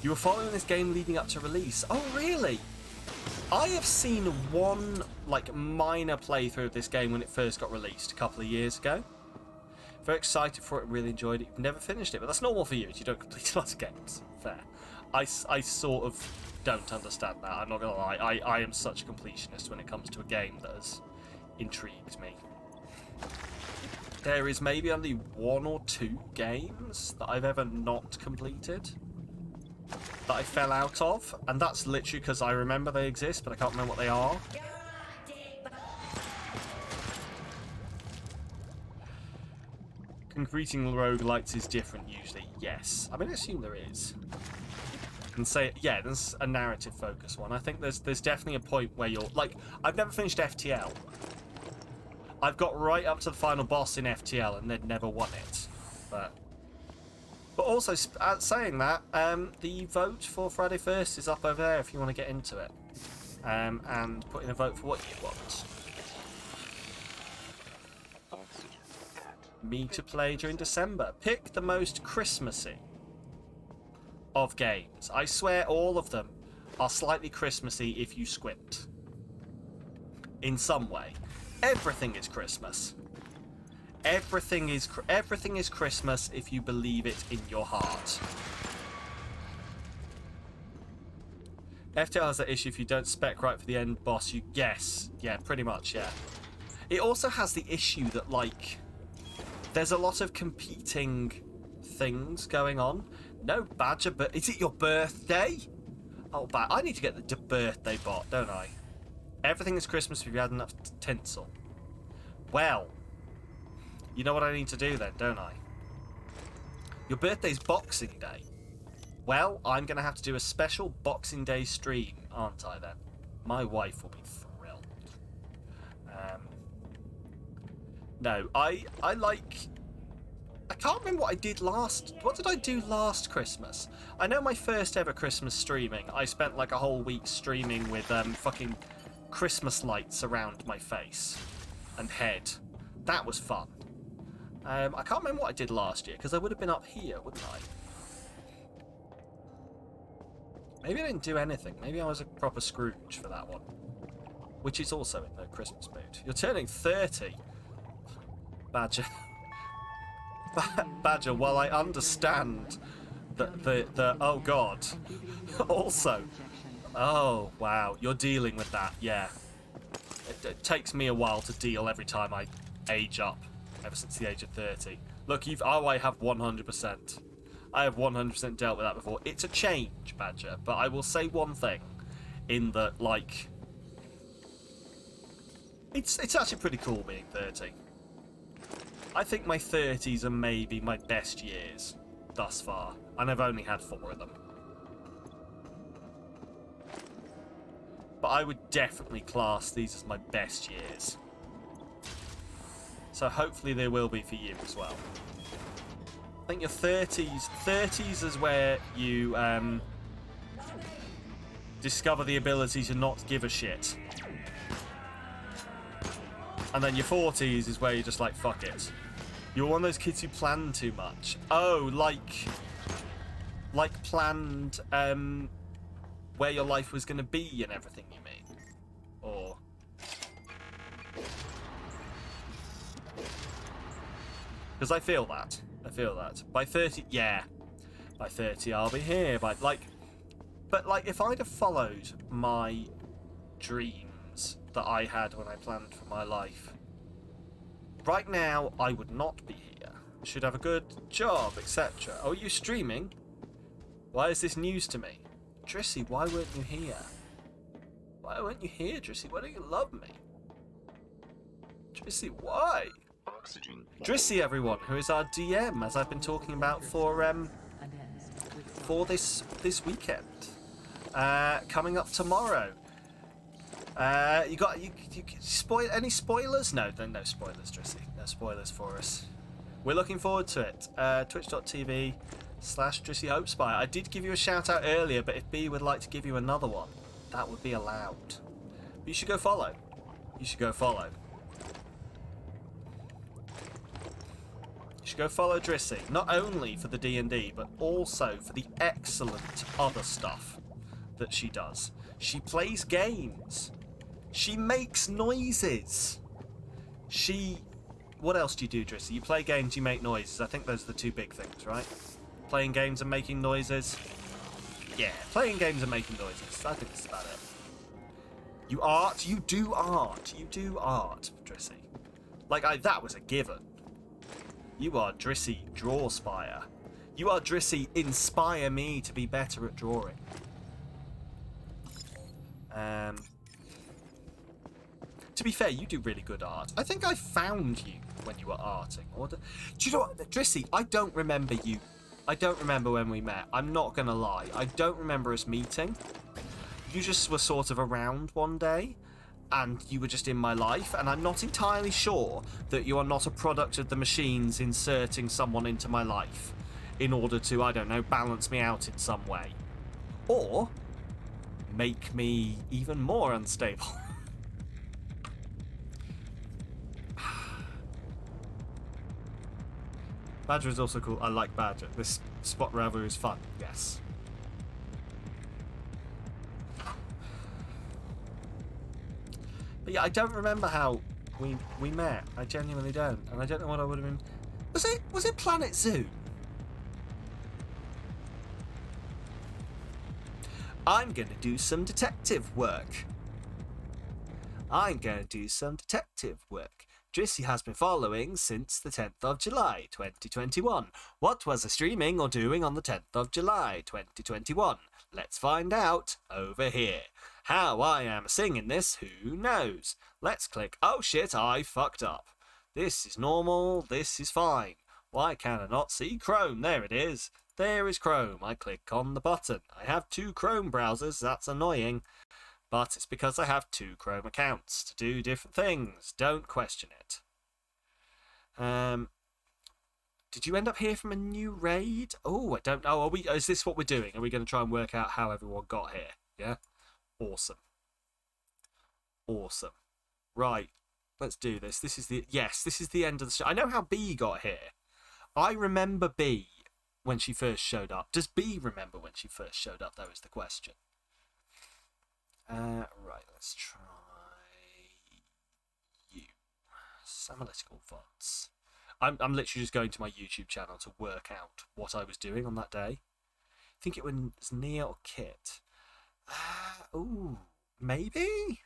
You were following this game leading up to release. Oh, really? I have seen one, like, minor playthrough of this game when it first got released a couple of years ago. Very excited for it, really enjoyed it. You've never finished it, but that's normal for you. You don't complete a lot of games. Fair. I sort of don't understand that. I'm not going to lie. I am such a completionist when it comes to a game that has intrigued me. There is maybe only 1 or 2 games that I've ever not completed that I fell out of, and that's literally because I remember they exist, but I can't remember what they are. Completing roguelites is different usually, yes. I mean, I assume there is. And say, yeah, there's a narrative focus one. I think there's definitely a point where you're, like, I've never finished FTL. I've got right up to the final boss in FTL and then never won it. But also, saying that, the vote for Friday First is up over there if you want to get into it. And put in a vote for what you want. Me to play during December. Pick the most Christmassy of games. I swear all of them are slightly Christmassy if you squint. In some way. Everything is Christmas. Everything is Christmas if you believe it in your heart. FTL has that issue if you don't spec right for the end boss, you guess. Yeah, pretty much, yeah. It also has the issue that, like, there's a lot of competing things going on. No, Badger, but is it your birthday? Oh, I need to get the birthday bot, don't I? Everything is Christmas if you had enough tinsel. Well, you know what I need to do then, don't I? Your birthday's Boxing Day. Well, I'm going to have to do a special Boxing Day stream, aren't I, then? My wife will be thrilled. No, I like... I can't remember what I did last... What did I do last Christmas? I know my first ever Christmas streaming, I spent like a whole week streaming with fucking Christmas lights around my face and head. That was fun. I can't remember what I did last year, because I would have been up here, wouldn't I? Maybe I didn't do anything. Maybe I was a proper Scrooge for that one. Which is also in the Christmas mood. You're turning 30. Badger. Badger, while I understand that the oh god. Also. Oh, wow. You're dealing with that, yeah. It takes me a while to deal every time I age up. Ever since the age of 30. Look, I have 100%. I have 100% dealt with that before. It's a change, Badger, but I will say one thing. In that, like... It's actually pretty cool being 30. I think my 30s are maybe my best years thus far, and I've only had 4 of them. But I would definitely class these as my best years. So hopefully they will be for you as well. I think your 30s is where you discover the ability to not give a shit. And then your 40s is where you're just like, fuck it. You're one of those kids who plan too much. Oh, like planned where your life was going to be and everything, you mean? Or... Because I feel that. By 30, yeah. By 30, I'll be here. But like, if I'd have followed my dreams that I had when I planned for my life, right now, I would not be here. I should have a good job, etc. Oh, are you streaming? Why is this news to me? Drissy, why weren't you here? Why weren't you here, Drissy? Why don't you love me? Drissy, why? Oxygen. Drissy, everyone, who is our DM, as I've been talking about for this weekend, coming up tomorrow. You spoil any spoilers? No spoilers, Drissy. No spoilers for us. We're looking forward to it. Twitch.tv/DrissyHopespire. I did give you a shout out earlier, but if B would like to give you another one, that would be allowed. But you should go follow. You should go follow Drissy, not only for the D&D, but also for the excellent other stuff that she does. She plays games. She makes noises. What else do you do, Drissy? You play games, you make noises. I think those are the 2 big things, right? Playing games and making noises. Yeah, playing games and making noises. I think that's about it. You do art, Drissy. Like, that was a given. You are Drissy Drawspire. You are Drissy Inspire me to be better at drawing. To be fair, you do really good art. I think I found you when you were arting. Do you know what, Drissy? I don't remember you. I don't remember when we met. I'm not gonna lie. I don't remember us meeting. You just were sort of around one day, and you were just in my life, and I'm not entirely sure that you are not a product of the machines inserting someone into my life in order to, I don't know, balance me out in some way. Or make me even more unstable. Badger is also cool. I like Badger. This spot rivalry is fun. Yes. But yeah, I don't remember how we met. I genuinely don't, and I don't know what I would have been. Was it Planet Zoo? I'm gonna do some detective work. Drissy has been following since the 10th of July, 2021. What was I streaming or doing on the 10th of July, 2021? Let's find out over here. How I am singing this, who knows? Let's click. Oh shit, I fucked up. This is normal, this is fine. Why can I not see Chrome? There it is. There is Chrome. I click on the button. I have 2 Chrome browsers. That's annoying. But it's because I have 2 Chrome accounts to do different things. Don't question it. Did you end up here from a new raid? Oh, I don't know. Is this what we're doing? Are we going to try and work out how everyone got here? Yeah? Awesome. Awesome. Right. Let's do this. This is the end of the show. I know how B got here. I remember B when she first showed up. Does B remember when she first showed up, though, is the question. Right, let's try you. Samalytical VODs. I'm literally just going to my YouTube channel to work out what I was doing on that day. I think it was Nia or Kit. Ooh, maybe?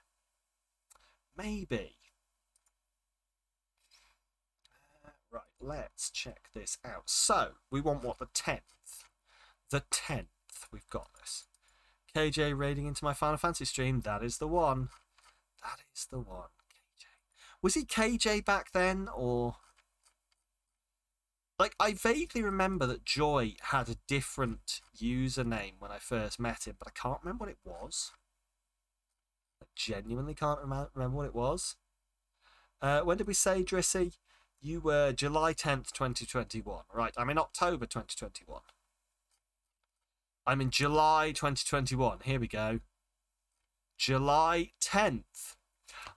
Maybe. Right, let's check this out. So, we want what? The 10th. The 10th. We've got this. KJ raiding into my Final Fantasy stream. That is the one. That is the one. KJ. Was he KJ back then, or... Like, I vaguely remember that Joy had a different username when I first met him, but I can't remember what it was. I genuinely can't remember what it was. When did we say, Drissy? You were July 10th, 2021. Right, I'm in October 2021. I'm in July 2021. Here we go. July 10th.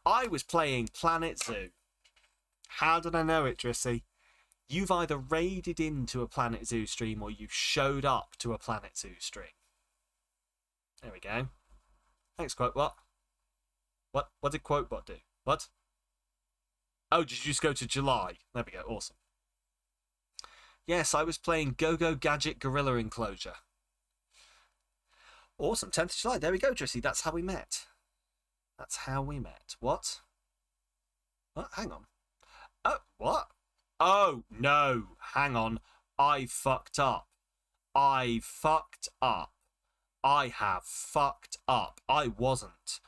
I was playing Planet Zoo. How did I know it, Drissy? You've either raided into a Planet Zoo stream or you showed up to a Planet Zoo stream. There we go. Thanks, Quotebot. What did Quotebot do? What? Oh, did you just go to July? There we go. Awesome. Yes, I was playing Go-Go Gadget Gorilla Enclosure. Awesome. 10th of July. There we go, Drissy. That's how we met. That's how we met. What? What? Hang on. Oh, what? Oh, no. Hang on. I fucked up. I fucked up. I have fucked up. I wasn't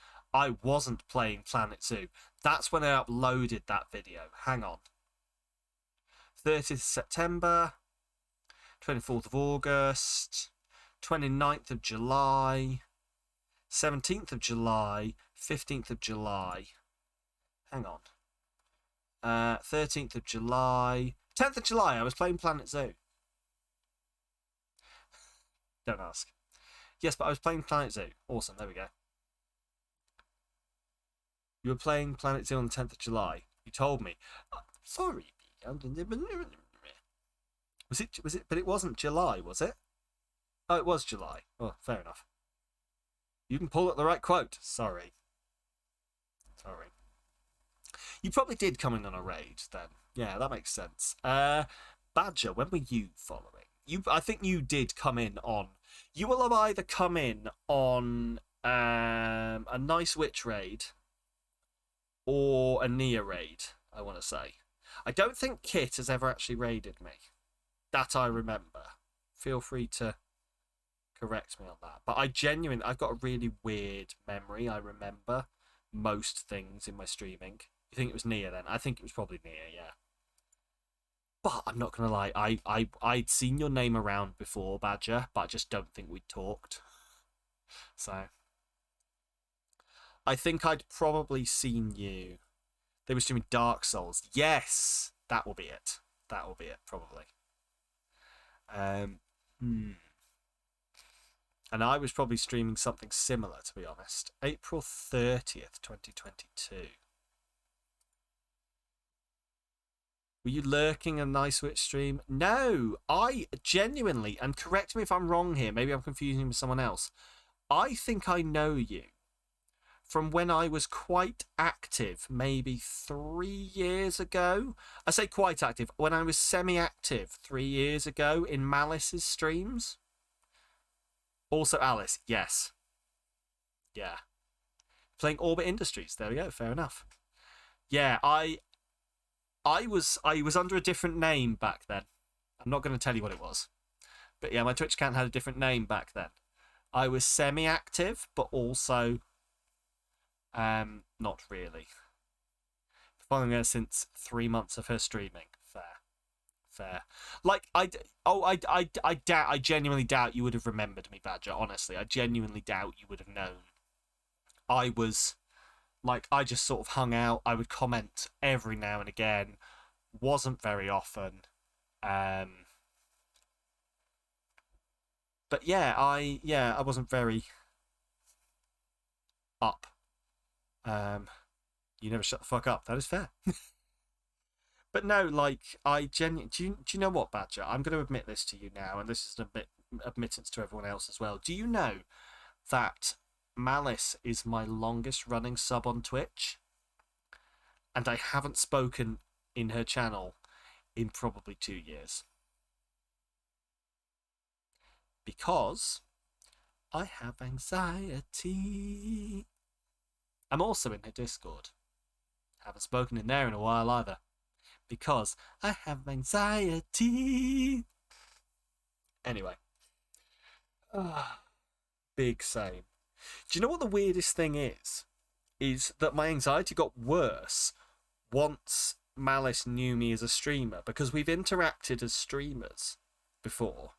playing Planet Zoo. That's when I uploaded that video. Hang on. 30th of September. 24th of August. 29th of July. 17th of July. 15th of July. Hang on. 13th of July. 10th of July, I was playing Planet Zoo. Don't ask. Yes, but I was playing Planet Zoo. Awesome, there we go. You were playing Planet Zoo on the 10th of July. You told me. Sorry. Was it, but it wasn't July, was it? Oh, it was July. Oh, fair enough. You can pull up the right quote. Sorry. You probably did come in on a raid then. Yeah, that makes sense. Badger, when were you following? I think you did come in on... You will have either come in on a Nice Witch raid or a Nia raid, I want to say. I don't think Kit has ever actually raided me. That I remember. Feel free to correct me on that. But I've got a really weird memory. I remember most things in my streaming. You think it was Nia then? I think it was probably Nia, yeah. But I'm not going to lie, I'd seen your name around before, Badger, but I just don't think we'd talked. So, I think I'd probably seen you. They were streaming Dark Souls. Yes! That will be it. That will be it, probably. And I was probably streaming something similar, to be honest. April 30th, 2022. Were you lurking a Nice Witch stream? No, I genuinely, and correct me if I'm wrong here, maybe I'm confusing with someone else. I think I know you from when I was quite active, maybe 3 years ago. I say quite active, when I was semi-active 3 years ago in Malice's streams. Also Alice, yes. Yeah. Playing Orbit Industries, there we go, fair enough. Yeah, I was under a different name back then. I'm not going to tell you what it was. But yeah, my Twitch account had a different name back then. I was semi-active, but also not really. Following her since 3 months of her streaming. Fair. Fair. Like, I doubt, I genuinely doubt you would have remembered me, Badger, honestly. I genuinely doubt you would have known. I was, like, I just sort of hung out. I would comment every now and again. Wasn't very often. But yeah, I wasn't very up. You never shut the fuck up. That is fair. But no, like, do you know what, Badger? I'm going to admit this to you now, and this is an admittance to everyone else as well. Do you know that Malice is my longest running sub on Twitch? And I haven't spoken in her channel in probably 2 years. Because I have anxiety. I'm also in her Discord. Haven't spoken in there in a while either. Because I have anxiety. Anyway. Big same. Do you know what the weirdest thing is? Is that my anxiety got worse once Malice knew me as a streamer. Because we've interacted as streamers before.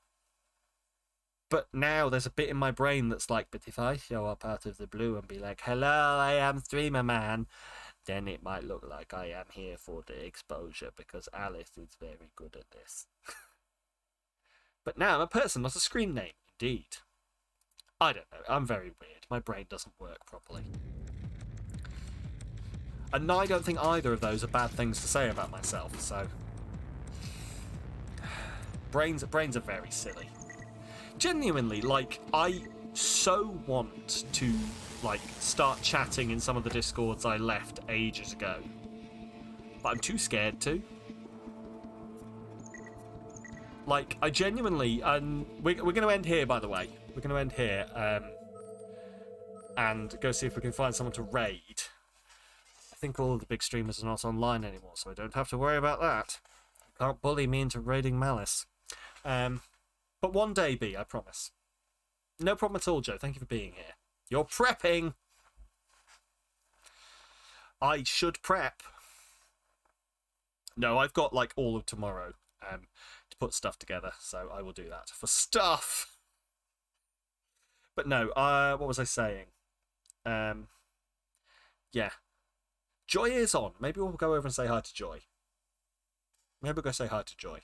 But now there's a bit in my brain that's like, but if I show up out of the blue and be like, hello, I am Streamer Man, then it might look like I am here for the exposure because Alice is very good at this. But now I'm a person, not a screen name. Indeed. I don't know. I'm very weird. My brain doesn't work properly. And I don't think either of those are bad things to say about myself, so... Brains are very silly. Genuinely, like, I so want to, like, start chatting in some of the Discords I left ages ago. But I'm too scared to. Like, I genuinely... we're going to end here, by the way. We're going to end here. And go see if we can find someone to raid. I think all of the big streamers are not online anymore, so I don't have to worry about that. You can't bully me into raiding Malice. But one day, B, I promise. No problem at all, Joe. Thank you for being here. You're prepping! I should prep. No, I've got, like, all of tomorrow to put stuff together, so I will do that. For stuff! But no, what was I saying? Yeah. Joy is on. Maybe we'll go over and say hi to Joy. Maybe we'll go say hi to Joy.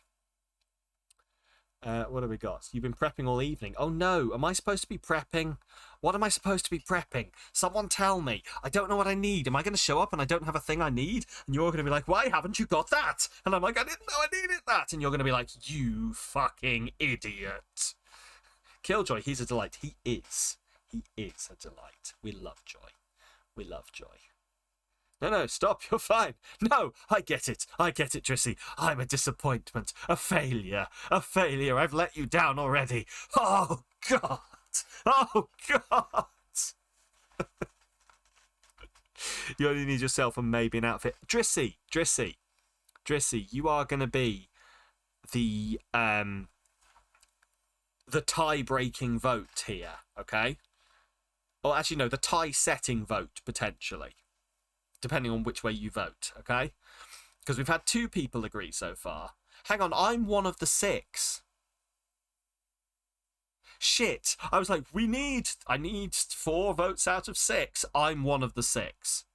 What have we got? You've been prepping all evening. Oh no, am I supposed to be prepping? What am I supposed to be prepping? Someone tell me. I don't know what I need. Am I going to show up and I don't have a thing I need? And you're going to be like, why haven't you got that? And I'm like, I didn't know I needed that. And you're going to be like, you fucking idiot. Killjoy, he's a delight. He is. He is a delight. We love Joy. We love Joy. No, stop, you're fine. No, I get it, Trissy. I'm a disappointment, a failure. I've let you down already. Oh, God. Oh, God. You only need yourself and maybe an outfit. Drissy, you are going to be the tie-breaking vote here, okay? Or actually, no, the tie-setting vote, potentially. Depending on which way you vote, okay? Because we've had 2 people agree so far. Hang on, I'm one of the 6. Shit. I was like, I need 4 votes out of 6. I'm one of the 6.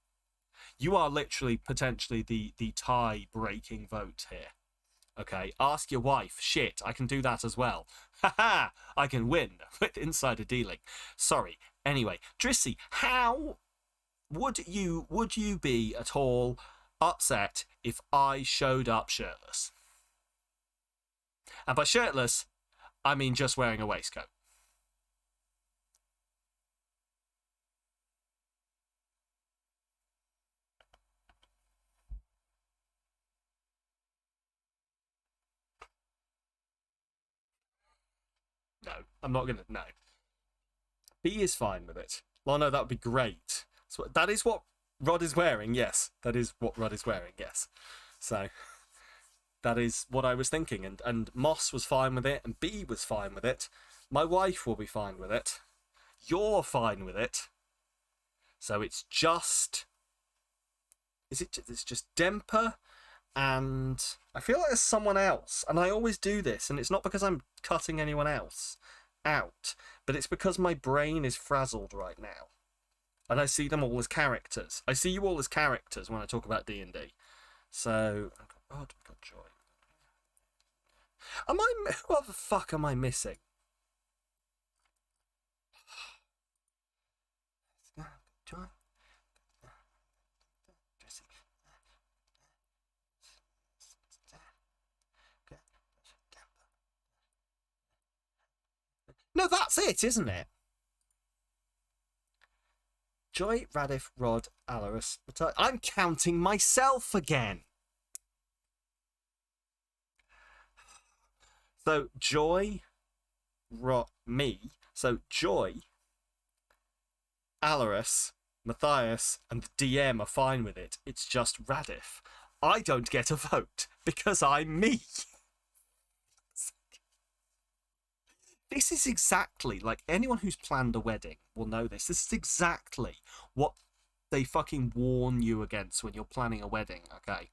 You are literally, potentially, the tie-breaking vote here. Okay, ask your wife. Shit, I can do that as well. Haha, I can win with insider dealing. Sorry. Anyway, Drissy, how... Would you be at all upset if I showed up shirtless? And by shirtless, I mean just wearing a waistcoat. No, I'm not going to... No. B is fine with it. Well, no, that would be great. So that is what Rod is wearing, yes. That is what Rod is wearing, yes. So, that is what I was thinking. And Moss was fine with it, and B was fine with it. My wife will be fine with it. You're fine with it. So it's just... It's just Demper and I feel like there's someone else, and I always do this, and it's not because I'm cutting anyone else out, but it's because my brain is frazzled right now, and I see them all as characters. I see you all as characters when I talk about D&D. So, oh, I've got Joy. What the fuck am I missing? Joy. No, that's it, isn't it? Joy, Radif, Rod, Alaris. I'm counting myself again. So Joy, me. So Joy, Alaris, Matthias, and the DM are fine with it. It's just Radif. I don't get a vote because I'm me. This is exactly, like, anyone who's planned a wedding will know this. This is exactly what they fucking warn you against when you're planning a wedding, okay?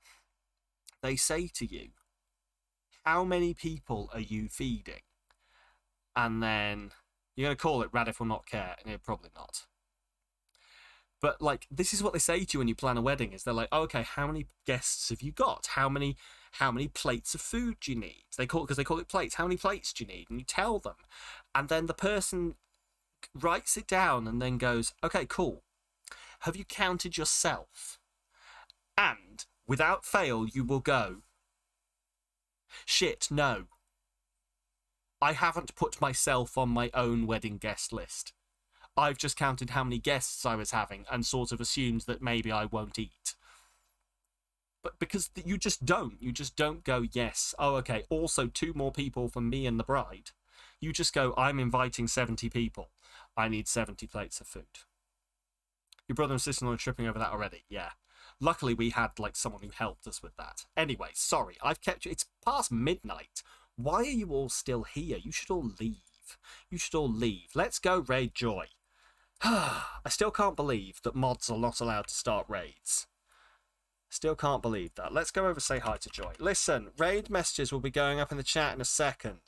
They say to you, how many people are you feeding? And then you're going to call it Radif will not care, and he'll probably not. But, like, this is what they say to you when you plan a wedding, is they're like, oh, okay, how many guests have you got? How many plates of food do you need? Because they call it plates. How many plates do you need? And you tell them. And then the person writes it down and then goes, okay, cool. Have you counted yourself? And, without fail, you will go, shit, no. I haven't put myself on my own wedding guest list. I've just counted how many guests I was having and sort of assumed that maybe I won't eat. But because you just don't go, yes, oh, okay, also 2 more people for me and the bride. You just go, I'm inviting 70 people. I need 70 plates of food. Your brother and sister-in-law are tripping over that already, yeah. Luckily, we had, like, someone who helped us with that. Anyway, sorry, I've kept you. It's past midnight. Why are you all still here? You should all leave. You should all leave. Let's go raid Joy. I still can't believe that mods are not allowed to start raids. Still can't believe that. Let's go over and say hi to Joy. Listen, raid messages will be going up in the chat in a second.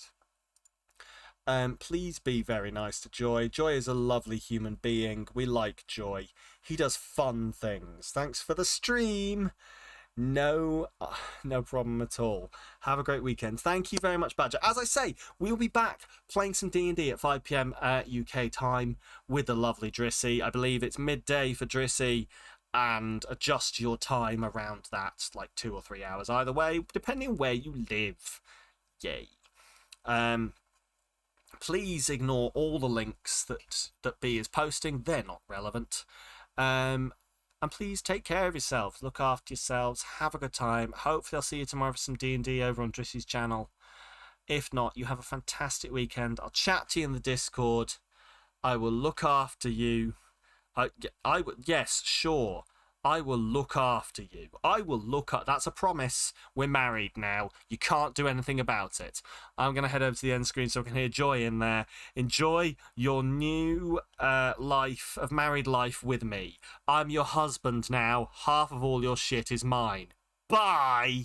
Please be very nice to Joy. Joy is a lovely human being. We like Joy. He does fun things. Thanks for the stream. No problem at all. Have a great weekend. Thank you very much, Badger. As I say, we'll be back playing some D&D at 5 PM UK time with the lovely Drissy. I believe it's midday for Drissy, and adjust your time around that, like 2 or 3 hours either way, depending where you live. Yay. Please ignore all the links that B is posting. They're not relevant. And please take care of yourselves. Look after yourselves. Have a good time. Hopefully I'll see you tomorrow for some D&D over on Drissy's channel. If not, you have a fantastic weekend. I'll chat to you in the Discord. I will look after you. Yes, sure. I will look after you. That's a promise. We're married now. You can't do anything about it. I'm going to head over to the end screen so I can hear Joy in there. Enjoy your new life of married life with me. I'm your husband now. Half of all your shit is mine. Bye!